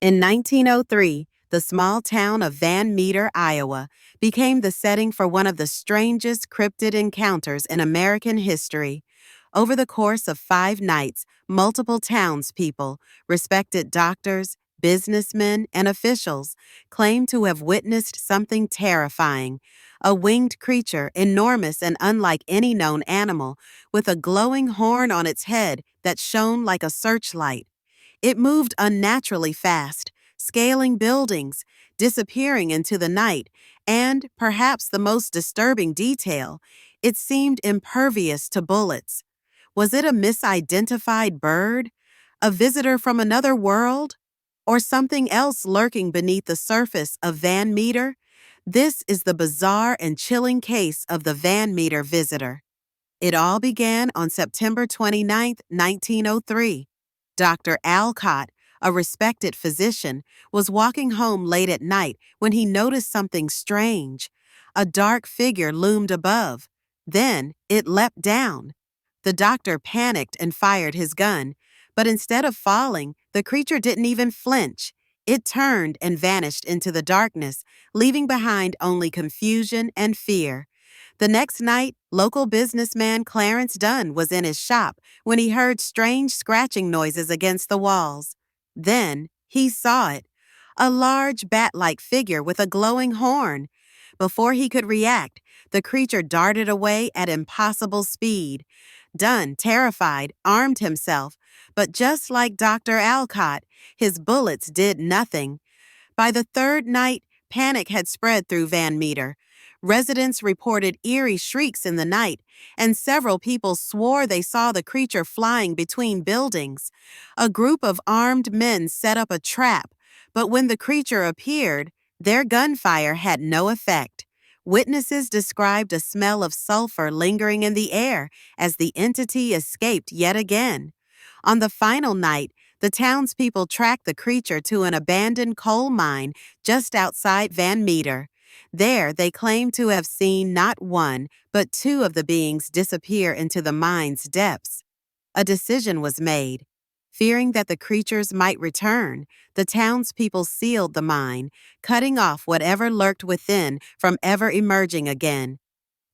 In 1903, the small town of Van Meter, Iowa, became the setting for one of the strangest cryptid encounters in American history. Over the course of 5 nights, multiple townspeople, respected doctors, businessmen, and officials claimed to have witnessed something terrifying: a winged creature, enormous and unlike any known animal, with a glowing horn on its head that shone like a searchlight. It moved unnaturally fast, scaling buildings, disappearing into the night, and, perhaps the most disturbing detail, it seemed impervious to bullets. Was it a misidentified bird? A visitor from another world? Or something else lurking beneath the surface of Van Meter? This is the bizarre and chilling case of the Van Meter visitor. It all began on September 29, 1903. Dr. Alcott, a respected physician, was walking home late at night when he noticed something strange. A dark figure loomed above. Then it leapt down. The doctor panicked and fired his gun, but instead of falling, the creature didn't even flinch. It turned and vanished into the darkness, leaving behind only confusion and fear. The next night, local businessman Clarence Dunn was in his shop when he heard strange scratching noises against the walls. Then he saw it, a large bat-like figure with a glowing horn. Before he could react, the creature darted away at impossible speed. Dunn, terrified, armed himself, but just like Dr. Alcott, his bullets did nothing. By the third night, panic had spread through Van Meter. Residents reported eerie shrieks in the night, and several people swore they saw the creature flying between buildings. A group of armed men set up a trap, but when the creature appeared, their gunfire had no effect. Witnesses described a smell of sulfur lingering in the air as the entity escaped yet again. On the final night, the townspeople tracked the creature to an abandoned coal mine just outside Van Meter. There, they claimed to have seen not one, but two of the beings disappear into the mine's depths. A decision was made. Fearing that the creatures might return, the townspeople sealed the mine, cutting off whatever lurked within from ever emerging again.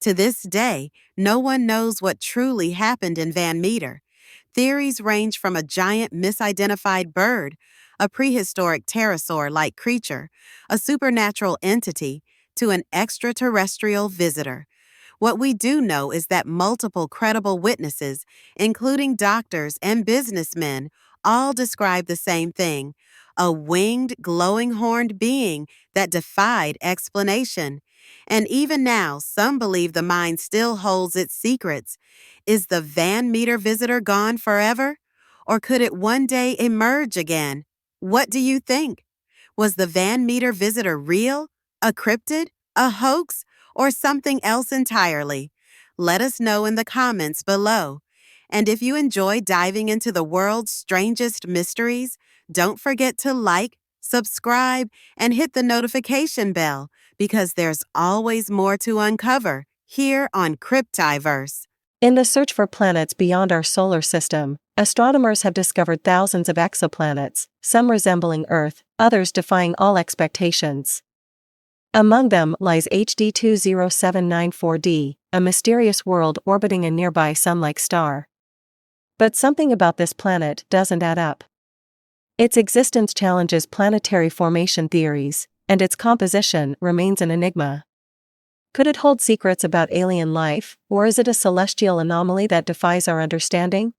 To this day, no one knows what truly happened in Van Meter. Theories range from a giant misidentified bird, a prehistoric pterosaur-like creature, a supernatural entity, to an extraterrestrial visitor. What we do know is that multiple credible witnesses, including doctors and businessmen, all describe the same thing: a winged, glowing horned being that defied explanation. And even now, some believe the mine still holds its secrets. Is the Van Meter visitor gone forever? Or could it one day emerge again? What do you think? Was the Van Meter visitor real, a cryptid, a hoax, or something else entirely? Let us know in the comments below. And if you enjoy diving into the world's strangest mysteries, don't forget to like, subscribe, and hit the notification bell, because there's always more to uncover here on Cryptiverse. In the search for planets beyond our solar system, astronomers have discovered thousands of exoplanets, some resembling Earth, others defying all expectations. Among them lies HD 20794d, a mysterious world orbiting a nearby sun-like star. But something about this planet doesn't add up. Its existence challenges planetary formation theories, and its composition remains an enigma. Could it hold secrets about alien life, or is it a celestial anomaly that defies our understanding?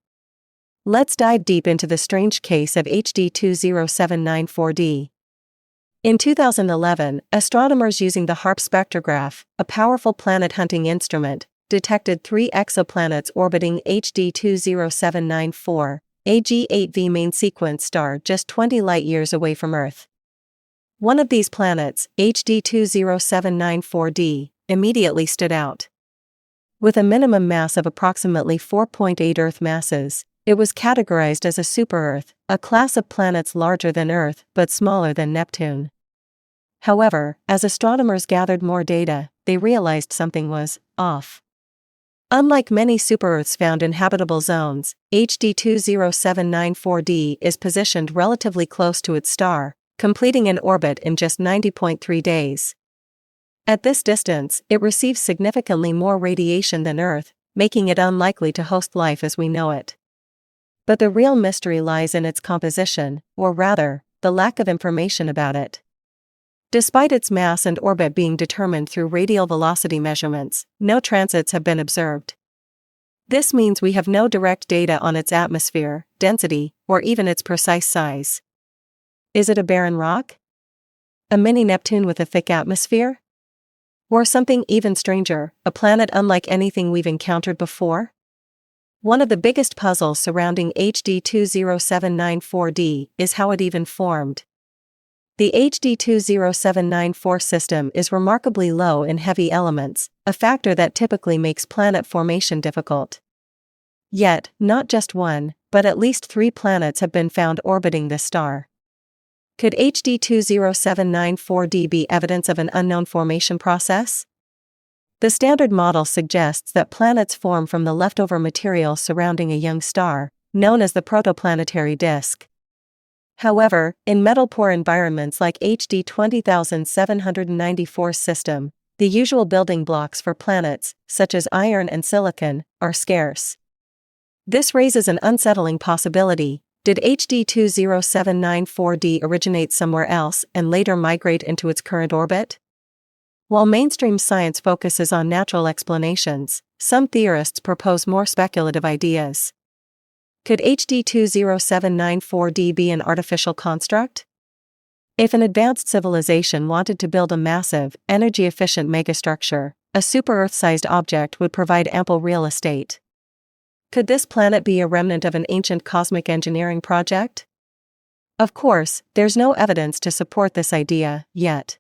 Let's dive deep into the strange case of HD 20794d. In 2011, astronomers using the HARP spectrograph, a powerful planet-hunting instrument, detected 3 exoplanets orbiting HD 20794, a G8V main sequence star just 20 light-years away from Earth. One of these planets, HD 20794d, immediately stood out. With a minimum mass of approximately 4.8 Earth masses, it was categorized as a super-Earth, a class of planets larger than Earth but smaller than Neptune. However, as astronomers gathered more data, they realized something was off. Unlike many super-Earths found in habitable zones, HD 20794d is positioned relatively close to its star, completing an orbit in just 90.3 days. At this distance, it receives significantly more radiation than Earth, making it unlikely to host life as we know it. But the real mystery lies in its composition, or rather, the lack of information about it. Despite its mass and orbit being determined through radial velocity measurements, no transits have been observed. This means we have no direct data on its atmosphere, density, or even its precise size. Is it a barren rock? A mini Neptune with a thick atmosphere? Or something even stranger, a planet unlike anything we've encountered before? One of the biggest puzzles surrounding HD 20794d is how it even formed. The HD 20794 system is remarkably low in heavy elements, a factor that typically makes planet formation difficult. Yet, not just one, but at least 3 planets have been found orbiting this star. Could HD 20794d be evidence of an unknown formation process? The standard model suggests that planets form from the leftover material surrounding a young star, known as the protoplanetary disk. However, in metal-poor environments like HD 20794's system, the usual building blocks for planets, such as iron and silicon, are scarce. This raises an unsettling possibility. Did HD 20794d originate somewhere else and later migrate into its current orbit? While mainstream science focuses on natural explanations, some theorists propose more speculative ideas. Could HD 20794d be an artificial construct? If an advanced civilization wanted to build a massive, energy-efficient megastructure, a super-Earth-sized object would provide ample real estate. Could this planet be a remnant of an ancient cosmic engineering project? Of course, there's no evidence to support this idea, yet.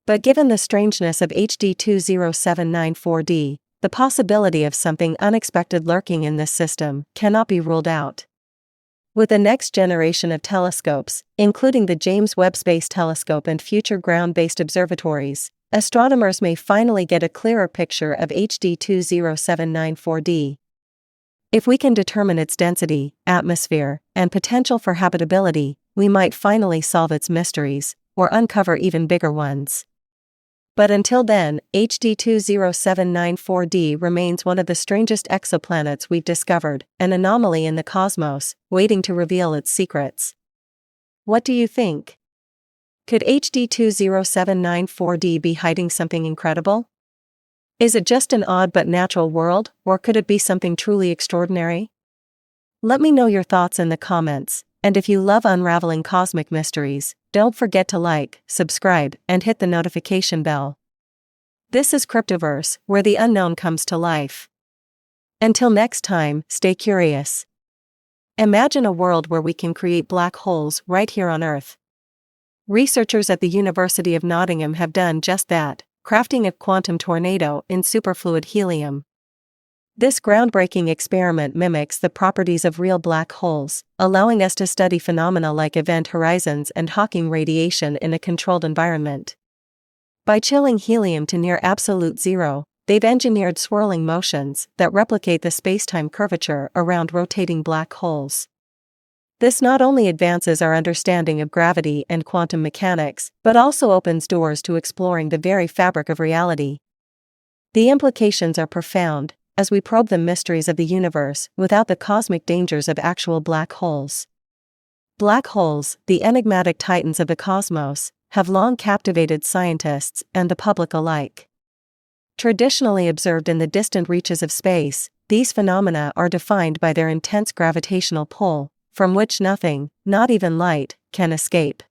But given the strangeness of HD 20794d, the possibility of something unexpected lurking in this system cannot be ruled out. With the next generation of telescopes, including the James Webb Space Telescope and future ground-based observatories, astronomers may finally get a clearer picture of HD 20794d. If we can determine its density, atmosphere, and potential for habitability, we might finally solve its mysteries, or uncover even bigger ones. But until then, HD 20794d remains one of the strangest exoplanets we've discovered, an anomaly in the cosmos, waiting to reveal its secrets. What do you think? Could HD 20794d be hiding something incredible? Is it just an odd but natural world, or could it be something truly extraordinary? Let me know your thoughts in the comments, and if you love unraveling cosmic mysteries, don't forget to like, subscribe, and hit the notification bell. This is Cryptiverse, where the unknown comes to life. Until next time, stay curious. Imagine a world where we can create black holes right here on Earth. Researchers at the University of Nottingham have done just that, crafting a quantum tornado in superfluid helium. This groundbreaking experiment mimics the properties of real black holes, allowing us to study phenomena like event horizons and Hawking radiation in a controlled environment. By chilling helium to near absolute zero, they've engineered swirling motions that replicate the space-time curvature around rotating black holes. This not only advances our understanding of gravity and quantum mechanics, but also opens doors to exploring the very fabric of reality. The implications are profound, as we probe the mysteries of the universe without the cosmic dangers of actual black holes. Black holes, the enigmatic titans of the cosmos, have long captivated scientists and the public alike. Traditionally observed in the distant reaches of space, these phenomena are defined by their intense gravitational pull, from which nothing, not even light, can escape.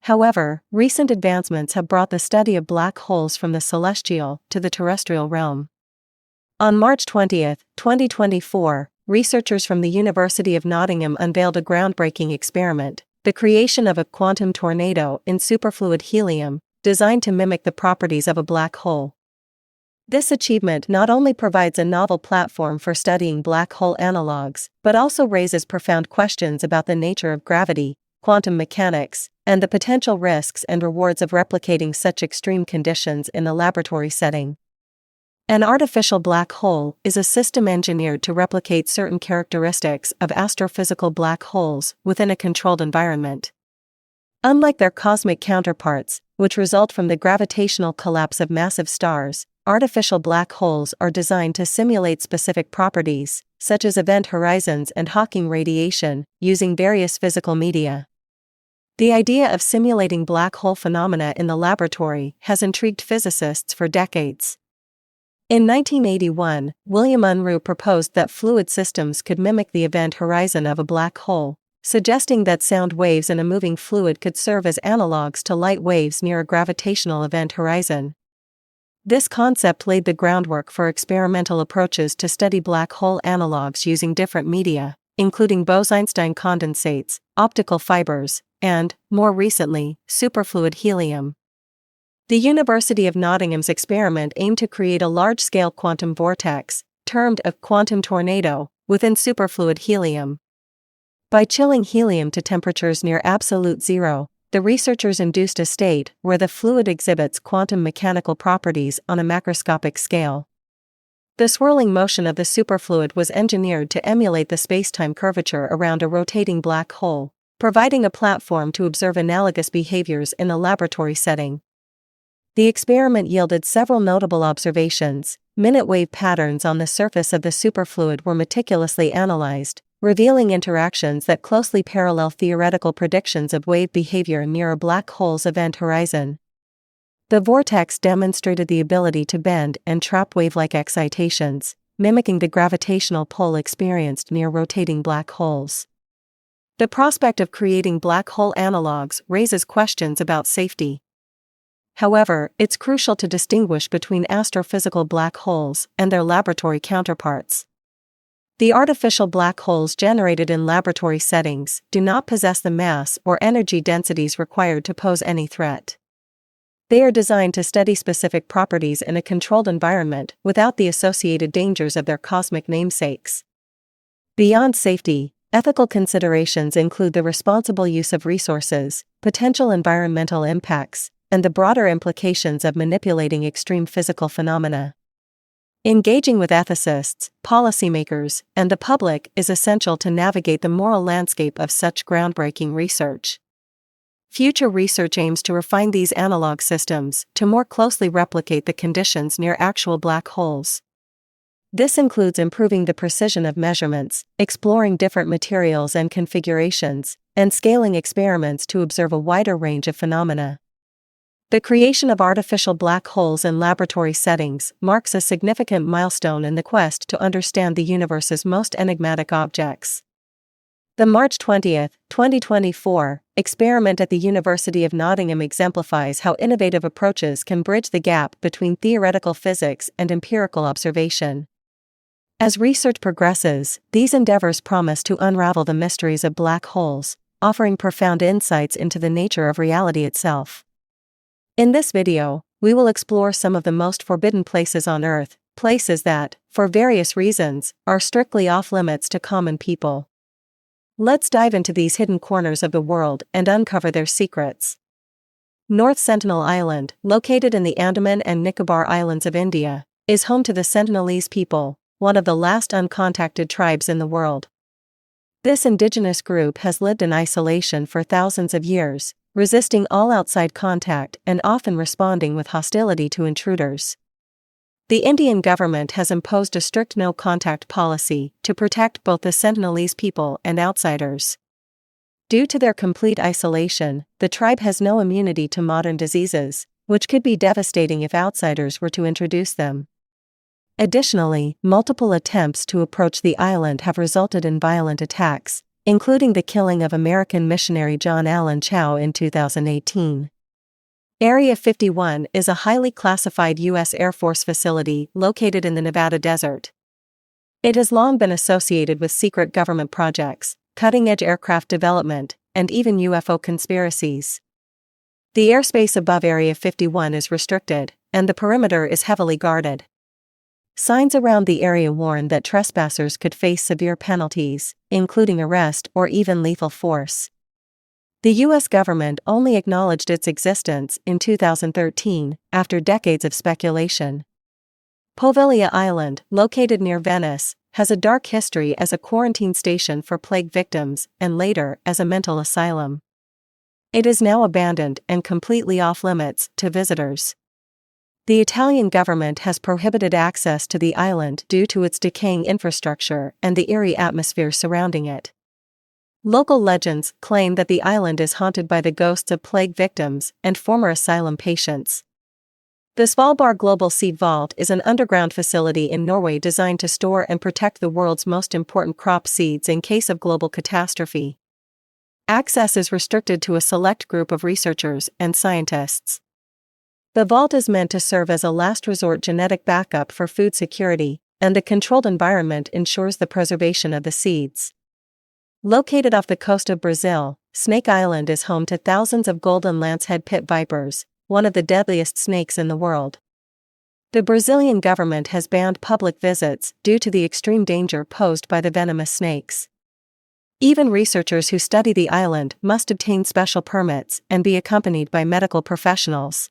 However, recent advancements have brought the study of black holes from the celestial to the terrestrial realm. On March 20, 2024, researchers from the University of Nottingham unveiled a groundbreaking experiment, the creation of a quantum tornado in superfluid helium, designed to mimic the properties of a black hole. This achievement not only provides a novel platform for studying black hole analogs, but also raises profound questions about the nature of gravity, quantum mechanics, and the potential risks and rewards of replicating such extreme conditions in a laboratory setting. An artificial black hole is a system engineered to replicate certain characteristics of astrophysical black holes within a controlled environment. Unlike their cosmic counterparts, which result from the gravitational collapse of massive stars, artificial black holes are designed to simulate specific properties, such as event horizons and Hawking radiation, using various physical media. The idea of simulating black hole phenomena in the laboratory has intrigued physicists for decades. In 1981, William Unruh proposed that fluid systems could mimic the event horizon of a black hole, suggesting that sound waves in a moving fluid could serve as analogues to light waves near a gravitational event horizon. This concept laid the groundwork for experimental approaches to study black hole analogues using different media, including Bose-Einstein condensates, optical fibers, and, more recently, superfluid helium. The University of Nottingham's experiment aimed to create a large-scale quantum vortex, termed a quantum tornado, within superfluid helium. By chilling helium to temperatures near absolute zero, the researchers induced a state where the fluid exhibits quantum mechanical properties on a macroscopic scale. The swirling motion of the superfluid was engineered to emulate the spacetime curvature around a rotating black hole, providing a platform to observe analogous behaviors in a laboratory setting. The experiment yielded several notable observations. Minute wave patterns on the surface of the superfluid were meticulously analyzed, revealing interactions that closely parallel theoretical predictions of wave behavior near a black hole's event horizon. The vortex demonstrated the ability to bend and trap wave-like excitations, mimicking the gravitational pull experienced near rotating black holes. The prospect of creating black hole analogues raises questions about safety. However, it's crucial to distinguish between astrophysical black holes and their laboratory counterparts. The artificial black holes generated in laboratory settings do not possess the mass or energy densities required to pose any threat. They are designed to study specific properties in a controlled environment without the associated dangers of their cosmic namesakes. Beyond safety, ethical considerations include the responsible use of resources, potential environmental impacts, and the broader implications of manipulating extreme physical phenomena. Engaging with ethicists, policymakers, and the public is essential to navigate the moral landscape of such groundbreaking research. Future research aims to refine these analog systems to more closely replicate the conditions near actual black holes. This includes improving the precision of measurements, exploring different materials and configurations, and scaling experiments to observe a wider range of phenomena. The creation of artificial black holes in laboratory settings marks a significant milestone in the quest to understand the universe's most enigmatic objects. The March 20, 2024, experiment at the University of Nottingham exemplifies how innovative approaches can bridge the gap between theoretical physics and empirical observation. As research progresses, these endeavors promise to unravel the mysteries of black holes, offering profound insights into the nature of reality itself. In this video, we will explore some of the most forbidden places on Earth, places that, for various reasons, are strictly off-limits to common people. Let's dive into these hidden corners of the world and uncover their secrets. North Sentinel Island, located in the Andaman and Nicobar Islands of India, is home to the Sentinelese people, one of the last uncontacted tribes in the world. This indigenous group has lived in isolation for thousands of years, resisting all outside contact and often responding with hostility to intruders. The Indian government has imposed a strict no-contact policy to protect both the Sentinelese people and outsiders. Due to their complete isolation, the tribe has no immunity to modern diseases, which could be devastating if outsiders were to introduce them. Additionally, multiple attempts to approach the island have resulted in violent attacks, including the killing of American missionary John Allen Chau in 2018. Area 51 is a highly classified U.S. Air Force facility located in the Nevada desert. It has long been associated with secret government projects, cutting-edge aircraft development, and even UFO conspiracies. The airspace above Area 51 is restricted, and the perimeter is heavily guarded. Signs around the area warn that trespassers could face severe penalties, including arrest or even lethal force. The U.S. government only acknowledged its existence in 2013, after decades of speculation. Poveglia Island, located near Venice, has a dark history as a quarantine station for plague victims and later as a mental asylum. It is now abandoned and completely off-limits to visitors. The Italian government has prohibited access to the island due to its decaying infrastructure and the eerie atmosphere surrounding it. Local legends claim that the island is haunted by the ghosts of plague victims and former asylum patients. The Svalbard Global Seed Vault is an underground facility in Norway designed to store and protect the world's most important crop seeds in case of global catastrophe. Access is restricted to a select group of researchers and scientists. The vault is meant to serve as a last resort genetic backup for food security, and the controlled environment ensures the preservation of the seeds. Located off the coast of Brazil, Snake Island is home to thousands of golden lancehead pit vipers, one of the deadliest snakes in the world. The Brazilian government has banned public visits due to the extreme danger posed by the venomous snakes. Even researchers who study the island must obtain special permits and be accompanied by medical professionals.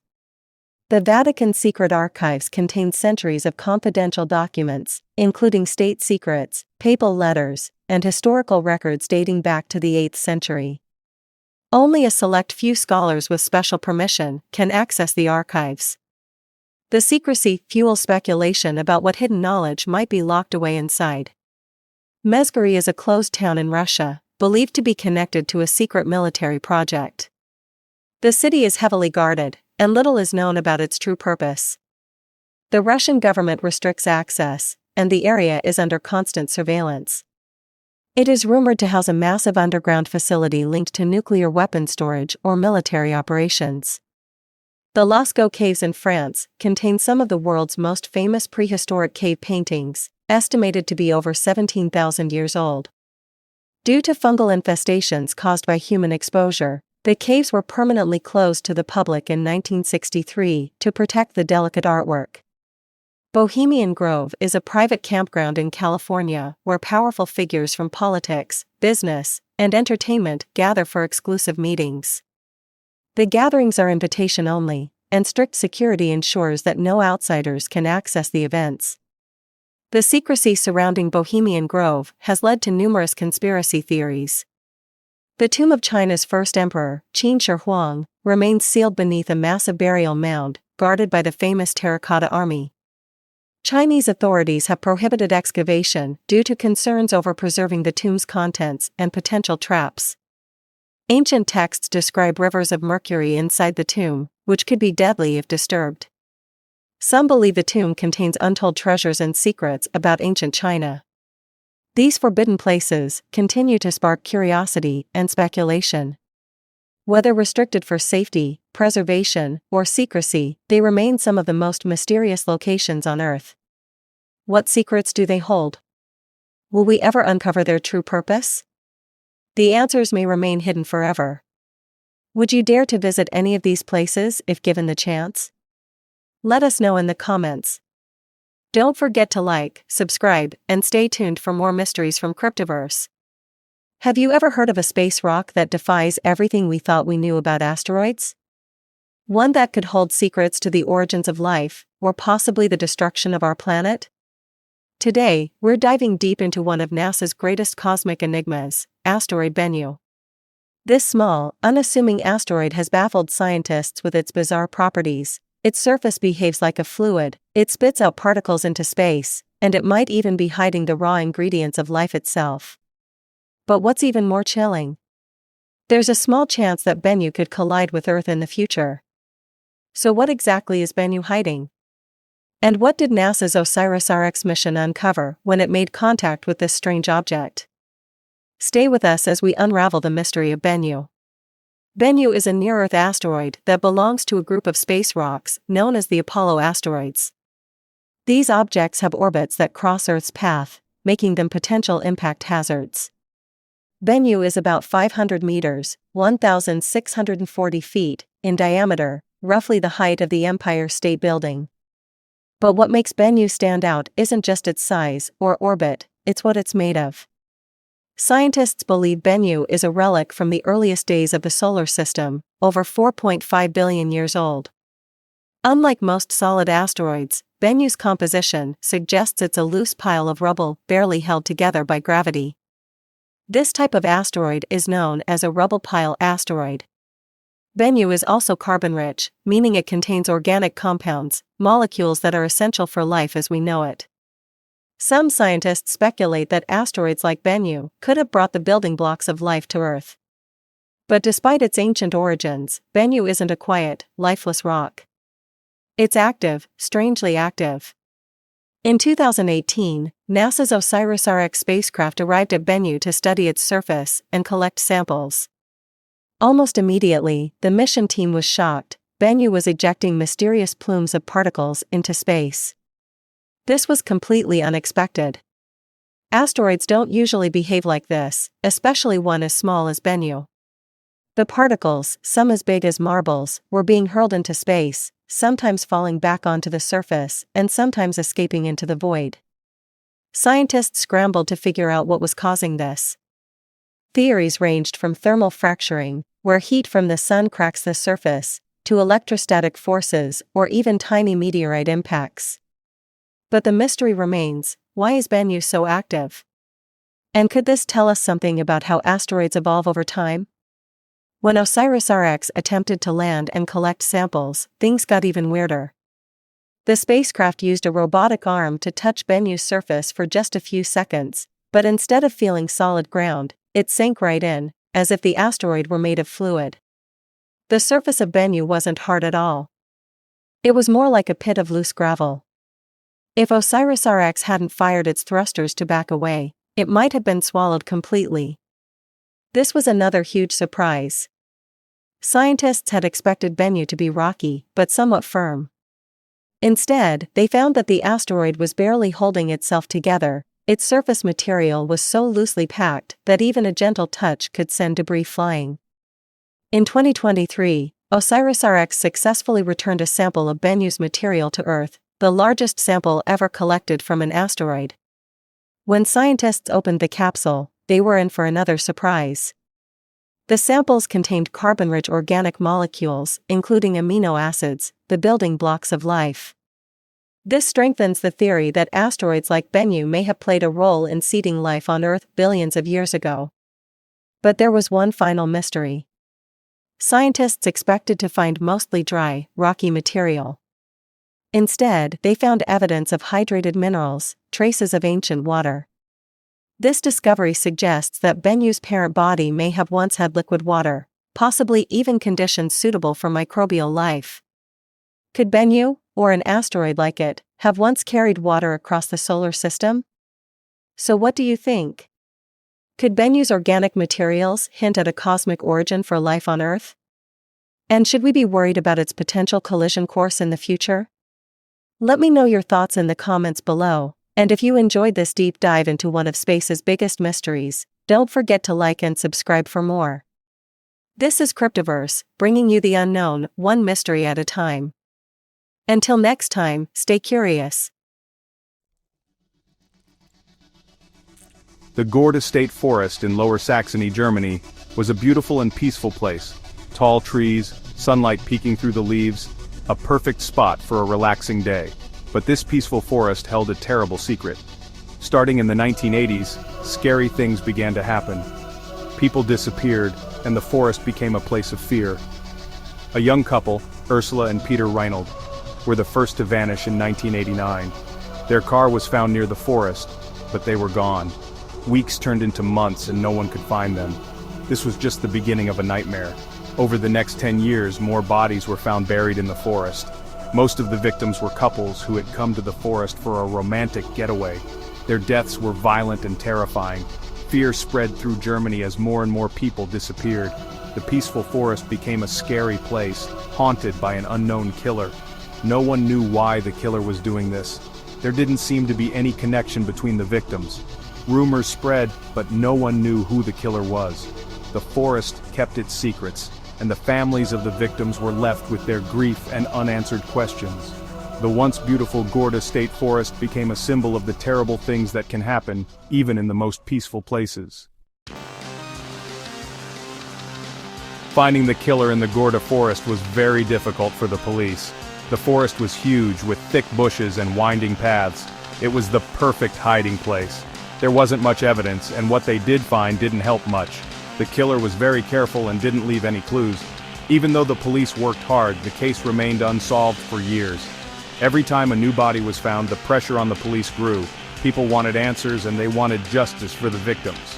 The Vatican's secret archives contain centuries of confidential documents, including state secrets, papal letters, and historical records dating back to the 8th century. Only a select few scholars with special permission can access the archives. The secrecy fuels speculation about what hidden knowledge might be locked away inside. Mezgari is a closed town in Russia, believed to be connected to a secret military project. The city is heavily guarded, and little is known about its true purpose. The Russian government restricts access, and the area is under constant surveillance. It is rumored to house a massive underground facility linked to nuclear weapon storage or military operations. The Lascaux Caves in France contain some of the world's most famous prehistoric cave paintings, estimated to be over 17,000 years old. Due to fungal infestations caused by human exposure, the caves were permanently closed to the public in 1963 to protect the delicate artwork. Bohemian Grove is a private campground in California where powerful figures from politics, business, and entertainment gather for exclusive meetings. The gatherings are invitation only, and strict security ensures that no outsiders can access the events. The secrecy surrounding Bohemian Grove has led to numerous conspiracy theories. The tomb of China's first emperor, Qin Shi Huang, remains sealed beneath a massive burial mound, guarded by the famous Terracotta Army. Chinese authorities have prohibited excavation due to concerns over preserving the tomb's contents and potential traps. Ancient texts describe rivers of mercury inside the tomb, which could be deadly if disturbed. Some believe the tomb contains untold treasures and secrets about ancient China. These forbidden places continue to spark curiosity and speculation. Whether restricted for safety, preservation, or secrecy, they remain some of the most mysterious locations on Earth. What secrets do they hold? Will we ever uncover their true purpose? The answers may remain hidden forever. Would you dare to visit any of these places if given the chance? Let us know in the comments. Don't forget to like, subscribe, and stay tuned for more mysteries from Cryptiverse. Have you ever heard of a space rock that defies everything we thought we knew about asteroids? One that could hold secrets to the origins of life, or possibly the destruction of our planet? Today, we're diving deep into one of NASA's greatest cosmic enigmas, asteroid Bennu. This small, unassuming asteroid has baffled scientists with its bizarre properties. Its surface behaves like a fluid, it spits out particles into space, and it might even be hiding the raw ingredients of life itself. But what's even more chilling? There's a small chance that Bennu could collide with Earth in the future. So what exactly is Bennu hiding? And what did NASA's OSIRIS-REx mission uncover when it made contact with this strange object? Stay with us as we unravel the mystery of Bennu. Bennu is a near-Earth asteroid that belongs to a group of space rocks known as the Apollo asteroids. These objects have orbits that cross Earth's path, making them potential impact hazards. Bennu is about 500 meters, 1,640 feet, in diameter, roughly the height of the Empire State Building. But what makes Bennu stand out isn't just its size or orbit, it's what it's made of. Scientists believe Bennu is a relic from the earliest days of the solar system, over 4.5 billion years old. Unlike most solid asteroids, Benyu's composition suggests it's a loose pile of rubble barely held together by gravity. This type of asteroid is known as a rubble pile asteroid. Bennu is also carbon-rich, meaning it contains organic compounds, molecules that are essential for life as we know it. Some scientists speculate that asteroids like Bennu could have brought the building blocks of life to Earth. But despite its ancient origins, Bennu isn't a quiet, lifeless rock. It's active, strangely active. In 2018, NASA's OSIRIS-Rx spacecraft arrived at Bennu to study its surface and collect samples. Almost immediately, the mission team was shocked. Bennu was ejecting mysterious plumes of particles into space. This was completely unexpected. Asteroids don't usually behave like this, especially one as small as Bennu. The particles, some as big as marbles, were being hurled into space, sometimes falling back onto the surface and sometimes escaping into the void. Scientists scrambled to figure out what was causing this. Theories ranged from thermal fracturing, where heat from the sun cracks the surface, to electrostatic forces or even tiny meteorite impacts. But the mystery remains: why is Bennu so active? And could this tell us something about how asteroids evolve over time? When OSIRIS-Rx attempted to land and collect samples, things got even weirder. The spacecraft used a robotic arm to touch Bennu's surface for just a few seconds, but instead of feeling solid ground, it sank right in, as if the asteroid were made of fluid. The surface of Bennu wasn't hard at all. It was more like a pit of loose gravel. If OSIRIS-Rx hadn't fired its thrusters to back away, it might have been swallowed completely. This was another huge surprise. Scientists had expected Bennu to be rocky, but somewhat firm. Instead, they found that the asteroid was barely holding itself together. Its surface material was so loosely packed that even a gentle touch could send debris flying. In 2023, OSIRIS-Rx successfully returned a sample of Bennu's material to Earth, the largest sample ever collected from an asteroid. When scientists opened the capsule, they were in for another surprise. The samples contained carbon-rich organic molecules, including amino acids, the building blocks of life. This strengthens the theory that asteroids like Bennu may have played a role in seeding life on Earth billions of years ago. But there was one final mystery. Scientists expected to find mostly dry, rocky material. Instead, they found evidence of hydrated minerals, traces of ancient water. This discovery suggests that Bennu's parent body may have once had liquid water, possibly even conditions suitable for microbial life. Could Bennu, or an asteroid like it, have once carried water across the solar system? So what do you think? Could Bennu's organic materials hint at a cosmic origin for life on Earth? And should we be worried about its potential collision course in the future? Let me know your thoughts in the comments below, and if you enjoyed this deep dive into one of space's biggest mysteries, don't forget to like and subscribe for more. This is Cryptiverse, bringing you the unknown, one mystery at a time. Until next time, stay curious. The Gorda State Forest in Lower Saxony, Germany, was a beautiful and peaceful place. Tall trees, sunlight peeking through the leaves, a perfect spot for a relaxing day. But this peaceful forest held a terrible secret. Starting in the 1980s, scary things began to happen. People disappeared, and the forest became a place of fear. A young couple, Ursula and Peter Reinhold, were the first to vanish in 1989. Their car was found near the forest, but they were gone. Weeks turned into months and no one could find them. This was just the beginning of a nightmare. Over the next 10 years, more bodies were found buried in the forest. Most of the victims were couples who had come to the forest for a romantic getaway. Their deaths were violent and terrifying. Fear spread through Germany as more and more people disappeared. The peaceful forest became a scary place, haunted by an unknown killer. No one knew why the killer was doing this. There didn't seem to be any connection between the victims. Rumors spread, but no one knew who the killer was. The forest kept its secrets, and the families of the victims were left with their grief and unanswered questions. The once beautiful Gorda State Forest became a symbol of the terrible things that can happen, even in the most peaceful places. Finding the killer in the Gorda Forest was very difficult for the police. The forest was huge, with thick bushes and winding paths. It was the perfect hiding place. There wasn't much evidence, and what they did find didn't help much. The killer was very careful and didn't leave any clues. Even though the police worked hard, the case remained unsolved for years. Every time a new body was found, the pressure on the police grew. People wanted answers and they wanted justice for the victims.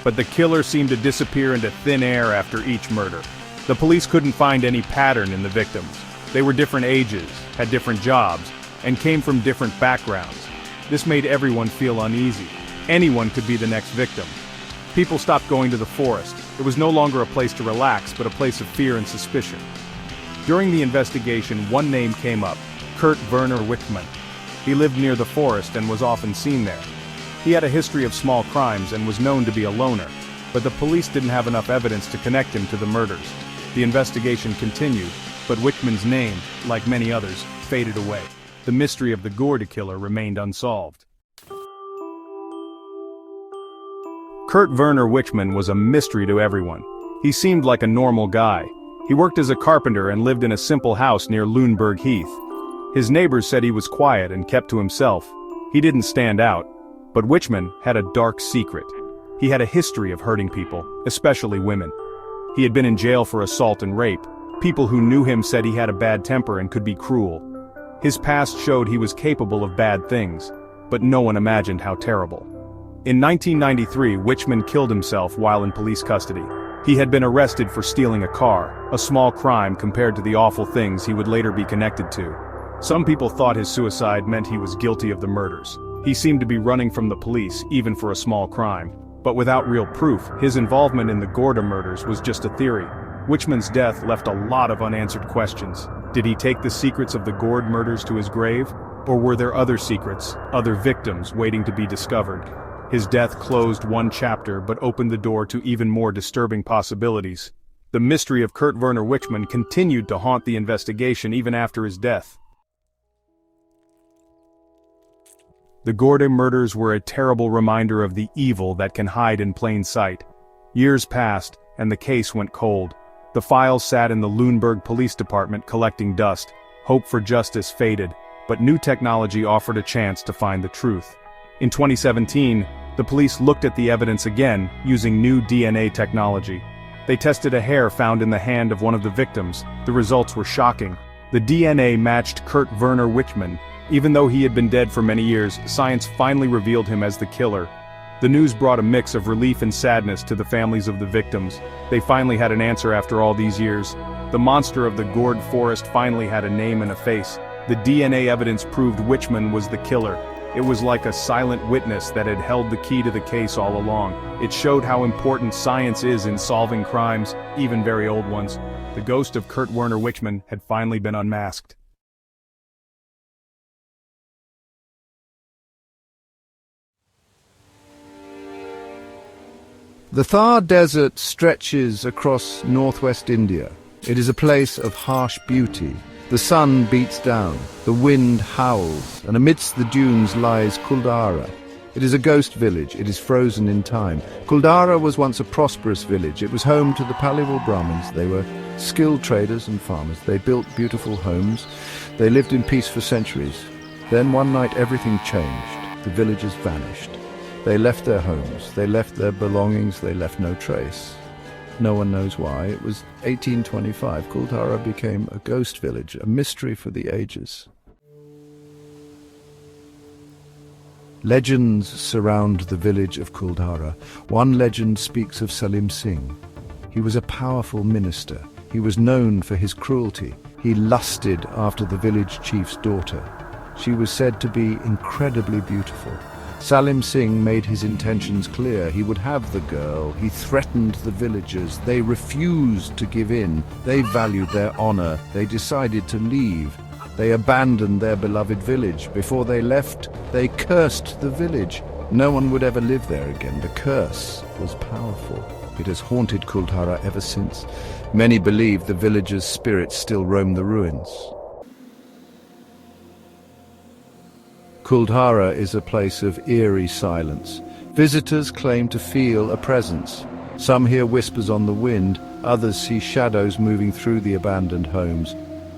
But the killer seemed to disappear into thin air after each murder. The police couldn't find any pattern in the victims. They were different ages, had different jobs, and came from different backgrounds. This made everyone feel uneasy. Anyone could be the next victim. People stopped going to the forest. It was no longer a place to relax, but a place of fear and suspicion. During the investigation, one name came up: Kurt Werner Wichmann. He lived near the forest and was often seen there. He had a history of small crimes and was known to be a loner, but the police didn't have enough evidence to connect him to the murders. The investigation continued, but Wichmann's name, like many others, faded away. The mystery of the Gorda killer remained unsolved. Kurt Werner Wichmann was a mystery to everyone. He seemed like a normal guy. He worked as a carpenter and lived in a simple house near Lüneburg Heath. His neighbors said he was quiet and kept to himself. He didn't stand out. But Wichmann had a dark secret. He had a history of hurting people, especially women. He had been in jail for assault and rape. People who knew him said he had a bad temper and could be cruel. His past showed he was capable of bad things, but no one imagined how terrible. In 1993, Wichmann killed himself while in police custody. He had been arrested for stealing a car, a small crime compared to the awful things he would later be connected to. Some people thought his suicide meant he was guilty of the murders. He seemed to be running from the police, even for a small crime. But without real proof, his involvement in the Gorda murders was just a theory. Wichmann's death left a lot of unanswered questions. Did he take the secrets of the Gorda murders to his grave? Or were there other secrets, other victims waiting to be discovered? His death closed one chapter but opened the door to even more disturbing possibilities. The mystery of Kurt Werner Wichmann continued to haunt the investigation even after his death. The Gorda murders were a terrible reminder of the evil that can hide in plain sight. Years passed, and the case went cold. The files sat in the Lüneburg Police Department collecting dust. Hope for justice faded, but new technology offered a chance to find the truth. In 2017, the police looked at the evidence again, using new DNA technology. They tested a hair found in the hand of one of the victims. The results were shocking. The DNA matched Kurt Werner Wichmann. Even though he had been dead for many years, science finally revealed him as the killer. The news brought a mix of relief and sadness to the families of the victims. They finally had an answer after all these years. The monster of the Gorda forest finally had a name and a face. The DNA evidence proved Wichmann was the killer. It was like a silent witness that had held the key to the case all along. It showed how important science is in solving crimes, even very old ones. The ghost of Kurt Werner Wichmann had finally been unmasked. The Thar Desert stretches across northwest India. It is a place of harsh beauty. The sun beats down, the wind howls, and amidst the dunes lies Kuldara. It is a ghost village, it is frozen in time. Kuldara was once a prosperous village. It was home to the Paliwal Brahmins. They were skilled traders and farmers. They built beautiful homes. They lived in peace for centuries. Then one night everything changed. The villagers vanished. They left their homes, they left their belongings, they left no trace. No one knows why. It was 1825. Kuldara became a ghost village, a mystery for the ages. Legends surround the village of Kuldara. One legend speaks of Salim Singh. He was a powerful minister. He was known for his cruelty. He lusted after the village chief's daughter. She was said to be incredibly beautiful. Salim Singh made his intentions clear. He would have the girl. He threatened the villagers. They refused to give in. They valued their honor. They decided to leave. They abandoned their beloved village. Before they left, they cursed the village. No one would ever live there again. The curse was powerful. It has haunted Kuldara ever since. Many believe the villagers' spirits still roam the ruins. Kuldara is a place of eerie silence. Visitors claim to feel a presence. Some hear whispers on the wind, others see shadows moving through the abandoned homes.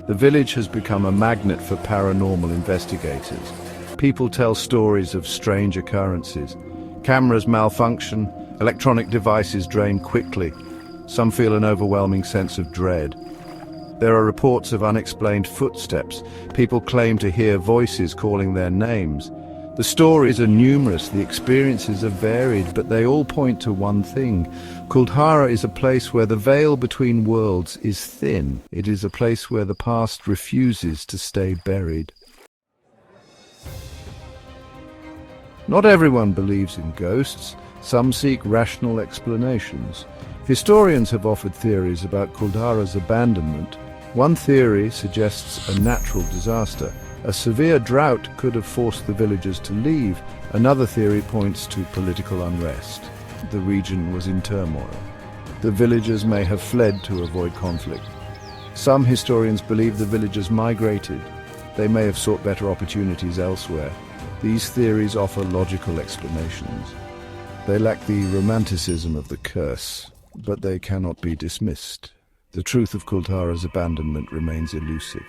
The village has become a magnet for paranormal investigators. People tell stories of strange occurrences. Cameras malfunction, electronic devices drain quickly. Some feel an overwhelming sense of dread. There are reports of unexplained footsteps. People claim to hear voices calling their names. The stories are numerous, the experiences are varied, but they all point to one thing. Kuldhara is a place where the veil between worlds is thin. It is a place where the past refuses to stay buried. Not everyone believes in ghosts. Some seek rational explanations. Historians have offered theories about Kuldhara's abandonment. One theory suggests a natural disaster. A severe drought could have forced the villagers to leave. Another theory points to political unrest. The region was in turmoil. The villagers may have fled to avoid conflict. Some historians believe the villagers migrated. They may have sought better opportunities elsewhere. These theories offer logical explanations. They lack the romanticism of the curse, but they cannot be dismissed. The truth of Kuldhara's abandonment remains elusive.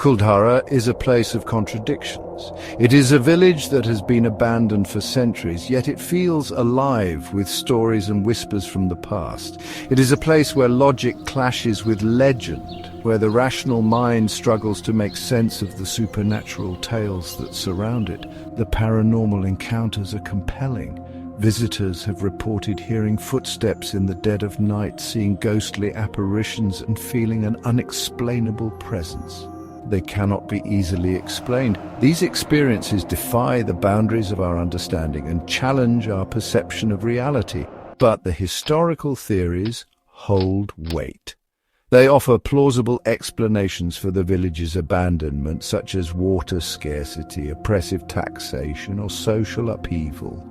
Kuldhara is a place of contradictions. It is a village that has been abandoned for centuries, yet it feels alive with stories and whispers from the past. It is a place where logic clashes with legend, where the rational mind struggles to make sense of the supernatural tales that surround it. The paranormal encounters are compelling. Visitors have reported hearing footsteps in the dead of night, seeing ghostly apparitions and feeling an unexplainable presence. They cannot be easily explained. These experiences defy the boundaries of our understanding and challenge our perception of reality. But the historical theories hold weight. They offer plausible explanations for the village's abandonment, such as water scarcity, oppressive taxation, or social upheaval.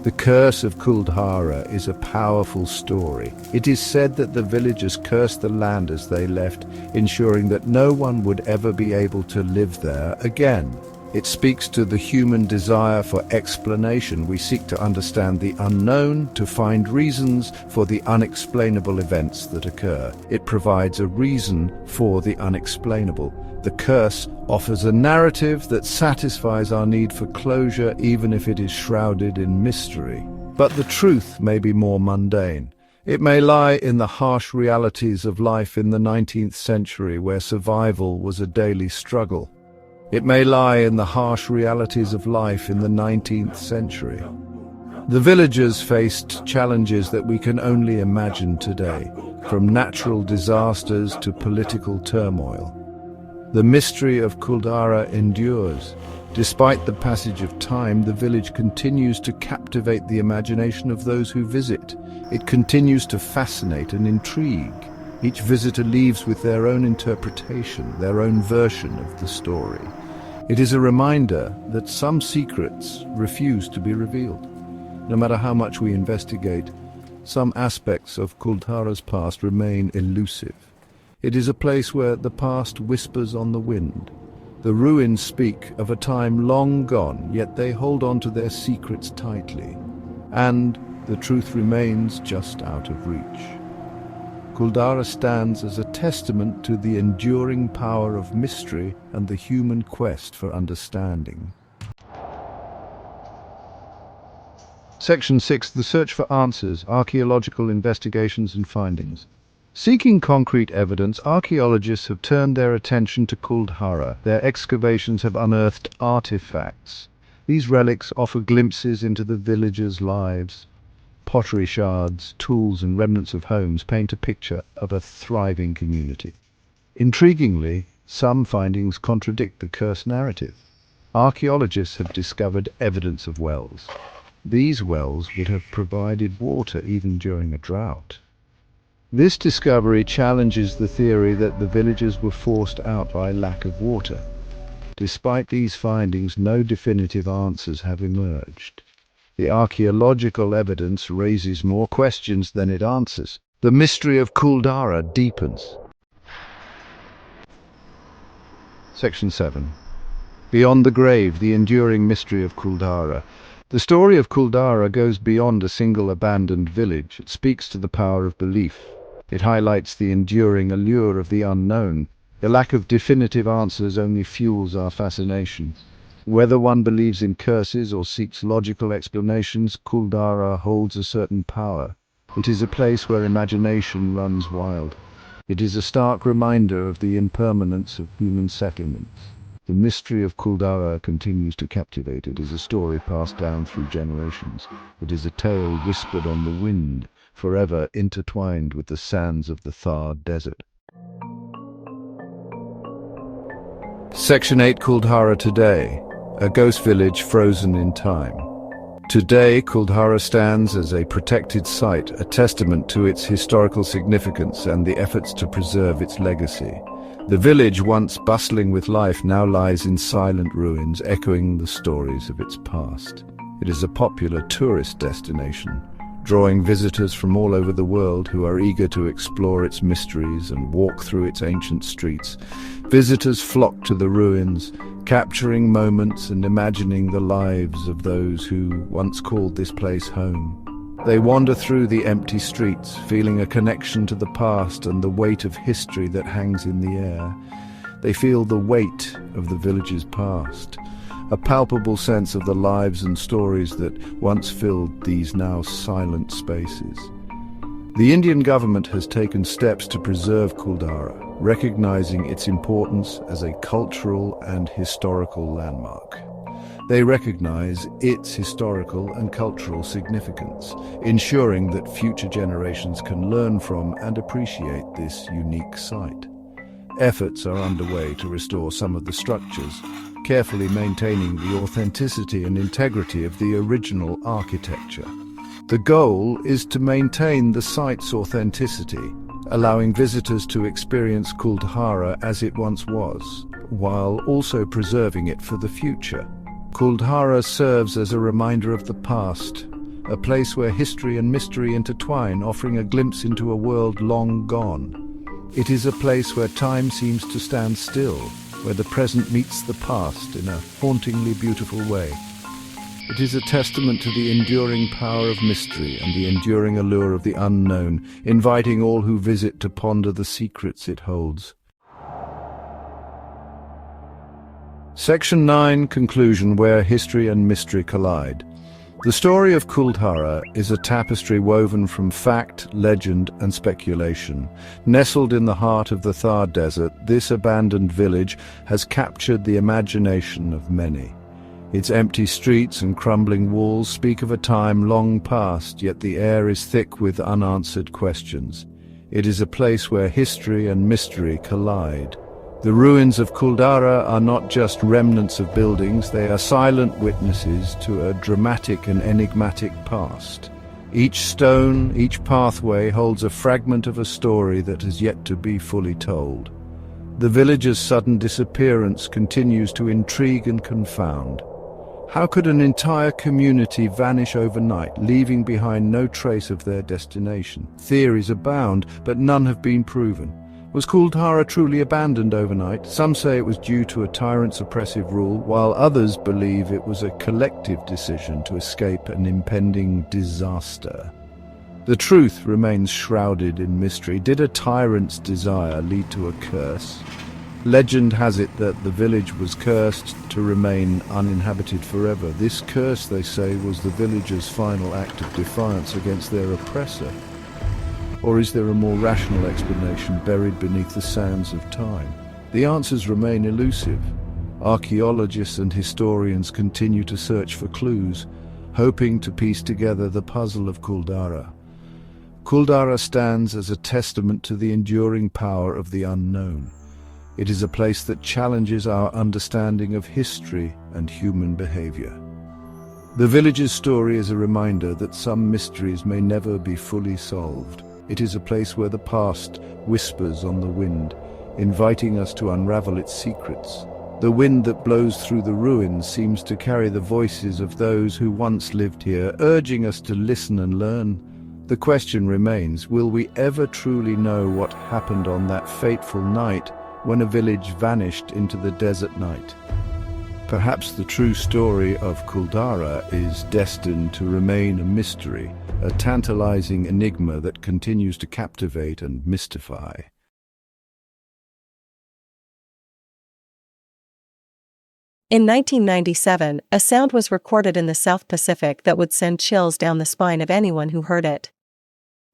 The curse of Kuldhara is a powerful story. It is said that the villagers cursed the land as they left, ensuring that no one would ever be able to live there again. It speaks to the human desire for explanation. We seek to understand the unknown, to find reasons for the unexplainable events that occur. It provides a reason for the unexplainable. The curse offers a narrative that satisfies our need for closure, even if it is shrouded in mystery. But the truth may be more mundane. It may lie in the harsh realities of life in the 19th century, where survival was a daily struggle. It may lie in the harsh realities of life in the 19th century. The villagers faced challenges that we can only imagine today, from natural disasters to political turmoil. The mystery of Kuldhara endures. Despite the passage of time, the village continues to captivate the imagination of those who visit. It continues to fascinate and intrigue. Each visitor leaves with their own interpretation, their own version of the story. It is a reminder that some secrets refuse to be revealed. No matter how much we investigate, some aspects of Kuldhara's past remain elusive. It is a place where the past whispers on the wind. The ruins speak of a time long gone, yet they hold on to their secrets tightly. And the truth remains just out of reach. Kuldhara stands as a testament to the enduring power of mystery and the human quest for understanding. Section 6. The Search for Answers, Archaeological Investigations and Findings. Seeking concrete evidence, archaeologists have turned their attention to Kuldhara. Their excavations have unearthed artifacts. These relics offer glimpses into the villagers' lives. Pottery shards, tools and remnants of homes paint a picture of a thriving community. Intriguingly, some findings contradict the curse narrative. Archaeologists have discovered evidence of wells. These wells would have provided water even during a drought. This discovery challenges the theory that the villagers were forced out by lack of water. Despite these findings, no definitive answers have emerged. The archaeological evidence raises more questions than it answers. The mystery of Kuldhara deepens. Section 7. Beyond the grave, the enduring mystery of Kuldhara. The story of Kuldhara goes beyond a single abandoned village. It speaks to the power of belief. It highlights the enduring allure of the unknown. The lack of definitive answers only fuels our fascination. Whether one believes in curses or seeks logical explanations, Kuldara holds a certain power. It is a place where imagination runs wild. It is a stark reminder of the impermanence of human settlements. The mystery of Kuldara continues to captivate. It is a story passed down through generations. It is a tale whispered on the wind, forever intertwined with the sands of the Thar Desert. Section 8, Kuldara today, a ghost village frozen in time. Today, Kuldara stands as a protected site, a testament to its historical significance and the efforts to preserve its legacy. The village, once bustling with life, now lies in silent ruins, echoing the stories of its past. It is a popular tourist destination, drawing visitors from all over the world who are eager to explore its mysteries and walk through its ancient streets. Visitors flock to the ruins, capturing moments and imagining the lives of those who once called this place home. They wander through the empty streets, feeling a connection to the past and the weight of history that hangs in the air. They feel the weight of the village's past, a palpable sense of the lives and stories that once filled these now silent spaces. The Indian government has taken steps to preserve Kuldara, recognizing its importance as a cultural and historical landmark. They recognize its historical and cultural significance, ensuring that future generations can learn from and appreciate this unique site. Efforts are underway to restore some of the structures, carefully maintaining the authenticity and integrity of the original architecture. The goal is to maintain the site's authenticity, allowing visitors to experience Kuldara as it once was, while also preserving it for the future. Kuldara serves as a reminder of the past, a place where history and mystery intertwine, offering a glimpse into a world long gone. It is a place where time seems to stand still, where the present meets the past in a hauntingly beautiful way. It is a testament to the enduring power of mystery and the enduring allure of the unknown, inviting all who visit to ponder the secrets it holds. Section 9, Conclusion, where history and mystery collide. The story of Kuldara is a tapestry woven from fact, legend, and speculation. Nestled in the heart of the Thar Desert, this abandoned village has captured the imagination of many. Its empty streets and crumbling walls speak of a time long past, yet the air is thick with unanswered questions. It is a place where history and mystery collide. The ruins of Kuldara are not just remnants of buildings, they are silent witnesses to a dramatic and enigmatic past. Each stone, each pathway holds a fragment of a story that has yet to be fully told. The village's sudden disappearance continues to intrigue and confound. How could an entire community vanish overnight, leaving behind no trace of their destination? Theories abound, but none have been proven. Was Kuldara truly abandoned overnight? Some say it was due to a tyrant's oppressive rule, while others believe it was a collective decision to escape an impending disaster. The truth remains shrouded in mystery. Did a tyrant's desire lead to a curse? Legend has it that the village was cursed to remain uninhabited forever. This curse, they say, was the villagers' final act of defiance against their oppressor. Or is there a more rational explanation buried beneath the sands of time? The answers remain elusive. Archaeologists and historians continue to search for clues, hoping to piece together the puzzle of Kuldara. Kuldara stands as a testament to the enduring power of the unknown. It is a place that challenges our understanding of history and human behavior. The village's story is a reminder that some mysteries may never be fully solved. It is a place where the past whispers on the wind, inviting us to unravel its secrets. The wind that blows through the ruins seems to carry the voices of those who once lived here, urging us to listen and learn. The question remains, will we ever truly know what happened on that fateful night when a village vanished into the desert night? Perhaps the true story of Kuldara is destined to remain a mystery, a tantalizing enigma that continues to captivate and mystify. In 1997, a sound was recorded in the South Pacific that would send chills down the spine of anyone who heard it.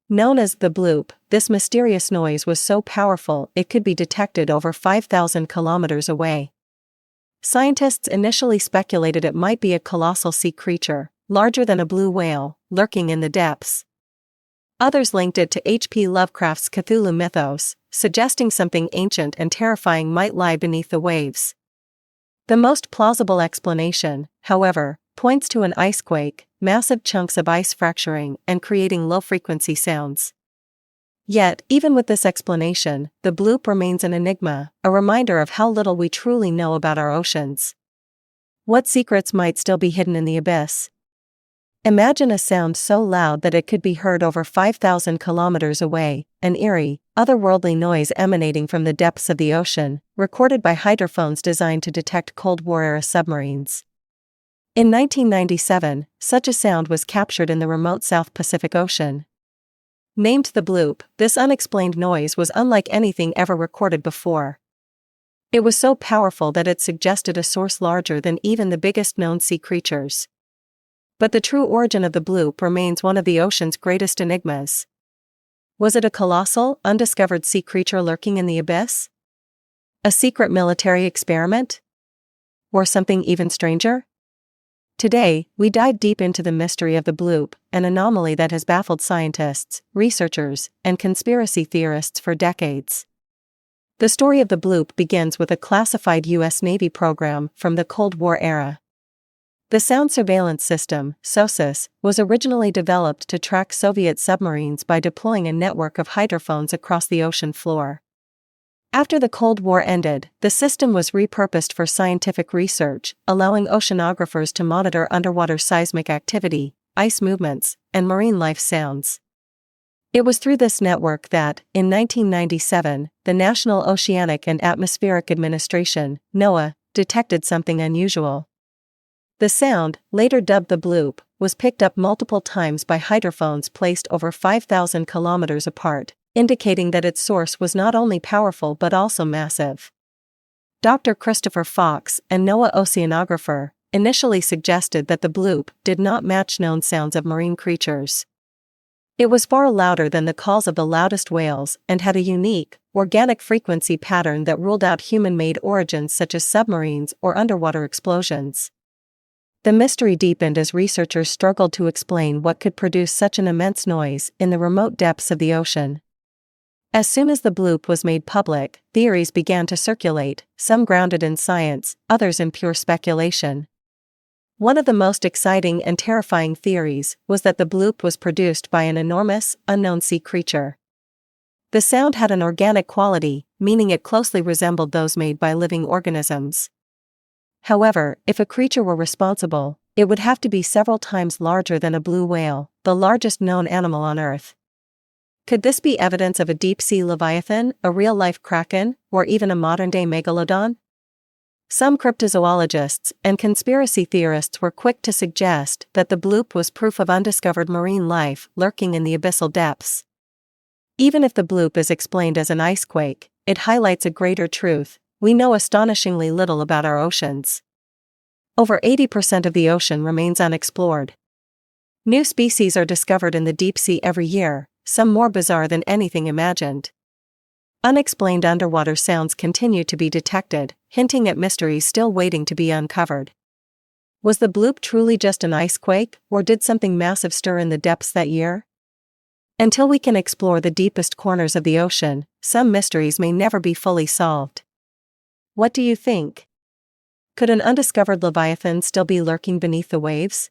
Known as the bloop, this mysterious noise was so powerful it could be detected over 5,000 kilometers away. Scientists initially speculated it might be a colossal sea creature, larger than a blue whale, lurking in the depths. Others linked it to H.P. Lovecraft's Cthulhu mythos, suggesting something ancient and terrifying might lie beneath the waves. The most plausible explanation, however, points to an icequake, massive chunks of ice fracturing and creating low-frequency sounds. Yet, even with this explanation, the bloop remains an enigma, a reminder of how little we truly know about our oceans. What secrets might still be hidden in the abyss? Imagine a sound so loud that it could be heard over 5,000 kilometers away, an eerie, otherworldly noise emanating from the depths of the ocean, recorded by hydrophones designed to detect Cold War-era submarines. In 1997, such a sound was captured in the remote South Pacific Ocean. Named the bloop, this unexplained noise was unlike anything ever recorded before. It was so powerful that it suggested a source larger than even the biggest known sea creatures. But the true origin of the bloop remains one of the ocean's greatest enigmas. Was it a colossal, undiscovered sea creature lurking in the abyss? A secret military experiment? Or something even stranger? Today, we dive deep into the mystery of the bloop, an anomaly that has baffled scientists, researchers, and conspiracy theorists for decades. The story of the bloop begins with a classified U.S. Navy program from the Cold War era. The sound surveillance system, SOSUS, was originally developed to track Soviet submarines by deploying a network of hydrophones across the ocean floor. After the Cold War ended, the system was repurposed for scientific research, allowing oceanographers to monitor underwater seismic activity, ice movements, and marine life sounds. It was through this network that, in 1997, the National Oceanic and Atmospheric Administration, NOAA, detected something unusual. The sound, later dubbed the bloop, was picked up multiple times by hydrophones placed over 5,000 kilometers apart, indicating that its source was not only powerful but also massive. Dr. Christopher Fox, a NOAA oceanographer, initially suggested that the bloop did not match known sounds of marine creatures. It was far louder than the calls of the loudest whales and had a unique, organic frequency pattern that ruled out human-made origins such as submarines or underwater explosions. The mystery deepened as researchers struggled to explain what could produce such an immense noise in the remote depths of the ocean. As soon as the bloop was made public, theories began to circulate, some grounded in science, others in pure speculation. One of the most exciting and terrifying theories was that the bloop was produced by an enormous, unknown sea creature. The sound had an organic quality, meaning it closely resembled those made by living organisms. However, if a creature were responsible, it would have to be several times larger than a blue whale, the largest known animal on Earth. Could this be evidence of a deep-sea leviathan, a real-life kraken, or even a modern-day megalodon? Some cryptozoologists and conspiracy theorists were quick to suggest that the bloop was proof of undiscovered marine life lurking in the abyssal depths. Even if the bloop is explained as an icequake, it highlights a greater truth: we know astonishingly little about our oceans. Over 80% of the ocean remains unexplored. New species are discovered in the deep sea every year, some more bizarre than anything imagined. Unexplained underwater sounds continue to be detected, hinting at mysteries still waiting to be uncovered. Was the bloop truly just an icequake, or did something massive stir in the depths that year? Until we can explore the deepest corners of the ocean, some mysteries may never be fully solved. What do you think? Could an undiscovered leviathan still be lurking beneath the waves?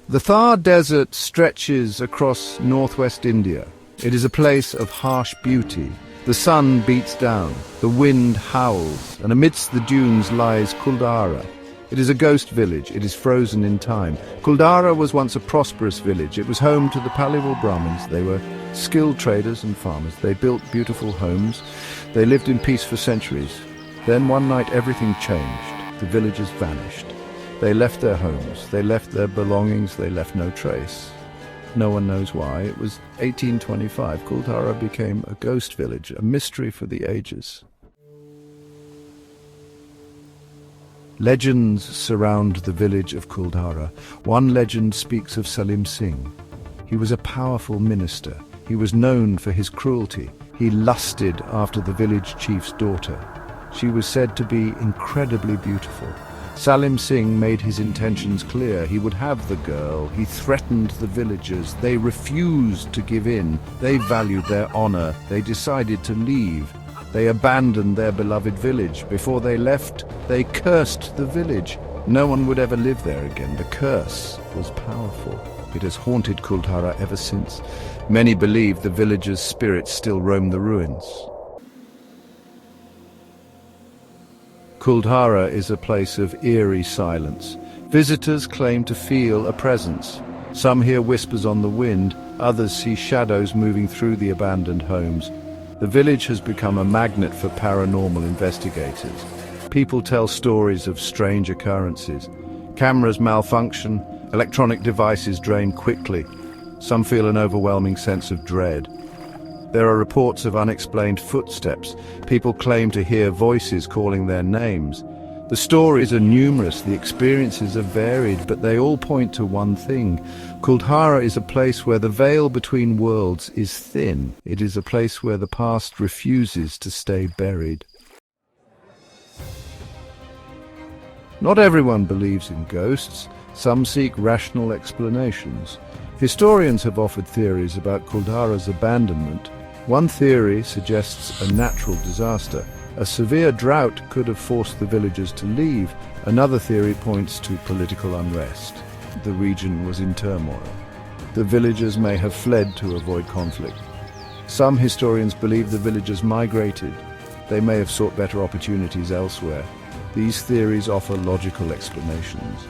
The Thar Desert stretches across northwest India. It is a place of harsh beauty. The sun beats down, the wind howls, and amidst the dunes lies Kuldara. It is a ghost village. It is frozen in time. Kuldara was once a prosperous village. It was home to the Paliwal Brahmins. They were skilled traders and farmers. They built beautiful homes. They lived in peace for centuries. Then one night everything changed. The villagers vanished. They left their homes, they left their belongings, they left no trace. No one knows why. It was 1825. Kuldhara became a ghost village, a mystery for the ages. Legends surround the village of Kuldhara. One legend speaks of Salim Singh. He was a powerful minister. He was known for his cruelty. He lusted after the village chief's daughter. She was said to be incredibly beautiful. Salim Singh made his intentions clear. He would have the girl. He threatened the villagers. They refused to give in. They valued their honor. They decided to leave. They abandoned their beloved village. Before they left, they cursed the village. No one would ever live there again. The curse was powerful. It has haunted Kuldhara ever since. Many believe the villagers' spirits still roam the ruins. Kuldhara is a place of eerie silence. Visitors claim to feel a presence. Some hear whispers on the wind, others see shadows moving through the abandoned homes. The village has become a magnet for paranormal investigators. People tell stories of strange occurrences. Cameras malfunction, electronic devices drain quickly. Some feel an overwhelming sense of dread. There are reports of unexplained footsteps. People claim to hear voices calling their names. The stories are numerous, the experiences are varied, but they all point to one thing. Kuldhara is a place where the veil between worlds is thin. It is a place where the past refuses to stay buried. Not everyone believes in ghosts. Some seek rational explanations. Historians have offered theories about Kuldhara's abandonment. One theory suggests a natural disaster. A severe drought could have forced the villagers to leave. Another theory points to political unrest. The region was in turmoil. The villagers may have fled to avoid conflict. Some historians believe the villagers migrated. They may have sought better opportunities elsewhere. These theories offer logical explanations.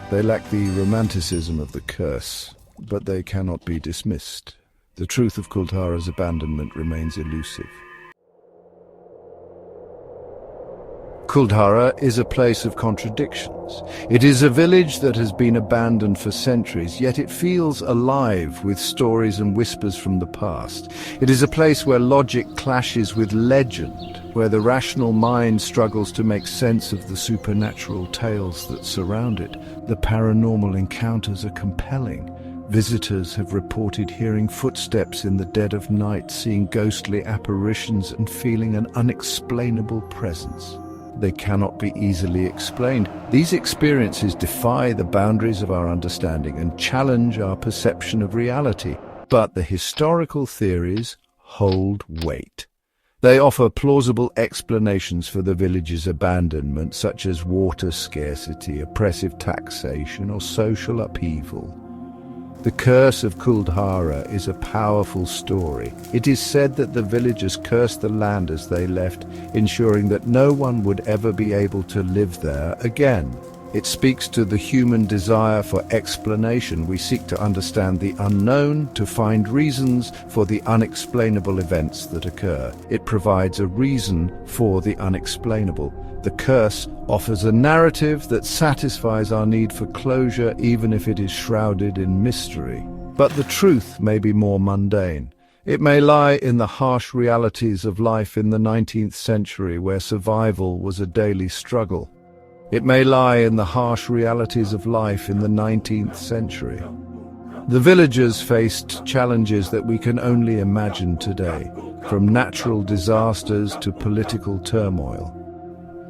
They lack the romanticism of the curse, but they cannot be dismissed. The truth of Kuldhara's abandonment remains elusive. Kuldhara is a place of contradictions. It is a village that has been abandoned for centuries, yet it feels alive with stories and whispers from the past. It is a place where logic clashes with legend, where the rational mind struggles to make sense of the supernatural tales that surround it. The paranormal encounters are compelling. Visitors have reported hearing footsteps in the dead of night, seeing ghostly apparitions and feeling an unexplainable presence. They cannot be easily explained. These experiences defy the boundaries of our understanding and challenge our perception of reality. But the historical theories hold weight. They offer plausible explanations for the village's abandonment, such as water scarcity, oppressive taxation, or social upheaval. The curse of Kuldhara is a powerful story. It is said that the villagers cursed the land as they left, ensuring that no one would ever be able to live there again. It speaks to the human desire for explanation. We seek to understand the unknown, to find reasons for the unexplainable events that occur. It provides a reason for the unexplainable. The curse offers a narrative that satisfies our need for closure, even if it is shrouded in mystery. But the truth may be more mundane. It may lie in the harsh realities of life in the 19th century, where survival was a daily struggle. It may lie in the harsh realities of life in the 19th century. The villagers faced challenges that we can only imagine today, from natural disasters to political turmoil.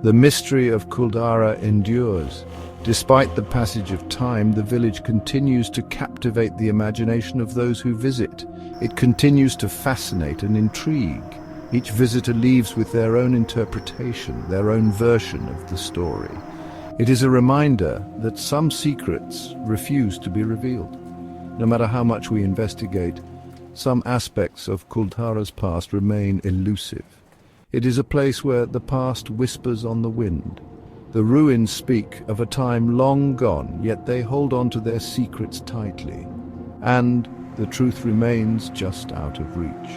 The mystery of Kuldhara endures. Despite the passage of time, the village continues to captivate the imagination of those who visit. It continues to fascinate and intrigue. Each visitor leaves with their own interpretation, their own version of the story. It is a reminder that some secrets refuse to be revealed. No matter how much we investigate, some aspects of Kuldhara's past remain elusive. It is a place where the past whispers on the wind. The ruins speak of a time long gone, yet they hold on to their secrets tightly. And the truth remains just out of reach.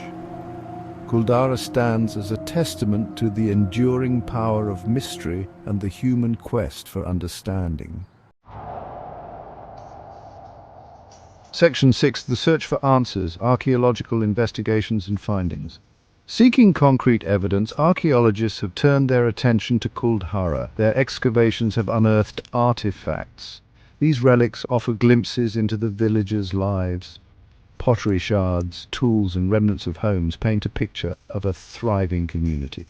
Kuldhara stands as a testament to the enduring power of mystery and the human quest for understanding. Section 6. The search for answers, archaeological investigations and findings. Seeking concrete evidence, archaeologists have turned their attention to Kuldhara. Their excavations have unearthed artifacts. These relics offer glimpses into the villagers' lives. Pottery shards, tools and remnants of homes paint a picture of a thriving community.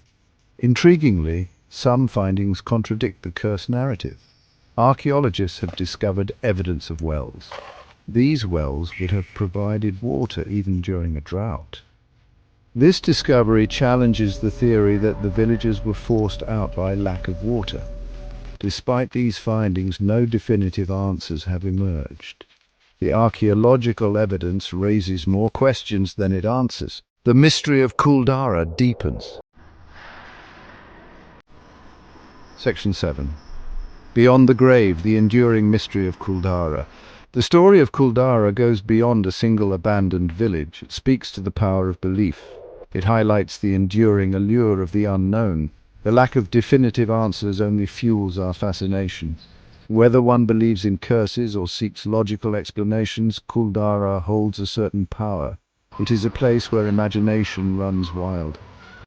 Intriguingly, some findings contradict the curse narrative. Archaeologists have discovered evidence of wells. These wells would have provided water even during a drought. This discovery challenges the theory that the villagers were forced out by lack of water. Despite these findings, no definitive answers have emerged. The archaeological evidence raises more questions than it answers. The mystery of Kuldhara deepens. Section 7. Beyond the grave, the enduring mystery of Kuldhara. The story of Kuldhara goes beyond a single abandoned village. It speaks to the power of belief. It highlights the enduring allure of the unknown. The lack of definitive answers only fuels our fascination. Whether one believes in curses or seeks logical explanations, Kuldhara holds a certain power. It is a place where imagination runs wild.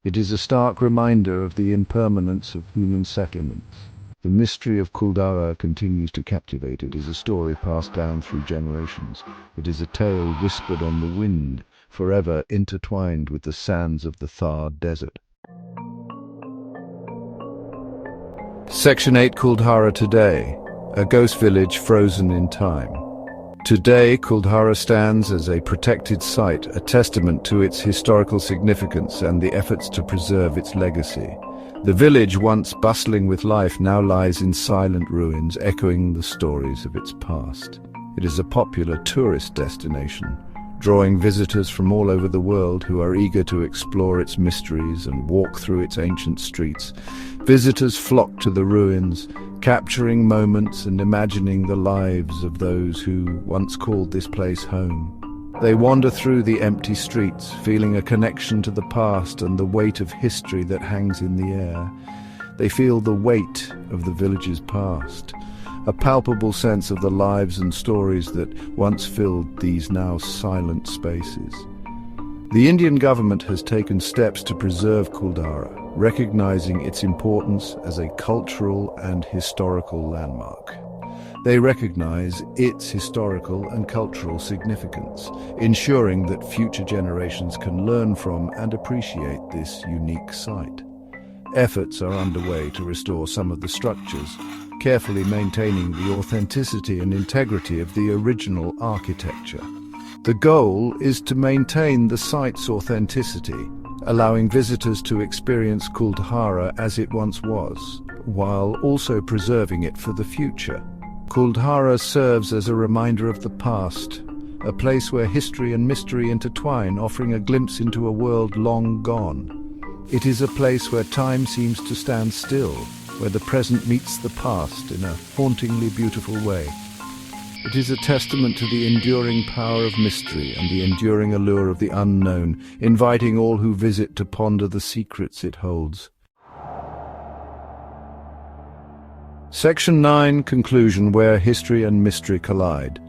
It is a stark reminder of the impermanence of human settlements. The mystery of Kuldhara continues to captivate. It is a story passed down through generations. It is a tale whispered on the wind, forever intertwined with the sands of the Thar Desert. Section 8. Kuldhara today, a ghost village frozen in time. Today, Kuldhara stands as a protected site, a testament to its historical significance and the efforts to preserve its legacy. The village, once bustling with life, now lies in silent ruins, echoing the stories of its past. It is a popular tourist destination, drawing visitors from all over the world who are eager to explore its mysteries and walk through its ancient streets. Visitors flock to the ruins, capturing moments and imagining the lives of those who once called this place home. They wander through the empty streets, feeling a connection to the past and the weight of history that hangs in the air. They feel the weight of the village's past, a palpable sense of the lives and stories that once filled these now silent spaces. The Indian government has taken steps to preserve Kuldhara, recognizing its importance as a cultural and historical landmark. They recognize its historical and cultural significance, ensuring that future generations can learn from and appreciate this unique site. Efforts are underway to restore some of the structures, carefully maintaining the authenticity and integrity of the original architecture. The goal is to maintain the site's authenticity, allowing visitors to experience Kuldhara as it once was, while also preserving it for the future. Kuldhara serves as a reminder of the past, a place where history and mystery intertwine, offering a glimpse into a world long gone. It is a place where time seems to stand still, where the present meets the past in a hauntingly beautiful way. It is a testament to the enduring power of mystery and the enduring allure of the unknown, inviting all who visit to ponder the secrets it holds. Section 9. Conclusion, where history and mystery collide.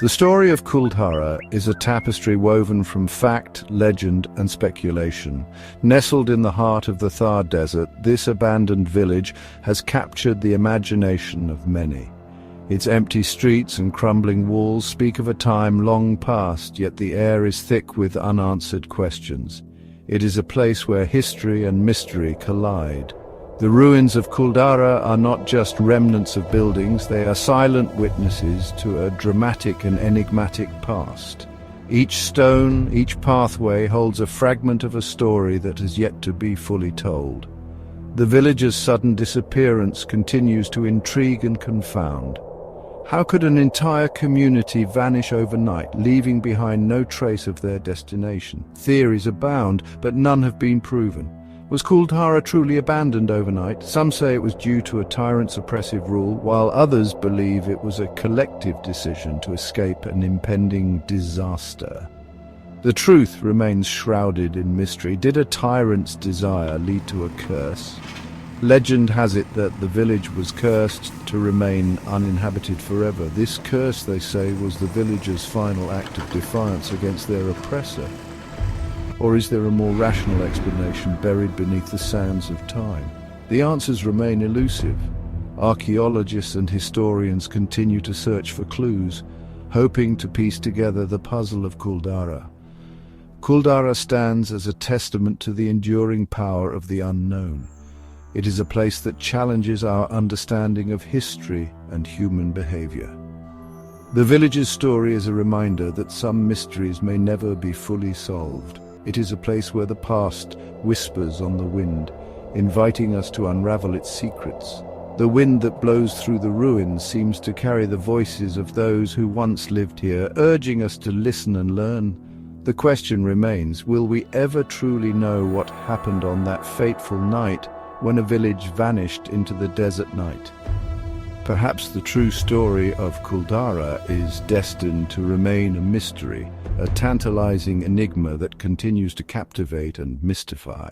The story of Kuldhara is a tapestry woven from fact, legend, and speculation. Nestled in the heart of the Thar Desert, this abandoned village has captured the imagination of many. Its empty streets and crumbling walls speak of a time long past, yet the air is thick with unanswered questions. It is a place where history and mystery collide. The ruins of Kuldhara are not just remnants of buildings, they are silent witnesses to a dramatic and enigmatic past. Each stone, each pathway holds a fragment of a story that has yet to be fully told. The village's sudden disappearance continues to intrigue and confound. How could an entire community vanish overnight, leaving behind no trace of their destination? Theories abound, but none have been proven. Was Kuldhara truly abandoned overnight? Some say it was due to a tyrant's oppressive rule, while others believe it was a collective decision to escape an impending disaster. The truth remains shrouded in mystery. Did a tyrant's desire lead to a curse? Legend has it that the village was cursed to remain uninhabited forever. This curse, they say, was the villagers' final act of defiance against their oppressor. Or is there a more rational explanation buried beneath the sands of time? The answers remain elusive. Archaeologists and historians continue to search for clues, hoping to piece together the puzzle of Kuldara. Kuldara stands as a testament to the enduring power of the unknown. It is a place that challenges our understanding of history and human behavior. The village's story is a reminder that some mysteries may never be fully solved. It is a place where the past whispers on the wind, inviting us to unravel its secrets. The wind that blows through the ruins seems to carry the voices of those who once lived here, urging us to listen and learn. The question remains, will we ever truly know what happened on that fateful night when a village vanished into the desert night? Perhaps the true story of Kuldara is destined to remain a mystery, a tantalizing enigma that continues to captivate and mystify.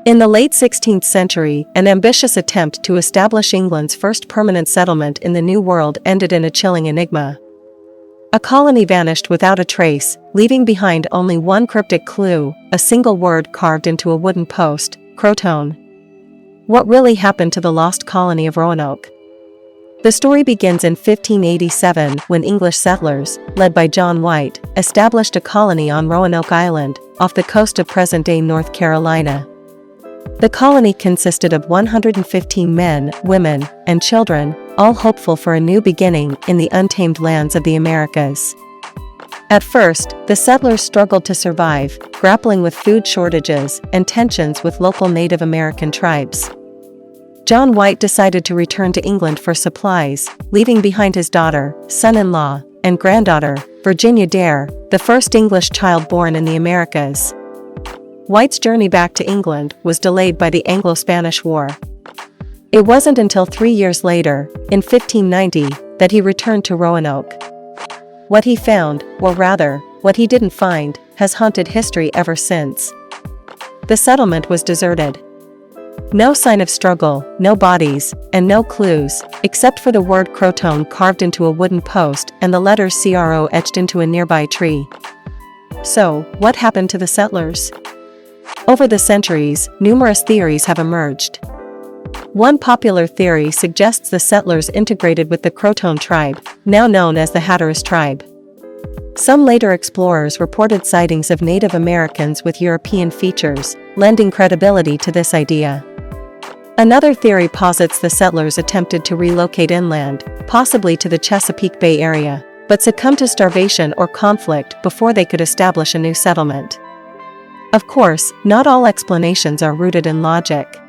In the late 16th century, an ambitious attempt to establish England's first permanent settlement in the New World ended in a chilling enigma. A colony vanished without a trace, leaving behind only one cryptic clue, a single word carved into a wooden post, Croton. What really happened to the lost colony of Roanoke? The story begins in 1587 when English settlers, led by John White, established a colony on Roanoke Island, off the coast of present-day North Carolina. The colony consisted of 115 men, women, and children, all hopeful for a new beginning in the untamed lands of the Americas. At first, the settlers struggled to survive, grappling with food shortages and tensions with local Native American tribes. John White decided to return to England for supplies, leaving behind his daughter, son-in-law, and granddaughter, Virginia Dare, the first English child born in the Americas. White's journey back to England was delayed by the Anglo-Spanish War. It wasn't until 3 years later, in 1590, that he returned to Roanoke. What he found, or rather, what he didn't find, has haunted history ever since. The settlement was deserted. No sign of struggle, no bodies, and no clues, except for the word Croton carved into a wooden post and the letters CRO etched into a nearby tree. So, what happened to the settlers? Over the centuries, numerous theories have emerged. One popular theory suggests the settlers integrated with the Croton tribe, now known as the Hatteras tribe. Some later explorers reported sightings of Native Americans with European features, lending credibility to this idea. Another theory posits the settlers attempted to relocate inland, possibly to the Chesapeake Bay area, but succumbed to starvation or conflict before they could establish a new settlement. Of course, not all explanations are rooted in logic.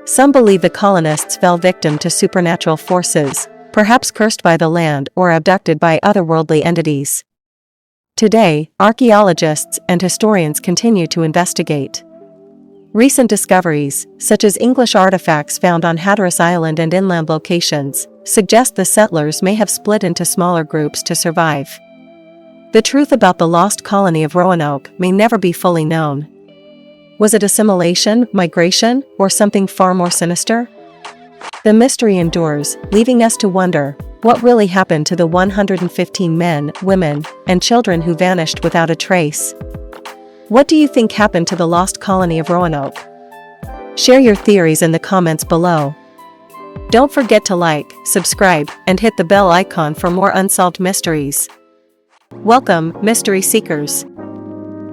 Some believe the colonists fell victim to supernatural forces, perhaps cursed by the land or abducted by otherworldly entities. Today, archaeologists and historians continue to investigate. Recent discoveries, such as English artifacts found on Hatteras Island and inland locations, suggest the settlers may have split into smaller groups to survive. The truth about the lost colony of Roanoke may never be fully known. Was it assimilation, migration, or something far more sinister? The mystery endures, leaving us to wonder, what really happened to the 115 men, women, and children who vanished without a trace? What do you think happened to the lost colony of Roanoke? Share your theories in the comments below. Don't forget to like, subscribe, and hit the bell icon for more unsolved mysteries. Welcome, mystery seekers.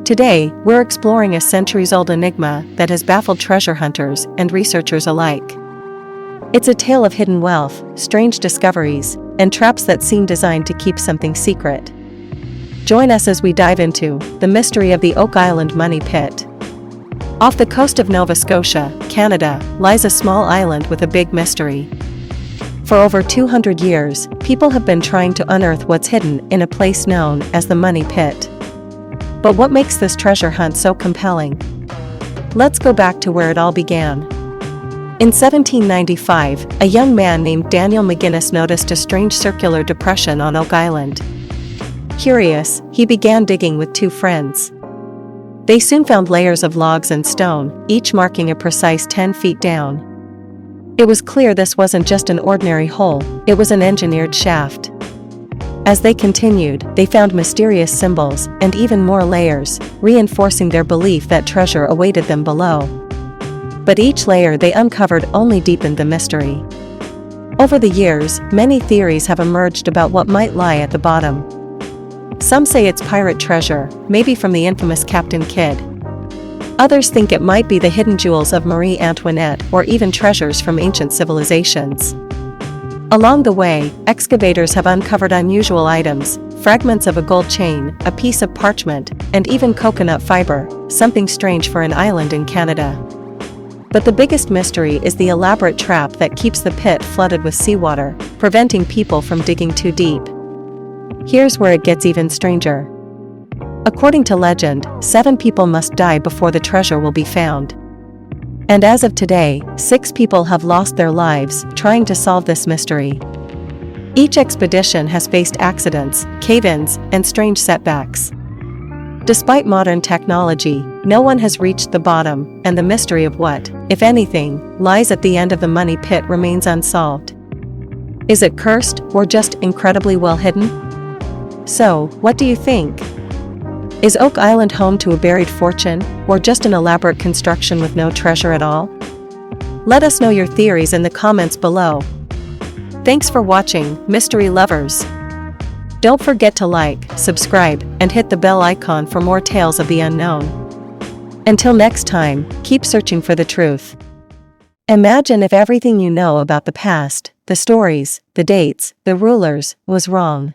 Today, we're exploring a centuries-old enigma that has baffled treasure hunters and researchers alike. It's a tale of hidden wealth, strange discoveries, and traps that seem designed to keep something secret. Join us as we dive into the mystery of the Oak Island Money Pit. Off the coast of Nova Scotia, Canada, lies a small island with a big mystery. For over 200 years, people have been trying to unearth what's hidden in a place known as the Money Pit. But what makes this treasure hunt so compelling? Let's go back to where it all began. In 1795, a young man named Daniel McGinnis noticed a strange circular depression on Oak Island. Curious, he began digging with two friends. They soon found layers of logs and stone, each marking a precise 10 feet down. It was clear this wasn't just an ordinary hole, it was an engineered shaft. As they continued, they found mysterious symbols and even more layers, reinforcing their belief that treasure awaited them below. But each layer they uncovered only deepened the mystery. Over the years, many theories have emerged about what might lie at the bottom. Some say it's pirate treasure, maybe from the infamous Captain Kidd. Others think it might be the hidden jewels of Marie Antoinette or even treasures from ancient civilizations. Along the way, excavators have uncovered unusual items, fragments of a gold chain, a piece of parchment, and even coconut fiber, something strange for an island in Canada. But the biggest mystery is the elaborate trap that keeps the pit flooded with seawater, preventing people from digging too deep. Here's where it gets even stranger. According to legend, 7 people must die before the treasure will be found. And as of today, 6 people have lost their lives trying to solve this mystery. Each expedition has faced accidents, cave-ins, and strange setbacks. Despite modern technology, no one has reached the bottom, and the mystery of what, if anything, lies at the end of the money pit remains unsolved. Is it cursed, or just incredibly well hidden? So, what do you think? Is Oak Island home to a buried fortune, or just an elaborate construction with no treasure at all? Let us know your theories in the comments below. Thanks for watching, mystery lovers. Don't forget to like, subscribe, and hit the bell icon for more tales of the unknown. Until next time, keep searching for the truth. Imagine if everything you know about the past, the stories, the dates, the rulers, was wrong.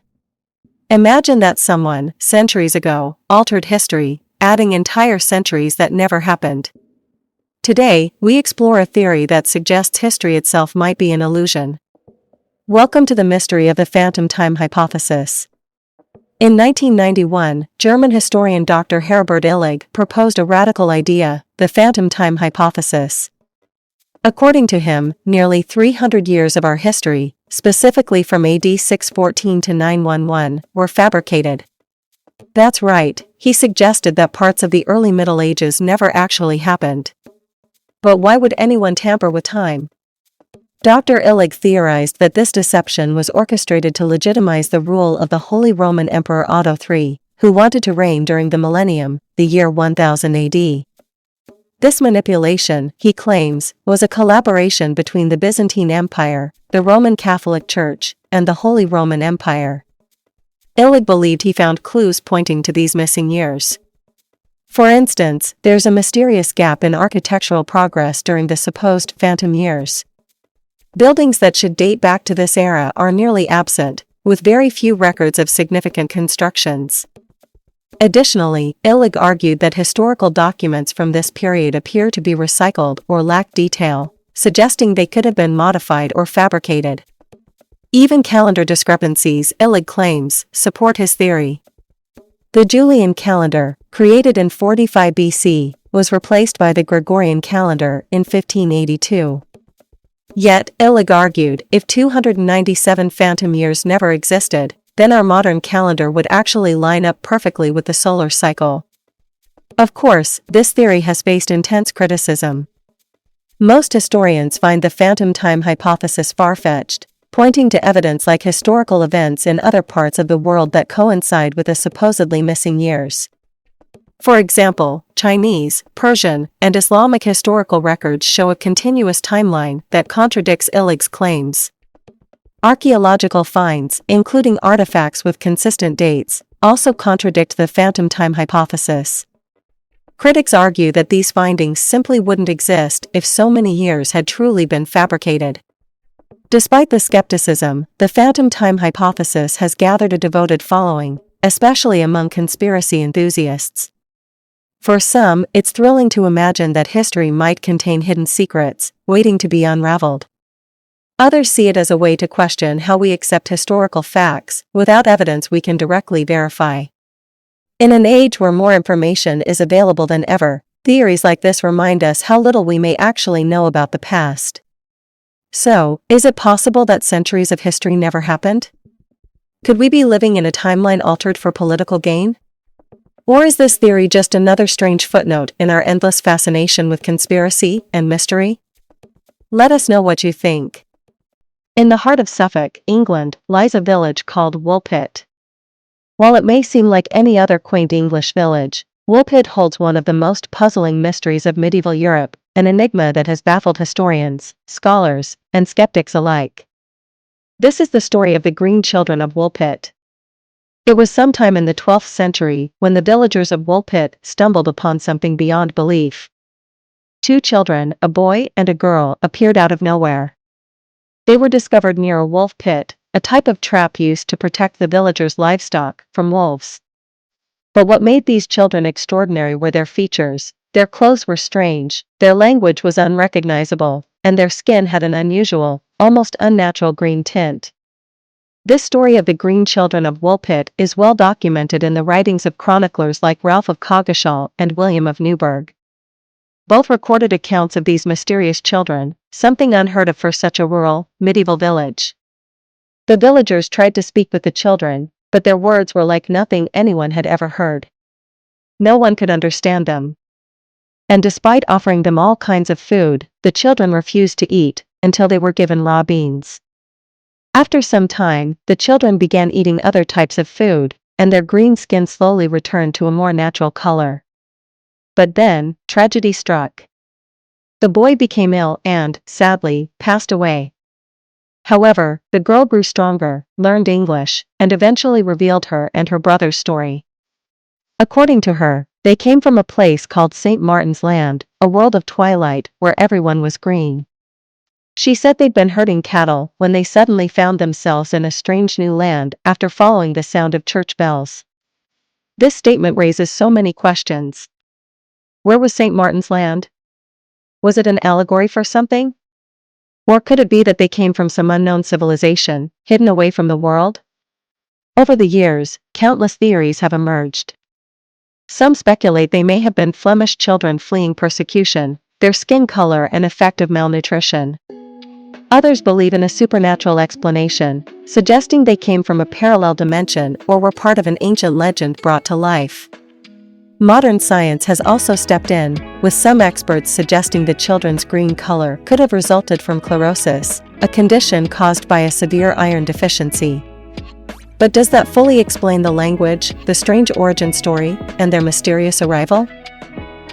Imagine that someone, centuries ago, altered history, adding entire centuries that never happened. Today, we explore a theory that suggests history itself might be an illusion. Welcome to the mystery of the phantom time hypothesis. In 1991, German historian Dr. Herbert Illig proposed a radical idea, the phantom time hypothesis. According to him, nearly 300 years of our history, specifically from AD 614 to 911, were fabricated. That's right, he suggested that parts of the early Middle Ages never actually happened. But why would anyone tamper with time? Dr. Illig theorized that this deception was orchestrated to legitimize the rule of the Holy Roman Emperor Otto III, who wanted to reign during the millennium, the year 1000 AD. This manipulation, he claims, was a collaboration between the Byzantine Empire, the Roman Catholic Church, and the Holy Roman Empire. Illig believed he found clues pointing to these missing years. For instance, there's a mysterious gap in architectural progress during the supposed phantom years. Buildings that should date back to this era are nearly absent, with very few records of significant constructions. Additionally, Illig argued that historical documents from this period appear to be recycled or lack detail, suggesting they could have been modified or fabricated. Even calendar discrepancies, Illig claims, support his theory. The Julian calendar, created in 45 BC, was replaced by the Gregorian calendar in 1582. Yet, Illig argued, if 297 phantom years never existed, then our modern calendar would actually line up perfectly with the solar cycle. Of course, this theory has faced intense criticism. Most historians find the phantom time hypothesis far-fetched, pointing to evidence like historical events in other parts of the world that coincide with the supposedly missing years. For example, Chinese, Persian, and Islamic historical records show a continuous timeline that contradicts Illig's claims. Archaeological finds, including artifacts with consistent dates, also contradict the phantom time hypothesis. Critics argue that these findings simply wouldn't exist if so many years had truly been fabricated. Despite the skepticism, the phantom time hypothesis has gathered a devoted following, especially among conspiracy enthusiasts. For some, it's thrilling to imagine that history might contain hidden secrets, waiting to be unraveled. Others see it as a way to question how we accept historical facts, without evidence we can directly verify. In an age where more information is available than ever, theories like this remind us how little we may actually know about the past. So, is it possible that centuries of history never happened? Could we be living in a timeline altered for political gain? Or is this theory just another strange footnote in our endless fascination with conspiracy and mystery? Let us know what you think. In the heart of Suffolk, England, lies a village called Woolpit. While it may seem like any other quaint English village, Woolpit holds one of the most puzzling mysteries of medieval Europe, an enigma that has baffled historians, scholars, and skeptics alike. This is the story of the Green Children of Woolpit. It was sometime in the 12th century when the villagers of Woolpit stumbled upon something beyond belief. Two children, a boy and a girl, appeared out of nowhere. They were discovered near a wolf pit, a type of trap used to protect the villagers' livestock from wolves. But what made these children extraordinary were their features. Their clothes were strange, their language was unrecognizable, and their skin had an unusual, almost unnatural green tint. This story of the Green Children of Woolpit is well documented in the writings of chroniclers like Ralph of Coggeshall and William of Newburgh. Both recorded accounts of these mysterious children, something unheard of for such a rural, medieval village. The villagers tried to speak with the children, but their words were like nothing anyone had ever heard. No one could understand them. And despite offering them all kinds of food, the children refused to eat, until they were given raw beans. After some time, the children began eating other types of food, and their green skin slowly returned to a more natural color. But then, tragedy struck. The boy became ill and, sadly, passed away. However, the girl grew stronger, learned English, and eventually revealed her and her brother's story. According to her, they came from a place called St. Martin's Land, a world of twilight where everyone was green. She said they'd been herding cattle when they suddenly found themselves in a strange new land after following the sound of church bells. This statement raises so many questions. Where was St. Martin's Land? Was it an allegory for something? Or could it be that they came from some unknown civilization, hidden away from the world? Over the years, countless theories have emerged. Some speculate they may have been Flemish children fleeing persecution, their skin color an effect of malnutrition. Others believe in a supernatural explanation, suggesting they came from a parallel dimension or were part of an ancient legend brought to life. Modern science has also stepped in, with some experts suggesting the children's green color could have resulted from chlorosis, a condition caused by a severe iron deficiency. But does that fully explain the language, the strange origin story, and their mysterious arrival?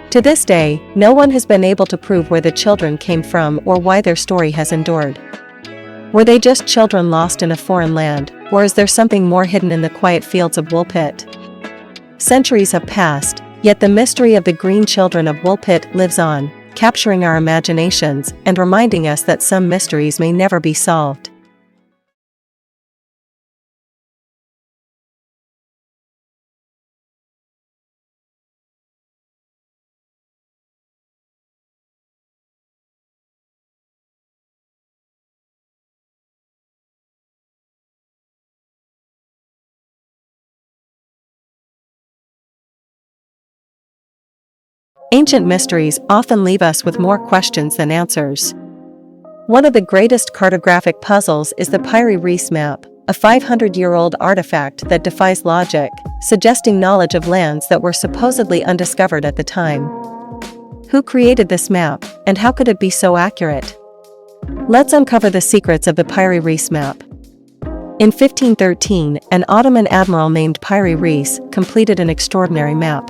To this day, no one has been able to prove where the children came from or why their story has endured. Were they just children lost in a foreign land, or is there something more hidden in the quiet fields of Woolpit? Centuries have passed, yet the mystery of the Green Children of Woolpit lives on, capturing our imaginations and reminding us that some mysteries may never be solved. Ancient mysteries often leave us with more questions than answers. One of the greatest cartographic puzzles is the Piri Reis map, a 500-year-old artifact that defies logic, suggesting knowledge of lands that were supposedly undiscovered at the time. Who created this map, and how could it be so accurate? Let's uncover the secrets of the Piri Reis map. In 1513, an Ottoman admiral named Piri Reis completed an extraordinary map.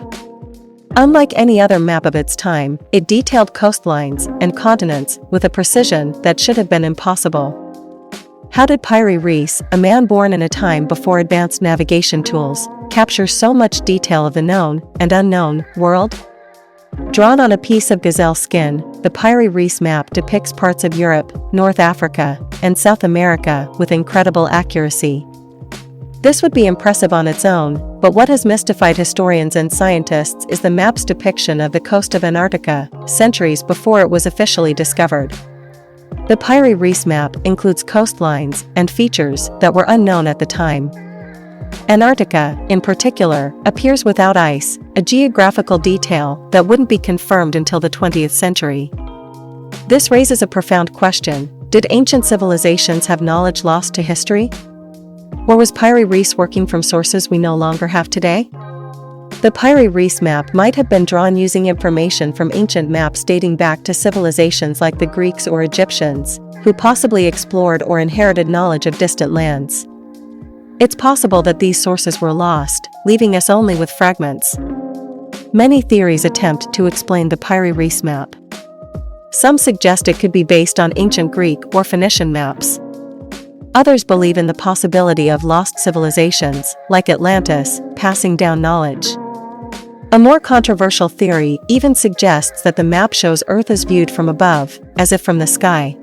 Unlike any other map of its time, it detailed coastlines and continents with a precision that should have been impossible. How did Piri Reis, a man born in a time before advanced navigation tools, capture so much detail of the known and unknown world? Drawn on a piece of gazelle skin, the Piri Reis map depicts parts of Europe, North Africa, and South America with incredible accuracy. This would be impressive on its own, but what has mystified historians and scientists is the map's depiction of the coast of Antarctica, centuries before it was officially discovered. The Piri Reis map includes coastlines and features that were unknown at the time. Antarctica, in particular, appears without ice, a geographical detail that wouldn't be confirmed until the 20th century. This raises a profound question: did ancient civilizations have knowledge lost to history? Or was Piri Reis working from sources we no longer have today? The Piri Reis map might have been drawn using information from ancient maps dating back to civilizations like the Greeks or Egyptians, who possibly explored or inherited knowledge of distant lands. It's possible that these sources were lost, leaving us only with fragments. Many theories attempt to explain the Piri Reis map. Some suggest it could be based on ancient Greek or Phoenician maps. Others believe in the possibility of lost civilizations, like Atlantis, passing down knowledge. A more controversial theory even suggests that the map shows Earth as viewed from above, as if from the sky.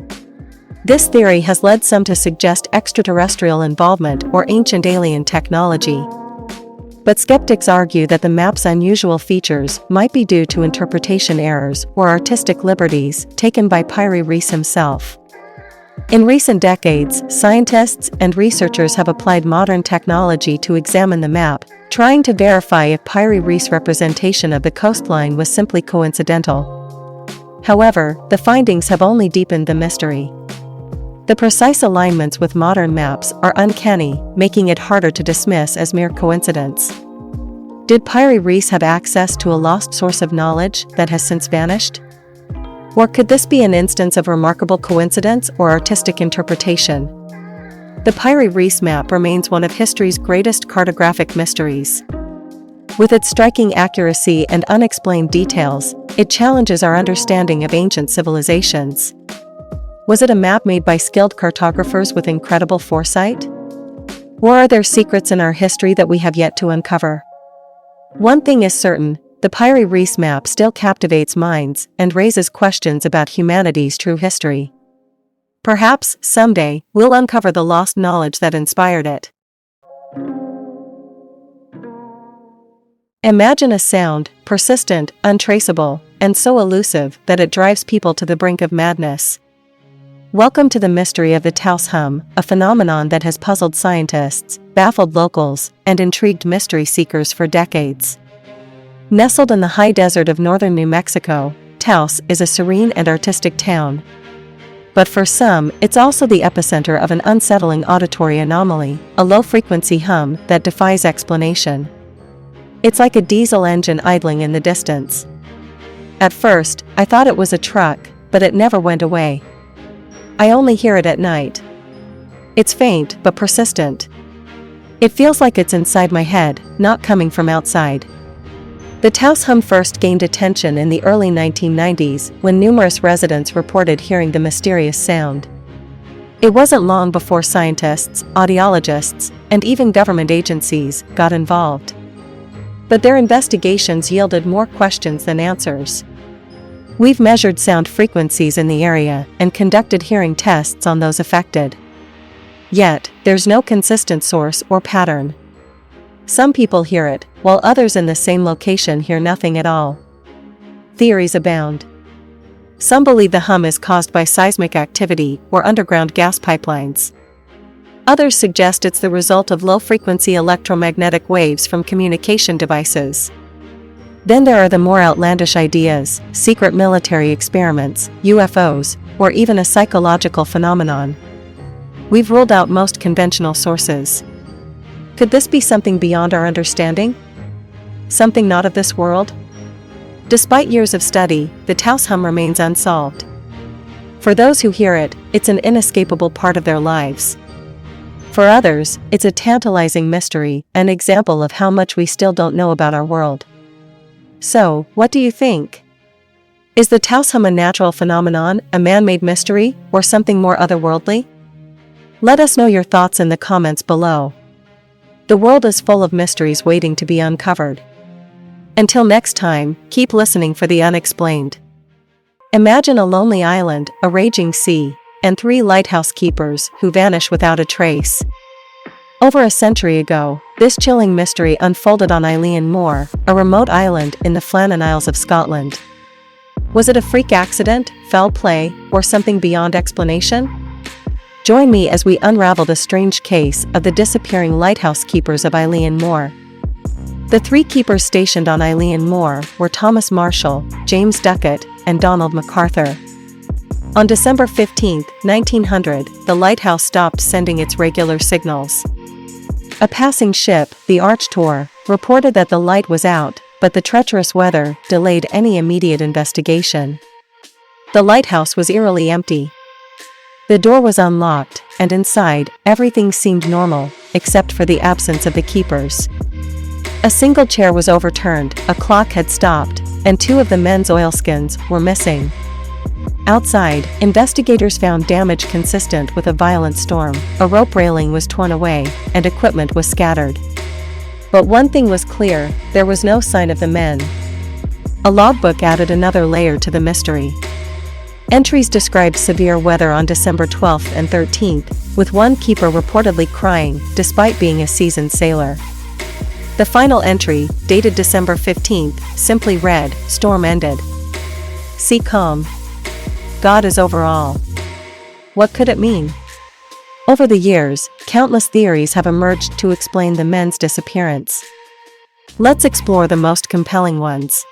This theory has led some to suggest extraterrestrial involvement or ancient alien technology. But skeptics argue that the map's unusual features might be due to interpretation errors or artistic liberties taken by Piri Reis himself. In recent decades, scientists and researchers have applied modern technology to examine the map, trying to verify if Piri Reis' representation of the coastline was simply coincidental. However, the findings have only deepened the mystery. The precise alignments with modern maps are uncanny, making it harder to dismiss as mere coincidence. Did Piri Reis have access to a lost source of knowledge that has since vanished? Or could this be an instance of remarkable coincidence or artistic interpretation? The Piri Reis map remains one of history's greatest cartographic mysteries. With its striking accuracy and unexplained details, it challenges our understanding of ancient civilizations. Was it a map made by skilled cartographers with incredible foresight? Or are there secrets in our history that we have yet to uncover? One thing is certain, the Piri Reis map still captivates minds and raises questions about humanity's true history. Perhaps, someday, we'll uncover the lost knowledge that inspired it. Imagine a sound, persistent, untraceable, and so elusive that it drives people to the brink of madness. Welcome to the mystery of the Taos hum, a phenomenon that has puzzled scientists, baffled locals, and intrigued mystery seekers for decades. Nestled in the high desert of northern New Mexico, Taos is a serene and artistic town. But for some, it's also the epicenter of an unsettling auditory anomaly, a low-frequency hum that defies explanation. It's like a diesel engine idling in the distance. At first, I thought it was a truck, but it never went away. I only hear it at night. It's faint but persistent. It feels like it's inside my head, not coming from outside. The Taos hum first gained attention in the early 1990s when numerous residents reported hearing the mysterious sound. It wasn't long before scientists, audiologists, and even government agencies got involved. But their investigations yielded more questions than answers. We've measured sound frequencies in the area and conducted hearing tests on those affected. Yet, there's no consistent source or pattern. Some people hear it, while others in the same location hear nothing at all. Theories abound. Some believe the hum is caused by seismic activity or underground gas pipelines. Others suggest it's the result of low-frequency electromagnetic waves from communication devices. Then there are the more outlandish ideas, secret military experiments, UFOs, or even a psychological phenomenon. We've ruled out most conventional sources. Could this be something beyond our understanding? Something not of this world? Despite years of study, the Taos hum remains unsolved. For those who hear it, it's an inescapable part of their lives. For others, it's a tantalizing mystery, an example of how much we still don't know about our world. So, what do you think? Is the Taos hum a natural phenomenon, a man-made mystery, or something more otherworldly? Let us know your thoughts in the comments below. The world is full of mysteries waiting to be uncovered. Until next time, keep listening for the unexplained. Imagine a lonely island, a raging sea, and 3 lighthouse keepers who vanish without a trace. Over a century ago, this chilling mystery unfolded on Eilean Moor, a remote island in the Flannan Isles of Scotland. Was it a freak accident, foul play, or something beyond explanation? Join me as we unravel the strange case of the disappearing lighthouse keepers of Eilean Moor. The 3 keepers stationed on Eilean Moor were Thomas Marshall, James Duckett, and Donald MacArthur. On December 15, 1900, the lighthouse stopped sending its regular signals. A passing ship, the Arch Tor, reported that the light was out, but the treacherous weather delayed any immediate investigation. The lighthouse was eerily empty. The door was unlocked, and inside, everything seemed normal, except for the absence of the keepers. A single chair was overturned, a clock had stopped, and two of the men's oilskins were missing. Outside, investigators found damage consistent with a violent storm. A rope railing was torn away, and equipment was scattered. But one thing was clear, there was no sign of the men. A logbook added another layer to the mystery. Entries described severe weather on December 12th and 13th, with one keeper reportedly crying, despite being a seasoned sailor. The final entry, dated December 15th, simply read, "Storm ended. Sea calm. God is over all." What could it mean? Over the years, countless theories have emerged to explain the men's disappearance. Let's explore the most compelling ones.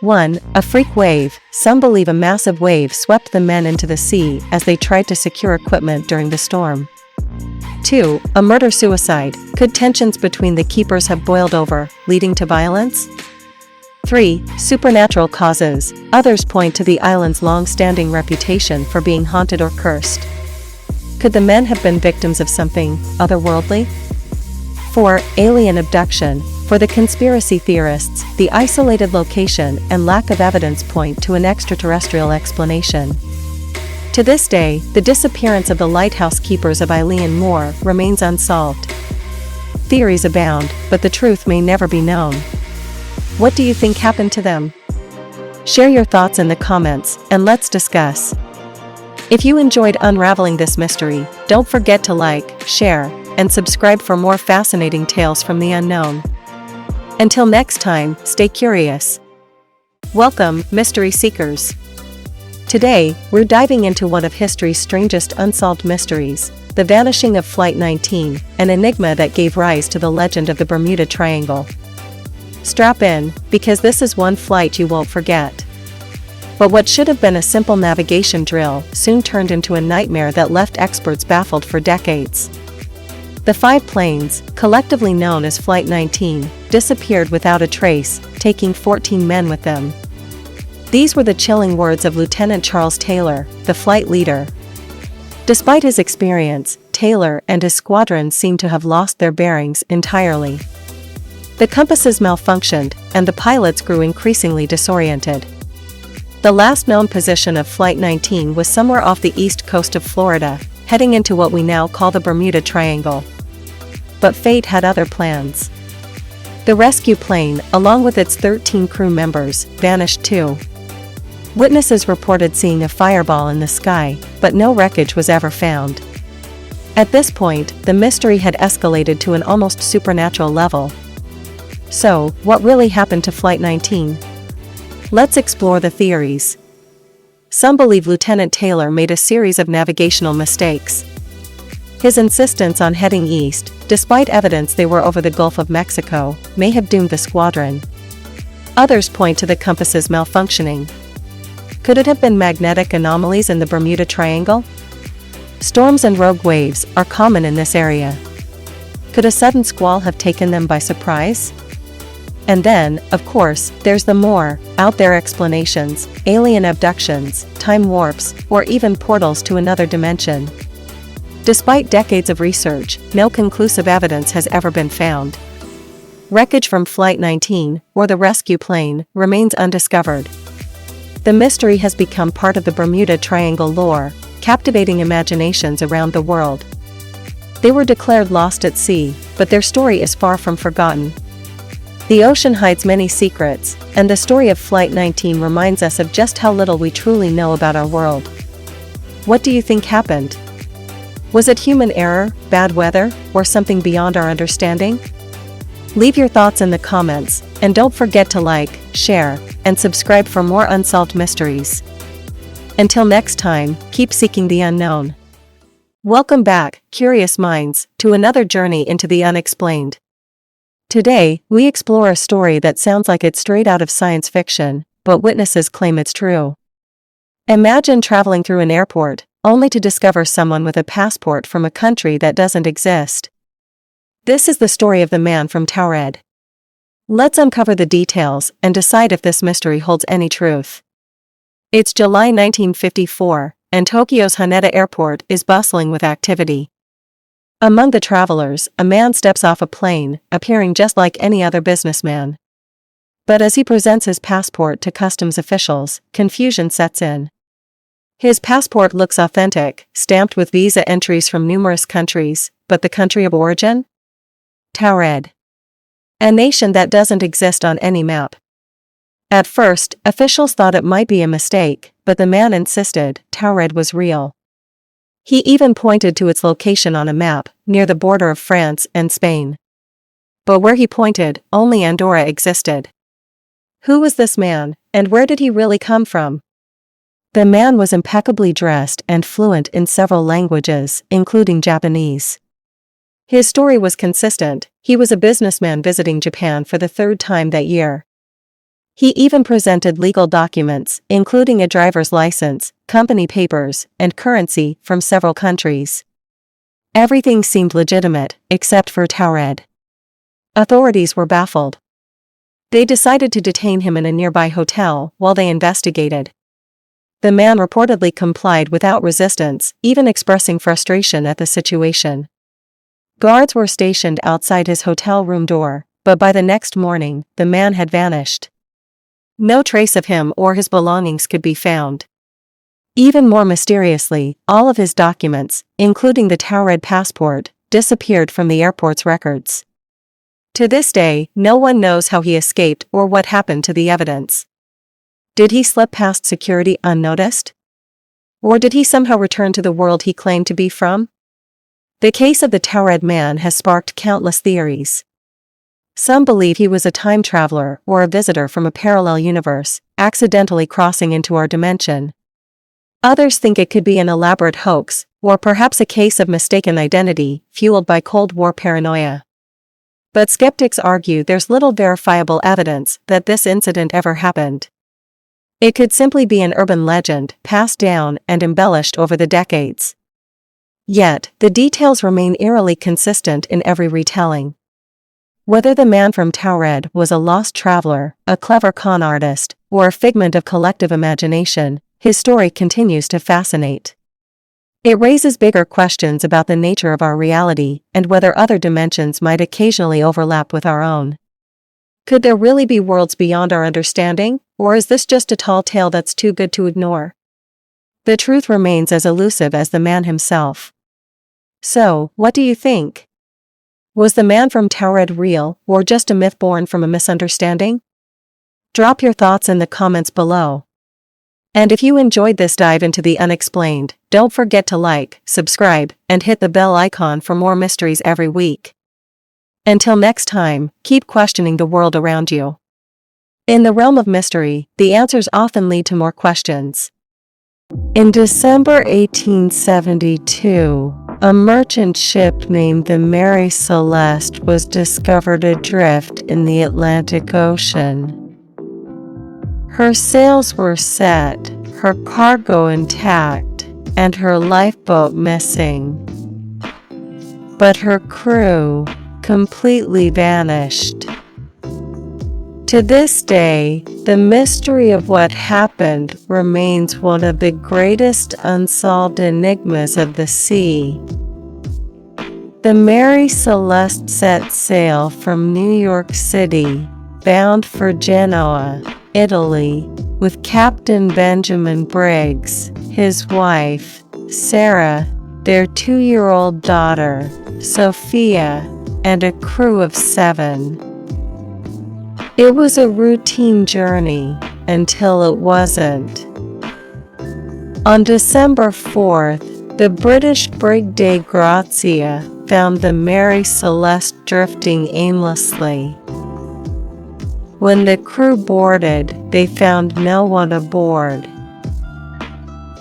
1. A freak wave. Some believe a massive wave swept the men into the sea as they tried to secure equipment during the storm. 2. A murder-suicide. Could tensions between the keepers have boiled over, leading to violence? 3. Supernatural causes. Others point to the island's long-standing reputation for being haunted or cursed. Could the men have been victims of something otherworldly? 4. Alien abduction. For the conspiracy theorists, the isolated location and lack of evidence point to an extraterrestrial explanation. To this day, the disappearance of the lighthouse keepers of Eilean Moor remains unsolved. Theories abound, but the truth may never be known. What do you think happened to them? Share your thoughts in the comments, and let's discuss. If you enjoyed unraveling this mystery, don't forget to like, share, and subscribe for more fascinating tales from the unknown. Until next time, stay curious. Welcome, mystery seekers. Today, we're diving into one of history's strangest unsolved mysteries, the vanishing of Flight 19, an enigma that gave rise to the legend of the Bermuda Triangle. Strap in, because this is one flight you won't forget. But what should have been a simple navigation drill soon turned into a nightmare that left experts baffled for decades. The 5 planes, collectively known as Flight 19, disappeared without a trace, taking 14 men with them. These were the chilling words of Lieutenant Charles Taylor, the flight leader. Despite his experience, Taylor and his squadron seemed to have lost their bearings entirely. The compasses malfunctioned, and the pilots grew increasingly disoriented. The last known position of Flight 19 was somewhere off the east coast of Florida, heading into what we now call the Bermuda Triangle. But fate had other plans. The rescue plane, along with its 13 crew members, vanished too. Witnesses reported seeing a fireball in the sky, but no wreckage was ever found. At this point, the mystery had escalated to an almost supernatural level. So, what really happened to Flight 19? Let's explore the theories. Some believe Lieutenant Taylor made a series of navigational mistakes. His insistence on heading east, despite evidence they were over the Gulf of Mexico, may have doomed the squadron. Others point to the compasses malfunctioning. Could it have been magnetic anomalies in the Bermuda Triangle? Storms and rogue waves are common in this area. Could a sudden squall have taken them by surprise? And then, of course, there's the more out there explanations: alien abductions, time warps, or even portals to another dimension. Despite decades of research, no conclusive evidence has ever been found. Wreckage from Flight 19, or the rescue plane, remains undiscovered. The mystery has become part of the Bermuda Triangle lore, captivating imaginations around the world. They were declared lost at sea, but their story is far from forgotten. The ocean hides many secrets, and the story of Flight 19 reminds us of just how little we truly know about our world. What do you think happened? Was it human error, bad weather, or something beyond our understanding? Leave your thoughts in the comments, and don't forget to like, share, and subscribe for more unsolved mysteries. Until next time, keep seeking the unknown. Welcome back, curious minds, to another journey into the unexplained. Today, we explore a story that sounds like it's straight out of science fiction, but witnesses claim it's true. Imagine traveling through an airport, only to discover someone with a passport from a country that doesn't exist. This is the story of the man from Taured. Let's uncover the details and decide if this mystery holds any truth. It's July 1954, and Tokyo's Haneda Airport is bustling with activity. Among the travelers, a man steps off a plane, appearing just like any other businessman. But as he presents his passport to customs officials, confusion sets in. His passport looks authentic, stamped with visa entries from numerous countries, but the country of origin? Taured. A nation that doesn't exist on any map. At first, officials thought it might be a mistake, but the man insisted Taured was real. He even pointed to its location on a map, near the border of France and Spain. But where he pointed, only Andorra existed. Who was this man, and where did he really come from? The man was impeccably dressed and fluent in several languages, including Japanese. His story was consistent. He was a businessman visiting Japan for the third time that year. He even presented legal documents, including a driver's license, company papers, and currency from several countries. Everything seemed legitimate, except for Taured. Authorities were baffled. They decided to detain him in a nearby hotel while they investigated. The man reportedly complied without resistance, even expressing frustration at the situation. Guards were stationed outside his hotel room door, but by the next morning, the man had vanished. No trace of him or his belongings could be found. Even more mysteriously, all of his documents, including the Taured passport, disappeared from the airport's records. To this day, no one knows how he escaped or what happened to the evidence. Did he slip past security unnoticed? Or did he somehow return to the world he claimed to be from? The case of the Taured man has sparked countless theories. Some believe he was a time traveler or a visitor from a parallel universe, accidentally crossing into our dimension. Others think it could be an elaborate hoax, or perhaps a case of mistaken identity, fueled by Cold War paranoia. But skeptics argue there's little verifiable evidence that this incident ever happened. It could simply be an urban legend, passed down and embellished over the decades. Yet, the details remain eerily consistent in every retelling. Whether the man from Taured was a lost traveler, a clever con artist, or a figment of collective imagination, his story continues to fascinate. It raises bigger questions about the nature of our reality and whether other dimensions might occasionally overlap with our own. Could there really be worlds beyond our understanding, or is this just a tall tale that's too good to ignore? The truth remains as elusive as the man himself. So, what do you think? Was the man from Taured real, or just a myth born from a misunderstanding? Drop your thoughts in the comments below. And if you enjoyed this dive into the unexplained, don't forget to like, subscribe, and hit the bell icon for more mysteries every week. Until next time, keep questioning the world around you. In the realm of mystery, the answers often lead to more questions. In December 1872, a merchant ship named the Mary Celeste was discovered adrift in the Atlantic Ocean. Her sails were set, her cargo intact, and her lifeboat missing. But her crew completely vanished. To this day, the mystery of what happened remains one of the greatest unsolved enigmas of the sea. The Mary Celeste set sail from New York City, bound for Genoa, Italy, with Captain Benjamin Briggs, his wife, Sarah, their 2-year-old daughter, Sophia, and a crew of 7. It was a routine journey, until it wasn't. On December 4th, the British brig de Grazia found the Mary Celeste drifting aimlessly. When the crew boarded, they found no one aboard.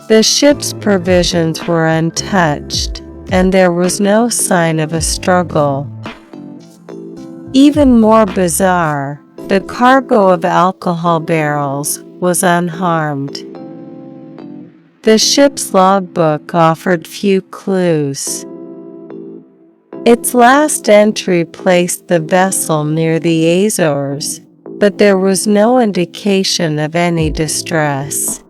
The ship's provisions were untouched, and there was no sign of a struggle. Even more bizarre, the cargo of alcohol barrels was unharmed. The ship's logbook offered few clues. Its last entry placed the vessel near the Azores, but there was no indication of any distress.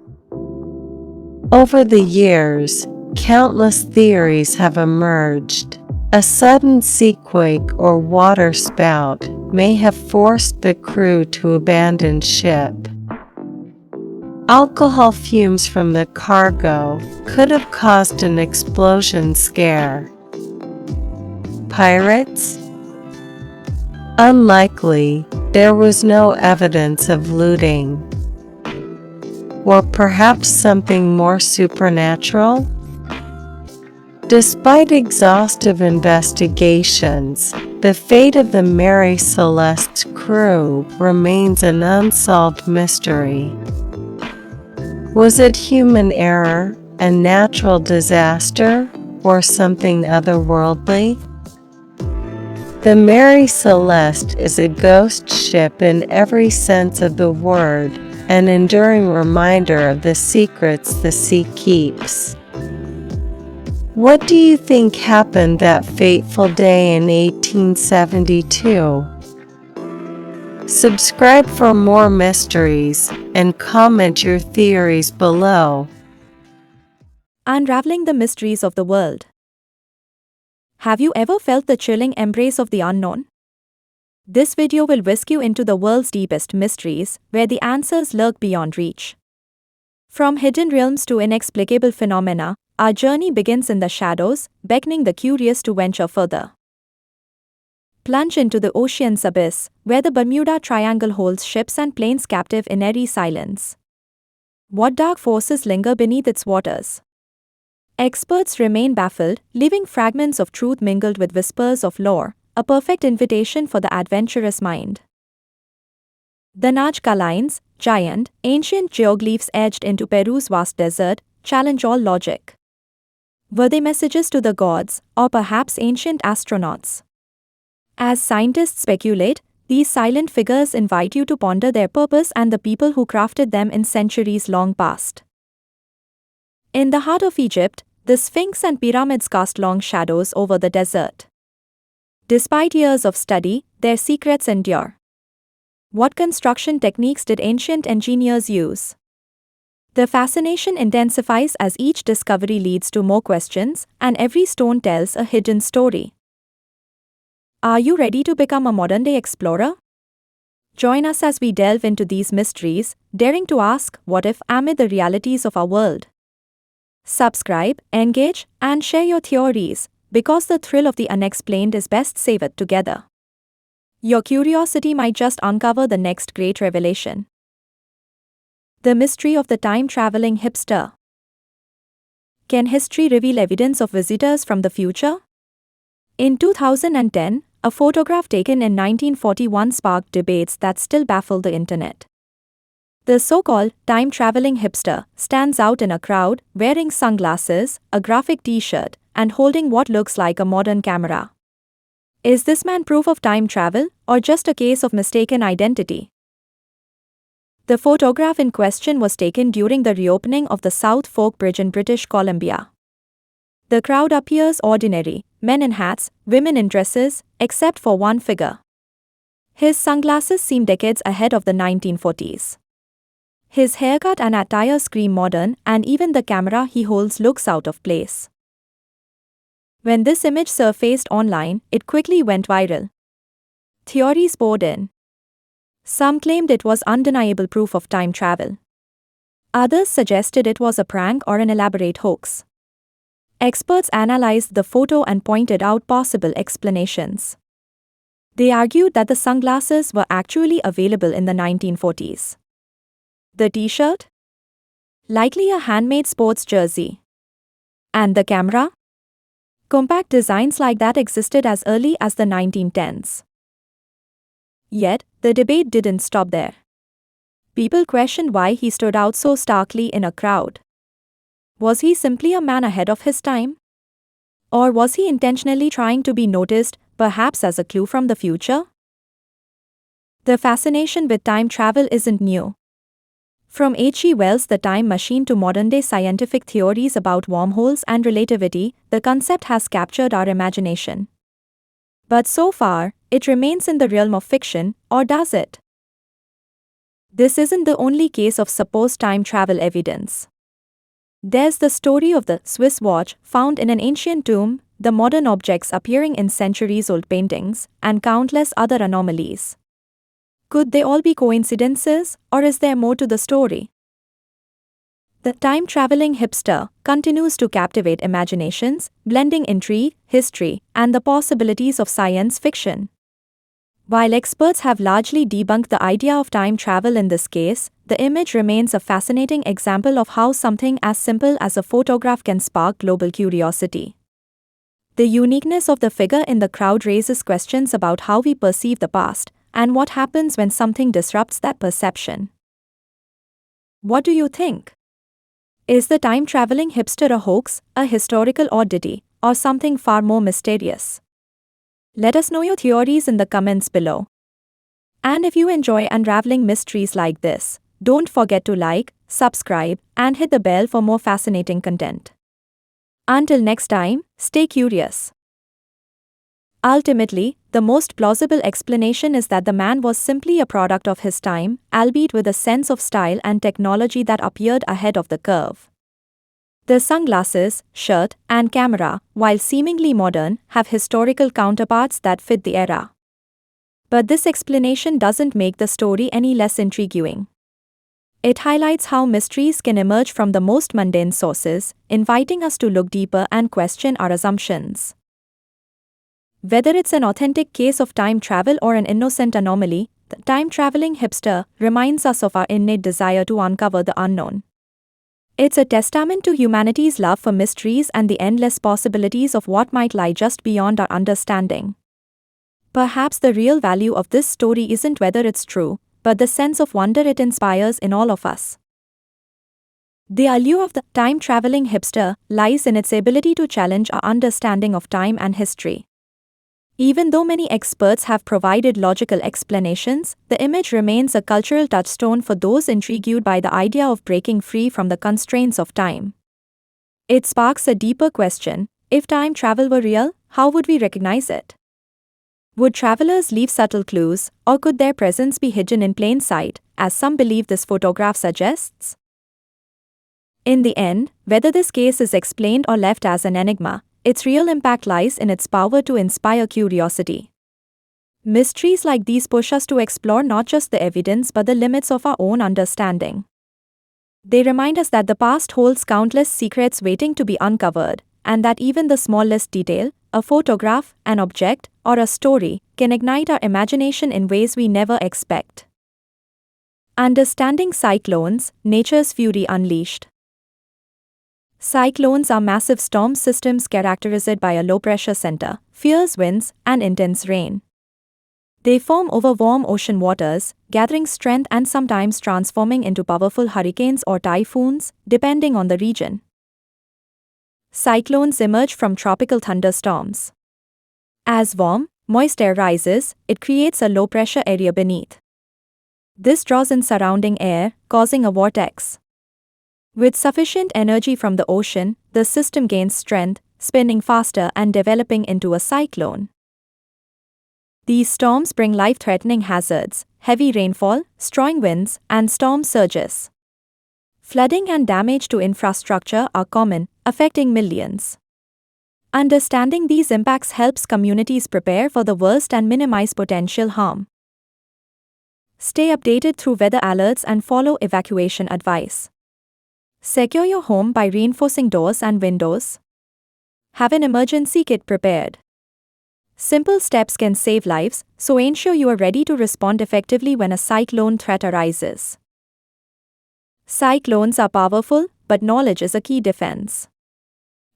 Over the years, countless theories have emerged. A sudden seaquake or water spout may have forced the crew to abandon ship. Alcohol fumes from the cargo could have caused an explosion scare. Pirates? Unlikely, there was no evidence of looting. Or perhaps something more supernatural? Despite exhaustive investigations, the fate of the Mary Celeste's crew remains an unsolved mystery. Was it human error, a natural disaster, or something otherworldly? The Mary Celeste is a ghost ship in every sense of the word, an enduring reminder of the secrets the sea keeps. What do you think happened that fateful day in 1872? Subscribe for more mysteries and comment your theories below. Unraveling the mysteries of the world. Have you ever felt the chilling embrace of the unknown? This video will whisk you into the world's deepest mysteries, where the answers lurk beyond reach. From hidden realms to inexplicable phenomena, our journey begins in the shadows, beckoning the curious to venture further. Plunge into the ocean's abyss, where the Bermuda Triangle holds ships and planes captive in eerie silence. What dark forces linger beneath its waters? Experts remain baffled, leaving fragments of truth mingled with whispers of lore, a perfect invitation for the adventurous mind. The Nazca Lines, giant, ancient geoglyphs etched into Peru's vast desert, challenge all logic. Were they messages to the gods, or perhaps ancient astronauts? As scientists speculate, these silent figures invite you to ponder their purpose and the people who crafted them in centuries long past. In the heart of Egypt, the Sphinx and pyramids cast long shadows over the desert. Despite years of study, their secrets endure. What construction techniques did ancient engineers use? The fascination intensifies as each discovery leads to more questions, and every stone tells a hidden story. Are you ready to become a modern-day explorer? Join us as we delve into these mysteries, daring to ask, what if, amid the realities of our world? Subscribe, engage, and share your theories, because the thrill of the unexplained is best savored together. Your curiosity might just uncover the next great revelation. The mystery of the time-traveling hipster. Can history reveal evidence of visitors from the future? In 2010, a photograph taken in 1941 sparked debates that still baffle the internet. The so-called time-traveling hipster stands out in a crowd, wearing sunglasses, a graphic t-shirt, and holding what looks like a modern camera. Is this man proof of time travel, or just a case of mistaken identity? The photograph in question was taken during the reopening of the South Fork Bridge in British Columbia. The crowd appears ordinary, men in hats, women in dresses, except for one figure. His sunglasses seem decades ahead of the 1940s. His haircut and attire scream modern, and even the camera he holds looks out of place. When this image surfaced online, it quickly went viral. Theories poured in. Some claimed it was undeniable proof of time travel. Others suggested it was a prank or an elaborate hoax. Experts analyzed the photo and pointed out possible explanations. They argued that the sunglasses were actually available in the 1940s. The t-shirt? Likely a handmade sports jersey. And the camera? Compact designs like that existed as early as the 1910s. Yet, the debate didn't stop there. People questioned why he stood out so starkly in a crowd. Was he simply a man ahead of his time? Or was he intentionally trying to be noticed, perhaps as a clue from the future? The fascination with time travel isn't new. From H.G. Wells' The Time Machine to modern-day scientific theories about wormholes and relativity, the concept has captured our imagination. But so far, it remains in the realm of fiction, or does it? This isn't the only case of supposed time travel evidence. There's the story of the Swiss watch found in an ancient tomb, the modern objects appearing in centuries-old paintings, and countless other anomalies. Could they all be coincidences, or is there more to the story? The time-traveling hipster continues to captivate imaginations, blending intrigue, history, and the possibilities of science fiction. While experts have largely debunked the idea of time travel in this case, the image remains a fascinating example of how something as simple as a photograph can spark global curiosity. The uniqueness of the figure in the crowd raises questions about how we perceive the past, and what happens when something disrupts that perception. What do you think? Is the time-traveling hipster a hoax, a historical oddity, or something far more mysterious? Let us know your theories in the comments below. And if you enjoy unraveling mysteries like this, don't forget to like, subscribe, and hit the bell for more fascinating content. Until next time, stay curious. Ultimately, the most plausible explanation is that the man was simply a product of his time, albeit with a sense of style and technology that appeared ahead of the curve. The sunglasses, shirt, and camera, while seemingly modern, have historical counterparts that fit the era. But this explanation doesn't make the story any less intriguing. It highlights how mysteries can emerge from the most mundane sources, inviting us to look deeper and question our assumptions. Whether it's an authentic case of time travel or an innocent anomaly, the time-traveling hipster reminds us of our innate desire to uncover the unknown. It's a testament to humanity's love for mysteries and the endless possibilities of what might lie just beyond our understanding. Perhaps the real value of this story isn't whether it's true, but the sense of wonder it inspires in all of us. The allure of the time-traveling hipster lies in its ability to challenge our understanding of time and history. Even though many experts have provided logical explanations, the image remains a cultural touchstone for those intrigued by the idea of breaking free from the constraints of time. It sparks a deeper question: if time travel were real, how would we recognize it? Would travelers leave subtle clues, or could their presence be hidden in plain sight, as some believe this photograph suggests? In the end, whether this case is explained or left as an enigma, its real impact lies in its power to inspire curiosity. Mysteries like these push us to explore not just the evidence but the limits of our own understanding. They remind us that the past holds countless secrets waiting to be uncovered, and that even the smallest detail, a photograph, an object, or a story, can ignite our imagination in ways we never expect. Understanding cyclones, nature's fury unleashed. Cyclones are massive storm systems characterized by a low-pressure center, fierce winds, and intense rain. They form over warm ocean waters, gathering strength and sometimes transforming into powerful hurricanes or typhoons, depending on the region. Cyclones emerge from tropical thunderstorms. As warm, moist air rises, it creates a low-pressure area beneath. This draws in surrounding air, causing a vortex. With sufficient energy from the ocean, the system gains strength, spinning faster and developing into a cyclone. These storms bring life-threatening hazards, heavy rainfall, strong winds, and storm surges. Flooding and damage to infrastructure are common, affecting millions. Understanding these impacts helps communities prepare for the worst and minimize potential harm. Stay updated through weather alerts and follow evacuation advice. Secure your home by reinforcing doors and windows. Have an emergency kit prepared. Simple steps can save lives, so ensure you are ready to respond effectively when a cyclone threat arises. Cyclones are powerful, but knowledge is a key defense.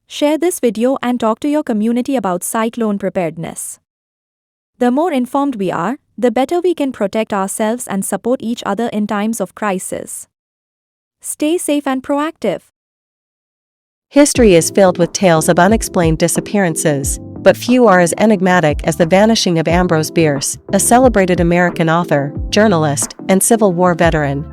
Share this video and talk to your community about cyclone preparedness. The more informed we are, the better we can protect ourselves and support each other in times of crisis. Stay safe and proactive. History is filled with tales of unexplained disappearances, but few are as enigmatic as the vanishing of Ambrose Bierce, a celebrated American author, journalist, and Civil War veteran.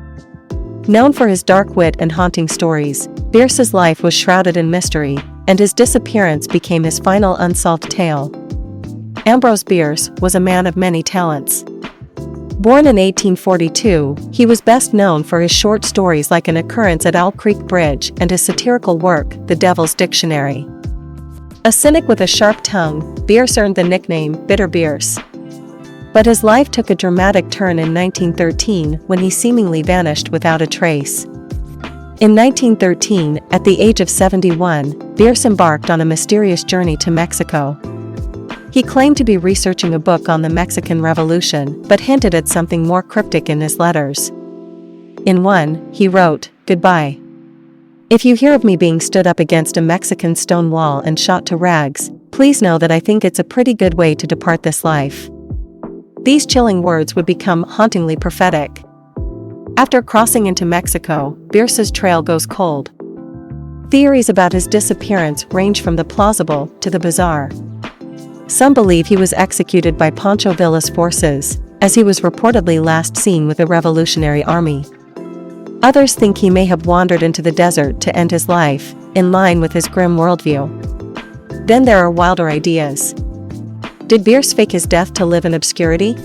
Known for his dark wit and haunting stories, Bierce's life was shrouded in mystery, and his disappearance became his final unsolved tale. Ambrose Bierce was a man of many talents. Born in 1842, he was best known for his short stories like An Occurrence at Owl Creek Bridge and his satirical work, The Devil's Dictionary. A cynic with a sharp tongue, Bierce earned the nickname Bitter Bierce. But his life took a dramatic turn in 1913 when he seemingly vanished without a trace. In 1913, at the age of 71, Bierce embarked on a mysterious journey to Mexico. He claimed to be researching a book on the Mexican Revolution, but hinted at something more cryptic in his letters. In one, he wrote, "Goodbye. If you hear of me being stood up against a Mexican stone wall and shot to rags, please know that I think it's a pretty good way to depart this life." These chilling words would become hauntingly prophetic. After crossing into Mexico, Bierce's trail goes cold. Theories about his disappearance range from the plausible to the bizarre. Some believe he was executed by Pancho Villa's forces, as he was reportedly last seen with the Revolutionary Army. Others think he may have wandered into the desert to end his life, in line with his grim worldview. Then there are wilder ideas. Did Bierce fake his death to live in obscurity?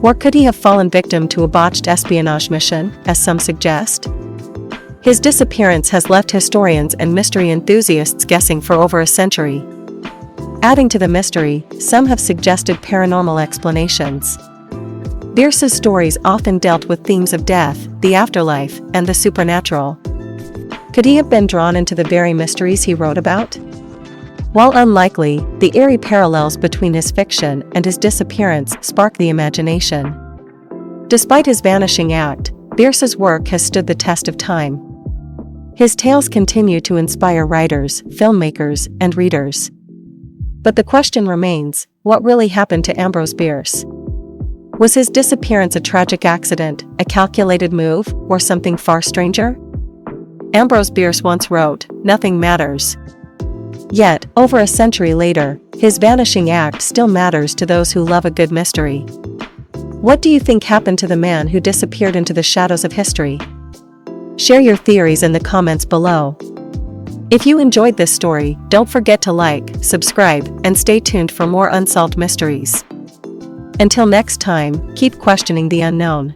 Or could he have fallen victim to a botched espionage mission, as some suggest? His disappearance has left historians and mystery enthusiasts guessing for over a century. Adding to the mystery, some have suggested paranormal explanations. Bierce's stories often dealt with themes of death, the afterlife, and the supernatural. Could he have been drawn into the very mysteries he wrote about? While unlikely, the eerie parallels between his fiction and his disappearance spark the imagination. Despite his vanishing act, Bierce's work has stood the test of time. His tales continue to inspire writers, filmmakers, and readers. But the question remains, what really happened to Ambrose Bierce? Was his disappearance a tragic accident, a calculated move, or something far stranger? Ambrose Bierce once wrote, "Nothing matters." Yet, over a century later, his vanishing act still matters to those who love a good mystery. What do you think happened to the man who disappeared into the shadows of history? Share your theories in the comments below. If you enjoyed this story, don't forget to like, subscribe, and stay tuned for more unsolved mysteries. Until next time, keep questioning the unknown.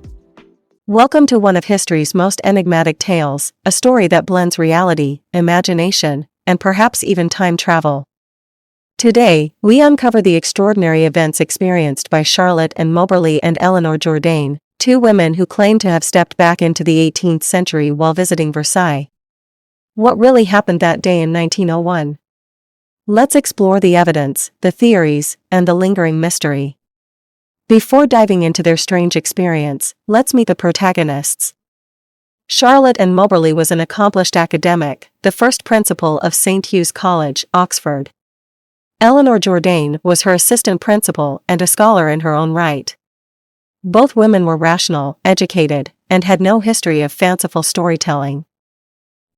Welcome to one of history's most enigmatic tales, a story that blends reality, imagination, and perhaps even time travel. Today, we uncover the extraordinary events experienced by Charlotte and Moberly and Eleanor Jourdain, two women who claim to have stepped back into the 18th century while visiting Versailles. What really happened that day in 1901? Let's explore the evidence, the theories, and the lingering mystery. Before diving into their strange experience, let's meet the protagonists. Charlotte and Moberly was an accomplished academic, the first principal of St. Hugh's College, Oxford. Eleanor Jourdain was her assistant principal and a scholar in her own right. Both women were rational, educated, and had no history of fanciful storytelling.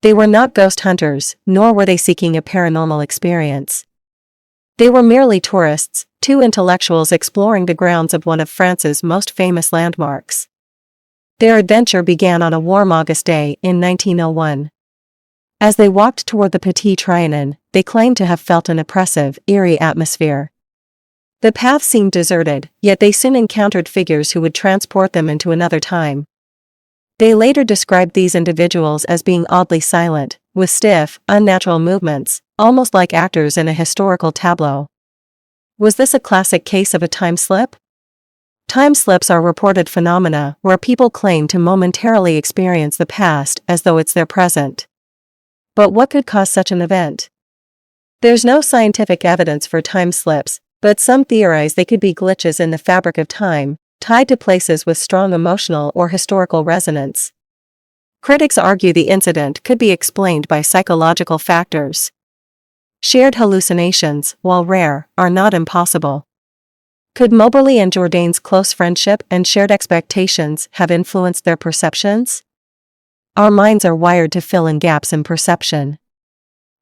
They were not ghost hunters, nor were they seeking a paranormal experience. They were merely tourists, two intellectuals exploring the grounds of one of France's most famous landmarks. Their adventure began on a warm August day in 1901. As they walked toward the Petit Trianon, they claimed to have felt an oppressive, eerie atmosphere. The path seemed deserted, yet they soon encountered figures who would transport them into another time. They later described these individuals as being oddly silent, with stiff, unnatural movements, almost like actors in a historical tableau. Was this a classic case of a time slip? Time slips are reported phenomena where people claim to momentarily experience the past as though it's their present. But what could cause such an event? There's no scientific evidence for time slips, but some theorize they could be glitches in the fabric of time, tied to places with strong emotional or historical resonance. Critics argue the incident could be explained by psychological factors. Shared hallucinations, while rare, are not impossible. Could Moberly and Jourdain's close friendship and shared expectations have influenced their perceptions? Our minds are wired to fill in gaps in perception.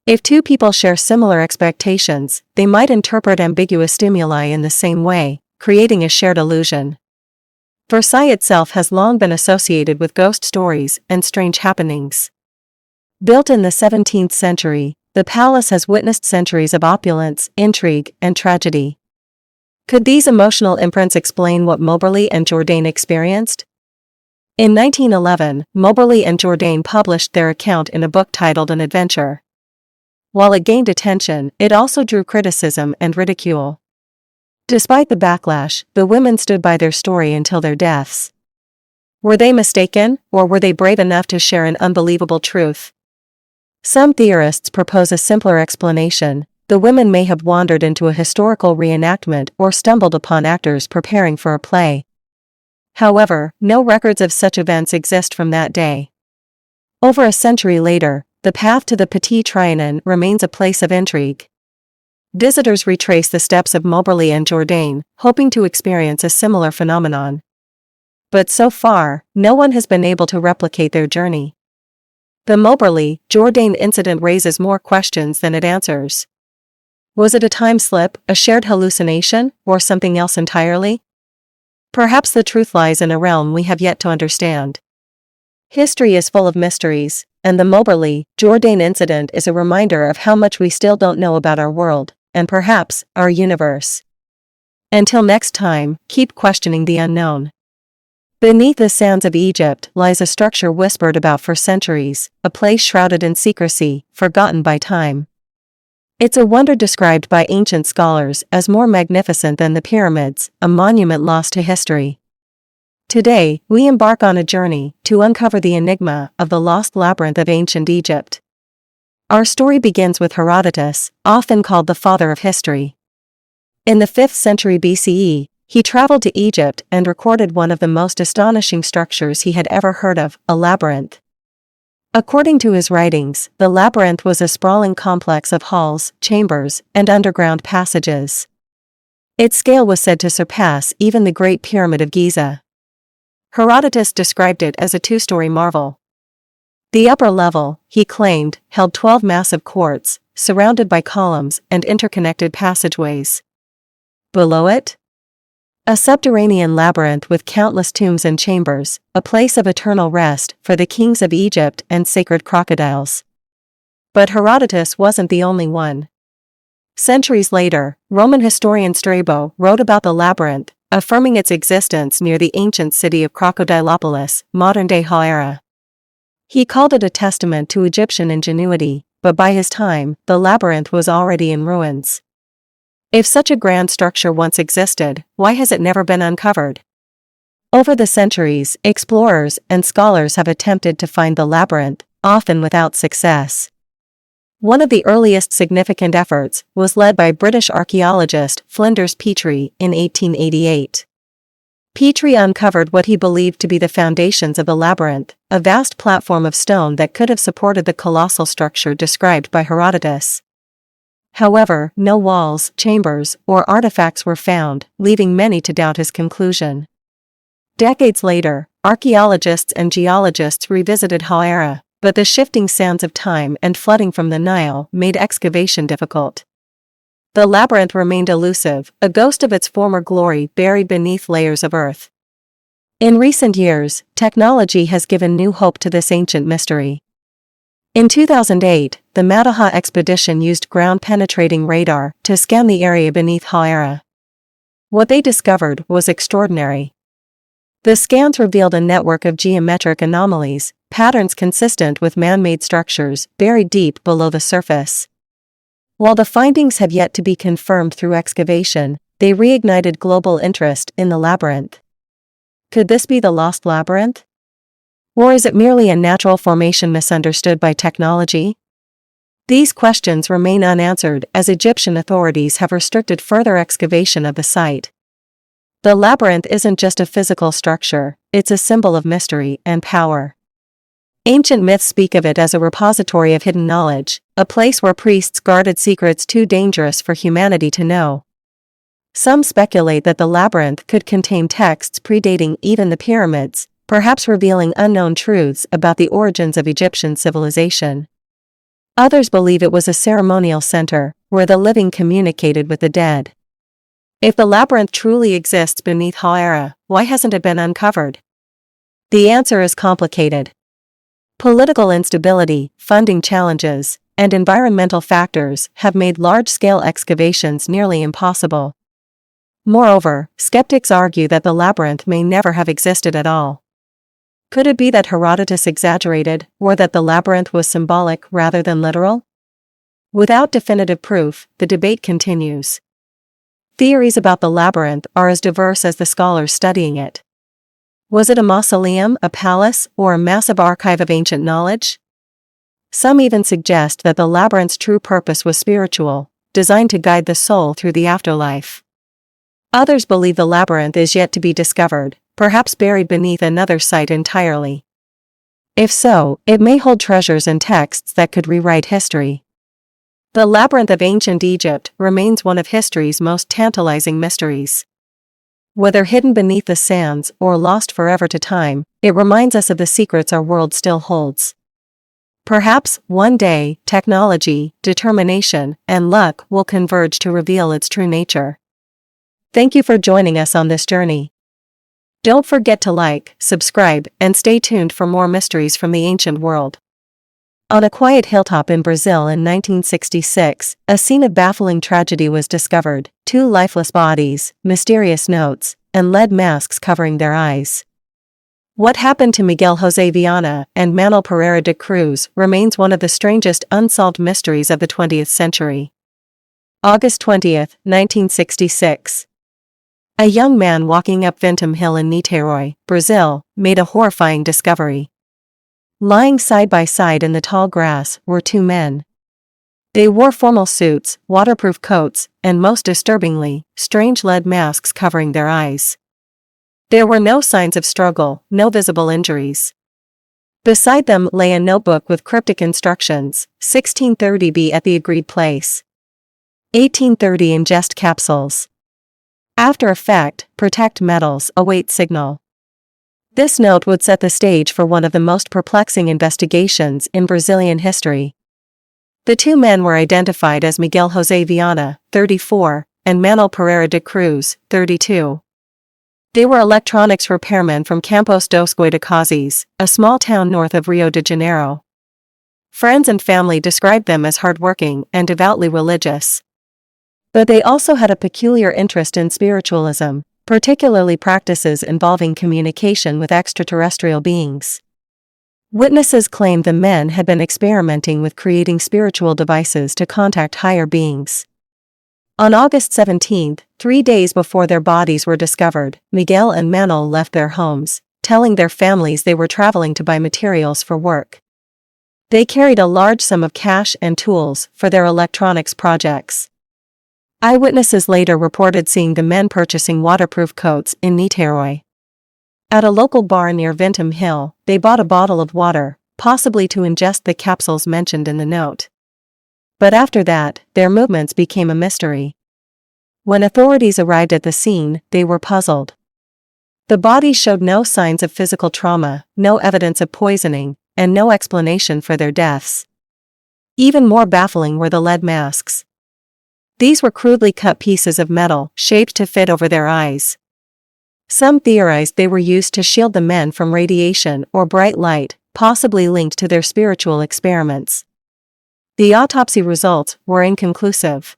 If two people share similar expectations, they might interpret ambiguous stimuli in the same way, creating a shared illusion. Versailles itself has long been associated with ghost stories and strange happenings. Built in the 17th century, the palace has witnessed centuries of opulence, intrigue, and tragedy. Could these emotional imprints explain what Moberly and Jourdain experienced? In 1911, Moberly and Jourdain published their account in a book titled An Adventure. While it gained attention, it also drew criticism and ridicule. Despite the backlash, the women stood by their story until their deaths. Were they mistaken, or were they brave enough to share an unbelievable truth? Some theorists propose a simpler explanation. The women may have wandered into a historical reenactment or stumbled upon actors preparing for a play. However, no records of such events exist from that day. Over a century later, the path to the Petit Trianon remains a place of intrigue. Visitors retrace the steps of Moberly and Jourdain, hoping to experience a similar phenomenon. But so far, no one has been able to replicate their journey. The Moberly-Jourdain incident raises more questions than it answers. Was it a time slip, a shared hallucination, or something else entirely? Perhaps the truth lies in a realm we have yet to understand. History is full of mysteries, and the Moberly-Jourdain incident is a reminder of how much we still don't know about our world, and perhaps, our universe. Until next time, keep questioning the unknown. Beneath the sands of Egypt lies a structure whispered about for centuries, a place shrouded in secrecy, forgotten by time. It's a wonder described by ancient scholars as more magnificent than the pyramids, a monument lost to history. Today, we embark on a journey to uncover the enigma of the lost labyrinth of ancient Egypt. Our story begins with Herodotus, often called the father of history. In the 5th century BCE, he traveled to Egypt and recorded one of the most astonishing structures he had ever heard of, a labyrinth. According to his writings, the labyrinth was a sprawling complex of halls, chambers, and underground passages. Its scale was said to surpass even the Great Pyramid of Giza. Herodotus described it as a 2-story marvel. The upper level, he claimed, held 12 massive courts, surrounded by columns and interconnected passageways. Below it? A subterranean labyrinth with countless tombs and chambers, a place of eternal rest for the kings of Egypt and sacred crocodiles. But Herodotus wasn't the only one. Centuries later, Roman historian Strabo wrote about the labyrinth, affirming its existence near the ancient city of Crocodilopolis, modern-day Hawara. He called it a testament to Egyptian ingenuity, but by his time, the labyrinth was already in ruins. If such a grand structure once existed, why has it never been uncovered? Over the centuries, explorers and scholars have attempted to find the labyrinth, often without success. One of the earliest significant efforts was led by British archaeologist Flinders Petrie in 1888. Petrie uncovered what he believed to be the foundations of the labyrinth, a vast platform of stone that could have supported the colossal structure described by Herodotus. However, no walls, chambers, or artifacts were found, leaving many to doubt his conclusion. Decades later, archaeologists and geologists revisited Hawara, but the shifting sands of time and flooding from the Nile made excavation difficult. The labyrinth remained elusive, a ghost of its former glory buried beneath layers of earth. In recent years, technology has given new hope to this ancient mystery. In 2008, the Mataha expedition used ground-penetrating radar to scan the area beneath Hawara. What they discovered was extraordinary. The scans revealed a network of geometric anomalies, patterns consistent with man-made structures buried deep below the surface. While the findings have yet to be confirmed through excavation, they reignited global interest in the labyrinth. Could this be the lost labyrinth? Or is it merely a natural formation misunderstood by technology? These questions remain unanswered as Egyptian authorities have restricted further excavation of the site. The labyrinth isn't just a physical structure, it's a symbol of mystery and power. Ancient myths speak of it as a repository of hidden knowledge, a place where priests guarded secrets too dangerous for humanity to know. Some speculate that the labyrinth could contain texts predating even the pyramids, perhaps revealing unknown truths about the origins of Egyptian civilization. Others believe it was a ceremonial center, where the living communicated with the dead. If the labyrinth truly exists beneath Hawara, why hasn't it been uncovered? The answer is complicated. Political instability, funding challenges, and environmental factors have made large-scale excavations nearly impossible. Moreover, skeptics argue that the labyrinth may never have existed at all. Could it be that Herodotus exaggerated, or that the labyrinth was symbolic rather than literal? Without definitive proof, the debate continues. Theories about the labyrinth are as diverse as the scholars studying it. Was it a mausoleum, a palace, or a massive archive of ancient knowledge? Some even suggest that the labyrinth's true purpose was spiritual, designed to guide the soul through the afterlife. Others believe the labyrinth is yet to be discovered, perhaps buried beneath another site entirely. If so, it may hold treasures and texts that could rewrite history. The labyrinth of ancient Egypt remains one of history's most tantalizing mysteries. Whether hidden beneath the sands or lost forever to time, it reminds us of the secrets our world still holds. Perhaps, one day, technology, determination, and luck will converge to reveal its true nature. Thank you for joining us on this journey. Don't forget to like, subscribe, and stay tuned for more mysteries from the ancient world. On a quiet hilltop in Brazil in 1966, a scene of baffling tragedy was discovered: 2 lifeless bodies, mysterious notes, and lead masks covering their eyes. What happened to Miguel José Viana and Manuel Pereira de Cruz remains one of the strangest unsolved mysteries of the 20th century. August 20, 1966. A young man walking up Vintum Hill in Niterói, Brazil, made a horrifying discovery. Lying side by side in the tall grass were 2 men. They wore formal suits, waterproof coats, and most disturbingly, strange lead masks covering their eyes. There were no signs of struggle, no visible injuries. Beside them lay a notebook with cryptic instructions: 1630 be at the agreed place. 1830 ingest capsules. After effect, protect metals, await signal. This note would set the stage for one of the most perplexing investigations in Brazilian history. The 2 men were identified as Miguel José Viana, 34, and Manuel Pereira de Cruz, 32. They were electronics repairmen from Campos dos Goitacazes, a small town north of Rio de Janeiro. Friends and family described them as hardworking and devoutly religious. But they also had a peculiar interest in spiritualism, particularly practices involving communication with extraterrestrial beings. Witnesses claimed the men had been experimenting with creating spiritual devices to contact higher beings. On August 17, 3 days before their bodies were discovered, Miguel and Manuel left their homes, telling their families they were traveling to buy materials for work. They carried a large sum of cash and tools for their electronics projects. Eyewitnesses later reported seeing the men purchasing waterproof coats in Niterói. At a local bar near Vintum Hill, they bought a bottle of water, possibly to ingest the capsules mentioned in the note. But after that, their movements became a mystery. When authorities arrived at the scene, they were puzzled. The bodies showed no signs of physical trauma, no evidence of poisoning, and no explanation for their deaths. Even more baffling were the lead masks. These were crudely cut pieces of metal, shaped to fit over their eyes. Some theorized they were used to shield the men from radiation or bright light, possibly linked to their spiritual experiments. The autopsy results were inconclusive.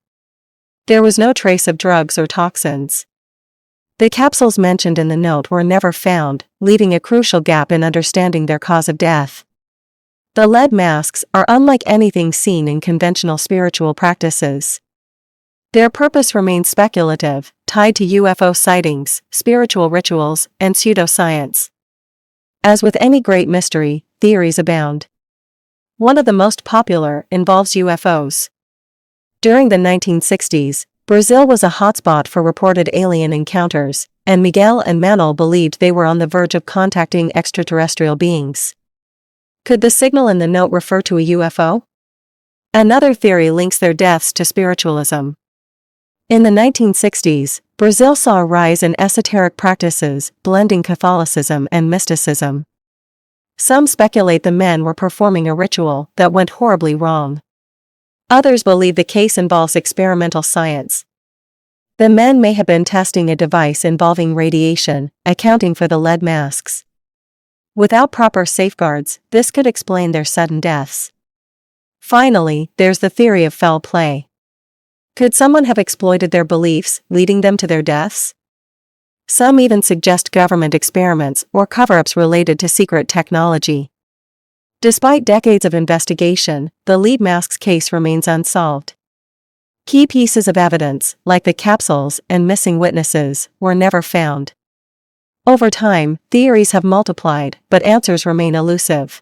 There was no trace of drugs or toxins. The capsules mentioned in the note were never found, leaving a crucial gap in understanding their cause of death. The lead masks are unlike anything seen in conventional spiritual practices. Their purpose remains speculative, tied to UFO sightings, spiritual rituals, and pseudoscience. As with any great mystery, theories abound. One of the most popular involves UFOs. During the 1960s, Brazil was a hotspot for reported alien encounters, and Miguel and Manuel believed they were on the verge of contacting extraterrestrial beings. Could the signal in the note refer to a UFO? Another theory links their deaths to spiritualism. In the 1960s, Brazil saw a rise in esoteric practices, blending Catholicism and mysticism. Some speculate the men were performing a ritual that went horribly wrong. Others believe the case involves experimental science. The men may have been testing a device involving radiation, accounting for the lead masks. Without proper safeguards, this could explain their sudden deaths. Finally, there's the theory of foul play. Could someone have exploited their beliefs, leading them to their deaths? Some even suggest government experiments or cover-ups related to secret technology. Despite decades of investigation, the lead mask's case remains unsolved. Key pieces of evidence, like the capsules and missing witnesses, were never found. Over time, theories have multiplied, but answers remain elusive.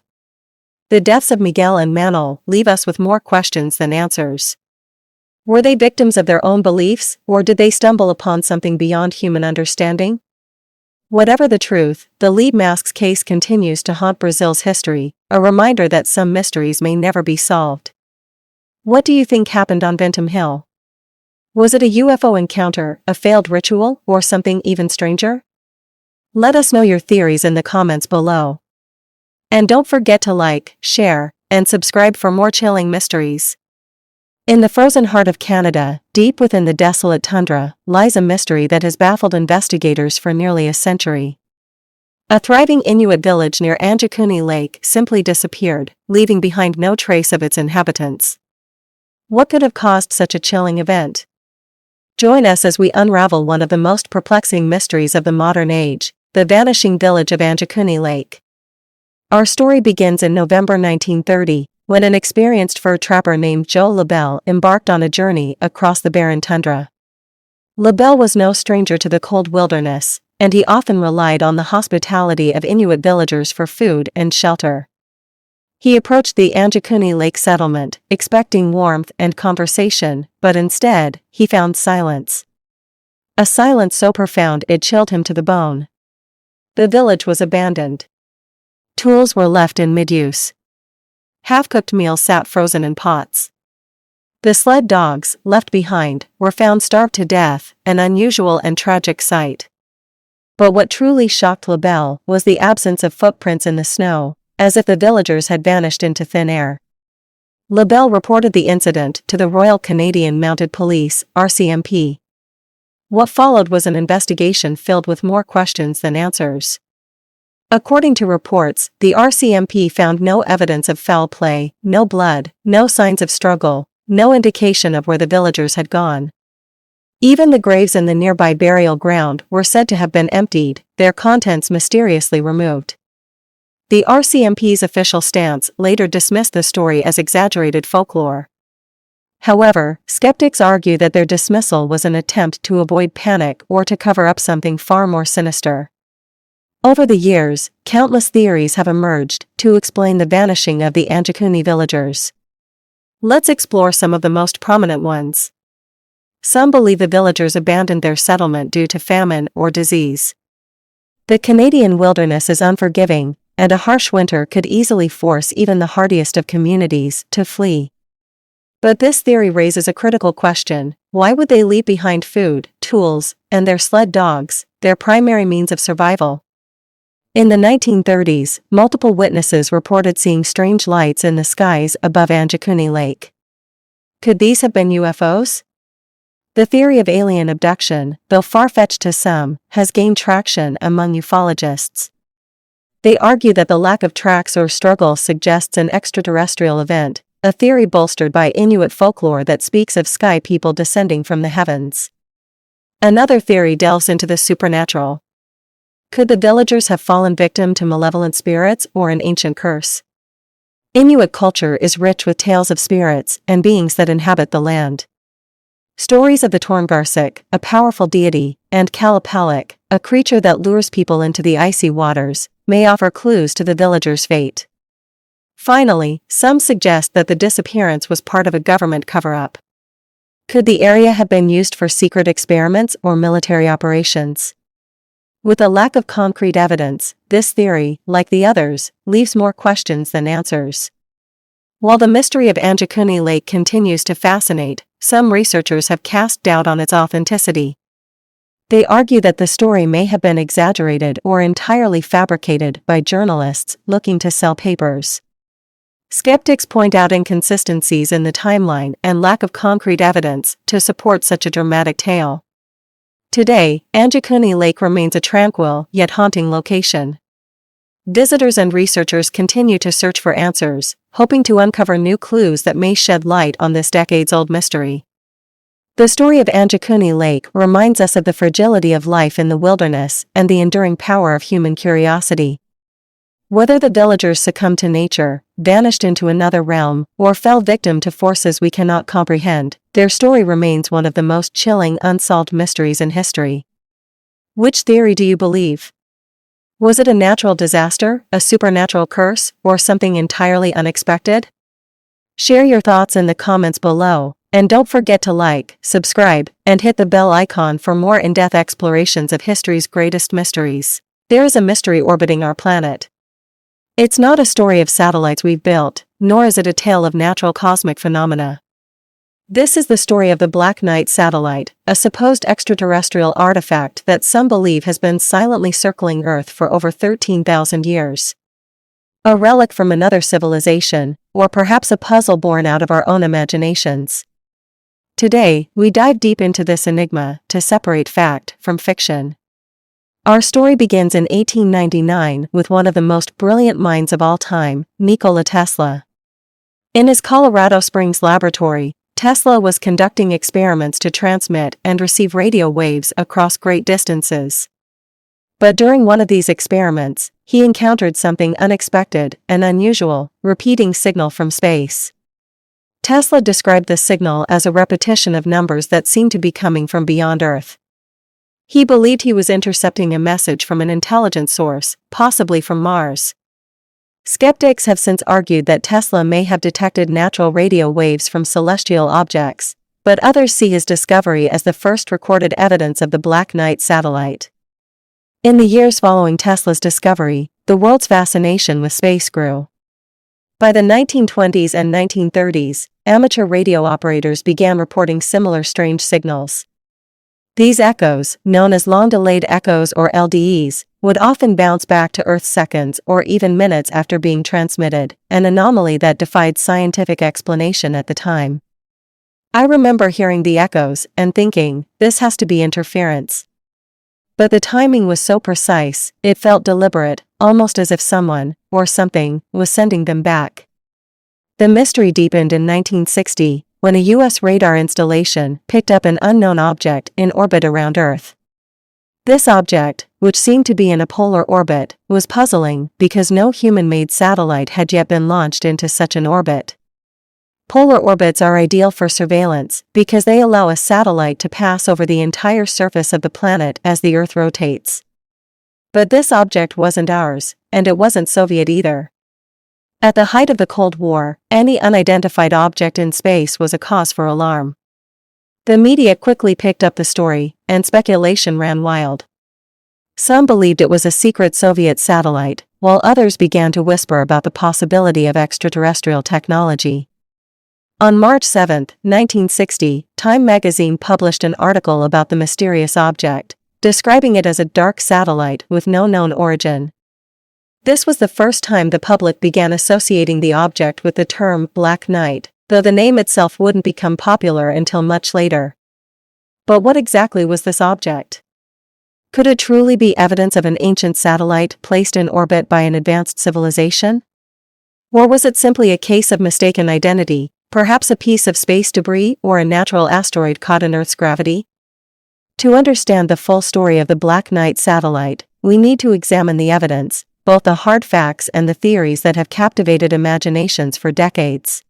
The deaths of Miguel and Manuel leave us with more questions than answers. Were they victims of their own beliefs, or did they stumble upon something beyond human understanding? Whatever the truth, the lead mask's case continues to haunt Brazil's history, a reminder that some mysteries may never be solved. What do you think happened on Bentham Hill? Was it a UFO encounter, a failed ritual, or something even stranger? Let us know your theories in the comments below. And don't forget to like, share, and subscribe for more chilling mysteries. In the frozen heart of Canada, deep within the desolate tundra, lies a mystery that has baffled investigators for nearly a century. A thriving Inuit village near Anjikuni Lake simply disappeared, leaving behind no trace of its inhabitants. What could have caused such a chilling event? Join us as we unravel one of the most perplexing mysteries of the modern age, the vanishing village of Anjikuni Lake. Our story begins in November 1930, when an experienced fur trapper named Joe LaBelle embarked on a journey across the barren tundra. LaBelle was no stranger to the cold wilderness, and he often relied on the hospitality of Inuit villagers for food and shelter. He approached the Anjikuni Lake settlement, expecting warmth and conversation, but instead, he found silence. A silence so profound it chilled him to the bone. The village was abandoned. Tools were left in mid-use. Half-cooked meals sat frozen in pots. The sled dogs, left behind, were found starved to death, an unusual and tragic sight. But what truly shocked LaBelle was the absence of footprints in the snow, as if the villagers had vanished into thin air. LaBelle reported the incident to the Royal Canadian Mounted Police, RCMP. What followed was an investigation filled with more questions than answers. According to reports, the RCMP found no evidence of foul play, no blood, no signs of struggle, no indication of where the villagers had gone. Even the graves in the nearby burial ground were said to have been emptied, their contents mysteriously removed. The RCMP's official stance later dismissed the story as exaggerated folklore. However, skeptics argue that their dismissal was an attempt to avoid panic or to cover up something far more sinister. Over the years, countless theories have emerged to explain the vanishing of the Anjikuni villagers. Let's explore some of the most prominent ones. Some believe the villagers abandoned their settlement due to famine or disease. The Canadian wilderness is unforgiving, and a harsh winter could easily force even the hardiest of communities to flee. But this theory raises a critical question: why would they leave behind food, tools, and their sled dogs, their primary means of survival? In the 1930s, multiple witnesses reported seeing strange lights in the skies above Anjikuni Lake. Could these have been UFOs? The theory of alien abduction, though far-fetched to some, has gained traction among ufologists. They argue that the lack of tracks or struggle suggests an extraterrestrial event, a theory bolstered by Inuit folklore that speaks of sky people descending from the heavens. Another theory delves into the supernatural. Could the villagers have fallen victim to malevolent spirits or an ancient curse? Inuit culture is rich with tales of spirits and beings that inhabit the land. Stories of the Torngarsik, a powerful deity, and Kalapalik, a creature that lures people into the icy waters, may offer clues to the villagers' fate. Finally, some suggest that the disappearance was part of a government cover-up. Could the area have been used for secret experiments or military operations? With a lack of concrete evidence, this theory, like the others, leaves more questions than answers. While the mystery of Anjikuni Lake continues to fascinate, some researchers have cast doubt on its authenticity. They argue that the story may have been exaggerated or entirely fabricated by journalists looking to sell papers. Skeptics point out inconsistencies in the timeline and lack of concrete evidence to support such a dramatic tale. Today, Anjikuni Lake remains a tranquil yet haunting location. Visitors and researchers continue to search for answers, hoping to uncover new clues that may shed light on this decades-old mystery. The story of Anjakuni Lake reminds us of the fragility of life in the wilderness and the enduring power of human curiosity. Whether the villagers succumbed to nature, vanished into another realm, or fell victim to forces we cannot comprehend, their story remains one of the most chilling unsolved mysteries in history. Which theory do you believe? Was it a natural disaster, a supernatural curse, or something entirely unexpected? Share your thoughts in the comments below, and don't forget to like, subscribe, and hit the bell icon for more in-depth explorations of history's greatest mysteries. There is a mystery orbiting our planet. It's not a story of satellites we've built, nor is it a tale of natural cosmic phenomena. This is the story of the Black Knight satellite, a supposed extraterrestrial artifact that some believe has been silently circling Earth for over 13,000 years. A relic from another civilization, or perhaps a puzzle born out of our own imaginations. Today, we dive deep into this enigma to separate fact from fiction. Our story begins in 1899 with one of the most brilliant minds of all time, Nikola Tesla. In his Colorado Springs laboratory, Tesla was conducting experiments to transmit and receive radio waves across great distances. But during one of these experiments, he encountered something unexpected and unusual, repeating signal from space. Tesla described the signal as a repetition of numbers that seemed to be coming from beyond Earth. He believed he was intercepting a message from an intelligent source, possibly from Mars. Skeptics have since argued that Tesla may have detected natural radio waves from celestial objects, but others see his discovery as the first recorded evidence of the Black Knight satellite. In the years following Tesla's discovery, the world's fascination with space grew. By the 1920s and 1930s, amateur radio operators began reporting similar strange signals. These echoes, known as long-delayed echoes or LDEs, would often bounce back to Earth seconds or even minutes after being transmitted, an anomaly that defied scientific explanation at the time. I remember hearing the echoes and thinking, this has to be interference. But the timing was so precise, it felt deliberate, almost as if someone, or something, was sending them back. The mystery deepened in 1960, when a U.S. radar installation picked up an unknown object in orbit around Earth. This object, which seemed to be in a polar orbit, was puzzling because no human-made satellite had yet been launched into such an orbit. Polar orbits are ideal for surveillance because they allow a satellite to pass over the entire surface of the planet as the Earth rotates. But this object wasn't ours, and it wasn't Soviet either. At the height of the Cold War, any unidentified object in space was a cause for alarm. The media quickly picked up the story, and speculation ran wild. Some believed it was a secret Soviet satellite, while others began to whisper about the possibility of extraterrestrial technology. On March 7, 1960, Time magazine published an article about the mysterious object, describing it as a dark satellite with no known origin. This was the first time the public began associating the object with the term Black Knight, though the name itself wouldn't become popular until much later. But what exactly was this object? Could it truly be evidence of an ancient satellite placed in orbit by an advanced civilization? Or was it simply a case of mistaken identity, perhaps a piece of space debris or a natural asteroid caught in Earth's gravity? To understand the full story of the Black Knight satellite, we need to examine the evidence, both the hard facts and the theories that have captivated imaginations for decades.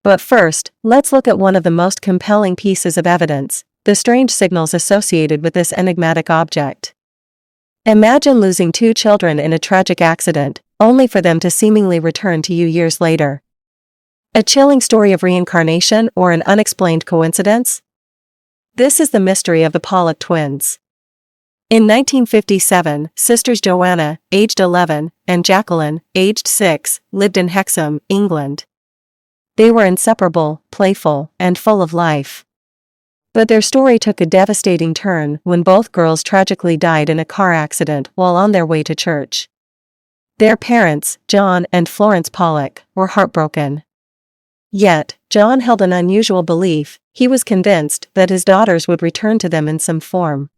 But first, let's look at one of the most compelling pieces of evidence, the strange signals associated with this enigmatic object. Imagine losing two children in a tragic accident, only for them to seemingly return to you years later. A chilling story of reincarnation or an unexplained coincidence? This is the mystery of the Pollock twins. In 1957, sisters Joanna, aged 11, and Jacqueline, aged 6, lived in Hexham, England. They were inseparable, playful, and full of life. But their story took a devastating turn when both girls tragically died in a car accident while on their way to church. Their parents, John and Florence Pollock, were heartbroken. Yet, John held an unusual belief. He was convinced that his daughters would return to them in some form.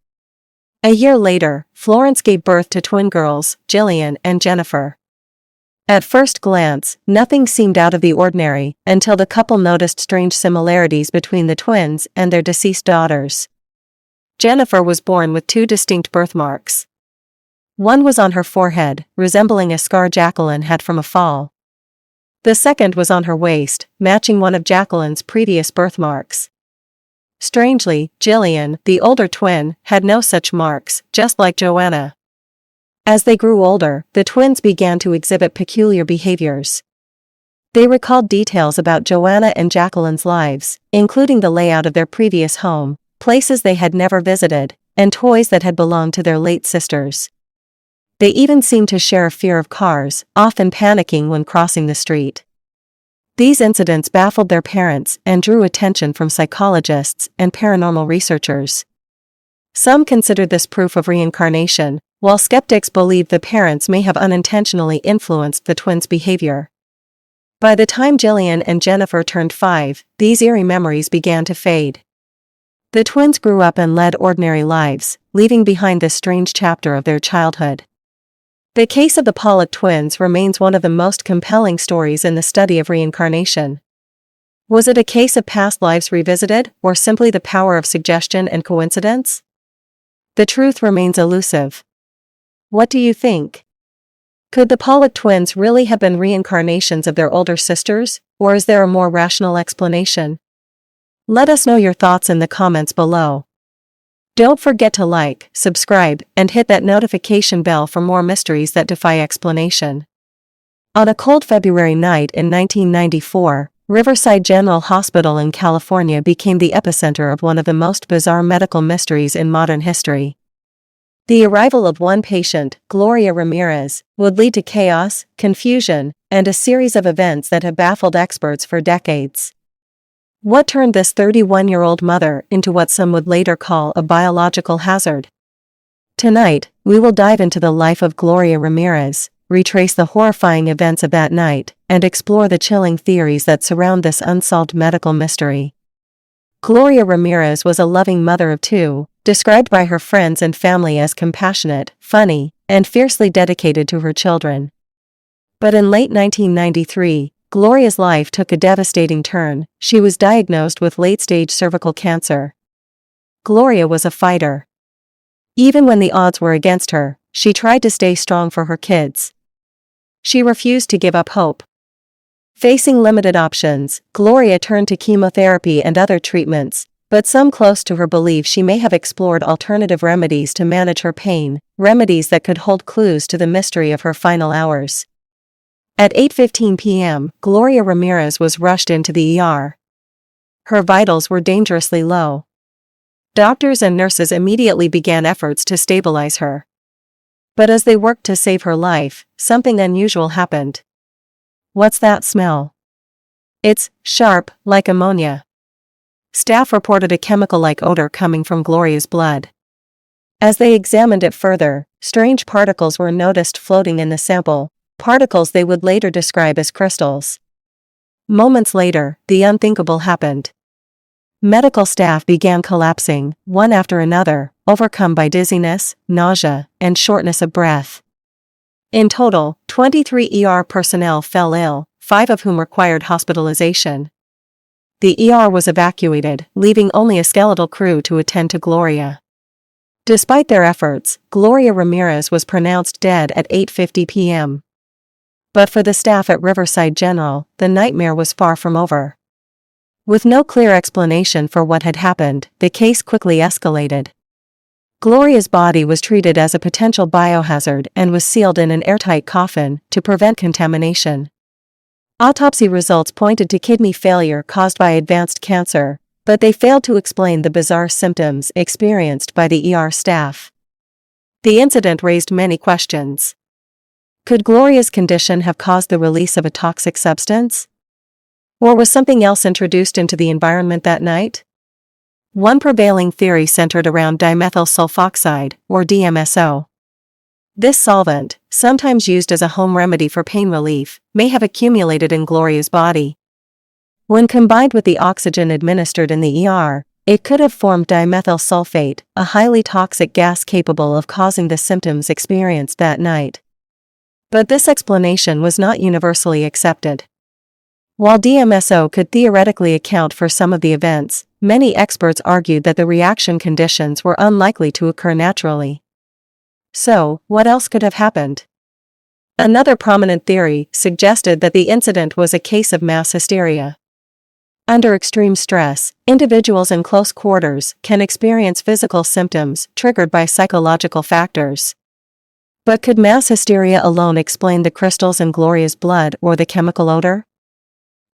A year later, Florence gave birth to twin girls, Gillian and Jennifer. At first glance, nothing seemed out of the ordinary until the couple noticed strange similarities between the twins and their deceased daughters. Jennifer was born with two distinct birthmarks. One was on her forehead, resembling a scar Jacqueline had from a fall. The second was on her waist, matching one of Jacqueline's previous birthmarks. Strangely, Jillian, the older twin, had no such marks, just like Joanna. As they grew older, the twins began to exhibit peculiar behaviors. They recalled details about Joanna and Jacqueline's lives, including the layout of their previous home, places they had never visited, and toys that had belonged to their late sisters. They even seemed to share a fear of cars, often panicking when crossing the street. These incidents baffled their parents and drew attention from psychologists and paranormal researchers. Some considered this proof of reincarnation, while skeptics believed the parents may have unintentionally influenced the twins' behavior. By the time Jillian and Jennifer turned 5, these eerie memories began to fade. The twins grew up and led ordinary lives, leaving behind this strange chapter of their childhood. The case of the Pollock twins remains one of the most compelling stories in the study of reincarnation. Was it a case of past lives revisited, or simply the power of suggestion and coincidence? The truth remains elusive. What do you think? Could the Pollock twins really have been reincarnations of their older sisters, or is there a more rational explanation? Let us know your thoughts in the comments below. Don't forget to like, subscribe, and hit that notification bell for more mysteries that defy explanation. On a cold February night in 1994, Riverside General Hospital in California became the epicenter of one of the most bizarre medical mysteries in modern history. The arrival of one patient, Gloria Ramirez, would lead to chaos, confusion, and a series of events that have baffled experts for decades. What turned this 31-year-old mother into what some would later call a biological hazard? Tonight, we will dive into the life of Gloria Ramirez, retrace the horrifying events of that night, and explore the chilling theories that surround this unsolved medical mystery. Gloria Ramirez was a loving mother of 2, described by her friends and family as compassionate, funny, and fiercely dedicated to her children. But in late 1993, Gloria's life took a devastating turn. She was diagnosed with late-stage cervical cancer. Gloria was a fighter. Even when the odds were against her, she tried to stay strong for her kids. She refused to give up hope. Facing limited options, Gloria turned to chemotherapy and other treatments, but some close to her believe she may have explored alternative remedies to manage her pain, remedies that could hold clues to the mystery of her final hours. At 8:15 p.m., Gloria Ramirez was rushed into the ER. Her vitals were dangerously low. Doctors and nurses immediately began efforts to stabilize her. But as they worked to save her life, something unusual happened. What's that smell? It's sharp, like ammonia. Staff reported a chemical-like odor coming from Gloria's blood. As they examined it further, strange particles were noticed floating in the sample, particles they would later describe as crystals. Moments later, the unthinkable happened. Medical staff began collapsing, one after another, overcome by dizziness, nausea, and shortness of breath. In total, 23 ER personnel fell ill, 5 of whom required hospitalization. The ER was evacuated, leaving only a skeletal crew to attend to Gloria. Despite their efforts, Gloria Ramirez was pronounced dead at 8:50 p.m. But for the staff at Riverside General, the nightmare was far from over. With no clear explanation for what had happened, the case quickly escalated. Gloria's body was treated as a potential biohazard and was sealed in an airtight coffin to prevent contamination. Autopsy results pointed to kidney failure caused by advanced cancer, but they failed to explain the bizarre symptoms experienced by the ER staff. The incident raised many questions. Could Gloria's condition have caused the release of a toxic substance? Or was something else introduced into the environment that night? One prevailing theory centered around dimethyl sulfoxide, or DMSO. This solvent, sometimes used as a home remedy for pain relief, may have accumulated in Gloria's body. When combined with the oxygen administered in the ER, it could have formed dimethyl sulfate, a highly toxic gas capable of causing the symptoms experienced that night. But this explanation was not universally accepted. While DMSO could theoretically account for some of the events, many experts argued that the reaction conditions were unlikely to occur naturally. So, what else could have happened? Another prominent theory suggested that the incident was a case of mass hysteria. Under extreme stress, individuals in close quarters can experience physical symptoms triggered by psychological factors. But could mass hysteria alone explain the crystals in Gloria's blood or the chemical odor?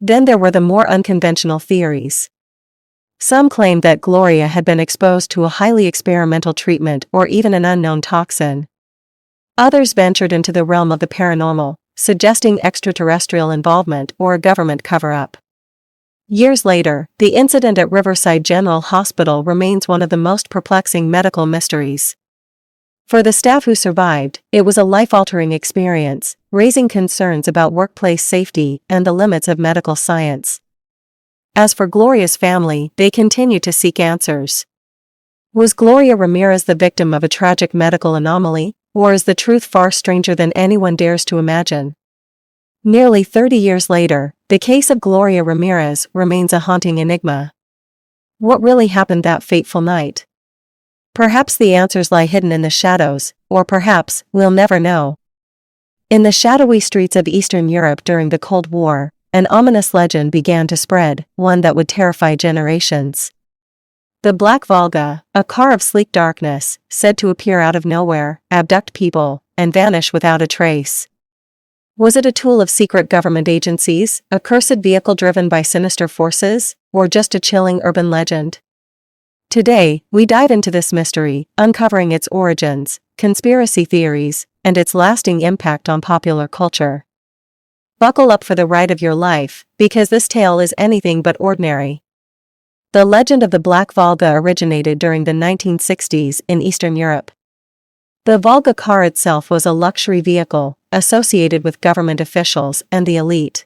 Then there were the more unconventional theories. Some claimed that Gloria had been exposed to a highly experimental treatment or even an unknown toxin. Others ventured into the realm of the paranormal, suggesting extraterrestrial involvement or a government cover-up. Years later, the incident at Riverside General Hospital remains one of the most perplexing medical mysteries. For the staff who survived, it was a life-altering experience, raising concerns about workplace safety and the limits of medical science. As for Gloria's family, they continue to seek answers. Was Gloria Ramirez the victim of a tragic medical anomaly, or is the truth far stranger than anyone dares to imagine? Nearly 30 years later, the case of Gloria Ramirez remains a haunting enigma. What really happened that fateful night? Perhaps the answers lie hidden in the shadows, or perhaps we'll never know. In the shadowy streets of Eastern Europe during the Cold War, an ominous legend began to spread, one that would terrify generations. The Black Volga, a car of sleek darkness, said to appear out of nowhere, abduct people, and vanish without a trace. Was it a tool of secret government agencies, a cursed vehicle driven by sinister forces, or just a chilling urban legend? Today, we dive into this mystery, uncovering its origins, conspiracy theories, and its lasting impact on popular culture. Buckle up for the ride of your life, because this tale is anything but ordinary. The legend of the Black Volga originated during the 1960s in Eastern Europe. The Volga car itself was a luxury vehicle, associated with government officials and the elite.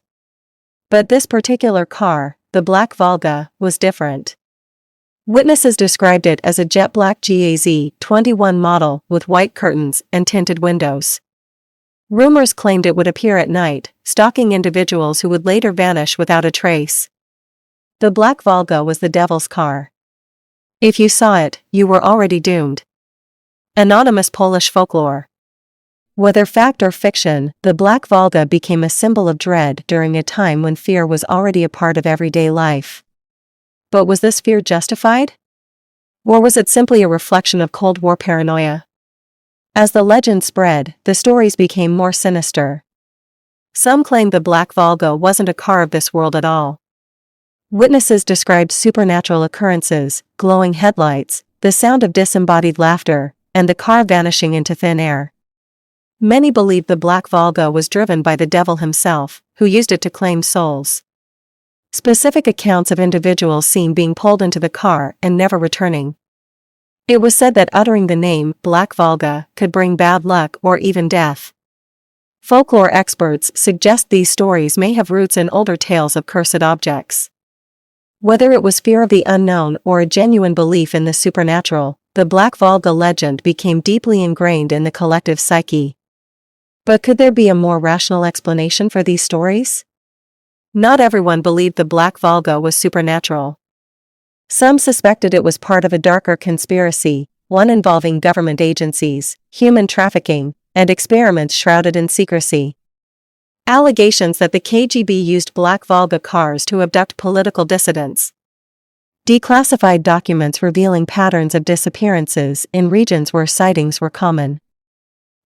But this particular car, the Black Volga, was different. Witnesses described it as a jet black GAZ-21 model with white curtains and tinted windows. Rumors claimed it would appear at night, stalking individuals who would later vanish without a trace. The Black Volga was the devil's car. If you saw it, you were already doomed. Anonymous Polish folklore. Whether fact or fiction, the Black Volga became a symbol of dread during a time when fear was already a part of everyday life. But was this fear justified? Or was it simply a reflection of Cold War paranoia? As the legend spread, the stories became more sinister. Some claimed the Black Volga wasn't a car of this world at all. Witnesses described supernatural occurrences, glowing headlights, the sound of disembodied laughter, and the car vanishing into thin air. Many believed the Black Volga was driven by the devil himself, who used it to claim souls. Specific accounts of individuals seen being pulled into the car and never returning. It was said that uttering the name Black Volga could bring bad luck or even death. Folklore experts suggest these stories may have roots in older tales of cursed objects. Whether it was fear of the unknown or a genuine belief in the supernatural, the Black Volga legend became deeply ingrained in the collective psyche. But could there be a more rational explanation for these stories? Not everyone believed the Black Volga was supernatural. Some suspected it was part of a darker conspiracy, one involving government agencies, human trafficking, and experiments shrouded in secrecy. Allegations that the KGB used Black Volga cars to abduct political dissidents. Declassified documents revealing patterns of disappearances in regions where sightings were common.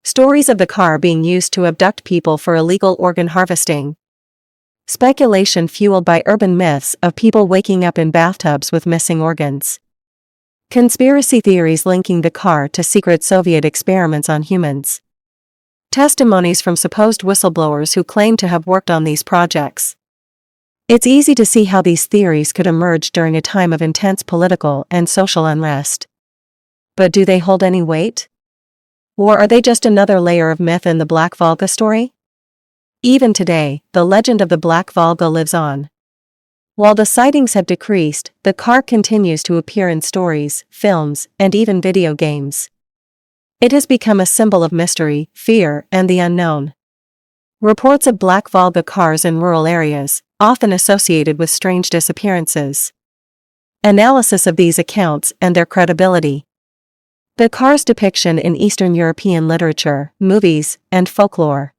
Stories of the car being used to abduct people for illegal organ harvesting. Speculation fueled by urban myths of people waking up in bathtubs with missing organs. Conspiracy theories linking the car to secret Soviet experiments on humans. Testimonies from supposed whistleblowers who claim to have worked on these projects. It's easy to see how these theories could emerge during a time of intense political and social unrest. But do they hold any weight? Or are they just another layer of myth in the Black Volga story? Even today, the legend of the Black Volga lives on. While the sightings have decreased, the car continues to appear in stories, films, and even video games. It has become a symbol of mystery, fear, and the unknown. Reports of black Volga cars in rural areas, often associated with strange disappearances. Analysis of these accounts and their credibility. The car's depiction in Eastern European literature, movies, and folklore.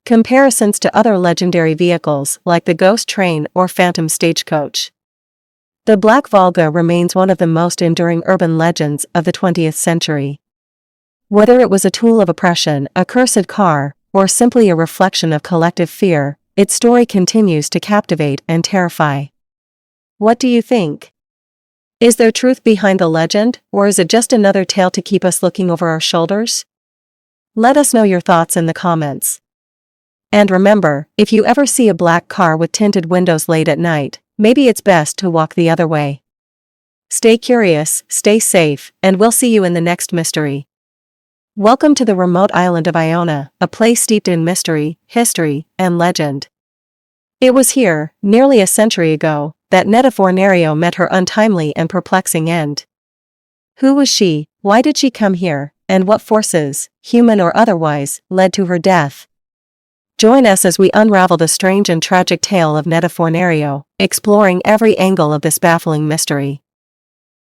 Comparisons to other legendary vehicles like the ghost train or phantom stagecoach. The Black Volga remains one of the most enduring urban legends of the 20th century. Whether it was a tool of oppression, a cursed car, or simply a reflection of collective fear, its story continues to captivate and terrify. What do you think? Is there truth behind the legend, or is it just another tale to keep us looking over our shoulders? Let us know your thoughts in the comments. And remember, if you ever see a black car with tinted windows late at night, maybe it's best to walk the other way. Stay curious, stay safe, and we'll see you in the next mystery. Welcome to the remote island of Iona, a place steeped in mystery, history, and legend. It was here, nearly a century ago, that Netta Fornario met her untimely and perplexing end. Who was she, why did she come here, and what forces, human or otherwise, led to her death? Join us as we unravel the strange and tragic tale of Netta Fornario, exploring every angle of this baffling mystery.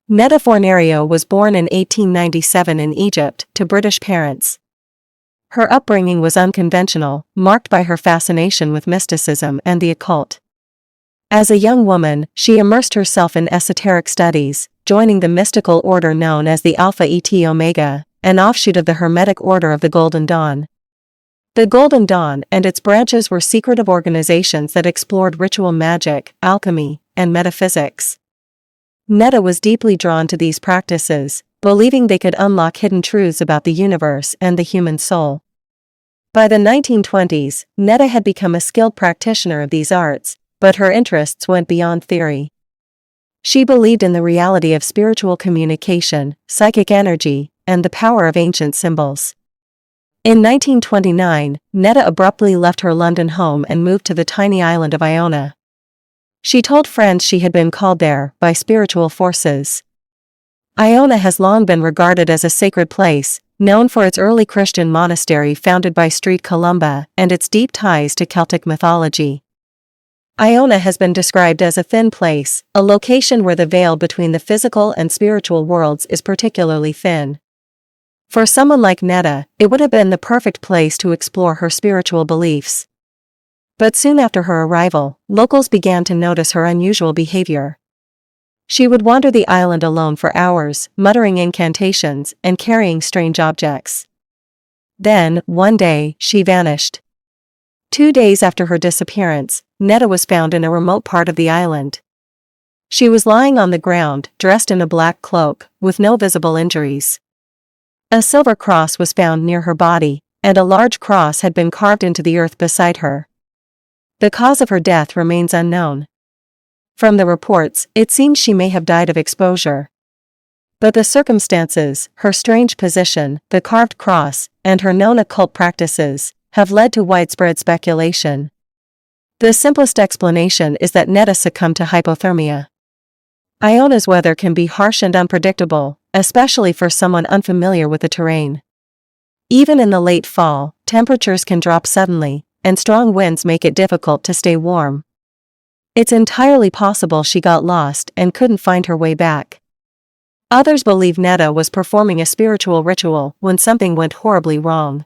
Netta Fornario was born in 1897 in Egypt to British parents. Her upbringing was unconventional, marked by her fascination with mysticism and the occult. As a young woman, she immersed herself in esoteric studies, joining the mystical order known as the Alpha Et Omega, an offshoot of the Hermetic Order of the Golden Dawn. The Golden Dawn and its branches were secretive organizations that explored ritual magic, alchemy, and metaphysics. Netta was deeply drawn to these practices, believing they could unlock hidden truths about the universe and the human soul. By the 1920s, Netta had become a skilled practitioner of these arts, but her interests went beyond theory. She believed in the reality of spiritual communication, psychic energy, and the power of ancient symbols. In 1929, Netta abruptly left her London home and moved to the tiny island of Iona. She told friends she had been called there by spiritual forces. Iona has long been regarded as a sacred place, known for its early Christian monastery founded by St. Columba and its deep ties to Celtic mythology. Iona has been described as a thin place, a location where the veil between the physical and spiritual worlds is particularly thin. For someone like Netta, it would have been the perfect place to explore her spiritual beliefs. But soon after her arrival, locals began to notice her unusual behavior. She would wander the island alone for hours, muttering incantations and carrying strange objects. Then, one day, she vanished. 2 days after her disappearance, Netta was found in a remote part of the island. She was lying on the ground, dressed in a black cloak, with no visible injuries. A silver cross was found near her body, and a large cross had been carved into the earth beside her. The cause of her death remains unknown. From the reports, it seems she may have died of exposure. But the circumstances, her strange position, the carved cross, and her known occult practices, have led to widespread speculation. The simplest explanation is that Netta succumbed to hypothermia. Iona's weather can be harsh and unpredictable, especially for someone unfamiliar with the terrain. Even in the late fall, temperatures can drop suddenly, and strong winds make it difficult to stay warm. It's entirely possible she got lost and couldn't find her way back. Others believe Netta was performing a spiritual ritual when something went horribly wrong.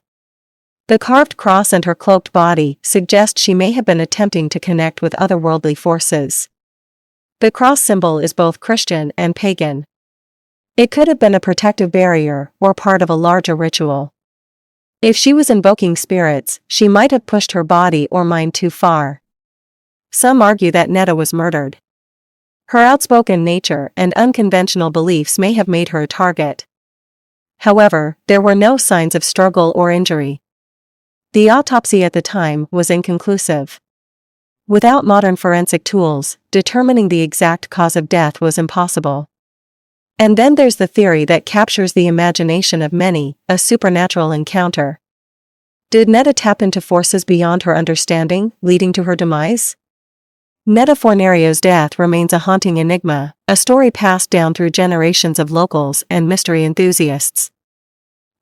The carved cross and her cloaked body suggest she may have been attempting to connect with otherworldly forces. The cross symbol is both Christian and pagan. It could have been a protective barrier or part of a larger ritual. If she was invoking spirits, she might have pushed her body or mind too far. Some argue that Netta was murdered. Her outspoken nature and unconventional beliefs may have made her a target. However, there were no signs of struggle or injury. The autopsy at the time was inconclusive. Without modern forensic tools, determining the exact cause of death was impossible. And then there's the theory that captures the imagination of many, a supernatural encounter. Did Netta tap into forces beyond her understanding, leading to her demise? Netta Fornario's death remains a haunting enigma, a story passed down through generations of locals and mystery enthusiasts.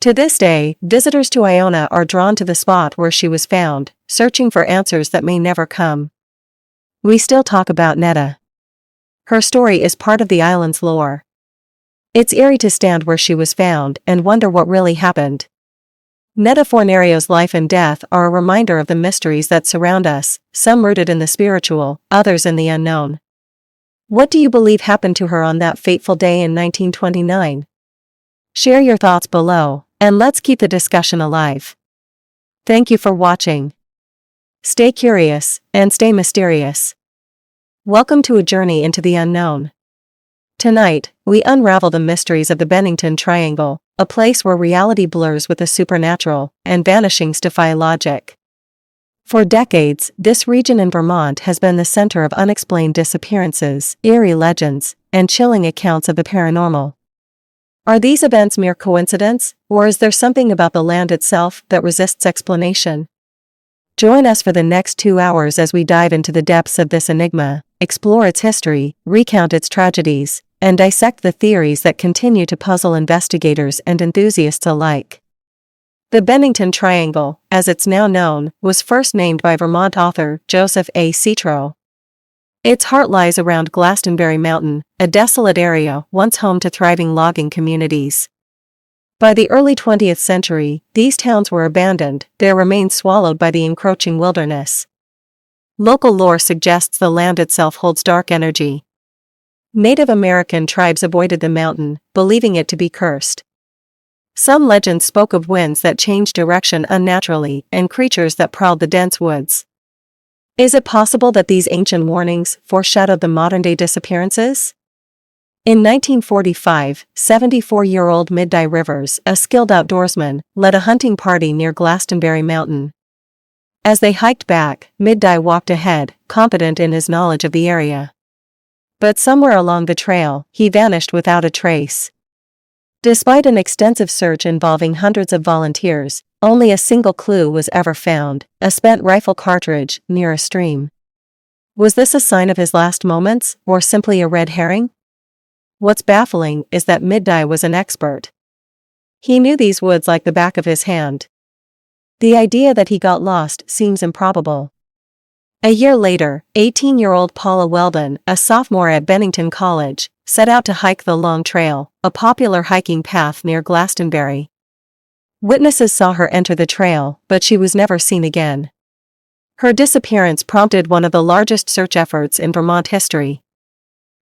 To this day, visitors to Iona are drawn to the spot where she was found, searching for answers that may never come. We still talk about Netta. Her story is part of the island's lore. It's eerie to stand where she was found and wonder what really happened. Netta Fornario's life and death are a reminder of the mysteries that surround us, some rooted in the spiritual, others in the unknown. What do you believe happened to her on that fateful day in 1929? Share your thoughts below, and let's keep the discussion alive. Thank you for watching. Stay curious, and stay mysterious. Welcome to a journey into the unknown. Tonight, we unravel the mysteries of the Bennington Triangle, a place where reality blurs with the supernatural, and vanishings defy logic. For decades, this region in Vermont has been the center of unexplained disappearances, eerie legends, and chilling accounts of the paranormal. Are these events mere coincidence, or is there something about the land itself that resists explanation? Join us for the next 2 hours as we dive into the depths of this enigma, explore its history, recount its tragedies, and dissect the theories that continue to puzzle investigators and enthusiasts alike. The Bennington Triangle, as it's now known, was first named by Vermont author Joseph A. Citro. Its heart lies around Glastonbury Mountain, a desolate area once home to thriving logging communities. By the early 20th century, these towns were abandoned, their remains swallowed by the encroaching wilderness. Local lore suggests the land itself holds dark energy. Native American tribes avoided the mountain, believing it to be cursed. Some legends spoke of winds that changed direction unnaturally and creatures that prowled the dense woods. Is it possible that these ancient warnings foreshadowed the modern-day disappearances? In 1945, 74-year-old Midday Rivers, a skilled outdoorsman, led a hunting party near Glastonbury Mountain. As they hiked back, Midday walked ahead, confident in his knowledge of the area. But somewhere along the trail, he vanished without a trace. Despite an extensive search involving hundreds of volunteers, only a single clue was ever found, a spent rifle cartridge near a stream. Was this a sign of his last moments, or simply a red herring? What's baffling is that Midday was an expert. He knew these woods like the back of his hand. The idea that he got lost seems improbable. A year later, 18-year-old Paula Weldon, a sophomore at Bennington College, set out to hike the Long Trail, a popular hiking path near Glastonbury. Witnesses saw her enter the trail, but she was never seen again. Her disappearance prompted one of the largest search efforts in Vermont history.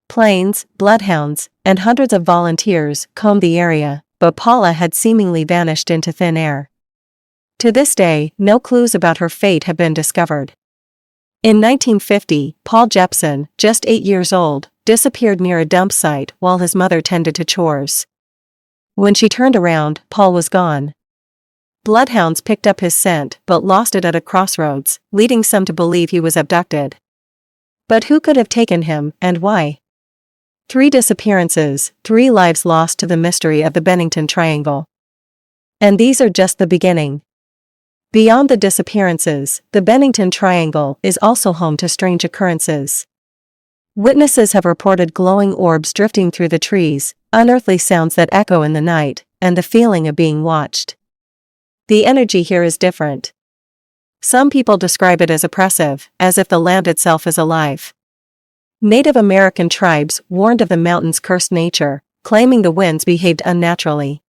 Planes, bloodhounds, and hundreds of volunteers combed the area, but Paula had seemingly vanished into thin air. To this day, no clues about her fate have been discovered. In 1950, Paul Jepson, just 8 years old, disappeared near a dump site while his mother tended to chores. When she turned around, Paul was gone. Bloodhounds picked up his scent but lost it at a crossroads, leading some to believe he was abducted. But who could have taken him, and why? 3 disappearances, 3 lives lost to the mystery of the Bennington Triangle. And these are just the beginning. Beyond the disappearances, the Bennington Triangle is also home to strange occurrences. Witnesses have reported glowing orbs drifting through the trees, unearthly sounds that echo in the night, and the feeling of being watched. The energy here is different. Some people describe it as oppressive, as if the land itself is alive. Native American tribes warned of the mountain's cursed nature, claiming the winds behaved unnaturally.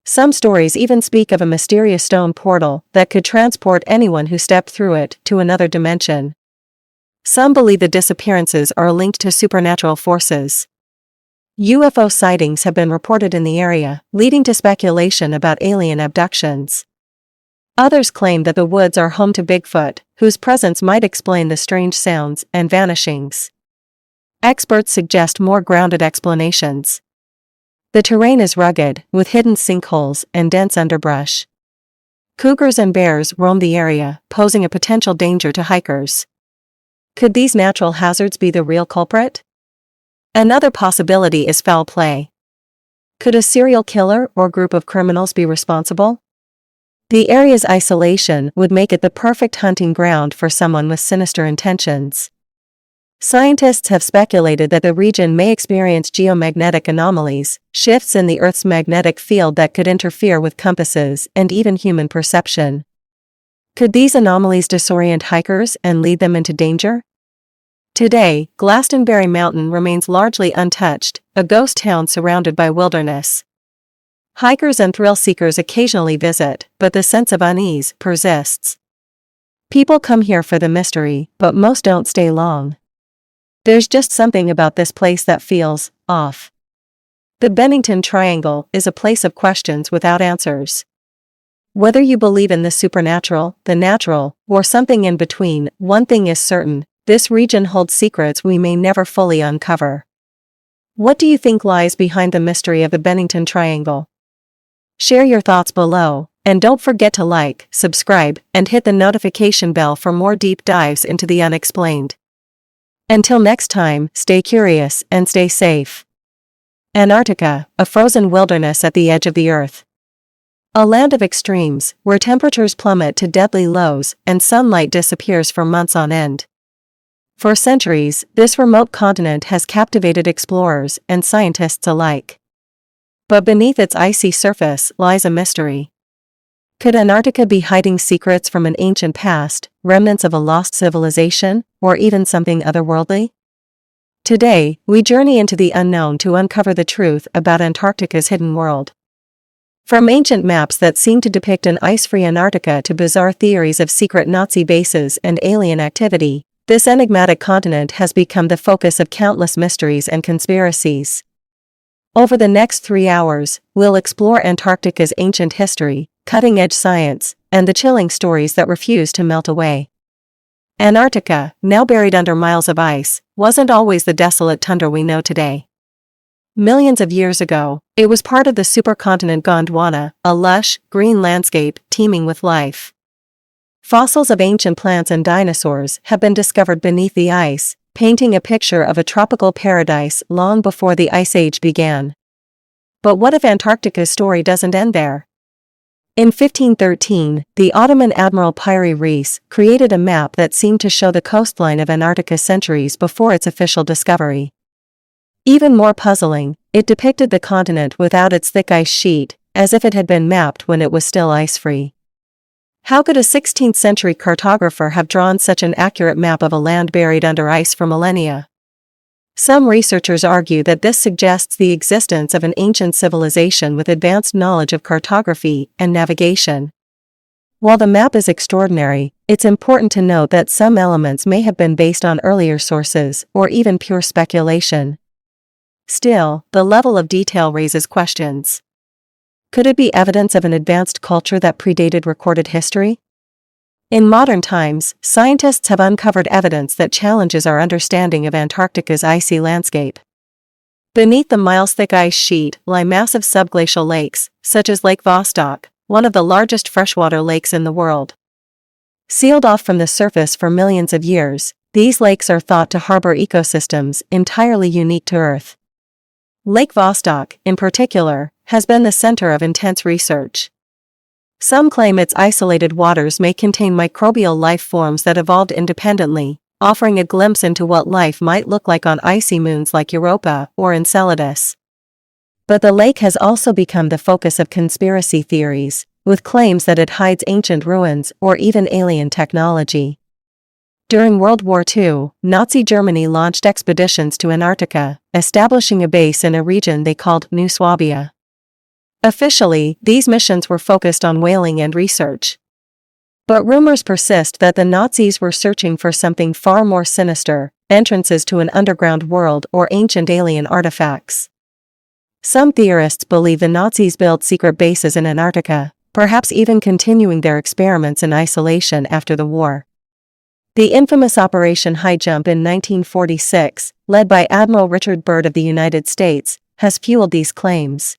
Some stories even speak of a mysterious stone portal that could transport anyone who stepped through it to another dimension. Some believe the disappearances are linked to supernatural forces. UFO sightings have been reported in the area, leading to speculation about alien abductions. Others claim that the woods are home to Bigfoot, whose presence might explain the strange sounds and vanishings. Experts suggest more grounded explanations. The terrain is rugged, with hidden sinkholes and dense underbrush. Cougars and bears roam the area, posing a potential danger to hikers. Could these natural hazards be the real culprit? Another possibility is foul play. Could a serial killer or group of criminals be responsible? The area's isolation would make it the perfect hunting ground for someone with sinister intentions. Scientists have speculated that the region may experience geomagnetic anomalies, shifts in the Earth's magnetic field that could interfere with compasses and even human perception. Could these anomalies disorient hikers and lead them into danger? Today, Glastonbury Mountain remains largely untouched, a ghost town surrounded by wilderness. Hikers and thrill seekers occasionally visit, but the sense of unease persists. People come here for the mystery, but most don't stay long. There's just something about this place that feels off. The Bennington Triangle is a place of questions without answers. Whether you believe in the supernatural, the natural, or something in between, one thing is certain: this region holds secrets we may never fully uncover. What do you think lies behind the mystery of the Bennington Triangle? Share your thoughts below, and don't forget to like, subscribe, and hit the notification bell for more deep dives into the unexplained. Until next time, stay curious and stay safe. Antarctica, a frozen wilderness at the edge of the Earth. A land of extremes, where temperatures plummet to deadly lows and sunlight disappears for months on end. For centuries, this remote continent has captivated explorers and scientists alike. But beneath its icy surface lies a mystery. Could Antarctica be hiding secrets from an ancient past, remnants of a lost civilization, or even something otherworldly? Today, we journey into the unknown to uncover the truth about Antarctica's hidden world. From ancient maps that seem to depict an ice-free Antarctica to bizarre theories of secret Nazi bases and alien activity, this enigmatic continent has become the focus of countless mysteries and conspiracies. Over the next 3 hours, we'll explore Antarctica's ancient history, cutting-edge science, and the chilling stories that refuse to melt away. Antarctica, now buried under miles of ice, wasn't always the desolate tundra we know today. Millions of years ago, it was part of the supercontinent Gondwana, a lush, green landscape teeming with life. Fossils of ancient plants and dinosaurs have been discovered beneath the ice, painting a picture of a tropical paradise long before the Ice Age began. But what if Antarctica's story doesn't end there? In 1513, the Ottoman Admiral Piri Reis created a map that seemed to show the coastline of Antarctica centuries before its official discovery. Even more puzzling, it depicted the continent without its thick ice sheet, as if it had been mapped when it was still ice-free. How could a 16th-century cartographer have drawn such an accurate map of a land buried under ice for millennia? Some researchers argue that this suggests the existence of an ancient civilization with advanced knowledge of cartography and navigation. While the map is extraordinary, it's important to note that some elements may have been based on earlier sources or even pure speculation. Still, the level of detail raises questions. Could it be evidence of an advanced culture that predated recorded history? In modern times, scientists have uncovered evidence that challenges our understanding of Antarctica's icy landscape. Beneath the miles-thick ice sheet lie massive subglacial lakes, such as Lake Vostok, one of the largest freshwater lakes in the world. Sealed off from the surface for millions of years, these lakes are thought to harbor ecosystems entirely unique to Earth. Lake Vostok, in particular, has been the center of intense research. Some claim its isolated waters may contain microbial life forms that evolved independently, offering a glimpse into what life might look like on icy moons like Europa or Enceladus. But the lake has also become the focus of conspiracy theories, with claims that it hides ancient ruins or even alien technology. During World War II, Nazi Germany launched expeditions to Antarctica, establishing a base in a region they called New Swabia. Officially, these missions were focused on whaling and research. But rumors persist that the Nazis were searching for something far more sinister: entrances to an underground world or ancient alien artifacts. Some theorists believe the Nazis built secret bases in Antarctica, perhaps even continuing their experiments in isolation after the war. The infamous Operation High Jump in 1946, led by Admiral Richard Byrd of the United States, has fueled these claims.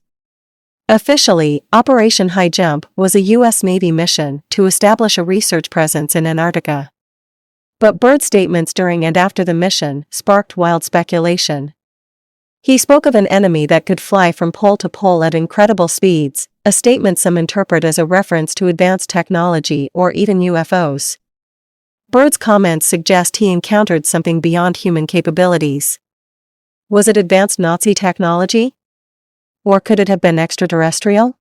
Officially, Operation High Jump was a U.S. Navy mission to establish a research presence in Antarctica. But Byrd's statements during and after the mission sparked wild speculation. He spoke of an enemy that could fly from pole to pole at incredible speeds, a statement some interpret as a reference to advanced technology or even UFOs. Bird's comments suggest he encountered something beyond human capabilities. Was it advanced Nazi technology? Or could it have been extraterrestrial?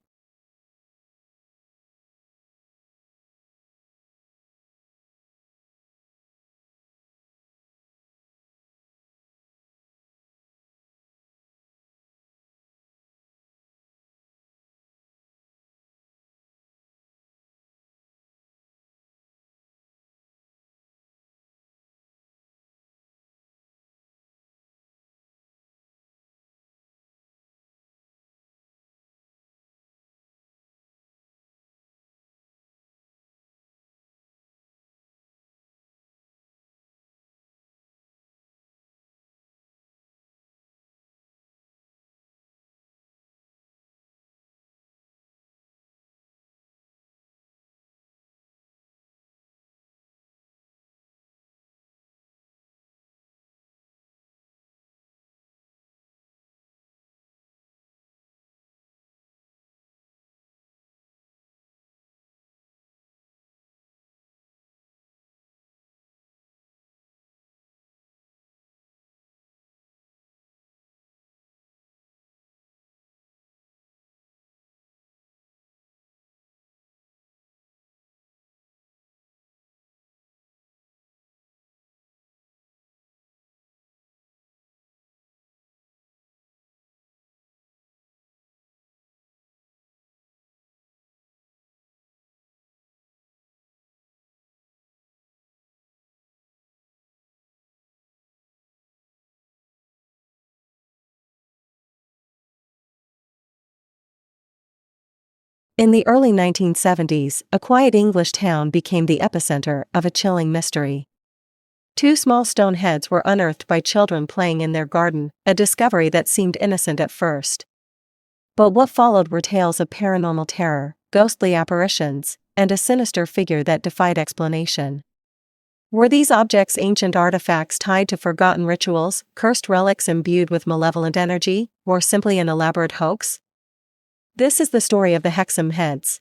In the early 1970s, a quiet English town became the epicenter of a chilling mystery. Two small stone heads were unearthed by children playing in their garden, a discovery that seemed innocent at first. But what followed were tales of paranormal terror, ghostly apparitions, and a sinister figure that defied explanation. Were these objects ancient artifacts tied to forgotten rituals, cursed relics imbued with malevolent energy, or simply an elaborate hoax? This is the story of the Hexam Heads.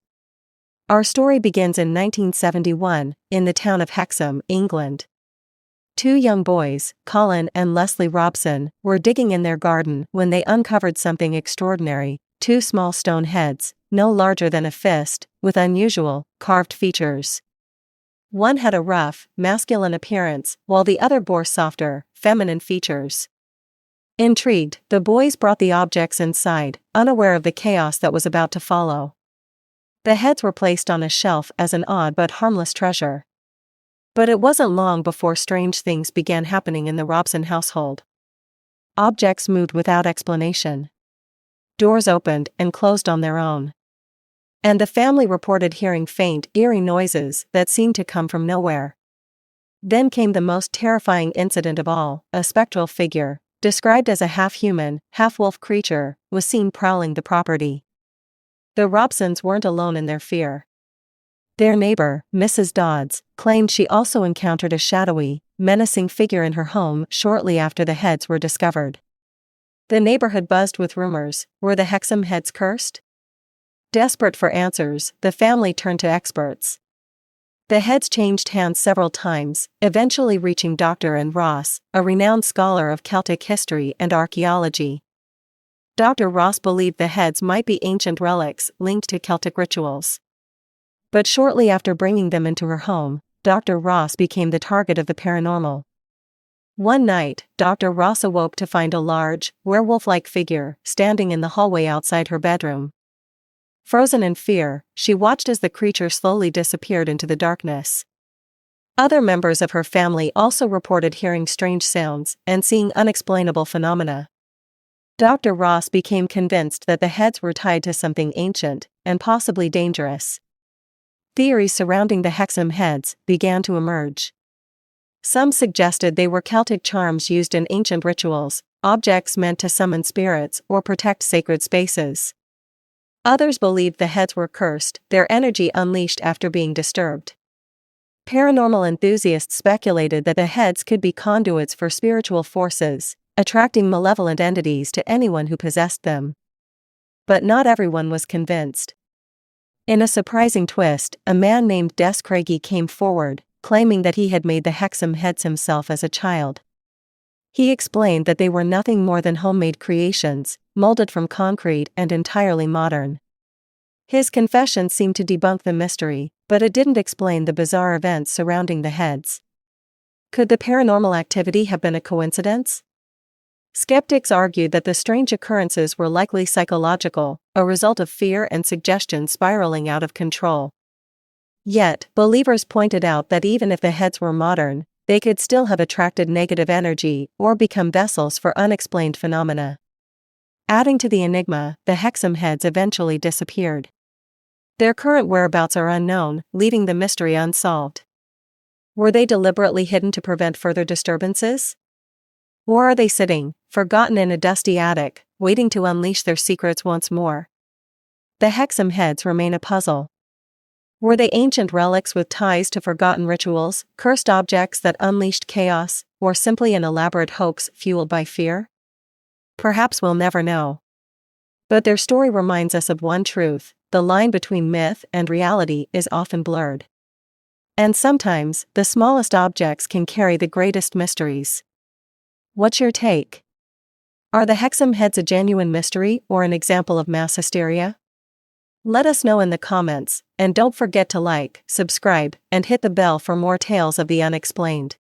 Our story begins in 1971, in the town of Hexam, England. Two young boys, Colin and Leslie Robson, were digging in their garden when they uncovered something extraordinary: two small stone heads, no larger than a fist, with unusual, carved features. One had a rough, masculine appearance, while the other bore softer, feminine features. Intrigued, the boys brought the objects inside, unaware of the chaos that was about to follow. The heads were placed on a shelf as an odd but harmless treasure. But it wasn't long before strange things began happening in the Robson household. Objects moved without explanation. Doors opened and closed on their own. And the family reported hearing faint, eerie noises that seemed to come from nowhere. Then came the most terrifying incident of all: a spectral figure, described as a half-human, half-wolf creature, was seen prowling the property. The Robsons weren't alone in their fear. Their neighbor, Mrs. Dodds, claimed she also encountered a shadowy, menacing figure in her home shortly after the heads were discovered. The neighborhood buzzed with rumors: were the Hexam Heads cursed? Desperate for answers, the family turned to experts. The heads changed hands several times, eventually reaching Dr. N. Ross, a renowned scholar of Celtic history and archaeology. Dr. Ross believed the heads might be ancient relics linked to Celtic rituals. But shortly after bringing them into her home, Dr. Ross became the target of the paranormal. One night, Dr. Ross awoke to find a large, werewolf-like figure standing in the hallway outside her bedroom. Frozen in fear, she watched as the creature slowly disappeared into the darkness. Other members of her family also reported hearing strange sounds and seeing unexplainable phenomena. Dr. Ross became convinced that the heads were tied to something ancient and possibly dangerous. Theories surrounding the Hexam Heads began to emerge. Some suggested they were Celtic charms used in ancient rituals, objects meant to summon spirits or protect sacred spaces. Others believed the heads were cursed, their energy unleashed after being disturbed. Paranormal enthusiasts speculated that the heads could be conduits for spiritual forces, attracting malevolent entities to anyone who possessed them. But not everyone was convinced. In a surprising twist, a man named Des Craigie came forward, claiming that he had made the Hexam heads himself as a child. He explained that they were nothing more than homemade creations, molded from concrete and entirely modern. His confession seemed to debunk the mystery, but it didn't explain the bizarre events surrounding the heads. Could the paranormal activity have been a coincidence? Skeptics argued that the strange occurrences were likely psychological, a result of fear and suggestion spiraling out of control. Yet, believers pointed out that even if the heads were modern, they could still have attracted negative energy or become vessels for unexplained phenomena. Adding to the enigma, the Hexam heads eventually disappeared. Their current whereabouts are unknown, leaving the mystery unsolved. Were they deliberately hidden to prevent further disturbances? Or are they sitting, forgotten in a dusty attic, waiting to unleash their secrets once more? The Hexam heads remain a puzzle. Were they ancient relics with ties to forgotten rituals, cursed objects that unleashed chaos, or simply an elaborate hoax fueled by fear? Perhaps we'll never know. But their story reminds us of one truth: the line between myth and reality is often blurred. And sometimes, the smallest objects can carry the greatest mysteries. What's your take? Are the Hexam heads a genuine mystery or an example of mass hysteria? Let us know in the comments, and don't forget to like, subscribe, and hit the bell for more tales of the unexplained.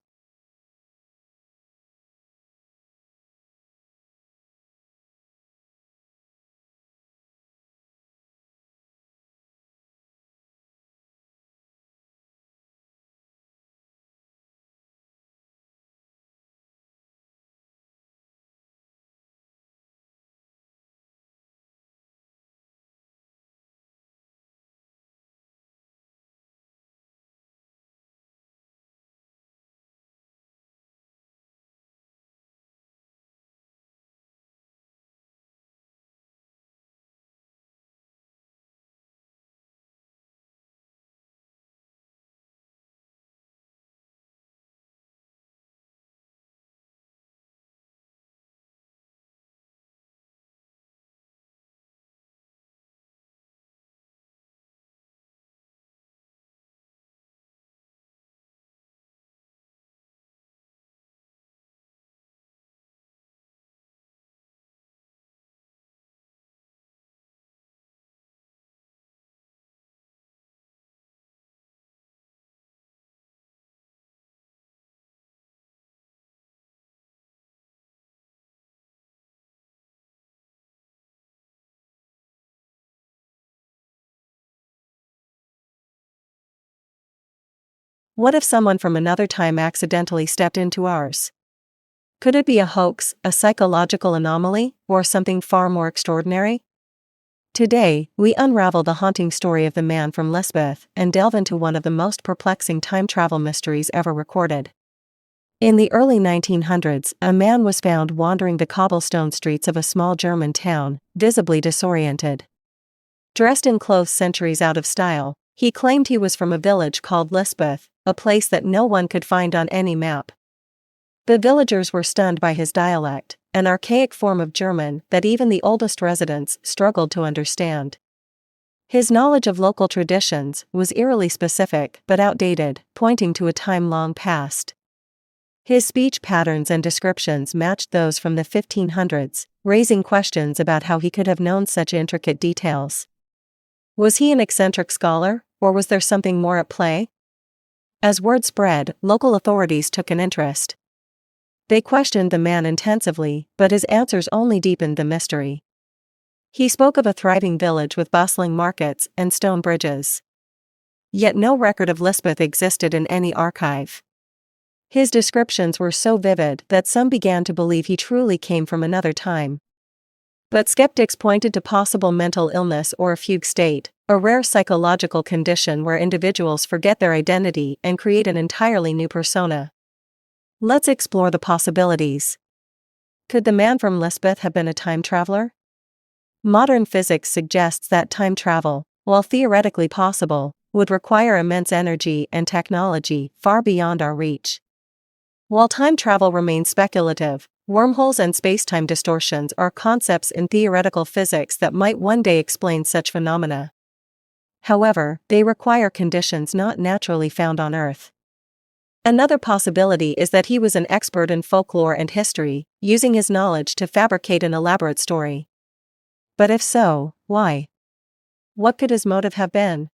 What if someone from another time accidentally stepped into ours? Could it be a hoax, a psychological anomaly, or something far more extraordinary? Today, we unravel the haunting story of the man from Lisbeth and delve into one of the most perplexing time travel mysteries ever recorded. In the early 1900s, a man was found wandering the cobblestone streets of a small German town, visibly disoriented. Dressed in clothes centuries out of style, he claimed he was from a village called Lisbeth, a place that no one could find on any map. The villagers were stunned by his dialect, an archaic form of German that even the oldest residents struggled to understand. His knowledge of local traditions was eerily specific but outdated, pointing to a time long past. His speech patterns and descriptions matched those from the 1500s, raising questions about how he could have known such intricate details. Was he an eccentric scholar, or was there something more at play? As word spread, local authorities took an interest. They questioned the man intensively, but his answers only deepened the mystery. He spoke of a thriving village with bustling markets and stone bridges. Yet no record of Lisbeth existed in any archive. His descriptions were so vivid that some began to believe he truly came from another time. But skeptics pointed to possible mental illness or a fugue state, a rare psychological condition where individuals forget their identity and create an entirely new persona. Let's explore the possibilities. Could the man from Lisbeth have been a time traveler? Modern physics suggests that time travel, while theoretically possible, would require immense energy and technology far beyond our reach. While time travel remains speculative, wormholes and space-time distortions are concepts in theoretical physics that might one day explain such phenomena. However, they require conditions not naturally found on Earth. Another possibility is that he was an expert in folklore and history, using his knowledge to fabricate an elaborate story. But if so, why? What could his motive have been?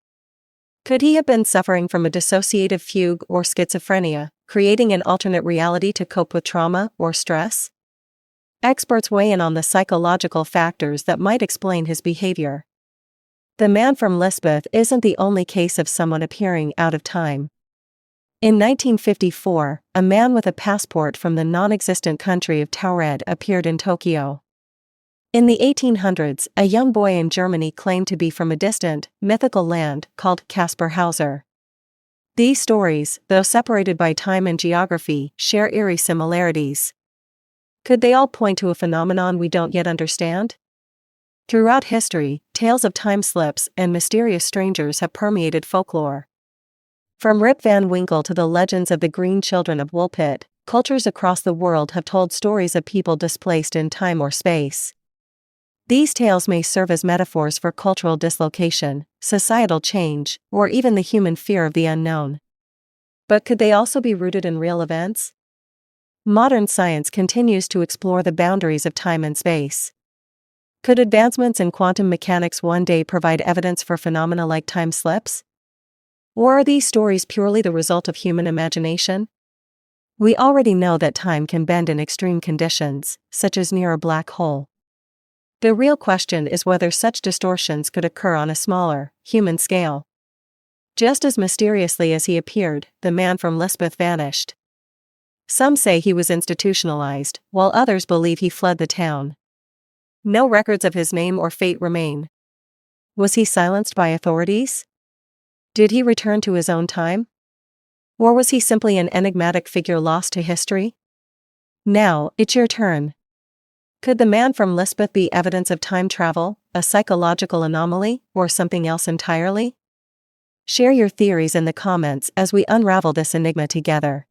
Could he have been suffering from a dissociative fugue or schizophrenia, creating an alternate reality to cope with trauma or stress? Experts weigh in on the psychological factors that might explain his behavior. The Man from Lisbeth isn't the only case of someone appearing out of time. In 1954, a man with a passport from the non-existent country of Taured appeared in Tokyo. In the 1800s, a young boy in Germany claimed to be from a distant, mythical land called Caspar Hauser. These stories, though separated by time and geography, share eerie similarities. Could they all point to a phenomenon we don't yet understand? Throughout history, tales of time slips and mysterious strangers have permeated folklore. From Rip Van Winkle to the legends of the Green Children of Woolpit, cultures across the world have told stories of people displaced in time or space. These tales may serve as metaphors for cultural dislocation, societal change, or even the human fear of the unknown. But could they also be rooted in real events? Modern science continues to explore the boundaries of time and space. Could advancements in quantum mechanics one day provide evidence for phenomena like time slips? Or are these stories purely the result of human imagination? We already know that time can bend in extreme conditions, such as near a black hole. The real question is whether such distortions could occur on a smaller, human scale. Just as mysteriously as he appeared, the Man from Lisbeth vanished. Some say he was institutionalized, while others believe he fled the town. No records of his name or fate remain. Was he silenced by authorities? Did he return to his own time? Or was he simply an enigmatic figure lost to history? Now, it's your turn. Could the Man from Lisbeth be evidence of time travel, a psychological anomaly, or something else entirely? Share your theories in the comments as we unravel this enigma together.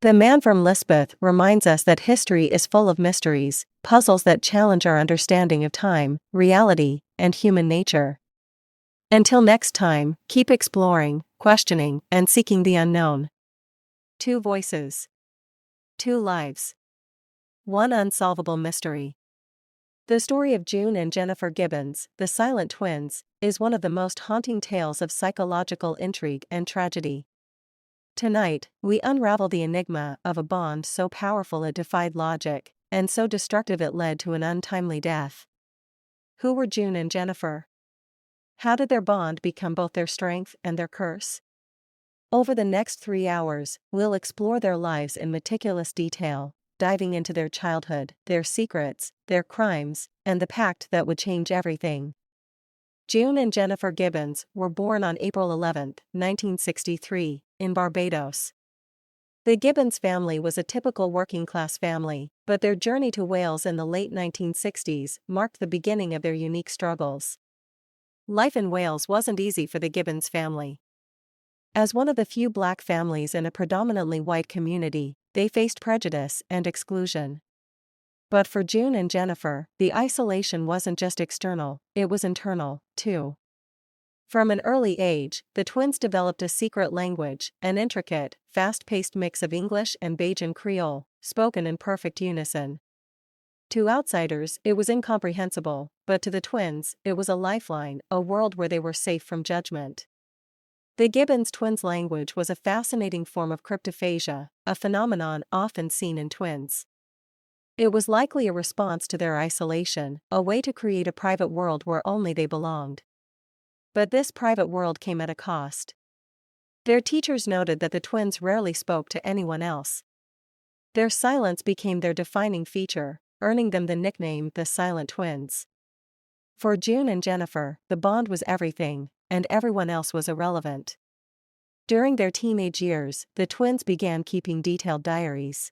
The Man from Lisbeth reminds us that history is full of mysteries, puzzles that challenge our understanding of time, reality, and human nature. Until next time, keep exploring, questioning, and seeking the unknown. 2 voices. 2 lives. 1 unsolvable mystery. The story of June and Jennifer Gibbons, the silent twins, is one of the most haunting tales of psychological intrigue and tragedy. Tonight, we unravel the enigma of a bond so powerful it defied logic, and so destructive it led to an untimely death. Who were June and Jennifer? How did their bond become both their strength and their curse? Over the next 3 hours, we'll explore their lives in meticulous detail, diving into their childhood, their secrets, their crimes, and the pact that would change everything. June and Jennifer Gibbons were born on April 11, 1963, in Barbados. The Gibbons family was a typical working-class family, but their journey to Wales in the late 1960s marked the beginning of their unique struggles. Life in Wales wasn't easy for the Gibbons family. As one of the few black families in a predominantly white community, they faced prejudice and exclusion. But for June and Jennifer, the isolation wasn't just external, it was internal, too. From an early age, the twins developed a secret language, an intricate, fast-paced mix of English and Bajan Creole, spoken in perfect unison. To outsiders, it was incomprehensible, but to the twins, it was a lifeline, a world where they were safe from judgment. The Gibbons twins' language was a fascinating form of cryptophagia, a phenomenon often seen in twins. It was likely a response to their isolation, a way to create a private world where only they belonged. But this private world came at a cost. Their teachers noted that the twins rarely spoke to anyone else. Their silence became their defining feature, earning them the nickname the Silent Twins. For June and Jennifer, the bond was everything, and everyone else was irrelevant. During their teenage years, the twins began keeping detailed diaries.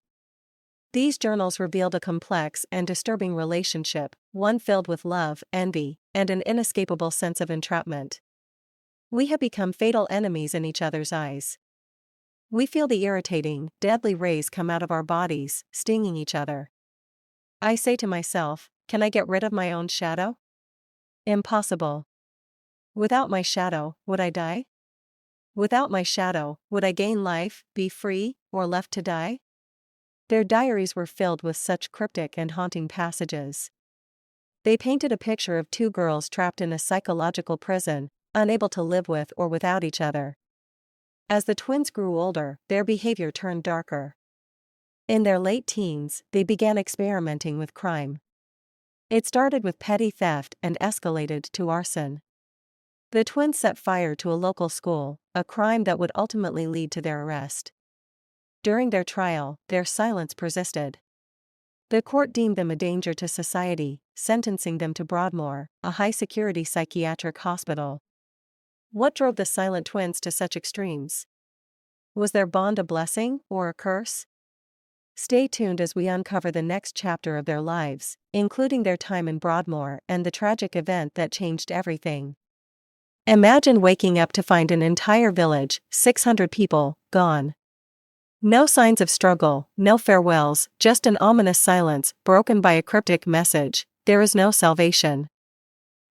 These journals revealed a complex and disturbing relationship, one filled with love, envy, and an inescapable sense of entrapment. We have become fatal enemies in each other's eyes. We feel the irritating, deadly rays come out of our bodies, stinging each other. I say to myself, can I get rid of my own shadow? Impossible. Without my shadow, would I die? Without my shadow, would I gain life, be free, or left to die? Their diaries were filled with such cryptic and haunting passages. They painted a picture of two girls trapped in a psychological prison, unable to live with or without each other. As the twins grew older, their behavior turned darker. In their late teens, they began experimenting with crime. It started with petty theft and escalated to arson. The twins set fire to a local school, a crime that would ultimately lead to their arrest. During their trial, their silence persisted. The court deemed them a danger to society, sentencing them to Broadmoor, a high-security psychiatric hospital. What drove the silent twins to such extremes? Was their bond a blessing or a curse? Stay tuned as we uncover the next chapter of their lives, including their time in Broadmoor and the tragic event that changed everything. Imagine waking up to find an entire village, 600 people, gone. No signs of struggle, no farewells, just an ominous silence, broken by a cryptic message: there is no salvation.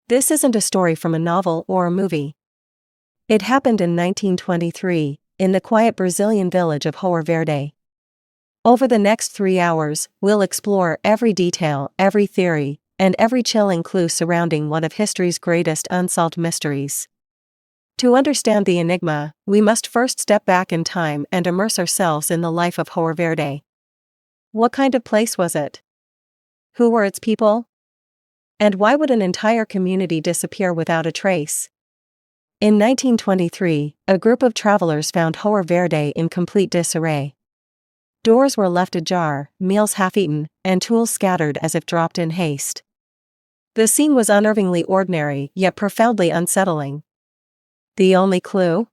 This isn't a story from a novel or a movie. It happened in 1923, in the quiet Brazilian village of Rio Verde. Over the next 3 hours, we'll explore every detail, every theory, and every chilling clue surrounding one of history's greatest unsolved mysteries. To understand the enigma, we must first step back in time and immerse ourselves in the life of Rio Verde. What kind of place was it? Who were its people? And why would an entire community disappear without a trace? In 1923, a group of travelers found Rio Verde in complete disarray. Doors were left ajar, meals half-eaten, and tools scattered as if dropped in haste. The scene was unnervingly ordinary yet profoundly unsettling. The only clue?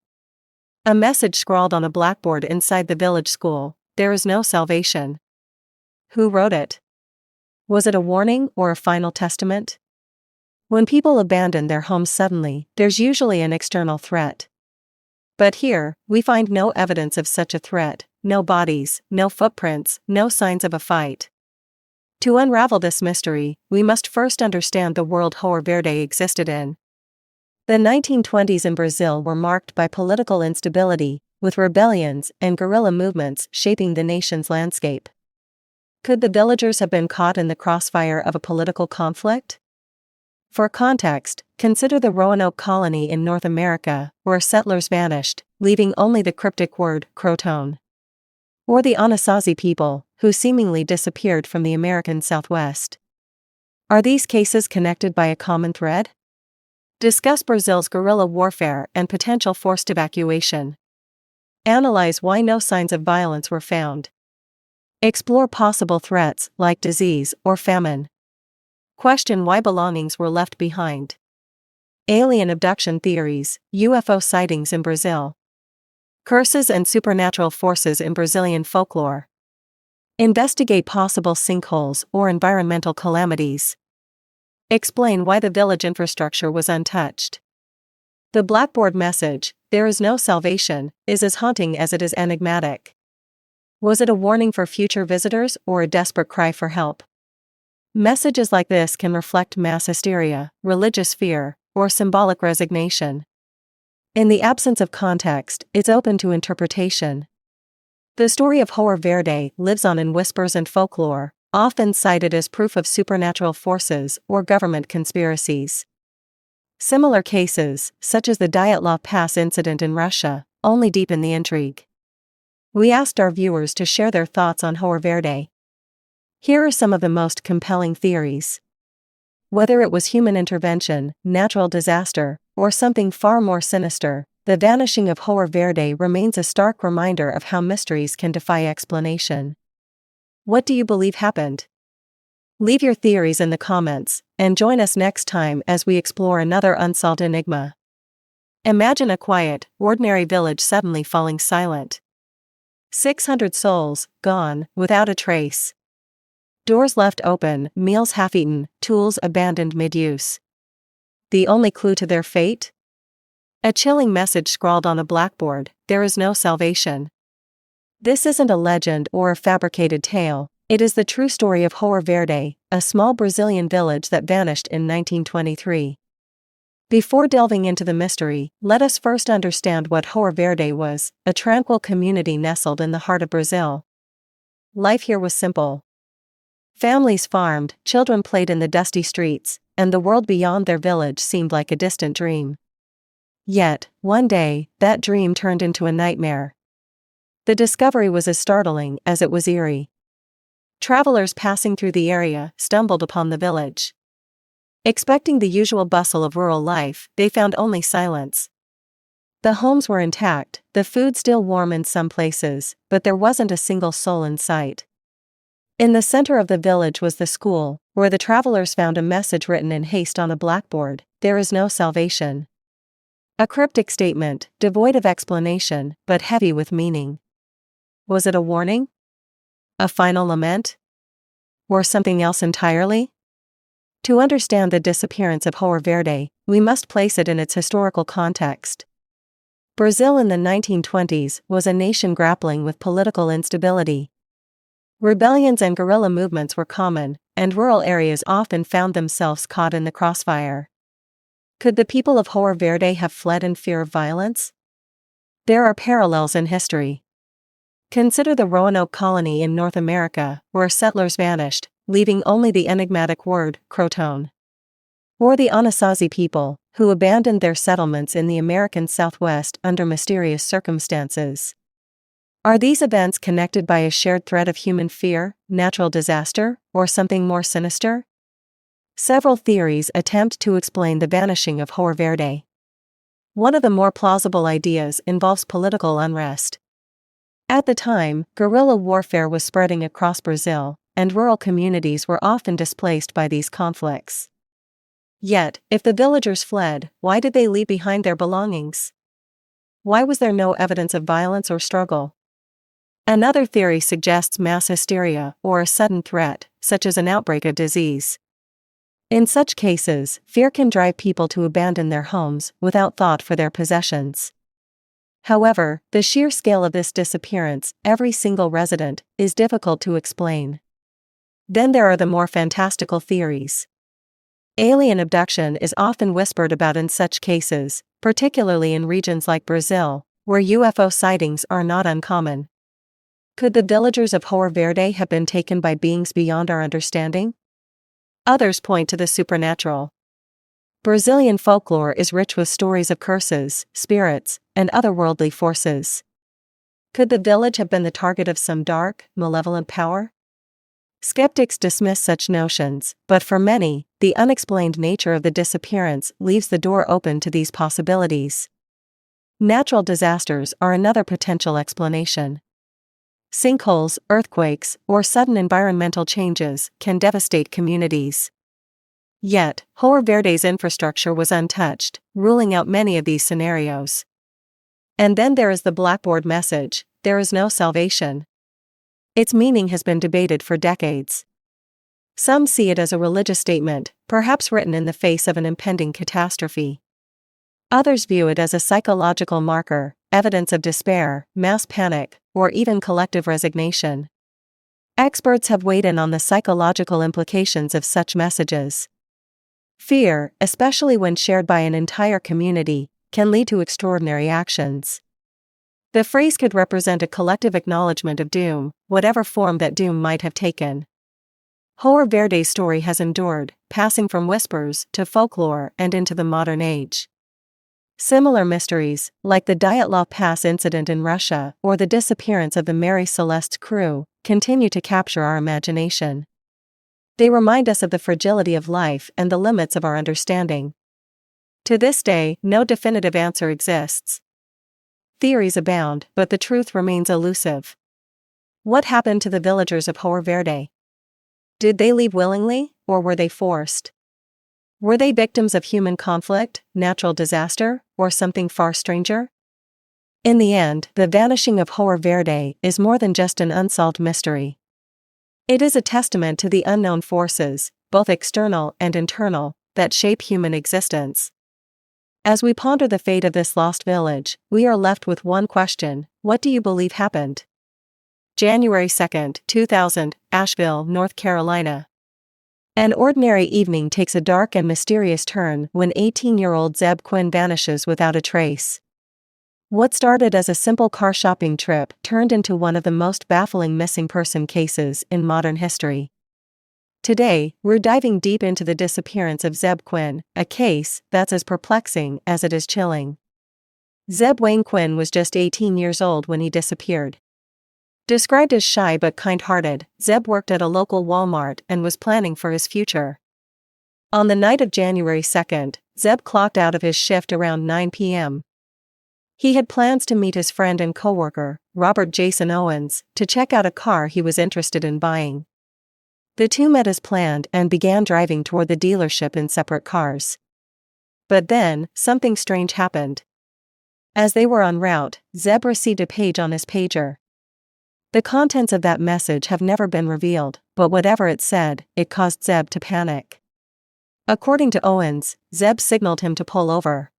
A message scrawled on a blackboard inside the village school: there is no salvation. Who wrote it? Was it a warning or a final testament? When people abandon their homes suddenly, there's usually an external threat. But here, we find no evidence of such a threat, no bodies, no footprints, no signs of a fight. To unravel this mystery, we must first understand the world Rio Verde existed in. The 1920s in Brazil were marked by political instability, with rebellions and guerrilla movements shaping the nation's landscape. Could the villagers have been caught in the crossfire of a political conflict? For context, consider the Roanoke colony in North America, where settlers vanished, leaving only the cryptic word Croton. Or the Anasazi people, who seemingly disappeared from the American Southwest. Are these cases connected by a common thread? Discuss Brazil's guerrilla warfare and potential forced evacuation. Analyze why no signs of violence were found. Explore possible threats like disease or famine. Question why belongings were left behind. Alien abduction theories, UFO sightings in Brazil. Curses and supernatural forces in Brazilian folklore. Investigate possible sinkholes or environmental calamities. Explain why the village infrastructure was untouched. The blackboard message, "There is no salvation," is as haunting as it is enigmatic. Was it a warning for future visitors or a desperate cry for help? Messages like this can reflect mass hysteria, religious fear, or symbolic resignation. In the absence of context, it's open to interpretation. The story of Rio Verde lives on in whispers and folklore, often cited as proof of supernatural forces or government conspiracies. Similar cases, such as the Dyatlov Pass incident in Russia, only deepen the intrigue. We asked our viewers to share their thoughts on Rio Verde. Here are some of the most compelling theories. Whether it was human intervention, natural disaster, or something far more sinister, the vanishing of Rio Verde remains a stark reminder of how mysteries can defy explanation. What do you believe happened? Leave your theories in the comments, and join us next time as we explore another unsolved enigma. Imagine a quiet, ordinary village suddenly falling silent. 600 souls, gone, without a trace. Doors left open, meals half-eaten, tools abandoned mid-use. The only clue to their fate? A chilling message scrawled on a blackboard: there is no salvation. This isn't a legend or a fabricated tale, it is the true story of Rio Verde, a small Brazilian village that vanished in 1923. Before delving into the mystery, let us first understand what João Verde was, a tranquil community nestled in the heart of Brazil. Life here was simple. Families farmed, children played in the dusty streets, and the world beyond their village seemed like a distant dream. Yet, one day, that dream turned into a nightmare. The discovery was as startling as it was eerie. Travelers passing through the area stumbled upon the village. Expecting the usual bustle of rural life, they found only silence. The homes were intact, the food still warm in some places, but there wasn't a single soul in sight. In the center of the village was the school, where the travelers found a message written in haste on a blackboard: "There is no salvation." A cryptic statement, devoid of explanation, but heavy with meaning. Was it a warning? A final lament? Or something else entirely? To understand the disappearance of João Verde, we must place it in its historical context. Brazil in the 1920s was a nation grappling with political instability. Rebellions and guerrilla movements were common, and rural areas often found themselves caught in the crossfire. Could the people of João Verde have fled in fear of violence? There are parallels in history. Consider the Roanoke colony in North America, where settlers vanished, leaving only the enigmatic word, Croton. Or the Anasazi people, who abandoned their settlements in the American Southwest under mysterious circumstances. Are these events connected by a shared thread of human fear, natural disaster, or something more sinister? Several theories attempt to explain the vanishing of João Verde. One of the more plausible ideas involves political unrest. At the time, guerrilla warfare was spreading across Brazil, and rural communities were often displaced by these conflicts. Yet, if the villagers fled, why did they leave behind their belongings? Why was there no evidence of violence or struggle? Another theory suggests mass hysteria or a sudden threat, such as an outbreak of disease. In such cases, fear can drive people to abandon their homes without thought for their possessions. However, the sheer scale of this disappearance, every single resident, is difficult to explain. Then there are the more fantastical theories. Alien abduction is often whispered about in such cases, particularly in regions like Brazil, where UFO sightings are not uncommon. Could the villagers of João Verde have been taken by beings beyond our understanding? Others point to the supernatural. Brazilian folklore is rich with stories of curses, spirits, and otherworldly forces. Could the village have been the target of some dark, malevolent power? Skeptics dismiss such notions, but for many, the unexplained nature of the disappearance leaves the door open to these possibilities. Natural disasters are another potential explanation. Sinkholes, earthquakes, or sudden environmental changes can devastate communities. Yet, João Verde's infrastructure was untouched, ruling out many of these scenarios. And then there is the blackboard message: "There is no salvation." Its meaning has been debated for decades. Some see it as a religious statement, perhaps written in the face of an impending catastrophe. Others view it as a psychological marker, evidence of despair, mass panic, or even collective resignation. Experts have weighed in on the psychological implications of such messages. Fear, especially when shared by an entire community, can lead to extraordinary actions. The phrase could represent a collective acknowledgement of doom, whatever form that doom might have taken. João Verde's story has endured, passing from whispers to folklore and into the modern age. Similar mysteries, like the Dyatlov Pass incident in Russia or the disappearance of the Mary Celeste's crew, continue to capture our imagination. They remind us of the fragility of life and the limits of our understanding. To this day, no definitive answer exists. Theories abound, but the truth remains elusive. What happened to the villagers of João Verde? Did they leave willingly, or were they forced? Were they victims of human conflict, natural disaster, or something far stranger? In the end, the vanishing of João Verde is more than just an unsolved mystery. It is a testament to the unknown forces, both external and internal, that shape human existence. As we ponder the fate of this lost village, we are left with one question: what do you believe happened? January 2, 2000, Asheville, North Carolina. An ordinary evening takes a dark and mysterious turn when 18-year-old Zeb Quinn vanishes without a trace. What started as a simple car shopping trip turned into one of the most baffling missing person cases in modern history. Today, we're diving deep into the disappearance of Zeb Quinn, a case that's as perplexing as it is chilling. Zeb Wayne Quinn was just 18 years old when he disappeared. Described as shy but kind-hearted, Zeb worked at a local Walmart and was planning for his future. On the night of January 2nd, Zeb clocked out of his shift around 9 p.m. He had plans to meet his friend and coworker, Robert Jason Owens, to check out a car he was interested in buying. The two met as planned and began driving toward the dealership in separate cars. But then, something strange happened. As they were en route, Zeb received a page on his pager. The contents of that message have never been revealed, but whatever it said, it caused Zeb to panic. According to Owens, Zeb signaled him to pull over.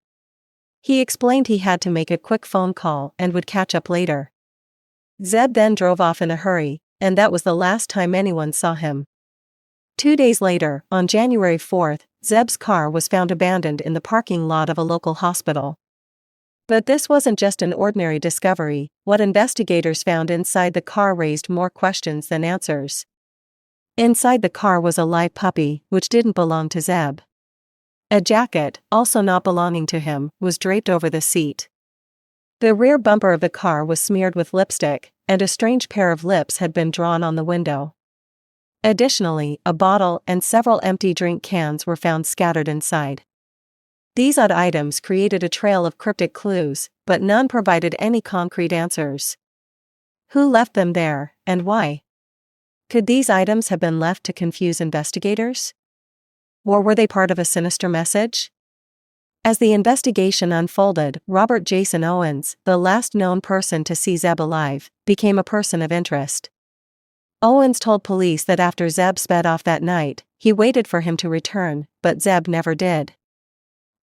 He explained he had to make a quick phone call and would catch up later. Zeb then drove off in a hurry, and that was the last time anyone saw him. 2 days later, on January 4th, Zeb's car was found abandoned in the parking lot of a local hospital. But this wasn't just an ordinary discovery. What investigators found inside the car raised more questions than answers. Inside the car was a live puppy, which didn't belong to Zeb. A jacket, also not belonging to him, was draped over the seat. The rear bumper of the car was smeared with lipstick, and a strange pair of lips had been drawn on the window. Additionally, a bottle and several empty drink cans were found scattered inside. These odd items created a trail of cryptic clues, but none provided any concrete answers. Who left them there, and why? Could these items have been left to confuse investigators? Or were they part of a sinister message? As the investigation unfolded, Robert Jason Owens, the last known person to see Zeb alive, became a person of interest. Owens told police that after Zeb sped off that night, he waited for him to return, but Zeb never did.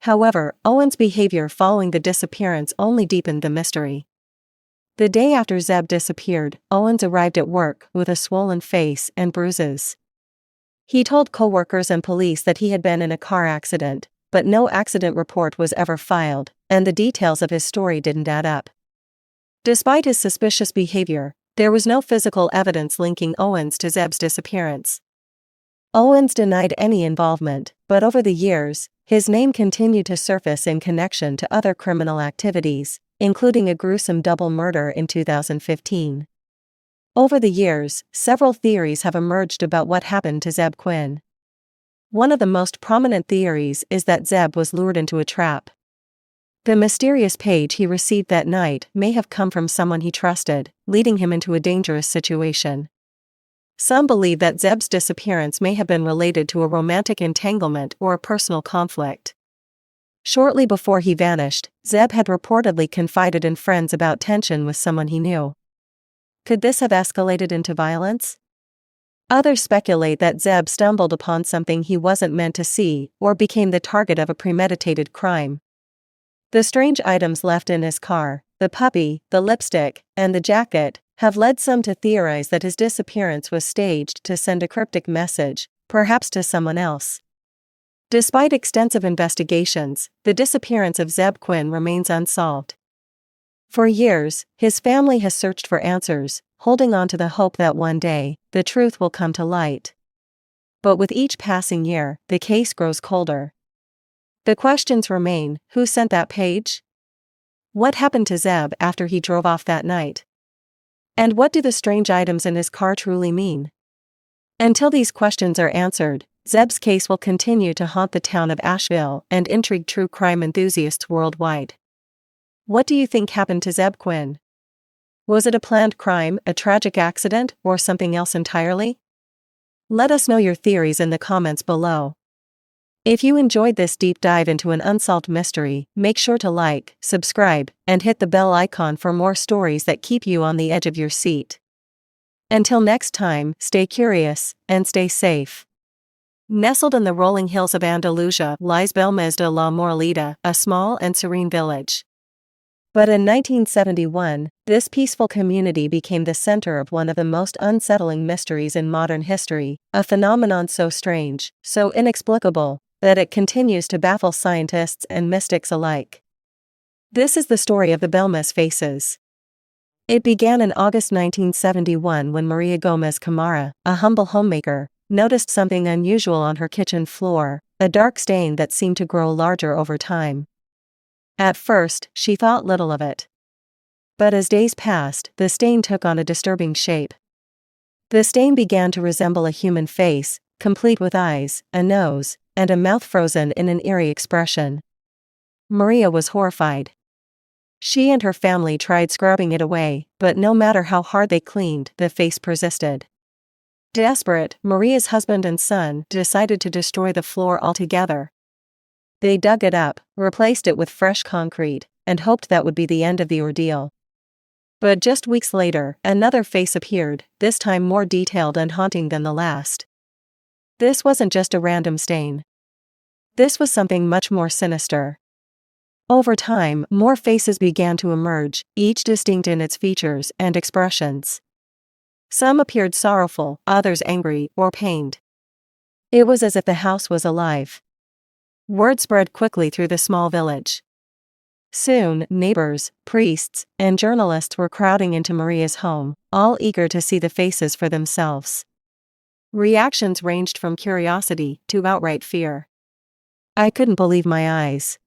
However, Owens' behavior following the disappearance only deepened the mystery. The day after Zeb disappeared, Owens arrived at work with a swollen face and bruises. He told coworkers and police that he had been in a car accident, but no accident report was ever filed, and the details of his story didn't add up. Despite his suspicious behavior, there was no physical evidence linking Owens to Zeb's disappearance. Owens denied any involvement, but over the years, his name continued to surface in connection to other criminal activities, including a gruesome double murder in 2015. Over the years, several theories have emerged about what happened to Zeb Quinn. One of the most prominent theories is that Zeb was lured into a trap. The mysterious page he received that night may have come from someone he trusted, leading him into a dangerous situation. Some believe that Zeb's disappearance may have been related to a romantic entanglement or a personal conflict. Shortly before he vanished, Zeb had reportedly confided in friends about tension with someone he knew. Could this have escalated into violence? Others speculate that Zeb stumbled upon something he wasn't meant to see or became the target of a premeditated crime. The strange items left in his car, the puppy, the lipstick, and the jacket, have led some to theorize that his disappearance was staged to send a cryptic message, perhaps to someone else. Despite extensive investigations, the disappearance of Zeb Quinn remains unsolved. For years, his family has searched for answers, holding on to the hope that one day, the truth will come to light. But with each passing year, the case grows colder. The questions remain: who sent that page? What happened to Zeb after he drove off that night? And what do the strange items in his car truly mean? Until these questions are answered, Zeb's case will continue to haunt the town of Asheville and intrigue true crime enthusiasts worldwide. What do you think happened to Zeb Quinn? Was it a planned crime, a tragic accident, or something else entirely? Let us know your theories in the comments below. If you enjoyed this deep dive into an unsolved mystery, make sure to like, subscribe, and hit the bell icon for more stories that keep you on the edge of your seat. Until next time, stay curious, and stay safe. Nestled in the rolling hills of Andalusia lies Belmez de la Moraleda, a small and serene village. But in 1971, this peaceful community became the center of one of the most unsettling mysteries in modern history, a phenomenon so strange, so inexplicable, that it continues to baffle scientists and mystics alike. This is the story of the Belmas faces. It began in August 1971 when Maria Gomez Camara, a humble homemaker, noticed something unusual on her kitchen floor, a dark stain that seemed to grow larger over time. At first, she thought little of it. But as days passed, the stain took on a disturbing shape. The stain began to resemble a human face, complete with eyes, a nose, and a mouth frozen in an eerie expression. Maria was horrified. She and her family tried scrubbing it away, but no matter how hard they cleaned, the face persisted. Desperate, Maria's husband and son decided to destroy the floor altogether. They dug it up, replaced it with fresh concrete, and hoped that would be the end of the ordeal. But just weeks later, another face appeared, this time more detailed and haunting than the last. This wasn't just a random stain. This was something much more sinister. Over time, more faces began to emerge, each distinct in its features and expressions. Some appeared sorrowful, others angry or pained. It was as if the house was alive. Word spread quickly through the small village. Soon, neighbors, priests, and journalists were crowding into Maria's home, all eager to see the faces for themselves. Reactions ranged from curiosity to outright fear. I couldn't believe my eyes.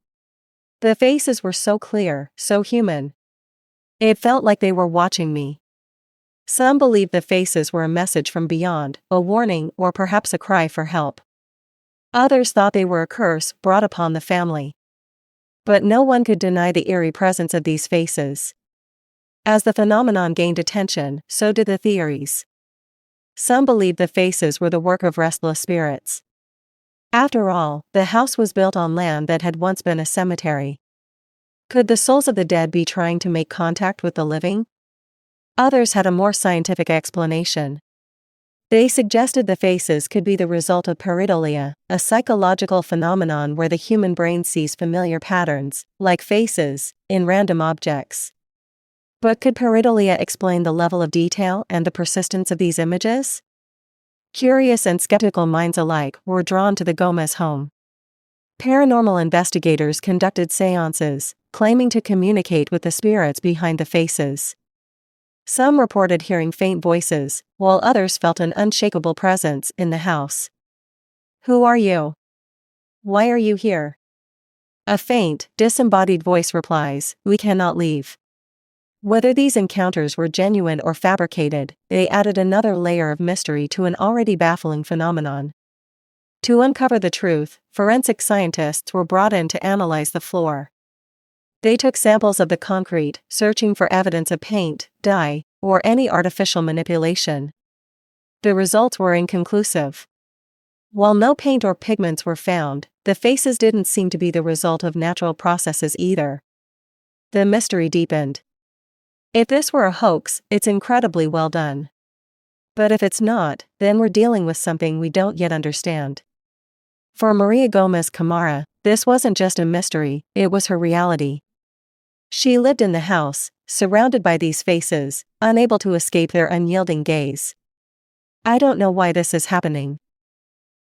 The faces were so clear, so human. It felt like they were watching me. Some believed the faces were a message from beyond, a warning or perhaps a cry for help. Others thought they were a curse brought upon the family. But no one could deny the eerie presence of these faces. As the phenomenon gained attention, so did the theories. Some believed the faces were the work of restless spirits. After all, the house was built on land that had once been a cemetery. Could the souls of the dead be trying to make contact with the living? Others had a more scientific explanation. They suggested the faces could be the result of pareidolia, a psychological phenomenon where the human brain sees familiar patterns, like faces, in random objects. But could pareidolia explain the level of detail and the persistence of these images? Curious and skeptical minds alike were drawn to the Gomez home. Paranormal investigators conducted seances, claiming to communicate with the spirits behind the faces. Some reported hearing faint voices, while others felt an unshakable presence in the house. Who are you? Why are you here? A faint, disembodied voice replies, we cannot leave. Whether these encounters were genuine or fabricated, they added another layer of mystery to an already baffling phenomenon. To uncover the truth, forensic scientists were brought in to analyze the floor. They took samples of the concrete, searching for evidence of paint, dye, or any artificial manipulation. The results were inconclusive. While no paint or pigments were found, the faces didn't seem to be the result of natural processes either. The mystery deepened. If this were a hoax, it's incredibly well done. But if it's not, then we're dealing with something we don't yet understand. For Maria Gomez Camara, this wasn't just a mystery, it was her reality. She lived in the house, surrounded by these faces, unable to escape their unyielding gaze. I don't know why this is happening.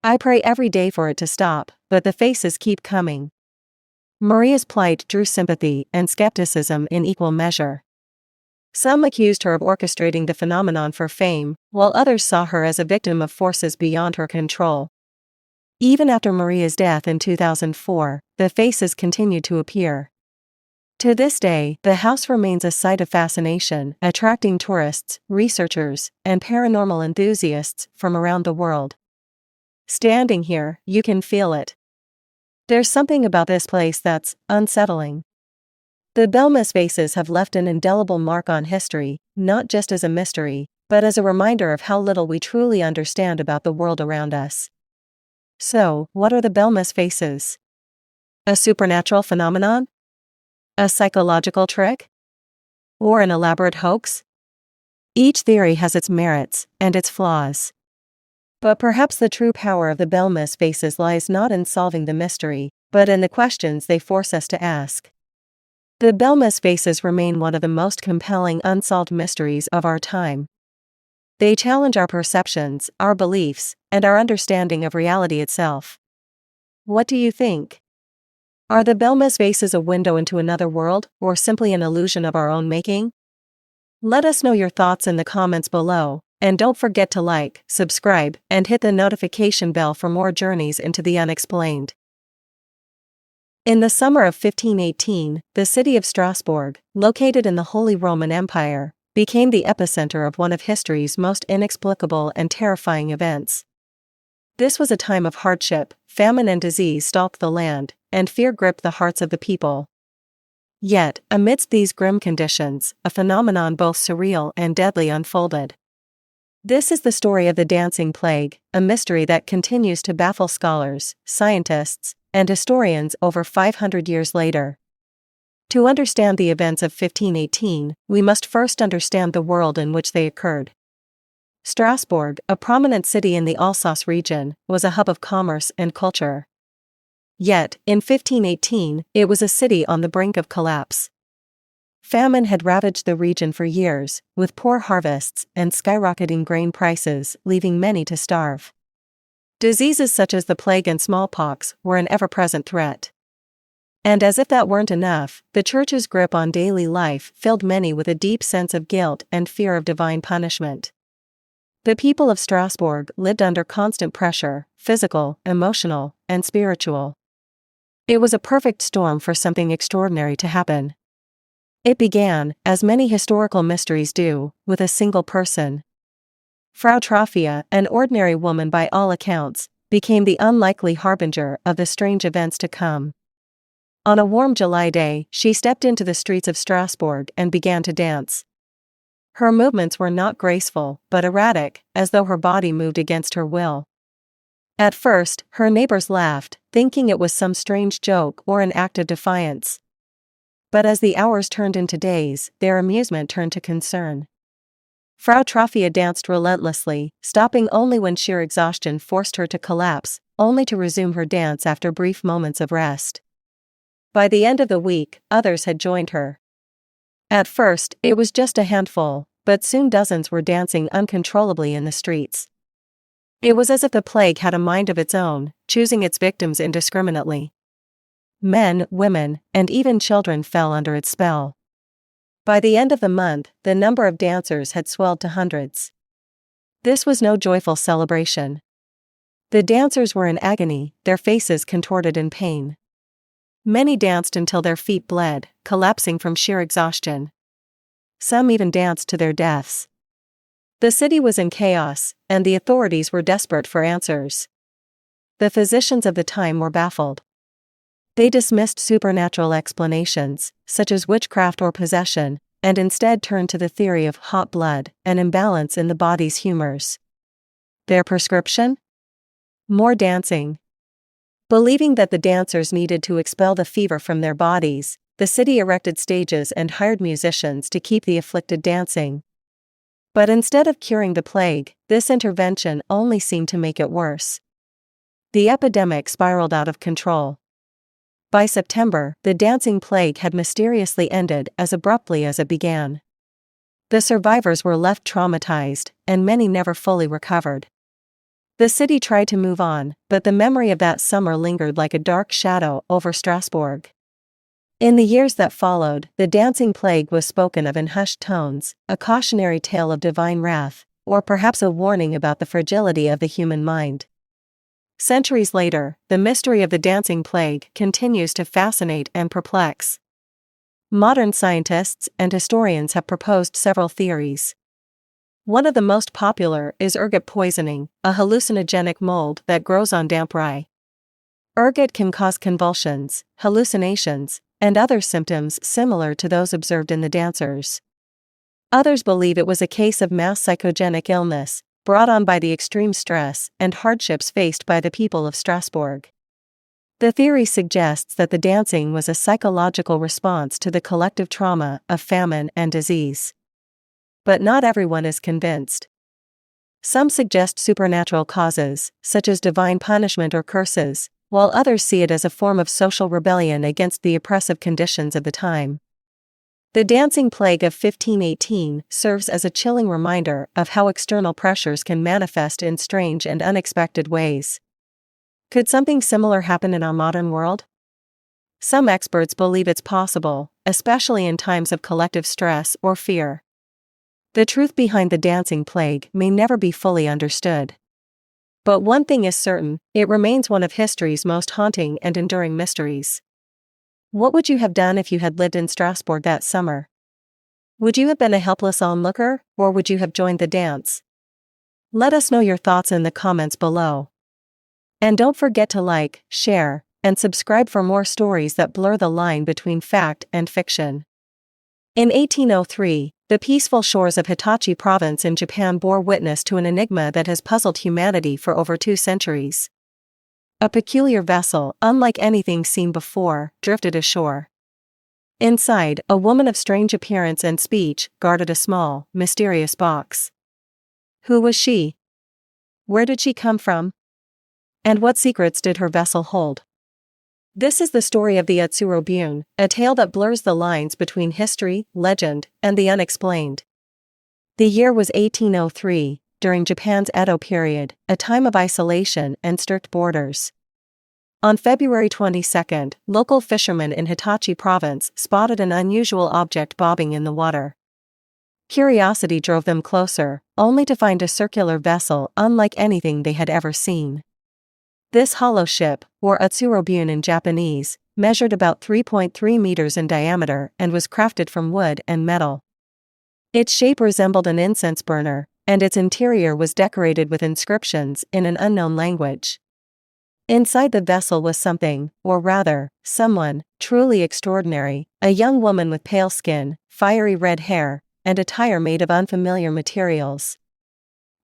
I pray every day for it to stop, but the faces keep coming. Maria's plight drew sympathy and skepticism in equal measure. Some accused her of orchestrating the phenomenon for fame, while others saw her as a victim of forces beyond her control. Even after Maria's death in 2004, the faces continued to appear. To this day, the house remains a site of fascination, attracting tourists, researchers, and paranormal enthusiasts from around the world. Standing here, you can feel it. There's something about this place that's unsettling. The Belmas faces have left an indelible mark on history, not just as a mystery, but as a reminder of how little we truly understand about the world around us. So, what are the Belmas faces? A supernatural phenomenon? A psychological trick? Or an elaborate hoax? Each theory has its merits and its flaws. But perhaps the true power of the Belmas faces lies not in solving the mystery, but in the questions they force us to ask. The Belmas vases remain one of the most compelling unsolved mysteries of our time. They challenge our perceptions, our beliefs, and our understanding of reality itself. What do you think? Are the Belmas vases a window into another world, or simply an illusion of our own making? Let us know your thoughts in the comments below, and don't forget to like, subscribe, and hit the notification bell for more journeys into the unexplained. In the summer of 1518, the city of Strasbourg, located in the Holy Roman Empire, became the epicenter of one of history's most inexplicable and terrifying events. This was a time of hardship, famine and disease stalked the land, and fear gripped the hearts of the people. Yet, amidst these grim conditions, a phenomenon both surreal and deadly unfolded. This is the story of the Dancing Plague, a mystery that continues to baffle scholars, scientists, and historians over 500 years later. To understand the events of 1518, we must first understand the world in which they occurred. Strasbourg, a prominent city in the Alsace region, was a hub of commerce and culture. Yet, in 1518, it was a city on the brink of collapse. Famine had ravaged the region for years, with poor harvests and skyrocketing grain prices, leaving many to starve. Diseases such as the plague and smallpox were an ever-present threat. And as if that weren't enough, the church's grip on daily life filled many with a deep sense of guilt and fear of divine punishment. The people of Strasbourg lived under constant pressure, physical, emotional, and spiritual. It was a perfect storm for something extraordinary to happen. It began, as many historical mysteries do, with a single person. Frau Trophia, an ordinary woman by all accounts, became the unlikely harbinger of the strange events to come. On a warm July day, she stepped into the streets of Strasbourg and began to dance. Her movements were not graceful, but erratic, as though her body moved against her will. At first, her neighbors laughed, thinking it was some strange joke or an act of defiance. But as the hours turned into days, their amusement turned to concern. Frau Trophia danced relentlessly, stopping only when sheer exhaustion forced her to collapse, only to resume her dance after brief moments of rest. By the end of the week, others had joined her. At first, it was just a handful, but soon dozens were dancing uncontrollably in the streets. It was as if the plague had a mind of its own, choosing its victims indiscriminately. Men, women, and even children fell under its spell. By the end of the month, the number of dancers had swelled to hundreds. This was no joyful celebration. The dancers were in agony, their faces contorted in pain. Many danced until their feet bled, collapsing from sheer exhaustion. Some even danced to their deaths. The city was in chaos, and the authorities were desperate for answers. The physicians of the time were baffled. They dismissed supernatural explanations, such as witchcraft or possession, and instead turned to the theory of hot blood, an imbalance in the body's humors. Their prescription? More dancing. Believing that the dancers needed to expel the fever from their bodies, the city erected stages and hired musicians to keep the afflicted dancing. But instead of curing the plague, this intervention only seemed to make it worse. The epidemic spiraled out of control. By September, the dancing plague had mysteriously ended as abruptly as it began. The survivors were left traumatized, and many never fully recovered. The city tried to move on, but the memory of that summer lingered like a dark shadow over Strasbourg. In the years that followed, the dancing plague was spoken of in hushed tones, a cautionary tale of divine wrath, or perhaps a warning about the fragility of the human mind. Centuries later, the mystery of the dancing plague continues to fascinate and perplex. Modern scientists and historians have proposed several theories. One of the most popular is ergot poisoning, a hallucinogenic mold that grows on damp rye. Ergot can cause convulsions, hallucinations, and other symptoms similar to those observed in the dancers. Others believe it was a case of mass psychogenic illness, brought on by the extreme stress and hardships faced by the people of Strasbourg. The theory suggests that the dancing was a psychological response to the collective trauma of famine and disease. But not everyone is convinced. Some suggest supernatural causes, such as divine punishment or curses, while others see it as a form of social rebellion against the oppressive conditions of the time. The dancing plague of 1518 serves as a chilling reminder of how external pressures can manifest in strange and unexpected ways. Could something similar happen in our modern world? Some experts believe it's possible, especially in times of collective stress or fear. The truth behind the dancing plague may never be fully understood. But one thing is certain, it remains one of history's most haunting and enduring mysteries. What would you have done if you had lived in Strasbourg that summer? Would you have been a helpless onlooker, or would you have joined the dance? Let us know your thoughts in the comments below. And don't forget to like, share, and subscribe for more stories that blur the line between fact and fiction. In 1803, the peaceful shores of Hitachi province in Japan bore witness to an enigma that has puzzled humanity for over 2 centuries. A peculiar vessel, unlike anything seen before, drifted ashore. Inside, a woman of strange appearance and speech guarded a small, mysterious box. Who was she? Where did she come from? And what secrets did her vessel hold? This is the story of the Utsuro Bune, a tale that blurs the lines between history, legend, and the unexplained. The year was 1803, during Japan's Edo period, a time of isolation and strict borders. On February 22, local fishermen in Hitachi province spotted an unusual object bobbing in the water. Curiosity drove them closer, only to find a circular vessel unlike anything they had ever seen. This hollow ship, or Utsuro Bune in Japanese, measured about 3.3 meters in diameter and was crafted from wood and metal. Its shape resembled an incense burner, and its interior was decorated with inscriptions in an unknown language. Inside the vessel was something, or rather, someone, truly extraordinary, a young woman with pale skin, fiery red hair, and attire made of unfamiliar materials.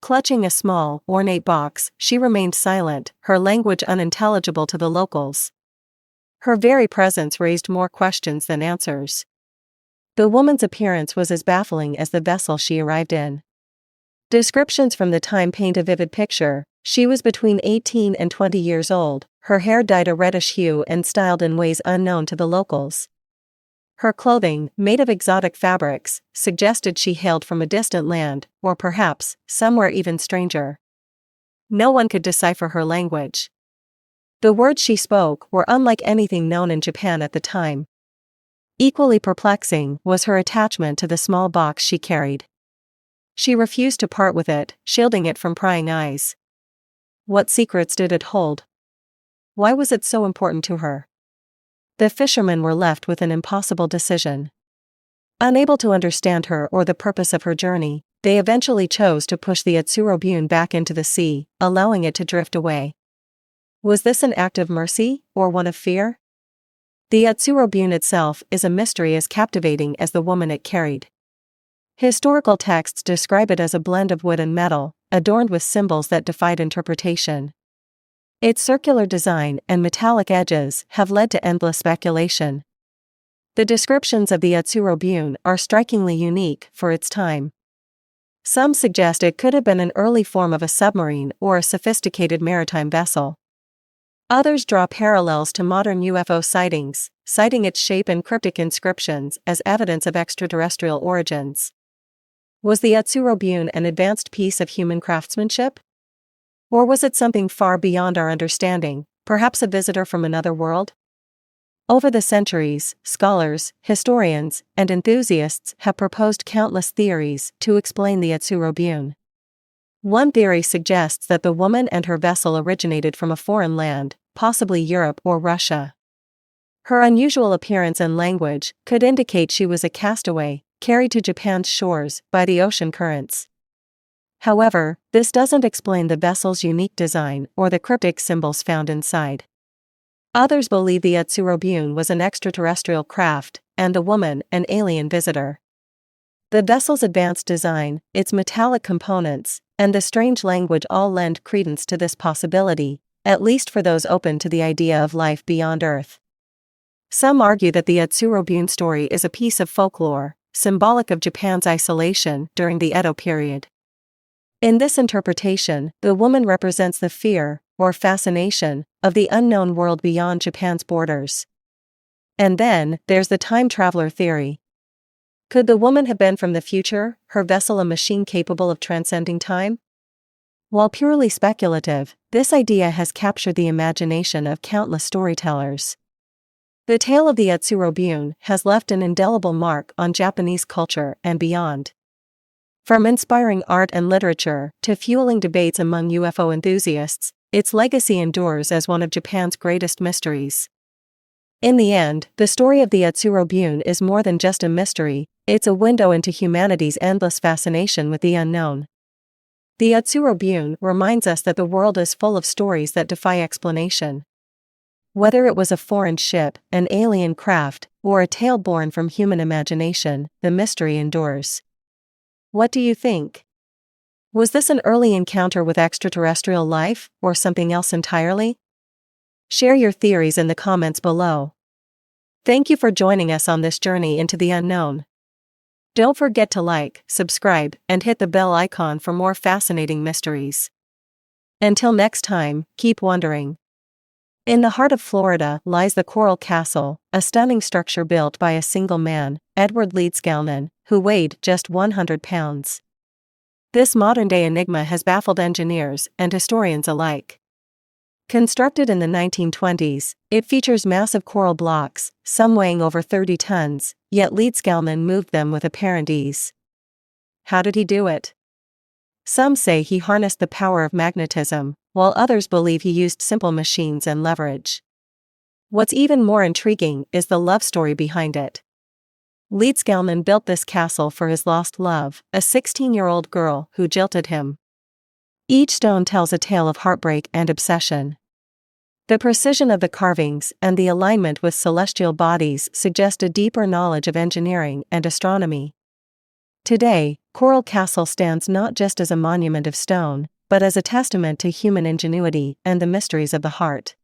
Clutching a small, ornate box, she remained silent, her language unintelligible to the locals. Her very presence raised more questions than answers. The woman's appearance was as baffling as the vessel she arrived in. Descriptions from the time paint a vivid picture. She was between 18 and 20 years old, her hair dyed a reddish hue and styled in ways unknown to the locals. Her clothing, made of exotic fabrics, suggested she hailed from a distant land, or perhaps, somewhere even stranger. No one could decipher her language. The words she spoke were unlike anything known in Japan at the time. Equally perplexing was her attachment to the small box she carried. She refused to part with it, shielding it from prying eyes. What secrets did it hold? Why was it so important to her? The fishermen were left with an impossible decision. Unable to understand her or the purpose of her journey, they eventually chose to push the Utsuro Bune back into the sea, allowing it to drift away. Was this an act of mercy, or one of fear? The Utsuro Bune itself is a mystery as captivating as the woman it carried. Historical texts describe it as a blend of wood and metal, adorned with symbols that defied interpretation. Its circular design and metallic edges have led to endless speculation. The descriptions of the Utsuro Bune are strikingly unique for its time. Some suggest it could have been an early form of a submarine or a sophisticated maritime vessel. Others draw parallels to modern UFO sightings, citing its shape and cryptic inscriptions as evidence of extraterrestrial origins. Was the Utsuro Bune an advanced piece of human craftsmanship? Or was it something far beyond our understanding, perhaps a visitor from another world? Over the centuries, scholars, historians, and enthusiasts have proposed countless theories to explain the Utsuro Bune. One theory suggests that the woman and her vessel originated from a foreign land, possibly Europe or Russia. Her unusual appearance and language could indicate she was a castaway, carried to Japan's shores by the ocean currents. However, this doesn't explain the vessel's unique design or the cryptic symbols found inside. Others believe the Utsuro Bune was an extraterrestrial craft, and the woman an alien visitor. The vessel's advanced design, its metallic components, and the strange language all lend credence to this possibility, at least for those open to the idea of life beyond Earth. Some argue that the Utsuro Bune story is a piece of folklore, symbolic of Japan's isolation during the Edo period. In this interpretation, the woman represents the fear, or fascination, of the unknown world beyond Japan's borders. And then, there's the time traveler theory. Could the woman have been from the future, her vessel a machine capable of transcending time? While purely speculative, this idea has captured the imagination of countless storytellers. The tale of the Utsuro Bune has left an indelible mark on Japanese culture and beyond. From inspiring art and literature to fueling debates among UFO enthusiasts, its legacy endures as one of Japan's greatest mysteries. In the end, the story of the Utsuro Bune is more than just a mystery, it's a window into humanity's endless fascination with the unknown. The Utsuro Bune reminds us that the world is full of stories that defy explanation. Whether it was a foreign ship, an alien craft, or a tale born from human imagination, the mystery endures. What do you think? Was this an early encounter with extraterrestrial life, or something else entirely? Share your theories in the comments below. Thank you for joining us on this journey into the unknown. Don't forget to like, subscribe, and hit the bell icon for more fascinating mysteries. Until next time, keep wondering. In the heart of Florida lies the Coral Castle, a stunning structure built by a single man, Edward Leedskalnin, who weighed just 100 pounds. This modern-day enigma has baffled engineers and historians alike. Constructed in the 1920s, it features massive coral blocks, some weighing over 30 tons, yet Leedskalnin moved them with apparent ease. How did he do it? Some say he harnessed the power of magnetism, while others believe he used simple machines and leverage. What's even more intriguing is the love story behind it. Leedskalnin built this castle for his lost love, a 16-year-old girl who jilted him. Each stone tells a tale of heartbreak and obsession. The precision of the carvings and the alignment with celestial bodies suggest a deeper knowledge of engineering and astronomy. Today, Coral Castle stands not just as a monument of stone, but as a testament to human ingenuity and the mysteries of the heart.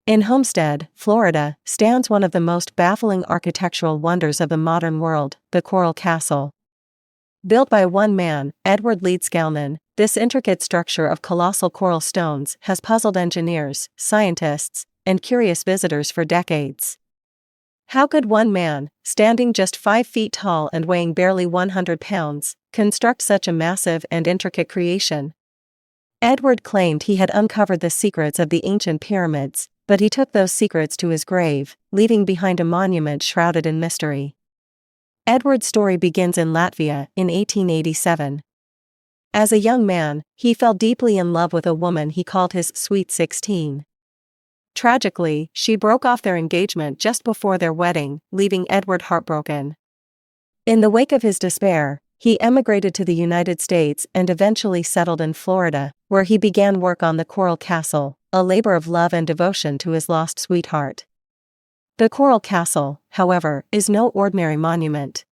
In Homestead, Florida, stands one of the most baffling architectural wonders of the modern world, the Coral Castle. Built by one man, Edward Leedskalnin, this intricate structure of colossal coral stones has puzzled engineers, scientists, and curious visitors for decades. How could one man, standing just 5 feet tall and weighing barely 100 pounds, construct such a massive and intricate creation? Edward claimed he had uncovered the secrets of the ancient pyramids, but he took those secrets to his grave, leaving behind a monument shrouded in mystery. Edward's story begins in Latvia in 1887. As a young man, he fell deeply in love with a woman he called his Sweet 16. Tragically, she broke off their engagement just before their wedding, leaving Edward heartbroken. In the wake of his despair, he emigrated to the United States and eventually settled in Florida, where he began work on the Coral Castle, a labor of love and devotion to his lost sweetheart. The Coral Castle, however, is no ordinary monument.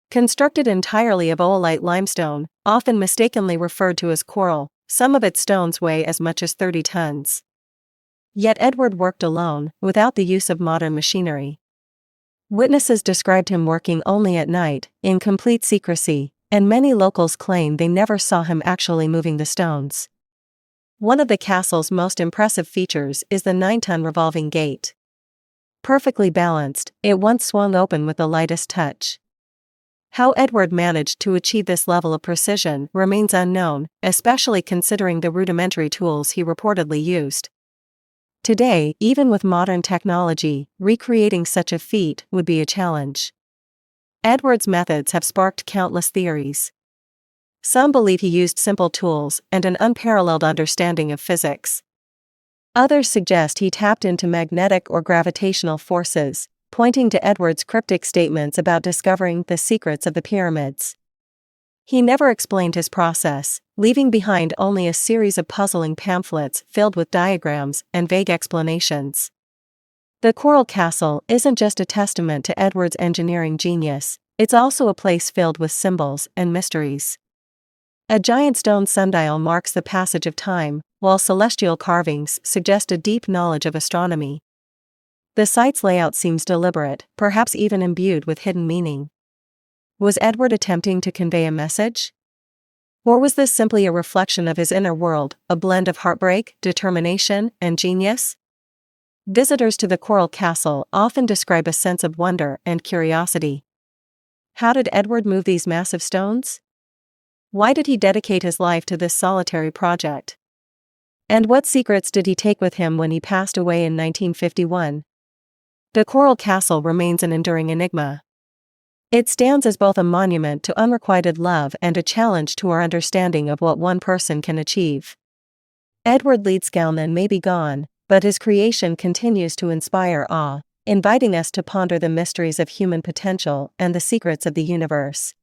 Constructed entirely of oolite limestone, often mistakenly referred to as coral, some of its stones weigh as much as 30 tons. Yet Edward worked alone, without the use of modern machinery. Witnesses described him working only at night, in complete secrecy, and many locals claim they never saw him actually moving the stones. One of the castle's most impressive features is the 9-ton revolving gate. Perfectly balanced, it once swung open with the lightest touch. How Edward managed to achieve this level of precision remains unknown, especially considering the rudimentary tools he reportedly used. Today, even with modern technology, recreating such a feat would be a challenge. Edward's methods have sparked countless theories. Some believe he used simple tools and an unparalleled understanding of physics. Others suggest he tapped into magnetic or gravitational forces, pointing to Edward's cryptic statements about discovering the secrets of the pyramids. He never explained his process, leaving behind only a series of puzzling pamphlets filled with diagrams and vague explanations. The Coral Castle isn't just a testament to Edward's engineering genius, it's also a place filled with symbols and mysteries. A giant stone sundial marks the passage of time, while celestial carvings suggest a deep knowledge of astronomy. The site's layout seems deliberate, perhaps even imbued with hidden meaning. Was Edward attempting to convey a message? Or was this simply a reflection of his inner world, a blend of heartbreak, determination, and genius? Visitors to the Coral Castle often describe a sense of wonder and curiosity. How did Edward move these massive stones? Why did he dedicate his life to this solitary project? And what secrets did he take with him when he passed away in 1951? The Coral Castle remains an enduring enigma. It stands as both a monument to unrequited love and a challenge to our understanding of what one person can achieve. Edward Leedskalnin may be gone, but his creation continues to inspire awe, inviting us to ponder the mysteries of human potential and the secrets of the universe.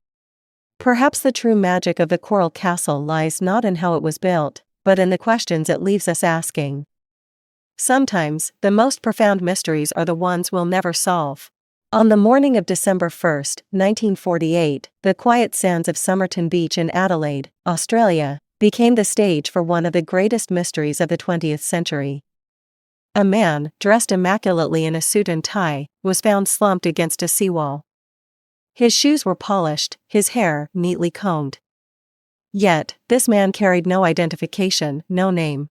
Perhaps the true magic of the Coral Castle lies not in how it was built, but in the questions it leaves us asking. Sometimes, the most profound mysteries are the ones we'll never solve. On the morning of December 1, 1948, the quiet sands of Somerton Beach in Adelaide, Australia, became the stage for one of the greatest mysteries of the 20th century. A man, dressed immaculately in a suit and tie, was found slumped against a seawall. His shoes were polished, his hair neatly combed. Yet, this man carried no identification, no name.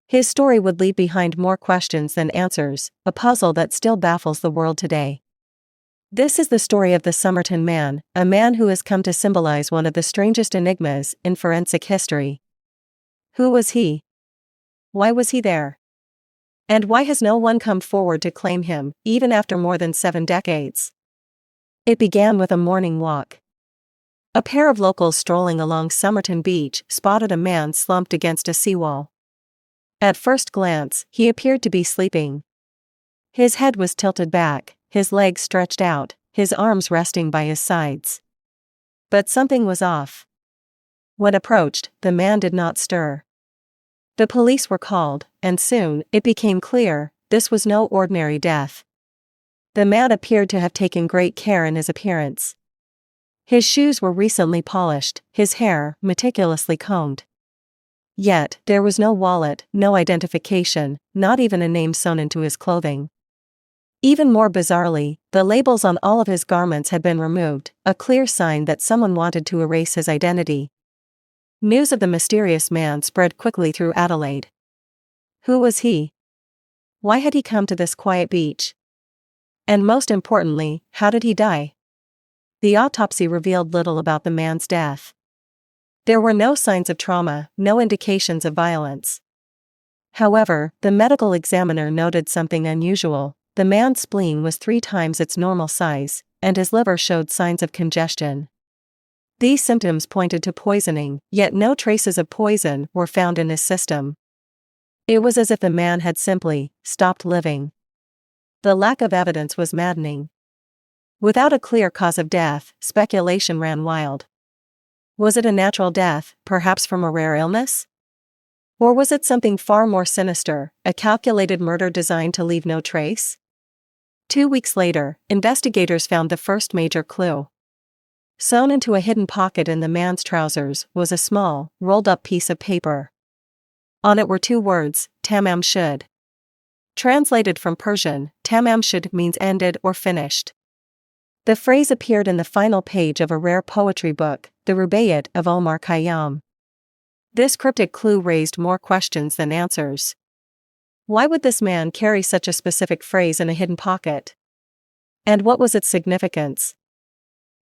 His story would leave behind more questions than answers, a puzzle that still baffles the world today. This is the story of the Somerton Man, a man who has come to symbolize one of the strangest enigmas in forensic history. Who was he? Why was he there? And why has no one come forward to claim him, even after more than 7 decades? It began with a morning walk. A pair of locals strolling along Somerton Beach spotted a man slumped against a seawall. At first glance, he appeared to be sleeping. His head was tilted back, his legs stretched out, his arms resting by his sides. But something was off. When approached, the man did not stir. The police were called, and soon, it became clear, this was no ordinary death. The man appeared to have taken great care in his appearance. His shoes were recently polished, his hair meticulously combed. Yet, there was no wallet, no identification, not even a name sewn into his clothing. Even more bizarrely, the labels on all of his garments had been removed, a clear sign that someone wanted to erase his identity. News of the mysterious man spread quickly through Adelaide. Who was he? Why had he come to this quiet beach? And most importantly, how did he die? The autopsy revealed little about the man's death. There were no signs of trauma, no indications of violence. However, the medical examiner noted something unusual. The man's spleen was 3 times its normal size, and his liver showed signs of congestion. These symptoms pointed to poisoning, yet no traces of poison were found in his system. It was as if the man had simply stopped living. The lack of evidence was maddening. Without a clear cause of death, speculation ran wild. Was it a natural death, perhaps from a rare illness? Or was it something far more sinister, a calculated murder designed to leave no trace? 2 weeks later, investigators found the first major clue. Sewn into a hidden pocket in the man's trousers was a small, rolled-up piece of paper. On it were 2 words, Tamam Shud. Translated from Persian, Tamam Shud means ended or finished. The phrase appeared in the final page of a rare poetry book, the Rubaiyat of Omar Khayyam. This cryptic clue raised more questions than answers. Why would this man carry such a specific phrase in a hidden pocket? And what was its significance?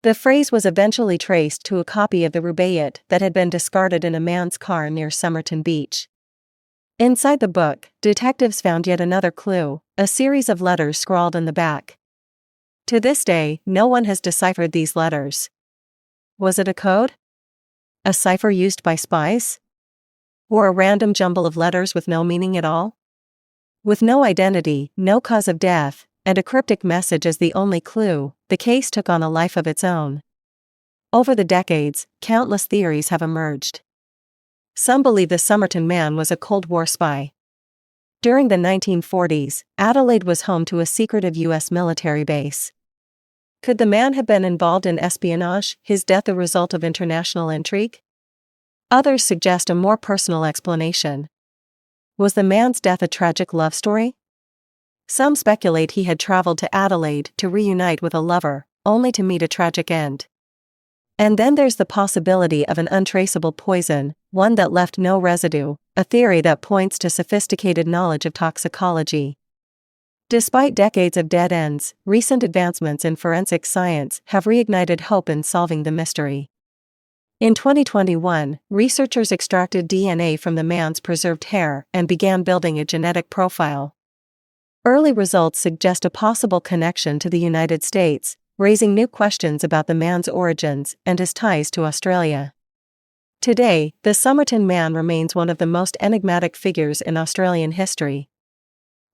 The phrase was eventually traced to a copy of the Rubaiyat that had been discarded in a man's car near Somerton Beach. Inside the book, detectives found yet another clue, a series of letters scrawled in the back. To this day, no one has deciphered these letters. Was it a code? A cipher used by spies? Or a random jumble of letters with no meaning at all? With no identity, no cause of death, and a cryptic message as the only clue, the case took on a life of its own. Over the decades, countless theories have emerged. Some believe the Somerton Man was a Cold War spy. During the 1940s, Adelaide was home to a secretive U.S. military base. Could the man have been involved in espionage, his death a result of international intrigue? Others suggest a more personal explanation. Was the man's death a tragic love story? Some speculate he had traveled to Adelaide to reunite with a lover, only to meet a tragic end. And then there's the possibility of an untraceable poison, one that left no residue, a theory that points to sophisticated knowledge of toxicology. Despite decades of dead ends, recent advancements in forensic science have reignited hope in solving the mystery. In 2021, researchers extracted DNA from the man's preserved hair and began building a genetic profile. Early results suggest a possible connection to the United States, raising new questions about the man's origins and his ties to Australia. Today, the Somerton Man remains one of the most enigmatic figures in Australian history.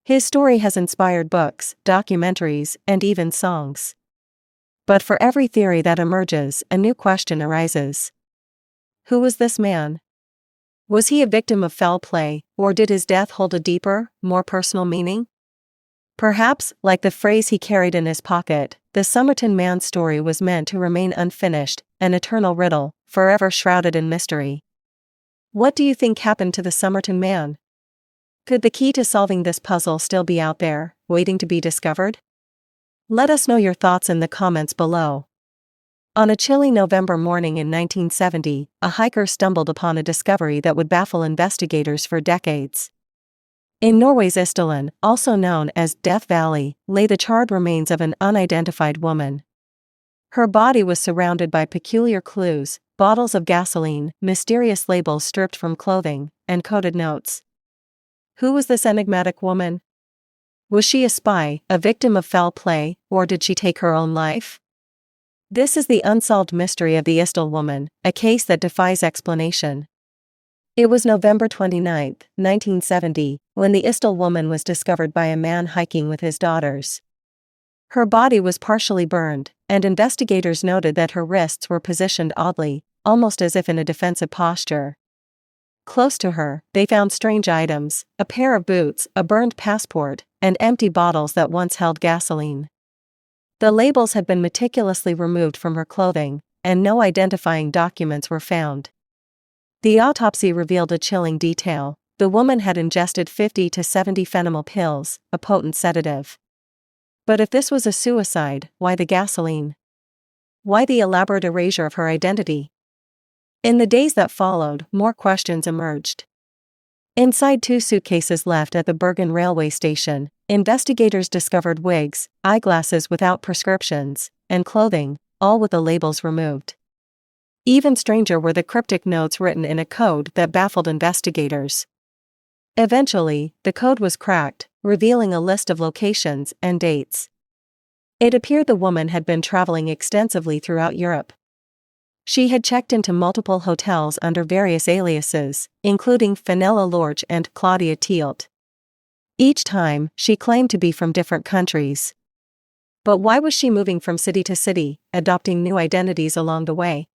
His story has inspired books, documentaries, and even songs. But for every theory that emerges, a new question arises. Who was this man? Was he a victim of foul play, or did his death hold a deeper, more personal meaning? Perhaps, like the phrase he carried in his pocket, the Somerton Man's story was meant to remain unfinished, an eternal riddle, forever shrouded in mystery. What do you think happened to the Somerton Man? Could the key to solving this puzzle still be out there, waiting to be discovered? Let us know your thoughts in the comments below. On a chilly November morning in 1970, a hiker stumbled upon a discovery that would baffle investigators for decades. In Norway's Istelen, also known as Death Valley, lay the charred remains of an unidentified woman. Her body was surrounded by peculiar clues, bottles of gasoline, mysterious labels stripped from clothing, and coded notes. Who was this enigmatic woman? Was she a spy, a victim of foul play, or did she take her own life? This is the unsolved mystery of the Istel woman, a case that defies explanation. It was November 29, 1970, when the Istel woman was discovered by a man hiking with his daughters. Her body was partially burned, and investigators noted that her wrists were positioned oddly, almost as if in a defensive posture. Close to her, they found strange items, a pair of boots, a burned passport, and empty bottles that once held gasoline. The labels had been meticulously removed from her clothing, and no identifying documents were found. The autopsy revealed a chilling detail: the woman had ingested 50 to 70 fentanyl pills, a potent sedative. But if this was a suicide, why the gasoline? Why the elaborate erasure of her identity? In the days that followed, more questions emerged. Inside 2 suitcases left at the Bergen railway station, investigators discovered wigs, eyeglasses without prescriptions, and clothing, all with the labels removed. Even stranger were the cryptic notes written in a code that baffled investigators. Eventually, the code was cracked, revealing a list of locations and dates. It appeared the woman had been traveling extensively throughout Europe. She had checked into multiple hotels under various aliases, including Fenella Lorch and Claudia Tielt. Each time, she claimed to be from different countries. But why was she moving from city to city, adopting new identities along the way?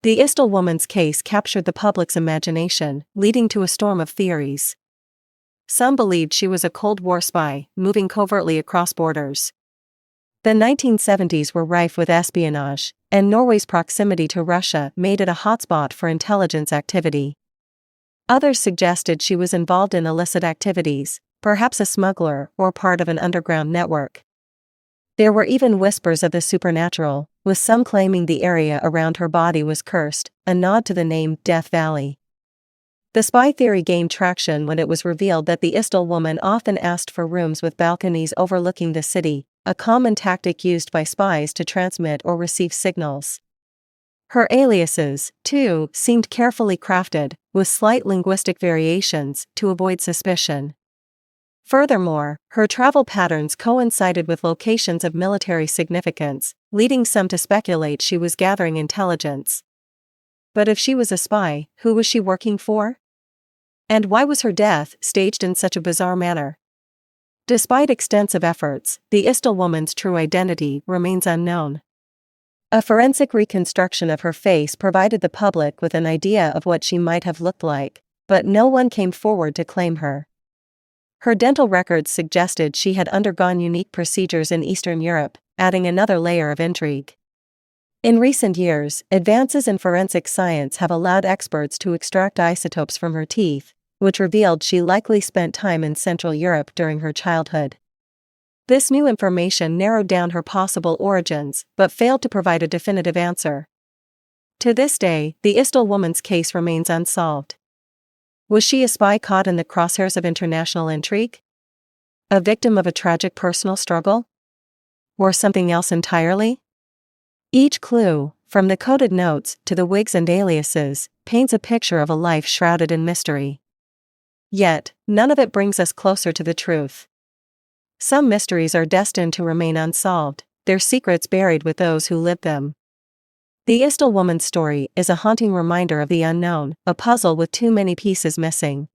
The Istel woman's case captured the public's imagination, leading to a storm of theories. Some believed she was a Cold War spy, moving covertly across borders. The 1970s were rife with espionage, and Norway's proximity to Russia made it a hotspot for intelligence activity. Others suggested she was involved in illicit activities, perhaps a smuggler or part of an underground network. There were even whispers of the supernatural, with some claiming the area around her body was cursed, a nod to the name Death Valley. The spy theory gained traction when it was revealed that the Istel woman often asked for rooms with balconies overlooking the city, a common tactic used by spies to transmit or receive signals. Her aliases, too, seemed carefully crafted, with slight linguistic variations, to avoid suspicion. Furthermore, her travel patterns coincided with locations of military significance, leading some to speculate she was gathering intelligence. But if she was a spy, who was she working for? And why was her death staged in such a bizarre manner? Despite extensive efforts, the Istel woman's true identity remains unknown. A forensic reconstruction of her face provided the public with an idea of what she might have looked like, but no one came forward to claim her. Her dental records suggested she had undergone unique procedures in Eastern Europe, adding another layer of intrigue. In recent years, advances in forensic science have allowed experts to extract isotopes from her teeth, which revealed she likely spent time in Central Europe during her childhood. This new information narrowed down her possible origins, but failed to provide a definitive answer. To this day, the Istel woman's case remains unsolved. Was she a spy caught in the crosshairs of international intrigue? A victim of a tragic personal struggle? Or something else entirely? Each clue, from the coded notes to the wigs and aliases, paints a picture of a life shrouded in mystery. Yet, none of it brings us closer to the truth. Some mysteries are destined to remain unsolved, their secrets buried with those who lived them. The Istal woman's story is a haunting reminder of the unknown, a puzzle with too many pieces missing.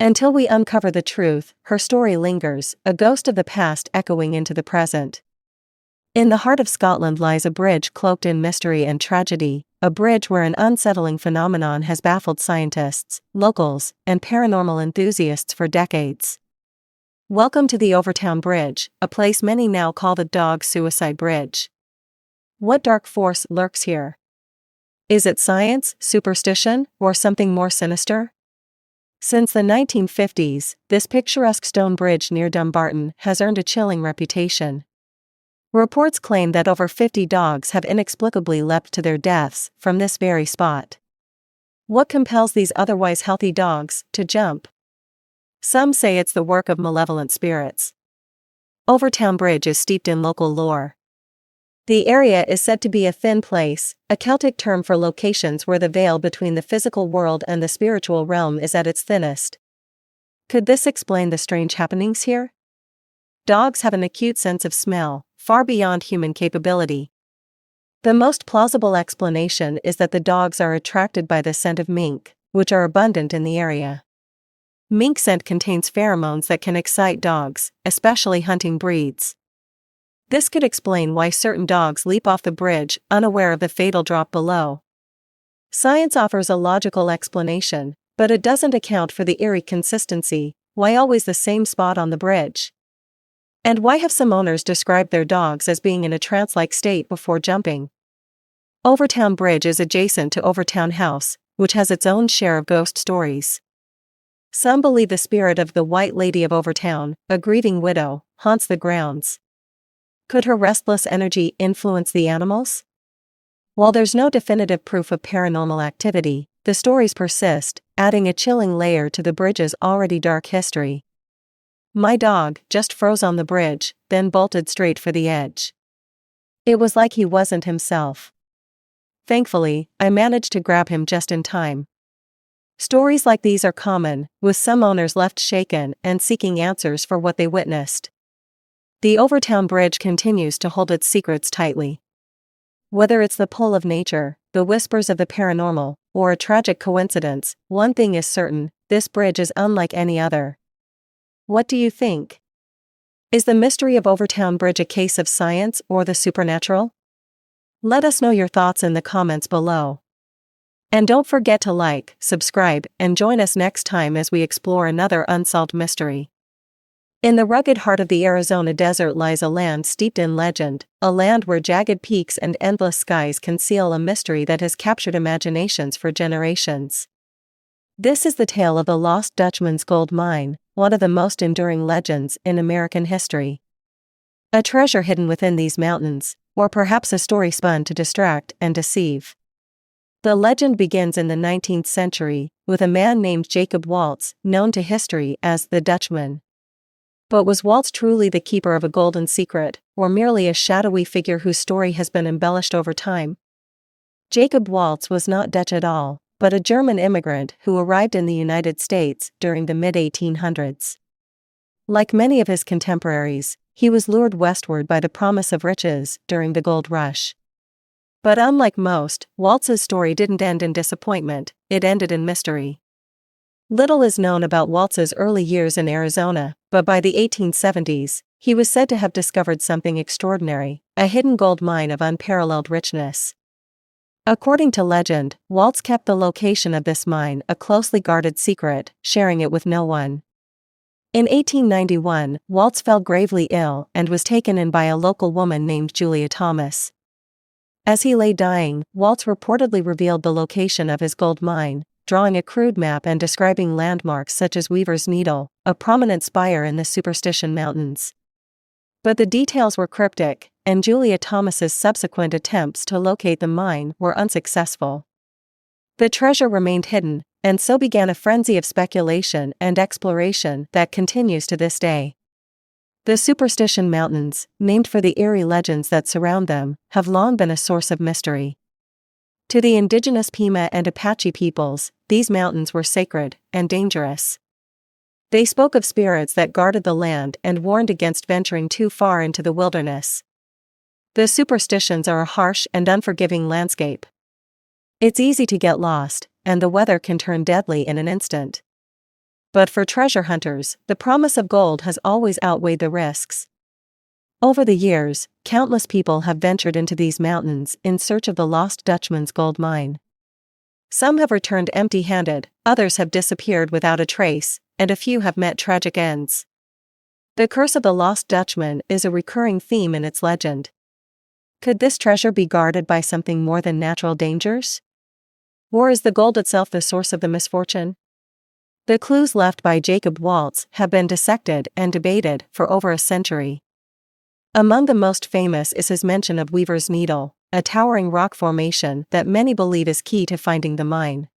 Until we uncover the truth, her story lingers, a ghost of the past echoing into the present. In the heart of Scotland lies a bridge cloaked in mystery and tragedy, a bridge where an unsettling phenomenon has baffled scientists, locals, and paranormal enthusiasts for decades. Welcome to the Overtown Bridge, a place many now call the Dog Suicide Bridge. What dark force lurks here? Is it science, superstition, or something more sinister? Since the 1950s, this picturesque stone bridge near Dumbarton has earned a chilling reputation. Reports claim that over 50 dogs have inexplicably leapt to their deaths from this very spot. What compels these otherwise healthy dogs to jump? Some say it's the work of malevolent spirits. Overtown Bridge is steeped in local lore. The area is said to be a thin place, a Celtic term for locations where the veil between the physical world and the spiritual realm is at its thinnest. Could this explain the strange happenings here? Dogs have an acute sense of smell, far beyond human capability. The most plausible explanation is that the dogs are attracted by the scent of mink, which are abundant in the area. Mink scent contains pheromones that can excite dogs, especially hunting breeds. This could explain why certain dogs leap off the bridge, unaware of the fatal drop below. Science offers a logical explanation, but it doesn't account for the eerie consistency. Why always the same spot on the bridge? And why have some owners described their dogs as being in a trance-like state before jumping? Overtown Bridge is adjacent to Overtown House, which has its own share of ghost stories. Some believe the spirit of the White Lady of Overtown, a grieving widow, haunts the grounds. Could her restless energy influence the animals? While there's no definitive proof of paranormal activity, the stories persist, adding a chilling layer to the bridge's already dark history. My dog just froze on the bridge, then bolted straight for the edge. It was like he wasn't himself. Thankfully, I managed to grab him just in time. Stories like these are common, with some owners left shaken and seeking answers for what they witnessed. The Overtown Bridge continues to hold its secrets tightly. Whether it's the pull of nature, the whispers of the paranormal, or a tragic coincidence, one thing is certain: this bridge is unlike any other. What do you think? Is the mystery of Overtown Bridge a case of science or the supernatural? Let us know your thoughts in the comments below. And don't forget to like, subscribe, and join us next time as we explore another unsolved mystery. In the rugged heart of the Arizona desert lies a land steeped in legend, a land where jagged peaks and endless skies conceal a mystery that has captured imaginations for generations. This is the tale of the Lost Dutchman's Gold Mine, one of the most enduring legends in American history. A treasure hidden within these mountains, or perhaps a story spun to distract and deceive. The legend begins in the 19th century, with a man named Jacob Waltz, known to history as the Dutchman. But was Waltz truly the keeper of a golden secret, or merely a shadowy figure whose story has been embellished over time? Jacob Waltz was not Dutch at all, but a German immigrant who arrived in the United States during the mid-1800s. Like many of his contemporaries, he was lured westward by the promise of riches during the gold rush. But unlike most, Waltz's story didn't end in disappointment, it ended in mystery. Little is known about Waltz's early years in Arizona, but by the 1870s, he was said to have discovered something extraordinary, a hidden gold mine of unparalleled richness. According to legend, Waltz kept the location of this mine a closely guarded secret, sharing it with no one. In 1891, Waltz fell gravely ill and was taken in by a local woman named Julia Thomas. As he lay dying, Waltz reportedly revealed the location of his gold mine, drawing a crude map and describing landmarks such as Weaver's Needle, a prominent spire in the Superstition Mountains. But the details were cryptic, and Julia Thomas's subsequent attempts to locate the mine were unsuccessful. The treasure remained hidden, and so began a frenzy of speculation and exploration that continues to this day. The Superstition Mountains, named for the eerie legends that surround them, have long been a source of mystery. To the indigenous Pima and Apache peoples, these mountains were sacred and dangerous. They spoke of spirits that guarded the land and warned against venturing too far into the wilderness. The superstitions are a harsh and unforgiving landscape. It's easy to get lost, and the weather can turn deadly in an instant. But for treasure hunters, the promise of gold has always outweighed the risks. Over the years, countless people have ventured into these mountains in search of the lost Dutchman's gold mine. Some have returned empty-handed, others have disappeared without a trace, and a few have met tragic ends. The curse of the lost Dutchman is a recurring theme in its legend. Could this treasure be guarded by something more than natural dangers? Or is the gold itself the source of the misfortune? The clues left by Jacob Waltz have been dissected and debated for over a century. Among the most famous is his mention of Weaver's Needle, a towering rock formation that many believe is key to finding the mine.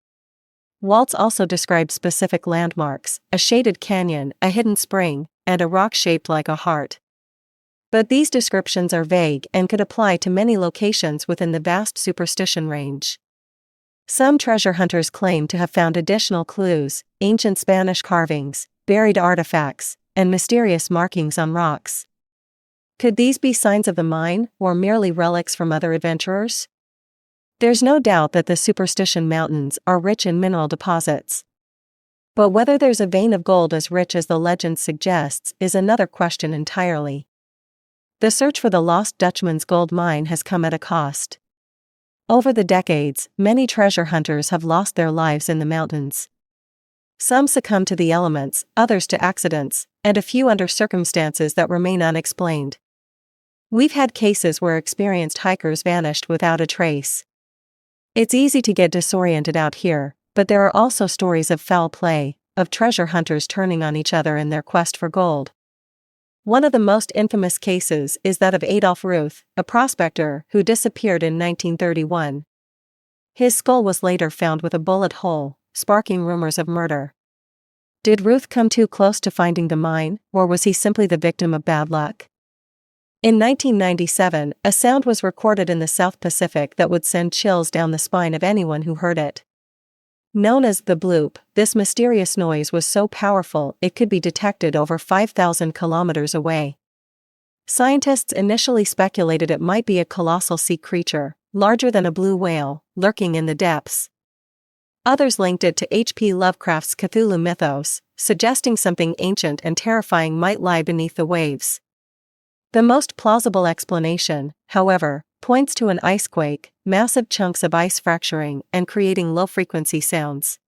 Waltz also described specific landmarks, a shaded canyon, a hidden spring, and a rock shaped like a heart. But these descriptions are vague and could apply to many locations within the vast superstition range. Some treasure hunters claim to have found additional clues, ancient Spanish carvings, buried artifacts, and mysterious markings on rocks. Could these be signs of the mine, or merely relics from other adventurers? There's no doubt that the Superstition Mountains are rich in mineral deposits. But whether there's a vein of gold as rich as the legend suggests is another question entirely. The search for the lost Dutchman's gold mine has come at a cost. Over the decades, many treasure hunters have lost their lives in the mountains. Some succumb to the elements, others to accidents, and a few under circumstances that remain unexplained. We've had cases where experienced hikers vanished without a trace. It's easy to get disoriented out here, but there are also stories of foul play, of treasure hunters turning on each other in their quest for gold. One of the most infamous cases is that of Adolf Ruth, a prospector who disappeared in 1931. His skull was later found with a bullet hole, sparking rumors of murder. Did Ruth come too close to finding the mine, or was he simply the victim of bad luck? In 1997, a sound was recorded in the South Pacific that would send chills down the spine of anyone who heard it. Known as the bloop, this mysterious noise was so powerful it could be detected over 5,000 kilometers away. Scientists initially speculated it might be a colossal sea creature, larger than a blue whale, lurking in the depths. Others linked it to H.P. Lovecraft's Cthulhu mythos, suggesting something ancient and terrifying might lie beneath the waves. The most plausible explanation, however, points to an icequake, massive chunks of ice fracturing and creating low-frequency sounds.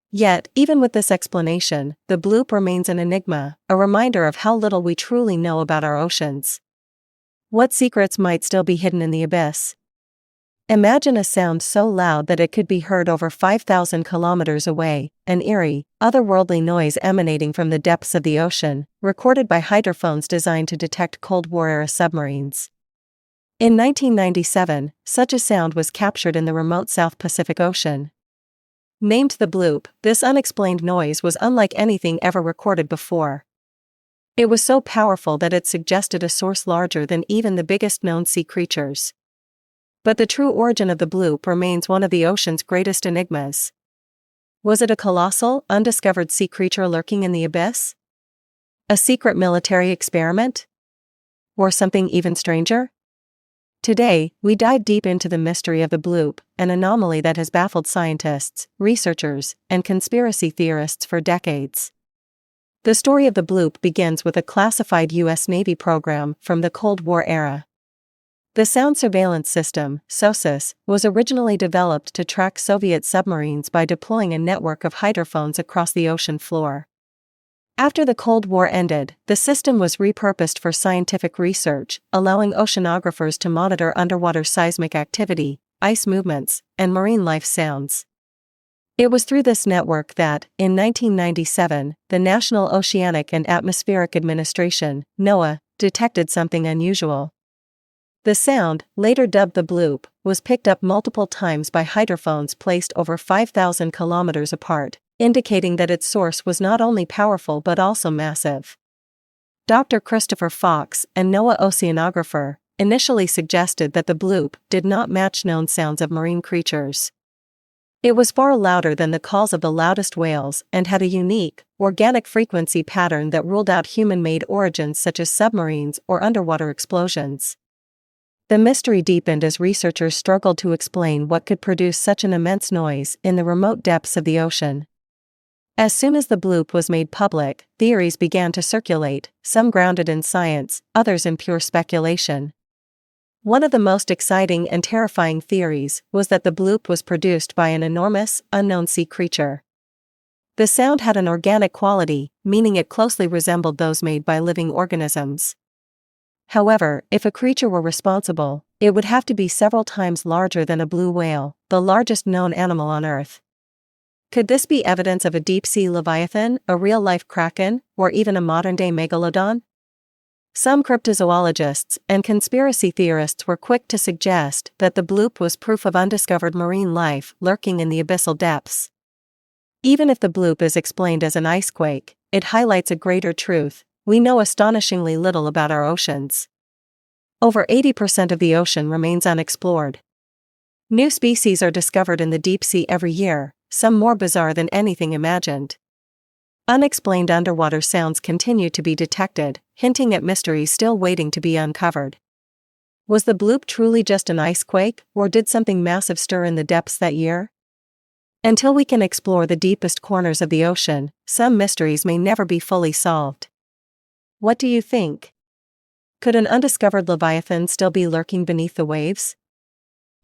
Yet, even with this explanation, the bloop remains an enigma, a reminder of how little we truly know about our oceans. What secrets might still be hidden in the abyss? Imagine a sound so loud that it could be heard over 5,000 kilometers away, an eerie, otherworldly noise emanating from the depths of the ocean, recorded by hydrophones designed to detect Cold War-era submarines. In 1997, such a sound was captured in the remote South Pacific Ocean. Named the bloop, this unexplained noise was unlike anything ever recorded before. It was so powerful that it suggested a source larger than even the biggest known sea creatures. But the true origin of the bloop remains one of the ocean's greatest enigmas. Was it a colossal, undiscovered sea creature lurking in the abyss? A secret military experiment? Or something even stranger? Today, we dive deep into the mystery of the bloop, an anomaly that has baffled scientists, researchers, and conspiracy theorists for decades. The story of the bloop begins with a classified U.S. Navy program from the Cold War era. The Sound Surveillance System, SOSUS, was originally developed to track Soviet submarines by deploying a network of hydrophones across the ocean floor. After the Cold War ended, the system was repurposed for scientific research, allowing oceanographers to monitor underwater seismic activity, ice movements, and marine life sounds. It was through this network that, in 1997, the National Oceanic and Atmospheric Administration, NOAA, detected something unusual. The sound, later dubbed the bloop, was picked up multiple times by hydrophones placed over 5,000 kilometers apart, indicating that its source was not only powerful but also massive. Dr. Christopher Fox, a NOAA oceanographer, initially suggested that the bloop did not match known sounds of marine creatures. It was far louder than the calls of the loudest whales and had a unique, organic frequency pattern that ruled out human-made origins such as submarines or underwater explosions. The mystery deepened as researchers struggled to explain what could produce such an immense noise in the remote depths of the ocean. As soon as the bloop was made public, theories began to circulate, some grounded in science, others in pure speculation. One of the most exciting and terrifying theories was that the bloop was produced by an enormous, unknown sea creature. The sound had an organic quality, meaning it closely resembled those made by living organisms. However, if a creature were responsible, it would have to be several times larger than a blue whale, the largest known animal on Earth. Could this be evidence of a deep-sea leviathan, a real-life kraken, or even a modern-day megalodon? Some cryptozoologists and conspiracy theorists were quick to suggest that the bloop was proof of undiscovered marine life lurking in the abyssal depths. Even if the bloop is explained as an icequake, it highlights a greater truth: we know astonishingly little about our oceans. Over 80% of the ocean remains unexplored. New species are discovered in the deep sea every year, some more bizarre than anything imagined. Unexplained underwater sounds continue to be detected, hinting at mysteries still waiting to be uncovered. Was the bloop truly just an icequake, or did something massive stir in the depths that year? Until we can explore the deepest corners of the ocean, some mysteries may never be fully solved. What do you think? Could an undiscovered leviathan still be lurking beneath the waves?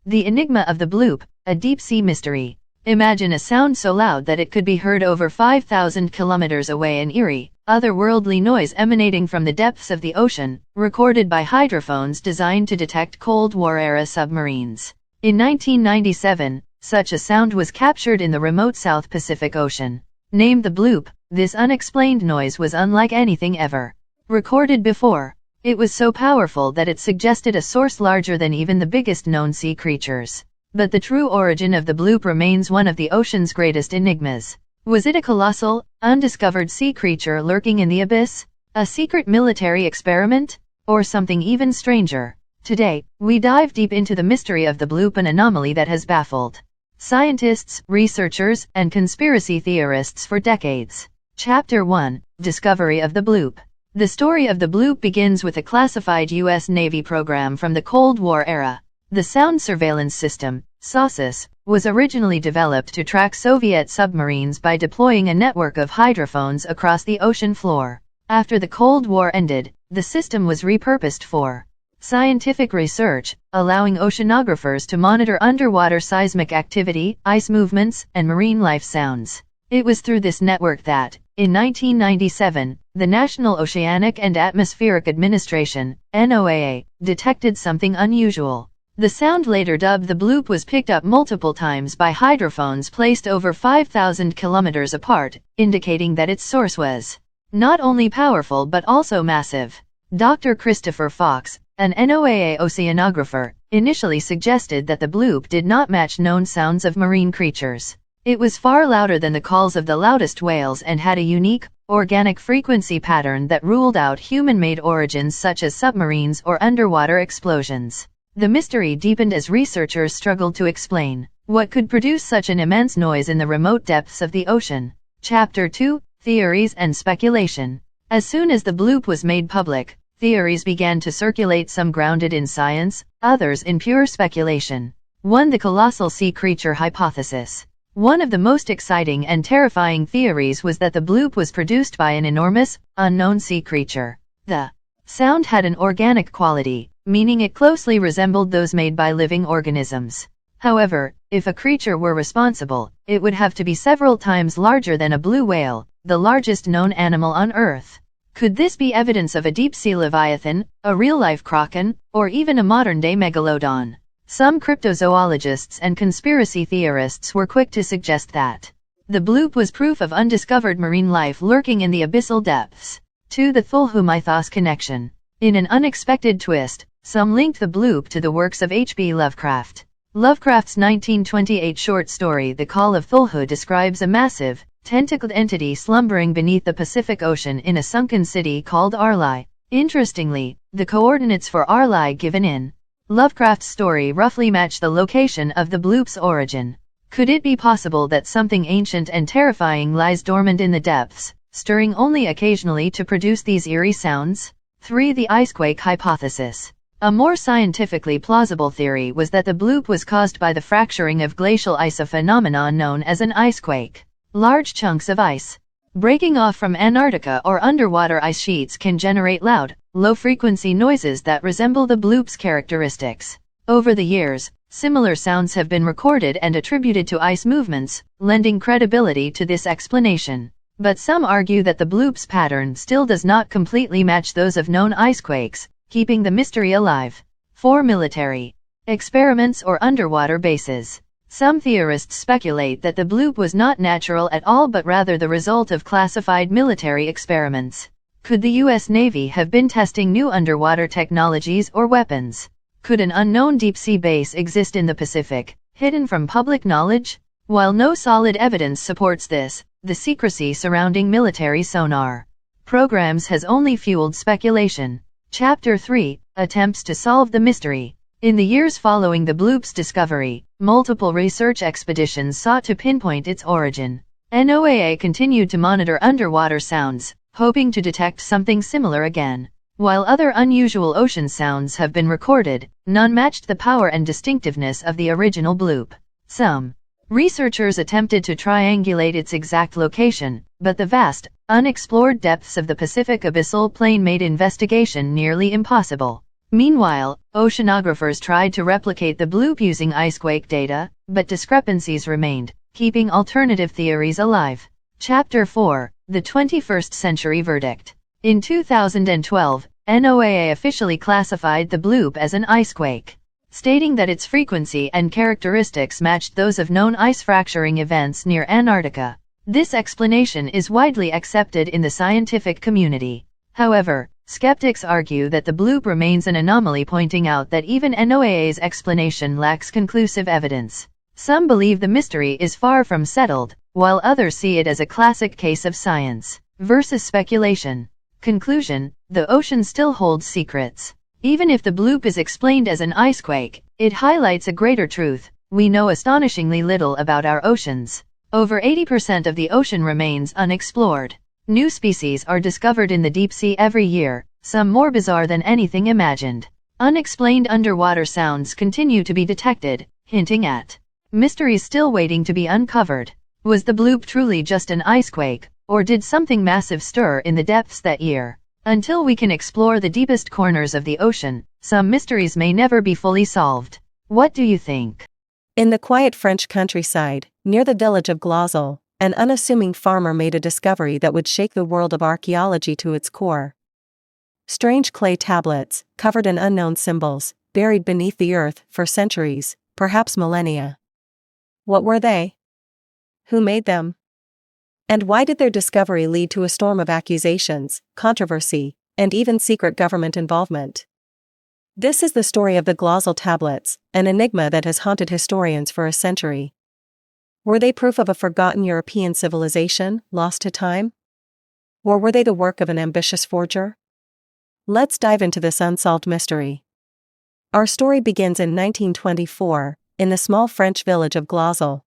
The enigma of the bloop, a deep-sea mystery. Imagine a sound so loud that it could be heard over 5,000 kilometers away, an eerie, otherworldly noise emanating from the depths of the ocean, recorded by hydrophones designed to detect Cold War-era submarines. In 1997, such a sound was captured in the remote South Pacific Ocean. Named the bloop, this unexplained noise was unlike anything ever recorded before. It was so powerful that it suggested a source larger than even the biggest known sea creatures. But the true origin of the bloop remains one of the ocean's greatest enigmas. Was it a colossal, undiscovered sea creature lurking in the abyss? A secret military experiment? Or something even stranger? Today, we dive deep into the mystery of the bloop, an anomaly that has baffled scientists, researchers, and conspiracy theorists for decades. Chapter 1: Discovery of the bloop. The story of the bloop begins with a classified U.S. Navy program from the Cold War era. The Sound Surveillance System, SOSUS, was originally developed to track Soviet submarines by deploying a network of hydrophones across the ocean floor. After the Cold War ended, the system was repurposed for scientific research, allowing oceanographers to monitor underwater seismic activity, ice movements, and marine life sounds. It was through this network that, in 1997, the National Oceanic and Atmospheric Administration, NOAA, detected something unusual. The sound, later dubbed the bloop, was picked up multiple times by hydrophones placed over 5,000 kilometers apart, indicating that its source was not only powerful but also massive. Dr. Christopher Fox, an NOAA oceanographer, initially suggested that the bloop did not match known sounds of marine creatures. It was far louder than the calls of the loudest whales and had a unique, organic frequency pattern that ruled out human-made origins such as submarines or underwater explosions. The mystery deepened as researchers struggled to explain what could produce such an immense noise in the remote depths of the ocean. Chapter 2: Theories and Speculation. As soon as the bloop was made public, theories began to circulate, some grounded in science, others in pure speculation. 1. The colossal sea creature hypothesis. One of the most exciting and terrifying theories was that the bloop was produced by an enormous, unknown sea creature. The sound had an organic quality, meaning it closely resembled those made by living organisms. However, if a creature were responsible, it would have to be several times larger than a blue whale, the largest known animal on Earth. Could this be evidence of a deep-sea leviathan, a real-life kraken, or even a modern-day megalodon? Some cryptozoologists and conspiracy theorists were quick to suggest that the bloop was proof of undiscovered marine life lurking in the abyssal depths. 2. The Cthulhu mythos connection. In an unexpected twist, some linked the bloop to the works of H.P. Lovecraft. Lovecraft's 1928 short story The Call of Cthulhu describes a massive, tentacled entity slumbering beneath the Pacific Ocean in a sunken city called Arli. Interestingly, the coordinates for Arli given in Lovecraft's story roughly match the location of the bloop's origin. Could it be possible that something ancient and terrifying lies dormant in the depths, stirring only occasionally to produce these eerie sounds? 3. The icequake hypothesis. A more scientifically plausible theory was that the bloop was caused by the fracturing of glacial ice, a phenomenon known as an icequake. Large chunks of ice breaking off from Antarctica or underwater ice sheets can generate loud, low-frequency noises that resemble the bloop's characteristics. Over the years, similar sounds have been recorded and attributed to ice movements, lending credibility to this explanation. But some argue that the bloop's pattern still does not completely match those of known icequakes, keeping the mystery alive. 4. Military experiments or underwater bases. Some theorists speculate that the bloop was not natural at all but rather the result of classified military experiments. Could the U.S. Navy have been testing new underwater technologies or weapons? Could an unknown deep-sea base exist in the Pacific, hidden from public knowledge? While no solid evidence supports this, the secrecy surrounding military sonar programs has only fueled speculation. Chapter 3. Attempts to solve the mystery. In the years following the bloop's discovery, multiple research expeditions sought to pinpoint its origin. NOAA continued to monitor underwater sounds, hoping to detect something similar again. While other unusual ocean sounds have been recorded, none matched the power and distinctiveness of the original bloop. Some researchers attempted to triangulate its exact location, but the vast, unexplored depths of the Pacific abyssal plain made investigation nearly impossible. Meanwhile, oceanographers tried to replicate the bloop using icequake data, but discrepancies remained, keeping alternative theories alive. Chapter 4. The 21st Century Verdict. In 2012, NOAA officially classified the bloop as an icequake, stating that its frequency and characteristics matched those of known ice fracturing events near Antarctica. This explanation is widely accepted in the scientific community. However, skeptics argue that the bloop remains an anomaly, pointing out that even NOAA's explanation lacks conclusive evidence. Some believe the mystery is far from settled, while others see it as a classic case of science versus speculation. Conclusion: the ocean still holds secrets. Even if the bloop is explained as an icequake, it highlights a greater truth: we know astonishingly little about our oceans. Over 80% of the ocean remains unexplored. New species are discovered in the deep sea every year, some more bizarre than anything imagined. Unexplained underwater sounds continue to be detected, hinting at mysteries still waiting to be uncovered. Was the bloop truly just an icequake, or did something massive stir in the depths that year? Until we can explore the deepest corners of the ocean, some mysteries may never be fully solved. What do you think? In the quiet French countryside, near the village of Glosel, an unassuming farmer made a discovery that would shake the world of archaeology to its core. Strange clay tablets, covered in unknown symbols, buried beneath the earth for centuries, perhaps millennia. What were they? Who made them? And why did their discovery lead to a storm of accusations, controversy, and even secret government involvement? This is the story of the Glosel tablets, an enigma that has haunted historians for a century. Were they proof of a forgotten European civilization, lost to time? Or were they the work of an ambitious forger? Let's dive into this unsolved mystery. Our story begins in 1924, in the small French village of Glosel.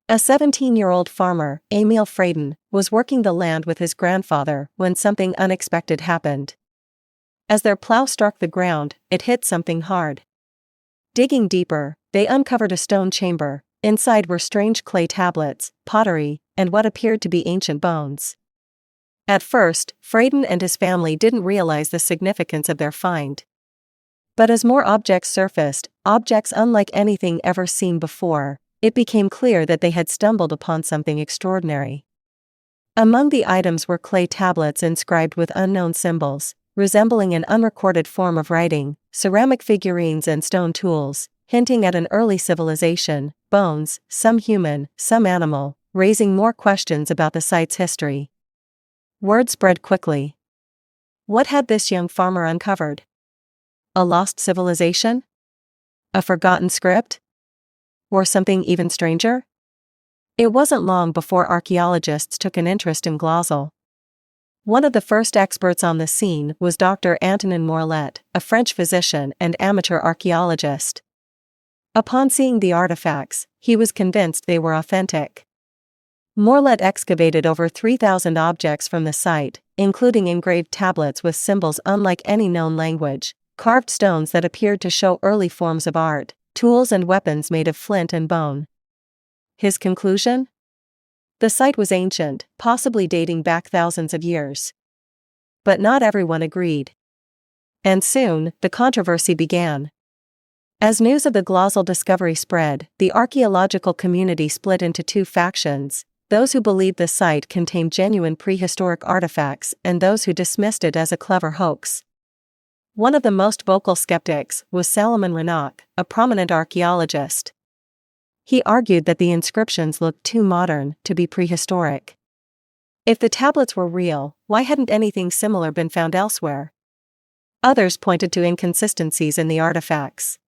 A 17-year-old farmer, Émile Fradin, was working the land with his grandfather when something unexpected happened. As their plow struck the ground, it hit something hard. Digging deeper, they uncovered a stone chamber. Inside were strange clay tablets, pottery, and what appeared to be ancient bones. At first, Fradin and his family didn't realize the significance of their find. But as more objects surfaced, objects unlike anything ever seen before, it became clear that they had stumbled upon something extraordinary. Among the items were clay tablets inscribed with unknown symbols, resembling an unrecorded form of writing, ceramic figurines and stone tools, hinting at an early civilization, bones, some human, some animal, raising more questions about the site's history. Word spread quickly. What had this young farmer uncovered? A lost civilization? A forgotten script? Or something even stranger? It wasn't long before archaeologists took an interest in Glosel. One of the first experts on the scene was Dr. Antonin Morlet, a French physician and amateur archaeologist. Upon seeing the artifacts, he was convinced they were authentic. Morlet excavated over 3,000 objects from the site, including engraved tablets with symbols unlike any known language, carved stones that appeared to show early forms of art, tools and weapons made of flint and bone. His conclusion? The site was ancient, possibly dating back thousands of years. But not everyone agreed. And soon, the controversy began. As news of the Glosel discovery spread, the archaeological community split into two factions: those who believed the site contained genuine prehistoric artifacts and those who dismissed it as a clever hoax. One of the most vocal skeptics was Salomon Reinach, a prominent archaeologist. He argued that the inscriptions looked too modern to be prehistoric. If the tablets were real, why hadn't anything similar been found elsewhere? Others pointed to inconsistencies in the artifacts.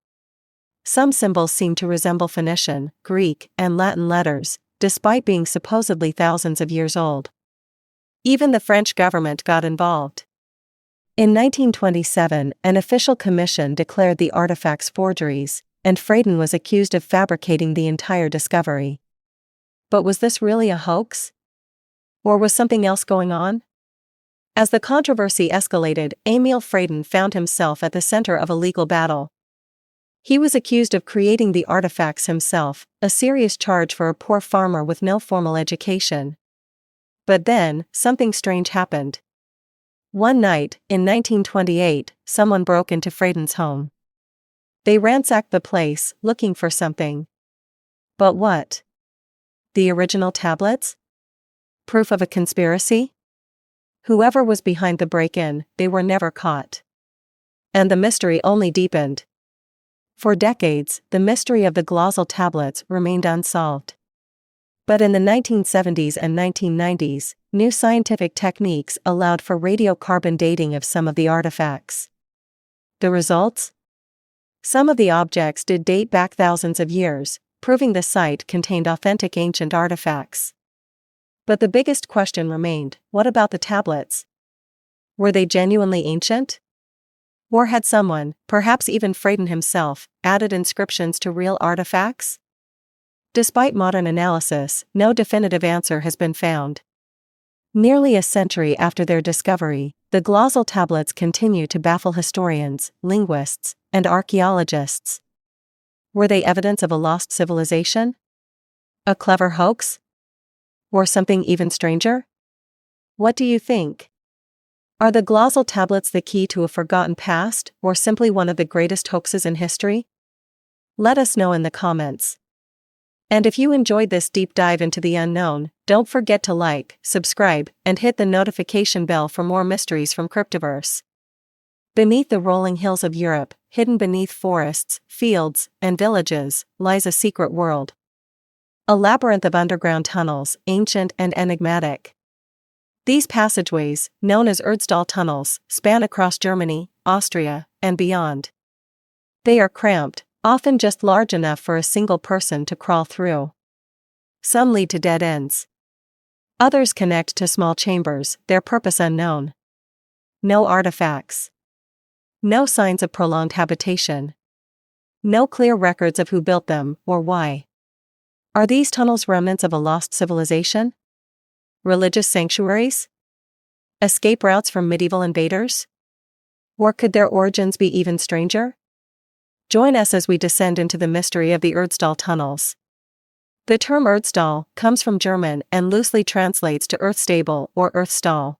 Some symbols seemed to resemble Phoenician, Greek, and Latin letters, despite being supposedly thousands of years old. Even the French government got involved. In 1927, an official commission declared the artifacts forgeries, and Freyden was accused of fabricating the entire discovery. But was this really a hoax? Or was something else going on? As the controversy escalated, Emil Freyden found himself at the center of a legal battle. He was accused of creating the artifacts himself, a serious charge for a poor farmer with no formal education. But then, something strange happened. One night, in 1928, someone broke into Freyden's home. They ransacked the place, looking for something. But what? The original tablets? Proof of a conspiracy? Whoever was behind the break-in, they were never caught. And the mystery only deepened. For decades, the mystery of the Glosel tablets remained unsolved. But in the 1970s and 1990s, new scientific techniques allowed for radiocarbon dating of some of the artifacts. The results? Some of the objects did date back thousands of years, proving the site contained authentic ancient artifacts. But the biggest question remained: what about the tablets? Were they genuinely ancient? Or had someone, perhaps even Freyden himself, added inscriptions to real artifacts? Despite modern analysis, no definitive answer has been found. Nearly a century after their discovery, the Glosel tablets continue to baffle historians, linguists, and archaeologists. Were they evidence of a lost civilization? A clever hoax? Or something even stranger? What do you think? Are the Glosel tablets the key to a forgotten past, or simply one of the greatest hoaxes in history? Let us know in the comments. And if you enjoyed this deep dive into the unknown, don't forget to like, subscribe, and hit the notification bell for more mysteries from Cryptiverse. Beneath the rolling hills of Europe, hidden beneath forests, fields, and villages, lies a secret world. A labyrinth of underground tunnels, ancient and enigmatic. These passageways, known as Erdstall tunnels, span across Germany, Austria, and beyond. They are cramped, often just large enough for a single person to crawl through. Some lead to dead ends. Others connect to small chambers, their purpose unknown. No artifacts. No signs of prolonged habitation. No clear records of who built them, or why. Are these tunnels remnants of a lost civilization? Religious sanctuaries? Escape routes from medieval invaders? Or could their origins be even stranger? Join us as we descend into the mystery of the Erdstall tunnels. The term Erdstall comes from German and loosely translates to earth stable or earth stall.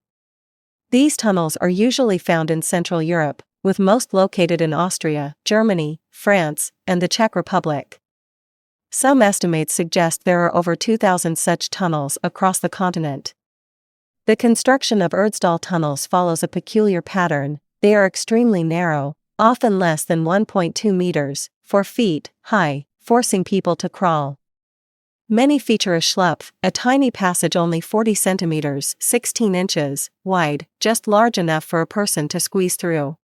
These tunnels are usually found in Central Europe, with most located in Austria, Germany, France, and the Czech Republic. Some estimates suggest there are over 2,000 such tunnels across the continent. The construction of Erdstall tunnels follows a peculiar pattern. They are extremely narrow, often less than 1.2 meters, 4 feet, high, forcing people to crawl. Many feature a schlupf, a tiny passage only 40 centimeters, 16 inches, wide, just large enough for a person to squeeze through.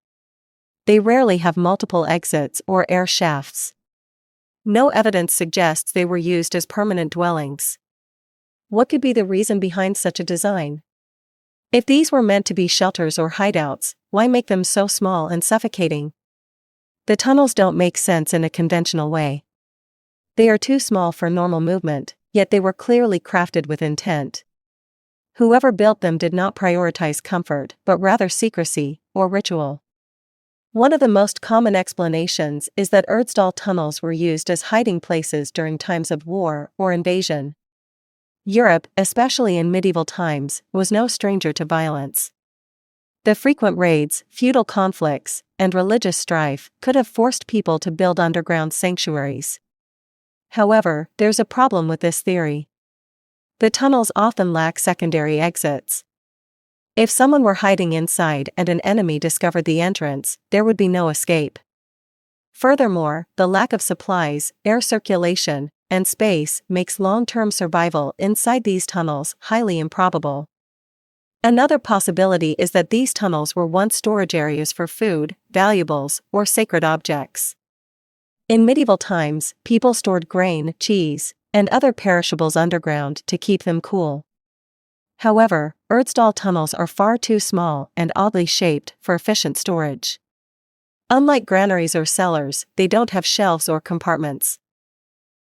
They rarely have multiple exits or air shafts. No evidence suggests they were used as permanent dwellings. What could be the reason behind such a design? If these were meant to be shelters or hideouts, why make them so small and suffocating? The tunnels don't make sense in a conventional way. They are too small for normal movement, yet they were clearly crafted with intent. Whoever built them did not prioritize comfort, but rather secrecy, or ritual. One of the most common explanations is that Erdsdahl tunnels were used as hiding places during times of war or invasion. Europe, especially in medieval times, was no stranger to violence. The frequent raids, feudal conflicts, and religious strife could have forced people to build underground sanctuaries. However, there's a problem with this theory. The tunnels often lack secondary exits. If someone were hiding inside and an enemy discovered the entrance, there would be no escape. Furthermore, the lack of supplies, air circulation, and space makes long-term survival inside these tunnels highly improbable. Another possibility is that these tunnels were once storage areas for food, valuables, or sacred objects. In medieval times, people stored grain, cheese, and other perishables underground to keep them cool. However, Erdsdahl tunnels are far too small and oddly shaped for efficient storage. Unlike granaries or cellars, they don't have shelves or compartments.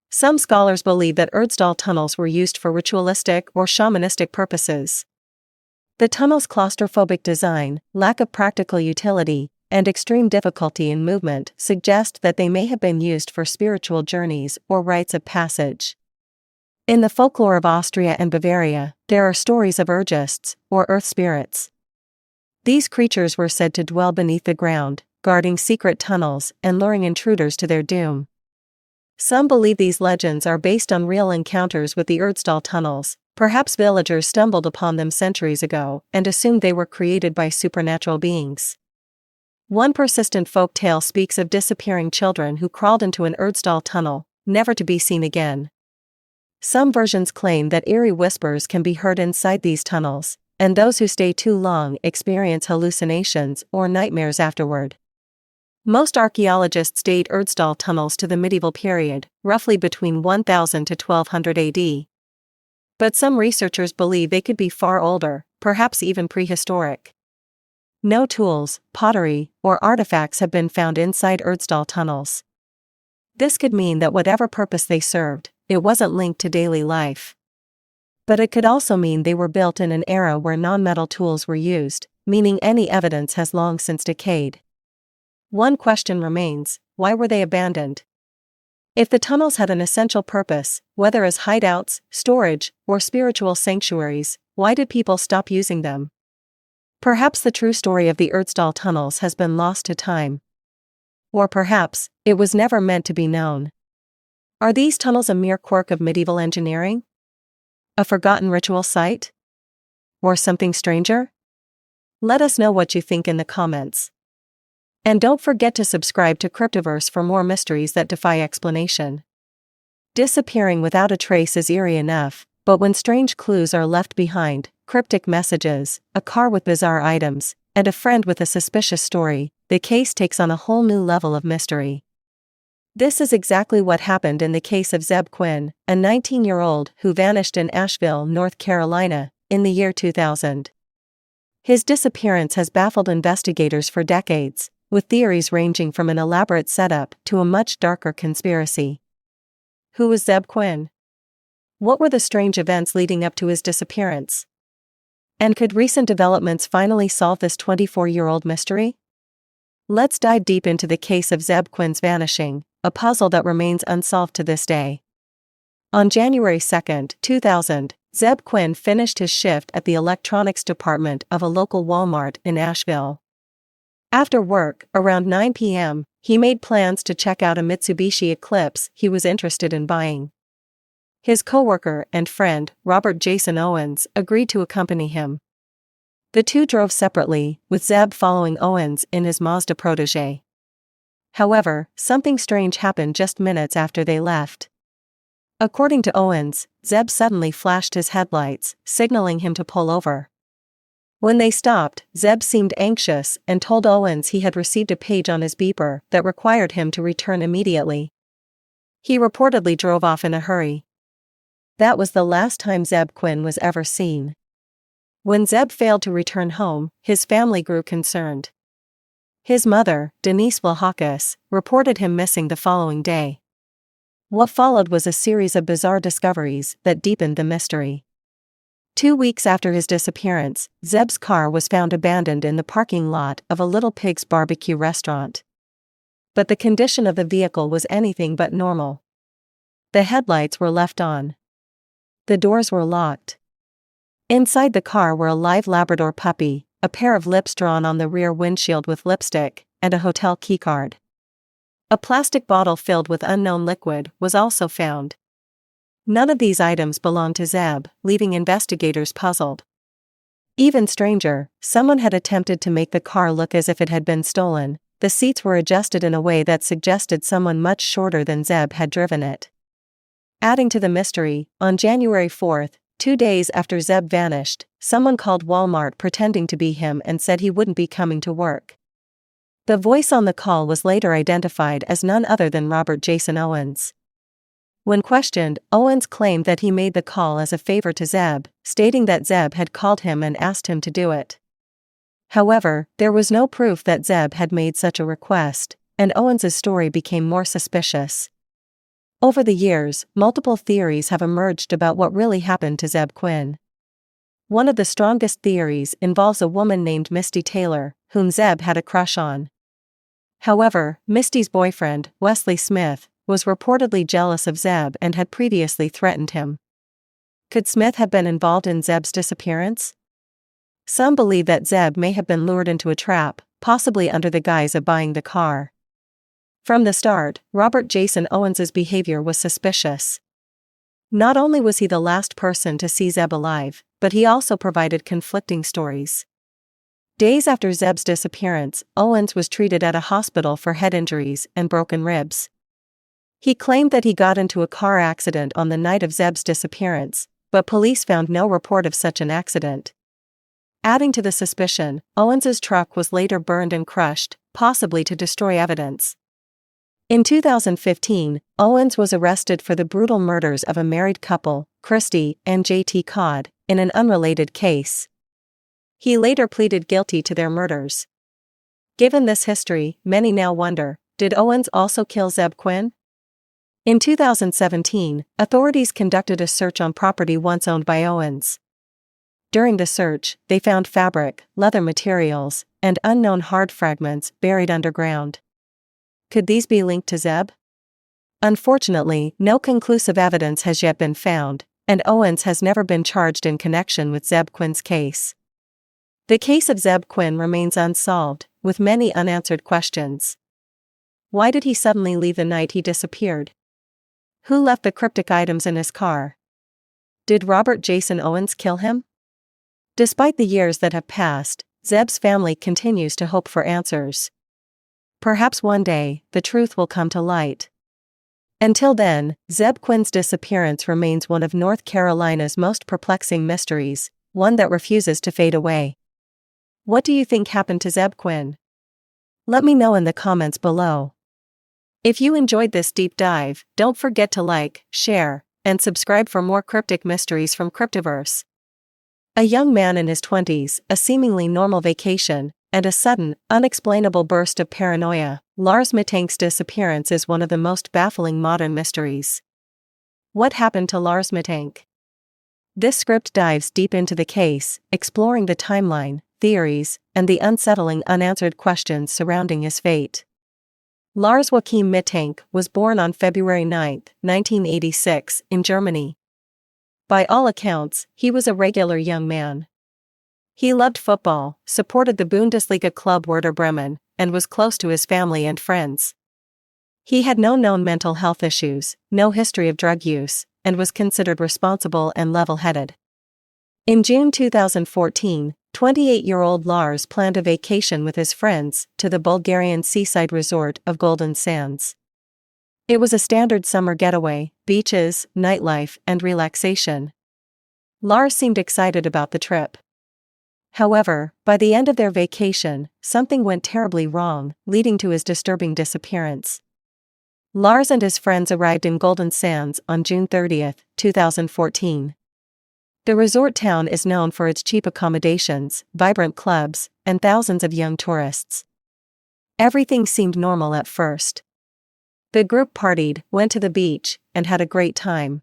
Some scholars believe that Erdsdahl tunnels were used for ritualistic or shamanistic purposes. The tunnel's claustrophobic design, lack of practical utility, and extreme difficulty in movement suggest that they may have been used for spiritual journeys or rites of passage. In the folklore of Austria and Bavaria, there are stories of Urgists, or earth spirits. These creatures were said to dwell beneath the ground, guarding secret tunnels and luring intruders to their doom. Some believe these legends are based on real encounters with the Erdsdahl tunnels. Perhaps villagers stumbled upon them centuries ago and assumed they were created by supernatural beings. One persistent folk tale speaks of disappearing children who crawled into an Erdsdahl tunnel, never to be seen again. Some versions claim that eerie whispers can be heard inside these tunnels, and those who stay too long experience hallucinations or nightmares afterward. Most archaeologists date Erdsdahl tunnels to the medieval period, roughly between 1000 to 1200 AD. But some researchers believe they could be far older, perhaps even prehistoric. No tools, pottery, or artifacts have been found inside Erdsdahl tunnels. This could mean that whatever purpose they served, it wasn't linked to daily life. But it could also mean they were built in an era where non-metal tools were used, meaning any evidence has long since decayed. One question remains: why were they abandoned? If the tunnels had an essential purpose, whether as hideouts, storage, or spiritual sanctuaries, why did people stop using them? Perhaps the true story of the Erdsdahl tunnels has been lost to time. Or perhaps, it was never meant to be known. Are these tunnels a mere quirk of medieval engineering? A forgotten ritual site? Or something stranger? Let us know what you think in the comments. And don't forget to subscribe to Cryptiverse for more mysteries that defy explanation. Disappearing without a trace is eerie enough, but when strange clues are left behind, cryptic messages, a car with bizarre items, and a friend with a suspicious story, the case takes on a whole new level of mystery. This is exactly what happened in the case of Zeb Quinn, a 19-year-old who vanished in Asheville, North Carolina, in the year 2000. His disappearance has baffled investigators for decades, with theories ranging from an elaborate setup to a much darker conspiracy. Who was Zeb Quinn? What were the strange events leading up to his disappearance? And could recent developments finally solve this 24-year-old mystery? Let's dive deep into the case of Zeb Quinn's vanishing, a puzzle that remains unsolved to this day. On January 2, 2000, Zeb Quinn finished his shift at the electronics department of a local Walmart in Asheville. After work, around 9 p.m., he made plans to check out a Mitsubishi Eclipse he was interested in buying. His coworker and friend, Robert Jason Owens, agreed to accompany him. The two drove separately, with Zeb following Owens in his Mazda Protege. However, something strange happened just minutes after they left. According to Owens, Zeb suddenly flashed his headlights, signaling him to pull over. When they stopped, Zeb seemed anxious and told Owens he had received a page on his beeper that required him to return immediately. He reportedly drove off in a hurry. That was the last time Zeb Quinn was ever seen. When Zeb failed to return home, his family grew concerned. His mother, Denise Wilhokas, reported him missing the following day. What followed was a series of bizarre discoveries that deepened the mystery. 2 weeks after his disappearance, Zeb's car was found abandoned in the parking lot of a Little Pig's barbecue restaurant. But the condition of the vehicle was anything but normal. The headlights were left on. The doors were locked. Inside the car were a live Labrador puppy, a pair of lips drawn on the rear windshield with lipstick, and a hotel keycard. A plastic bottle filled with unknown liquid was also found. None of these items belonged to Zeb, leaving investigators puzzled. Even stranger, someone had attempted to make the car look as if it had been stolen. The seats were adjusted in a way that suggested someone much shorter than Zeb had driven it. Adding to the mystery, on January 4, 2 days after Zeb vanished, someone called Walmart pretending to be him and said he wouldn't be coming to work. The voice on the call was later identified as none other than Robert Jason Owens. When questioned, Owens claimed that he made the call as a favor to Zeb, stating that Zeb had called him and asked him to do it. However, there was no proof that Zeb had made such a request, and Owens's story became more suspicious. Over the years, multiple theories have emerged about what really happened to Zeb Quinn. One of the strongest theories involves a woman named Misty Taylor, whom Zeb had a crush on. However, Misty's boyfriend, Wesley Smith, was reportedly jealous of Zeb and had previously threatened him. Could Smith have been involved in Zeb's disappearance? Some believe that Zeb may have been lured into a trap, possibly under the guise of buying the car. From the start, Robert Jason Owens's behavior was suspicious. Not only was he the last person to see Zeb alive, but he also provided conflicting stories. Days after Zeb's disappearance, Owens was treated at a hospital for head injuries and broken ribs. He claimed that he got into a car accident on the night of Zeb's disappearance, but police found no report of such an accident. Adding to the suspicion, Owens's truck was later burned and crushed, possibly to destroy evidence. In 2015, Owens was arrested for the brutal murders of a married couple, Christy and J.T. Codd, in an unrelated case. He later pleaded guilty to their murders. Given this history, many now wonder, did Owens also kill Zeb Quinn? In 2017, authorities conducted a search on property once owned by Owens. During the search, they found fabric, leather materials, and unknown hard fragments buried underground. Could these be linked to Zeb? Unfortunately, no conclusive evidence has yet been found, and Owens has never been charged in connection with Zeb Quinn's case. The case of Zeb Quinn remains unsolved, with many unanswered questions. Why did he suddenly leave the night he disappeared? Who left the cryptic items in his car? Did Robert Jason Owens kill him? Despite the years that have passed, Zeb's family continues to hope for answers. Perhaps one day, the truth will come to light. Until then, Zeb Quinn's disappearance remains one of North Carolina's most perplexing mysteries, one that refuses to fade away. What do you think happened to Zeb Quinn? Let me know in the comments below. If you enjoyed this deep dive, don't forget to like, share, and subscribe for more cryptic mysteries from Cryptiverse. A young man in his 20s, a seemingly normal vacation, and a sudden, unexplainable burst of paranoia, Lars Mittanck's disappearance is one of the most baffling modern mysteries. What happened to Lars Mittanck? This script dives deep into the case, exploring the timeline, theories, and the unsettling unanswered questions surrounding his fate. Lars Joachim Mittanck was born on February 9, 1986, in Germany. By all accounts, he was a regular young man. He loved football, supported the Bundesliga club Werder Bremen, and was close to his family and friends. He had no known mental health issues, no history of drug use, and was considered responsible and level-headed. In June 2014, 28-year-old Lars planned a vacation with his friends to the Bulgarian seaside resort of Golden Sands. It was a standard summer getaway, beaches, nightlife, and relaxation. Lars seemed excited about the trip. However, by the end of their vacation, something went terribly wrong, leading to his disturbing disappearance. Lars and his friends arrived in Golden Sands on June 30, 2014. The resort town is known for its cheap accommodations, vibrant clubs, and thousands of young tourists. Everything seemed normal at first. The group partied, went to the beach, and had a great time.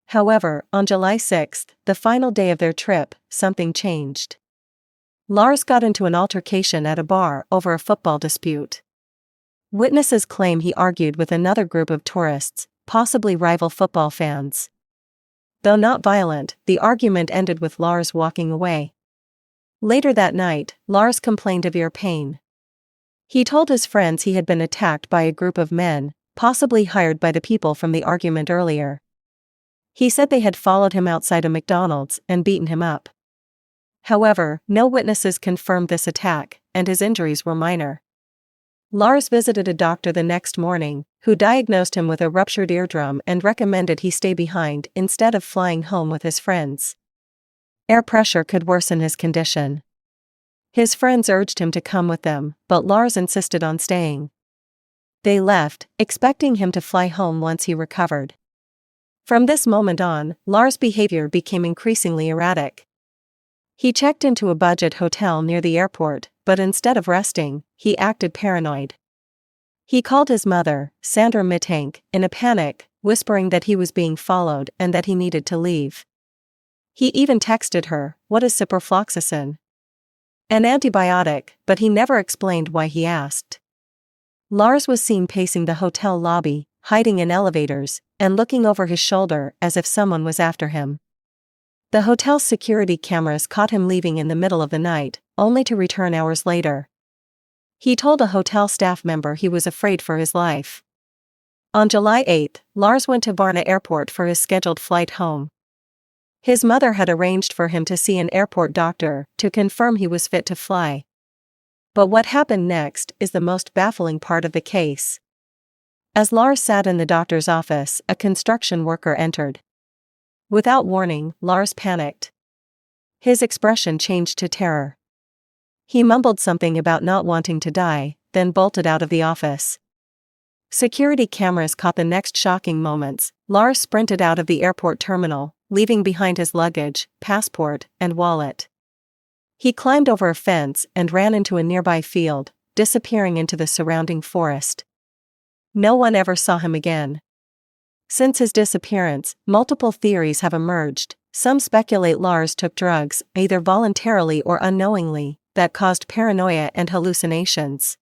However, on July 6, the final day of their trip, something changed. Lars got into an altercation at a bar over a football dispute. Witnesses claim he argued with another group of tourists, possibly rival football fans. Though not violent, the argument ended with Lars walking away. Later that night, Lars complained of ear pain. He told his friends he had been attacked by a group of men, possibly hired by the people from the argument earlier. He said they had followed him outside a McDonald's and beaten him up. However, no witnesses confirmed this attack, and his injuries were minor. Lars visited a doctor the next morning, who diagnosed him with a ruptured eardrum and recommended he stay behind instead of flying home with his friends. Air pressure could worsen his condition. His friends urged him to come with them, but Lars insisted on staying. They left, expecting him to fly home once he recovered. From this moment on, Lars' behavior became increasingly erratic. He checked into a budget hotel near the airport, but instead of resting, he acted paranoid. He called his mother, Sandra Mittank, in a panic, whispering that he was being followed and that he needed to leave. He even texted her, "What is ciprofloxacin?" An antibiotic, but he never explained why he asked. Lars was seen pacing the hotel lobby, hiding in elevators, and looking over his shoulder as if someone was after him. The hotel's security cameras caught him leaving in the middle of the night, only to return hours later. He told a hotel staff member he was afraid for his life. On July 8, Lars went to Varna Airport for his scheduled flight home. His mother had arranged for him to see an airport doctor to confirm he was fit to fly. But what happened next is the most baffling part of the case. As Lars sat in the doctor's office, a construction worker entered. Without warning, Lars panicked. His expression changed to terror. He mumbled something about not wanting to die, then bolted out of the office. Security cameras caught the next shocking moments. Lars sprinted out of the airport terminal, leaving behind his luggage, passport, and wallet. He climbed over a fence and ran into a nearby field, disappearing into the surrounding forest. No one ever saw him again. Since his disappearance, multiple theories have emerged. Some speculate Lars took drugs, either voluntarily or unknowingly, that caused paranoia and hallucinations.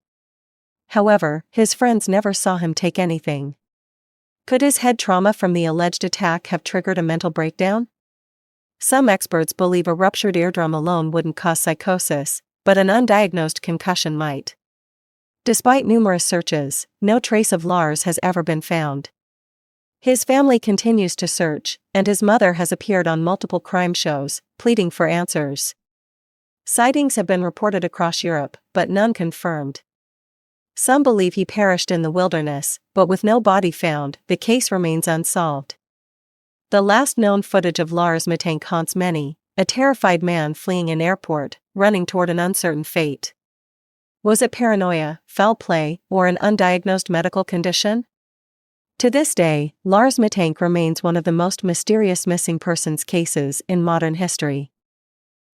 However, his friends never saw him take anything. Could his head trauma from the alleged attack have triggered a mental breakdown? Some experts believe a ruptured eardrum alone wouldn't cause psychosis, but an undiagnosed concussion might. Despite numerous searches, no trace of Lars has ever been found. His family continues to search, and his mother has appeared on multiple crime shows, pleading for answers. Sightings have been reported across Europe, but none confirmed. Some believe he perished in the wilderness, but with no body found, the case remains unsolved. The last known footage of Lars Mittank haunts many, a terrified man fleeing an airport, running toward an uncertain fate. Was it paranoia, foul play, or an undiagnosed medical condition? To this day, Lars Mittank remains one of the most mysterious missing persons cases in modern history.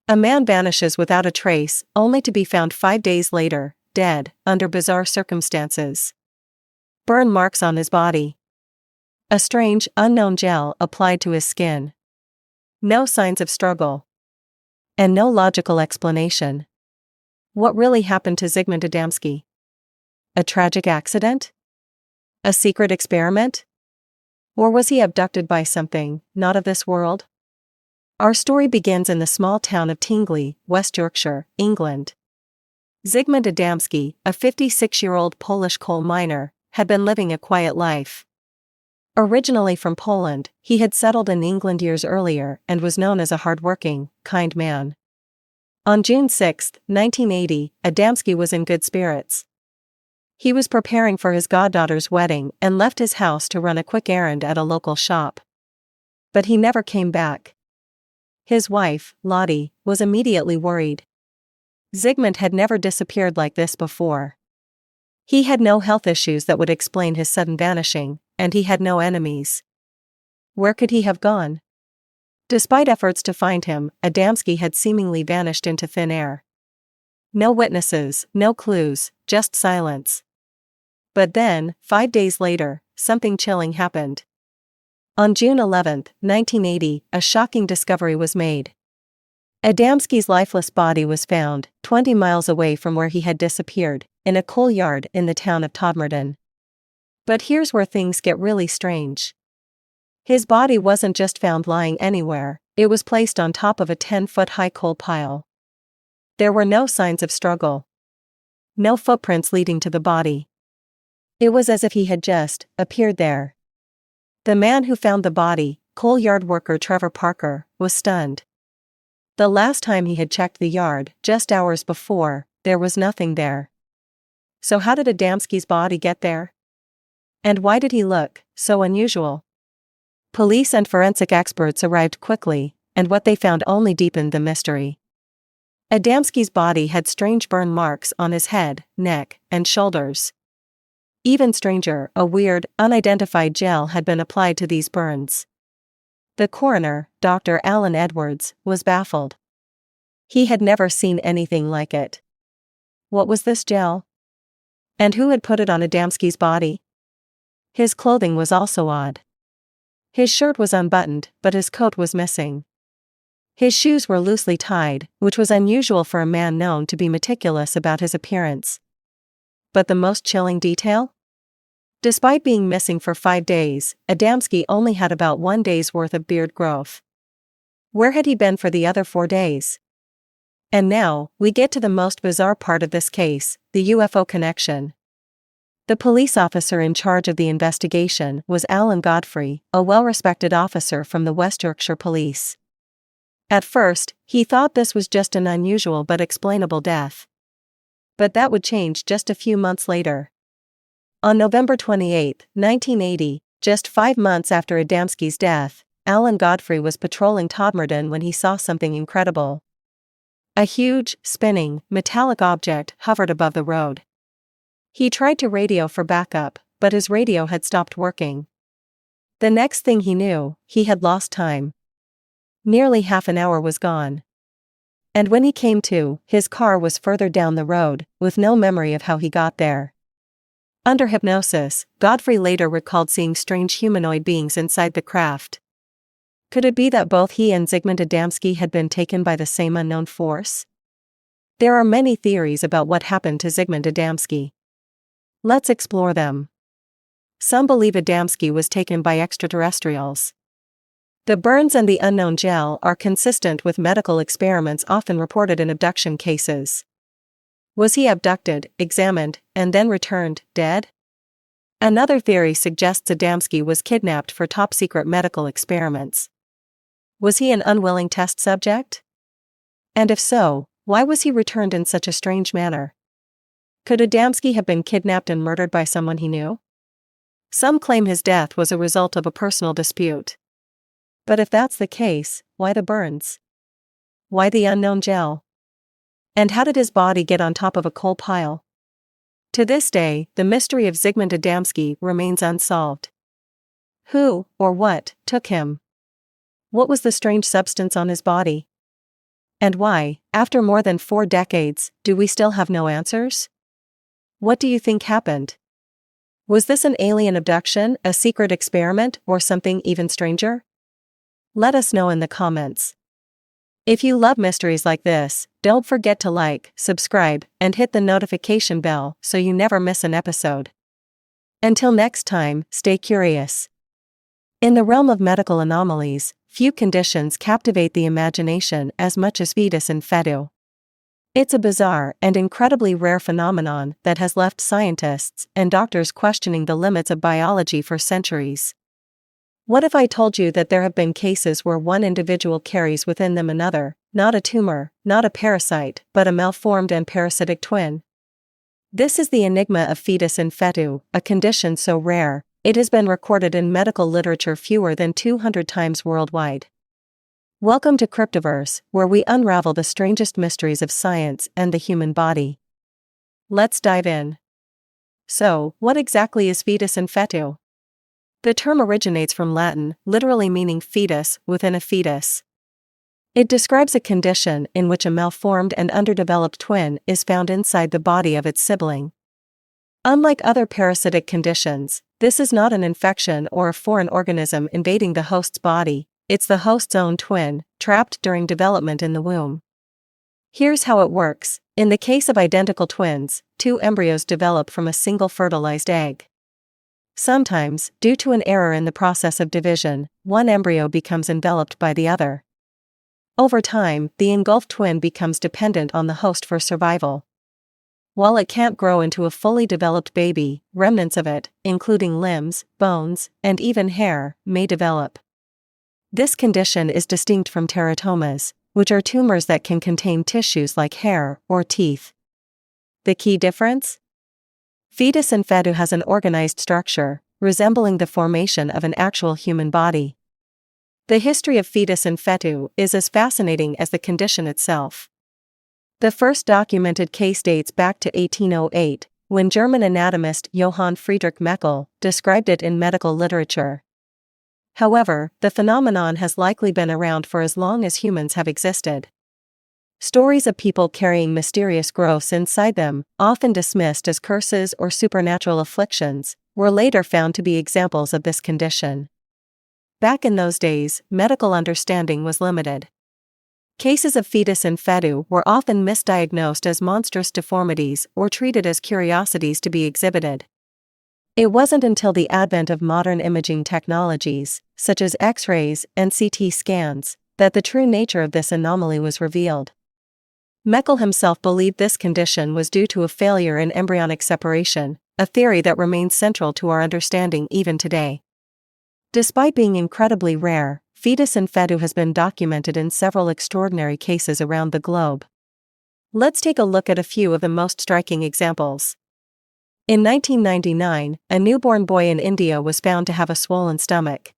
A man vanishes without a trace, only to be found 5 days later, dead, under bizarre circumstances. Burn marks on his body. A strange, unknown gel applied to his skin. No signs of struggle. And no logical explanation. What really happened to Zygmunt Adamski? A tragic accident? A secret experiment? Or was he abducted by something not of this world? Our story begins in the small town of Tingley, West Yorkshire, England. Zygmunt Adamski, a 56-year-old Polish coal miner, had been living a quiet life. Originally from Poland, he had settled in England years earlier and was known as a hard-working, kind man. On June 6, 1980, Adamski was in good spirits. He was preparing for his goddaughter's wedding and left his house to run a quick errand at a local shop. But he never came back. His wife, Lottie, was immediately worried. Zygmunt had never disappeared like this before. He had no health issues that would explain his sudden vanishing, and he had no enemies. Where could he have gone? Despite efforts to find him, Adamski had seemingly vanished into thin air. No witnesses, no clues, just silence. But then, 5 days later, something chilling happened. On June 11, 1980, a shocking discovery was made. Adamski's lifeless body was found, 20 miles away from where he had disappeared, in a coal yard in the town of Todmorden. But here's where things get really strange. His body wasn't just found lying anywhere, it was placed on top of a 10-foot-high coal pile. There were no signs of struggle. No footprints leading to the body. It was as if he had just appeared there. The man who found the body, coal yard worker Trevor Parker, was stunned. The last time he had checked the yard, just hours before, there was nothing there. So how did Adamski's body get there? And why did he look so unusual? Police and forensic experts arrived quickly, and what they found only deepened the mystery. Adamski's body had strange burn marks on his head, neck, and shoulders. Even stranger, a weird, unidentified gel had been applied to these burns. The coroner, Dr. Alan Edwards, was baffled. He had never seen anything like it. What was this gel? And who had put it on Adamski's body? His clothing was also odd. His shirt was unbuttoned, but his coat was missing. His shoes were loosely tied, which was unusual for a man known to be meticulous about his appearance. But the most chilling detail? Despite being missing for 5 days, Adamski only had about 1 day's worth of beard growth. Where had he been for the other 4 days? And now, we get to the most bizarre part of this case, the UFO connection. The police officer in charge of the investigation was Alan Godfrey, a well-respected officer from the West Yorkshire Police. At first, he thought this was just an unusual but explainable death. But that would change just a few months later. On November 28, 1980, just 5 months after Adamski's death, Alan Godfrey was patrolling Todmorden when he saw something incredible. A huge, spinning, metallic object hovered above the road. He tried to radio for backup, but his radio had stopped working. The next thing he knew, he had lost time. Nearly half an hour was gone. And when he came to, his car was further down the road, with no memory of how he got there. Under hypnosis, Godfrey later recalled seeing strange humanoid beings inside the craft. Could it be that both he and Zygmunt Adamski had been taken by the same unknown force? There are many theories about what happened to Zygmunt Adamski. Let's explore them. Some believe Adamski was taken by extraterrestrials. The burns and the unknown gel are consistent with medical experiments often reported in abduction cases. Was he abducted, examined, and then returned, dead? Another theory suggests Adamski was kidnapped for top-secret medical experiments. Was he an unwilling test subject? And if so, why was he returned in such a strange manner? Could Adamski have been kidnapped and murdered by someone he knew? Some claim his death was a result of a personal dispute. But if that's the case, why the burns? Why the unknown gel? And how did his body get on top of a coal pile? To this day, the mystery of Zygmunt Adamski remains unsolved. Who, or what, took him? What was the strange substance on his body? And why, after more than 4 decades, do we still have no answers? What do you think happened? Was this an alien abduction, a secret experiment, or something even stranger? Let us know in the comments. If you love mysteries like this, don't forget to like, subscribe, and hit the notification bell so you never miss an episode. Until next time, stay curious. In the realm of medical anomalies, few conditions captivate the imagination as much as fetus in fetu. It's a bizarre and incredibly rare phenomenon that has left scientists and doctors questioning the limits of biology for centuries. What if I told you that there have been cases where one individual carries within them another, not a tumor, not a parasite, but a malformed and parasitic twin? This is the enigma of fetus in fetu, a condition so rare, it has been recorded in medical literature fewer than 200 times worldwide. Welcome to Cryptiverse, where we unravel the strangest mysteries of science and the human body. Let's dive in. So, what exactly is fetus in fetu? The term originates from Latin, literally meaning fetus within a fetus. It describes a condition in which a malformed and underdeveloped twin is found inside the body of its sibling. Unlike other parasitic conditions, this is not an infection or a foreign organism invading the host's body, it's the host's own twin, trapped during development in the womb. Here's how it works. In the case of identical twins, two embryos develop from a single fertilized egg. Sometimes, due to an error in the process of division, one embryo becomes enveloped by the other. Over time, the engulfed twin becomes dependent on the host for survival. While it can't grow into a fully developed baby, remnants of it, including limbs, bones, and even hair, may develop. This condition is distinct from teratomas, which are tumors that can contain tissues like hair or teeth. The key difference? Fetus in fetu has an organized structure, resembling the formation of an actual human body. The history of fetus in fetu is as fascinating as the condition itself. The first documented case dates back to 1808, when German anatomist Johann Friedrich Meckel described it in medical literature. However, the phenomenon has likely been around for as long as humans have existed. Stories of people carrying mysterious growths inside them, often dismissed as curses or supernatural afflictions, were later found to be examples of this condition. Back in those days, medical understanding was limited. Cases of fetus in fetu were often misdiagnosed as monstrous deformities or treated as curiosities to be exhibited. It wasn't until the advent of modern imaging technologies, such as X-rays and CT scans, that the true nature of this anomaly was revealed. Meckel himself believed this condition was due to a failure in embryonic separation, a theory that remains central to our understanding even today. Despite being incredibly rare, fetus in fetu has been documented in several extraordinary cases around the globe. Let's take a look at a few of the most striking examples. In 1999, a newborn boy in India was found to have a swollen stomach.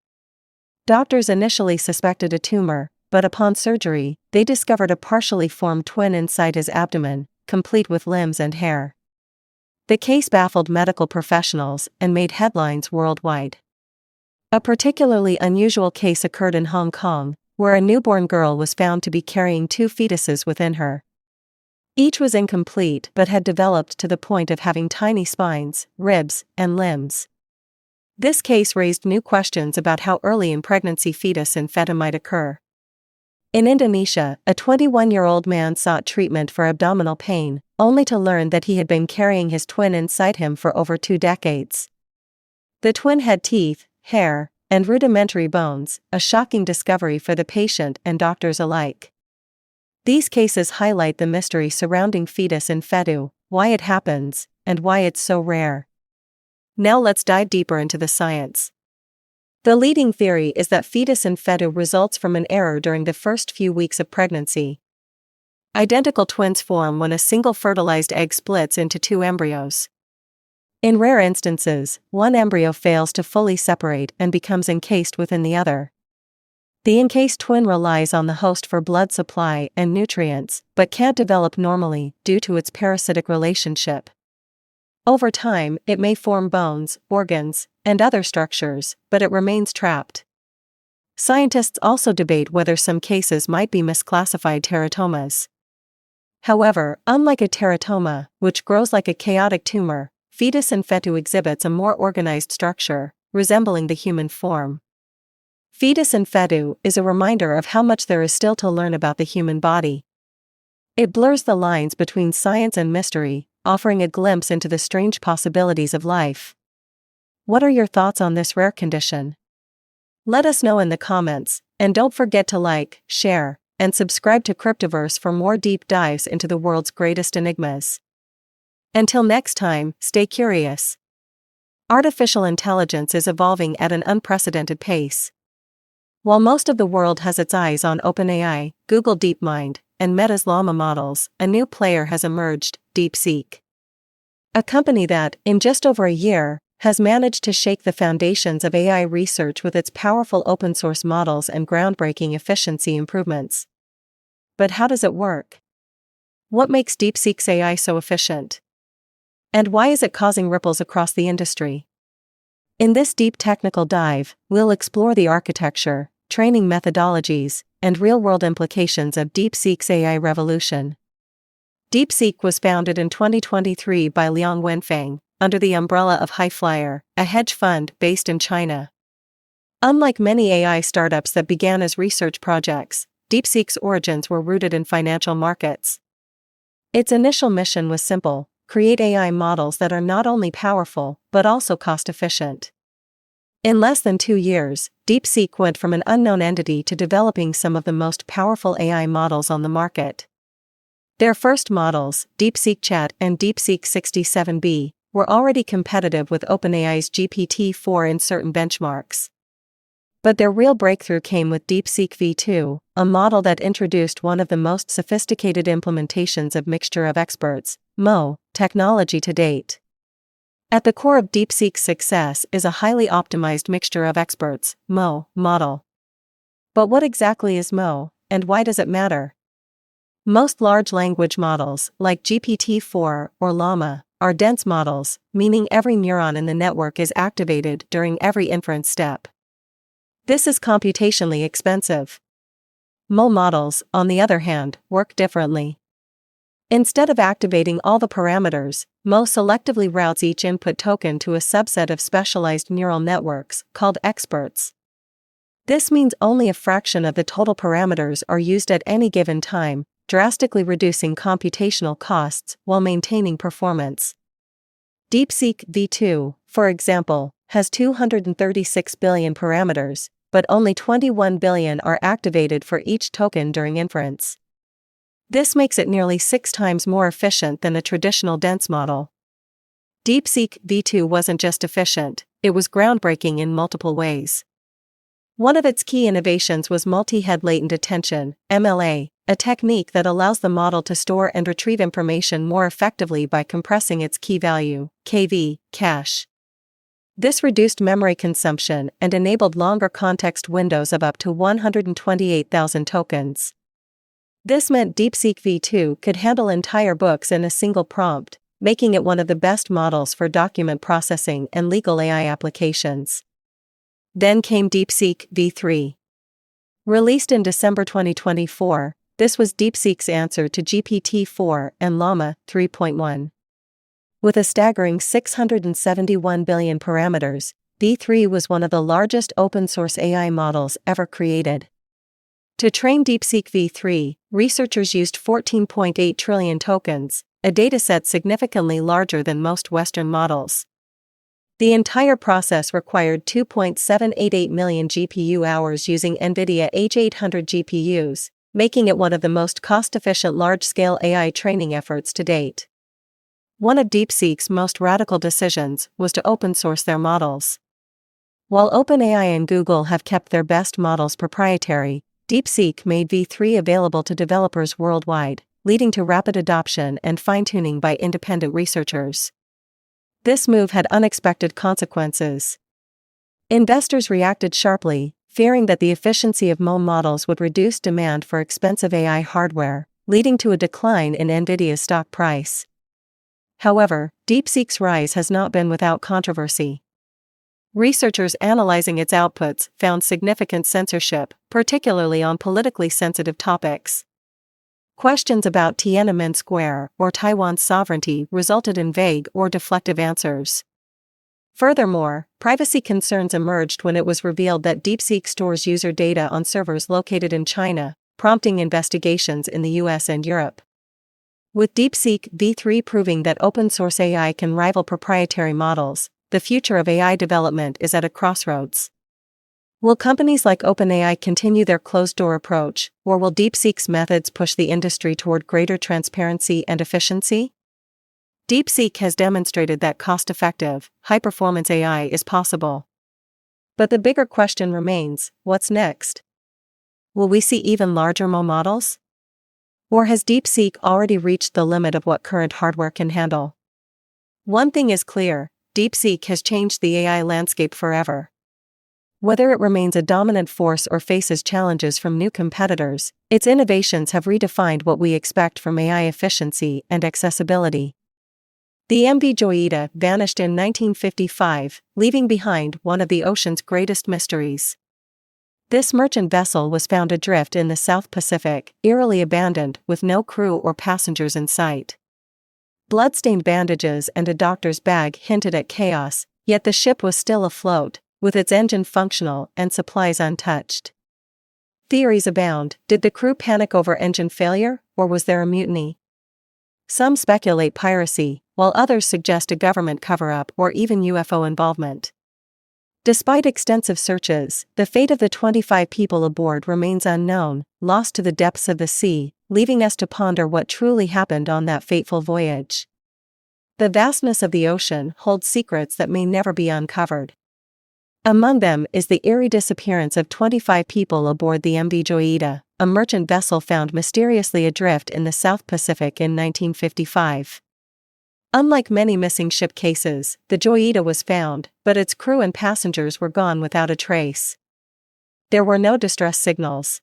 Doctors initially suspected a tumor, but upon surgery, they discovered a partially formed twin inside his abdomen, complete with limbs and hair. The case baffled medical professionals and made headlines worldwide. A particularly unusual case occurred in Hong Kong, where a newborn girl was found to be carrying two fetuses within her. Each was incomplete but had developed to the point of having tiny spines, ribs, and limbs. This case raised new questions about how early in pregnancy fetus in fetu might occur. In Indonesia, a 21-year-old man sought treatment for abdominal pain, only to learn that he had been carrying his twin inside him for over 2 decades. The twin had teeth, hair, and rudimentary bones, a shocking discovery for the patient and doctors alike. These cases highlight the mystery surrounding fetus in fetu, why it happens, and why it's so rare. Now let's dive deeper into the science. The leading theory is that fetus in fetu results from an error during the first few weeks of pregnancy. Identical twins form when a single fertilized egg splits into 2 embryos. In rare instances, one embryo fails to fully separate and becomes encased within the other. The encased twin relies on the host for blood supply and nutrients, but can't develop normally due to its parasitic relationship. Over time, it may form bones, organs, and other structures, but it remains trapped. Scientists also debate whether some cases might be misclassified teratomas. However, unlike a teratoma, which grows like a chaotic tumor, fetus in fetu exhibits a more organized structure, resembling the human form. Fetus in fetu is a reminder of how much there is still to learn about the human body. It blurs the lines between science and mystery, offering a glimpse into the strange possibilities of life. What are your thoughts on this rare condition? Let us know in the comments, and don't forget to like, share, and subscribe to Cryptiverse for more deep dives into the world's greatest enigmas. Until next time, stay curious. Artificial intelligence is evolving at an unprecedented pace. While most of the world has its eyes on OpenAI, Google DeepMind, and Meta's Llama models, a new player has emerged, DeepSeek. A company that, in just over a year, has managed to shake the foundations of AI research with its powerful open-source models and groundbreaking efficiency improvements. But how does it work? What makes DeepSeek's AI so efficient? And why is it causing ripples across the industry? In this deep technical dive, we'll explore the architecture, training methodologies, and real-world implications of DeepSeek's AI revolution. DeepSeek was founded in 2023 by Liang Wenfeng, under the umbrella of Highflyer, a hedge fund based in China. Unlike many AI startups that began as research projects, DeepSeek's origins were rooted in financial markets. Its initial mission was simple: create AI models that are not only powerful, but also cost-efficient. In less than 2 years, DeepSeek went from an unknown entity to developing some of the most powerful AI models on the market. Their first models, DeepSeek Chat and DeepSeek 67B, were already competitive with OpenAI's GPT-4 in certain benchmarks. But their real breakthrough came with DeepSeek V2, a model that introduced one of the most sophisticated implementations of mixture of experts, MO, technology to date. At the core of DeepSeek's success is a highly optimized mixture of experts, MO, model. But what exactly is MO, and why does it matter? Most large language models, like GPT-4 or Llama, are dense models, meaning every neuron in the network is activated during every inference step. This is computationally expensive. MO models, on the other hand, work differently. Instead of activating all the parameters, MO selectively routes each input token to a subset of specialized neural networks, called experts. This means only a fraction of the total parameters are used at any given time, drastically reducing computational costs while maintaining performance. DeepSeek V2, for example, has 236 billion parameters, but only 21 billion are activated for each token during inference. This makes it nearly 6 times more efficient than a traditional dense model. DeepSeek V2 wasn't just efficient, it was groundbreaking in multiple ways. One of its key innovations was multi-head latent attention, MLA, a technique that allows the model to store and retrieve information more effectively by compressing its key value, KV, cache. This reduced memory consumption and enabled longer context windows of up to 128,000 tokens. This meant DeepSeek V2 could handle entire books in a single prompt, making it one of the best models for document processing and legal AI applications. Then came DeepSeek V3. Released in December 2024, this was DeepSeek's answer to GPT-4 and Llama 3.1. With a staggering 671 billion parameters, V3 was one of the largest open-source AI models ever created. To train DeepSeek V3, researchers used 14.8 trillion tokens, a dataset significantly larger than most Western models. The entire process required 2.788 million GPU hours using NVIDIA H800 GPUs, making it one of the most cost-efficient large-scale AI training efforts to date. One of DeepSeek's most radical decisions was to open-source their models. While OpenAI and Google have kept their best models proprietary, DeepSeek made V3 available to developers worldwide, leading to rapid adoption and fine-tuning by independent researchers. This move had unexpected consequences. Investors reacted sharply, fearing that the efficiency of MO models would reduce demand for expensive AI hardware, leading to a decline in NVIDIA's stock price. However, DeepSeek's rise has not been without controversy. Researchers analyzing its outputs found significant censorship, particularly on politically sensitive topics. Questions about Tiananmen Square or Taiwan's sovereignty resulted in vague or deflective answers. Furthermore, privacy concerns emerged when it was revealed that DeepSeek stores user data on servers located in China, prompting investigations in the US and Europe. With DeepSeek V3 proving that open-source AI can rival proprietary models, the future of AI development is at a crossroads. Will companies like OpenAI continue their closed-door approach, or will DeepSeek's methods push the industry toward greater transparency and efficiency? DeepSeek has demonstrated that cost-effective, high-performance AI is possible. But the bigger question remains, what's next? Will we see even larger MO models? Or has DeepSeek already reached the limit of what current hardware can handle? One thing is clear, DeepSeek has changed the AI landscape forever. Whether it remains a dominant force or faces challenges from new competitors, its innovations have redefined what we expect from AI efficiency and accessibility. The MV Joyita vanished in 1955, leaving behind one of the ocean's greatest mysteries. This merchant vessel was found adrift in the South Pacific, eerily abandoned with no crew or passengers in sight. Blood-stained bandages and a doctor's bag hinted at chaos, yet the ship was still afloat, with its engine functional and supplies untouched. Theories abound. Did the crew panic over engine failure, or was there a mutiny? Some speculate piracy, while others suggest a government cover-up or even UFO involvement. Despite extensive searches, the fate of the 25 people aboard remains unknown, lost to the depths of the sea, leaving us to ponder what truly happened on that fateful voyage. The vastness of the ocean holds secrets that may never be uncovered. Among them is the eerie disappearance of 25 people aboard the MV Joyita, a merchant vessel found mysteriously adrift in the South Pacific in 1955. Unlike many missing ship cases, the Joyita was found, but its crew and passengers were gone without a trace. There were no distress signals.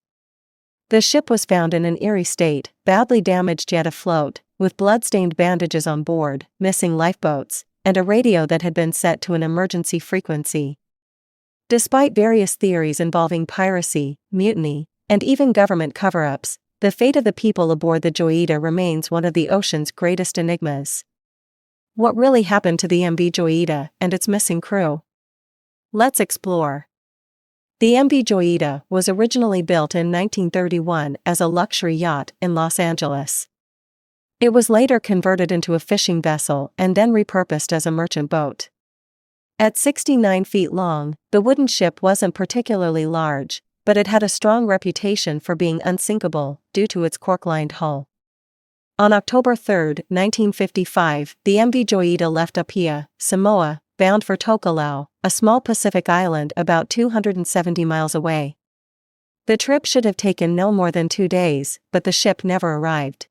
The ship was found in an eerie state, badly damaged yet afloat, with blood-stained bandages on board, missing lifeboats, and a radio that had been set to an emergency frequency. Despite various theories involving piracy, mutiny, and even government cover-ups, the fate of the people aboard the Joyita remains one of the ocean's greatest enigmas. What really happened to the MV Joyita and its missing crew? Let's explore. The MV Joyita was originally built in 1931 as a luxury yacht in Los Angeles. It was later converted into a fishing vessel and then repurposed as a merchant boat. At 69 feet long, the wooden ship wasn't particularly large, but it had a strong reputation for being unsinkable due to its cork-lined hull. On October 3, 1955, the MV Joyita left Apia, Samoa, bound for Tokelau, a small Pacific island about 270 miles away. The trip should have taken no more than 2 days, but the ship never arrived.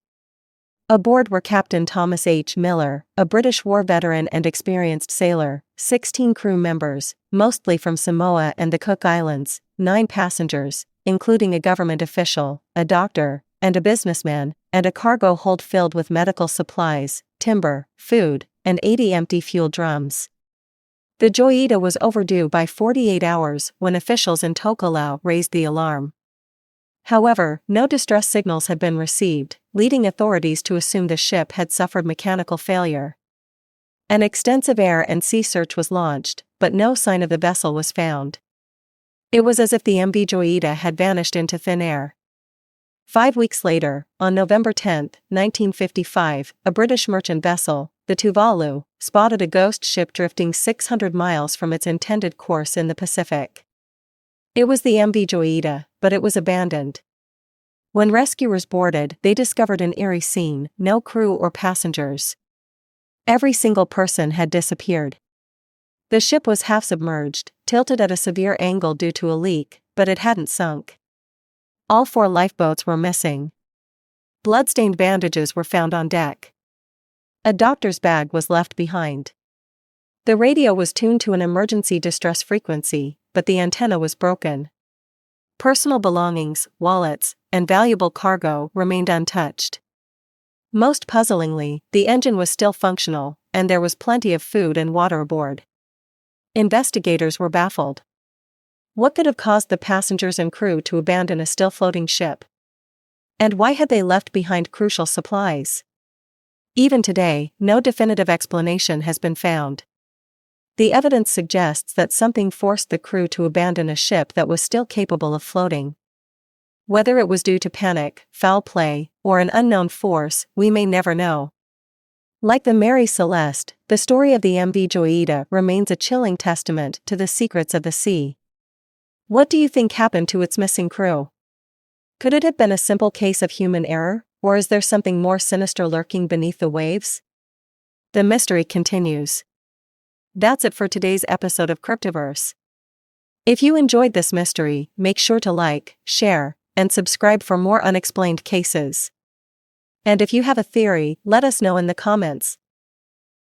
Aboard were Captain Thomas H. Miller, a British war veteran and experienced sailor, 16 crew members, mostly from Samoa and the Cook Islands, 9 passengers, including a government official, a doctor, and a businessman, and a cargo hold filled with medical supplies, timber, food, and 80 empty fuel drums. The Joyita was overdue by 48 hours when officials in Tokelau raised the alarm. However, no distress signals had been received, leading authorities to assume the ship had suffered mechanical failure. An extensive air and sea search was launched, but no sign of the vessel was found. It was as if the MV Joyita had vanished into thin air. 5 weeks later, on November 10, 1955, a British merchant vessel, the Tuvalu, spotted a ghost ship drifting 600 miles from its intended course in the Pacific. It was the MV Joyita, but it was abandoned. When rescuers boarded, they discovered an eerie scene: no crew or passengers. Every single person had disappeared. The ship was half submerged, tilted at a severe angle due to a leak, but it hadn't sunk. All 4 lifeboats were missing. Blood-stained bandages were found on deck. A doctor's bag was left behind. The radio was tuned to an emergency distress frequency, but the antenna was broken. Personal belongings, wallets, and valuable cargo remained untouched. Most puzzlingly, the engine was still functional, and there was plenty of food and water aboard. Investigators were baffled. What could have caused the passengers and crew to abandon a still-floating ship? And why had they left behind crucial supplies? Even today, no definitive explanation has been found. The evidence suggests that something forced the crew to abandon a ship that was still capable of floating. Whether it was due to panic, foul play, or an unknown force, we may never know. Like the Mary Celeste, the story of the MV Joyita remains a chilling testament to the secrets of the sea. What do you think happened to its missing crew? Could it have been a simple case of human error, or is there something more sinister lurking beneath the waves? The mystery continues. That's it for today's episode of Cryptiverse. If you enjoyed this mystery, make sure to like, share, and subscribe for more unexplained cases. And if you have a theory, let us know in the comments.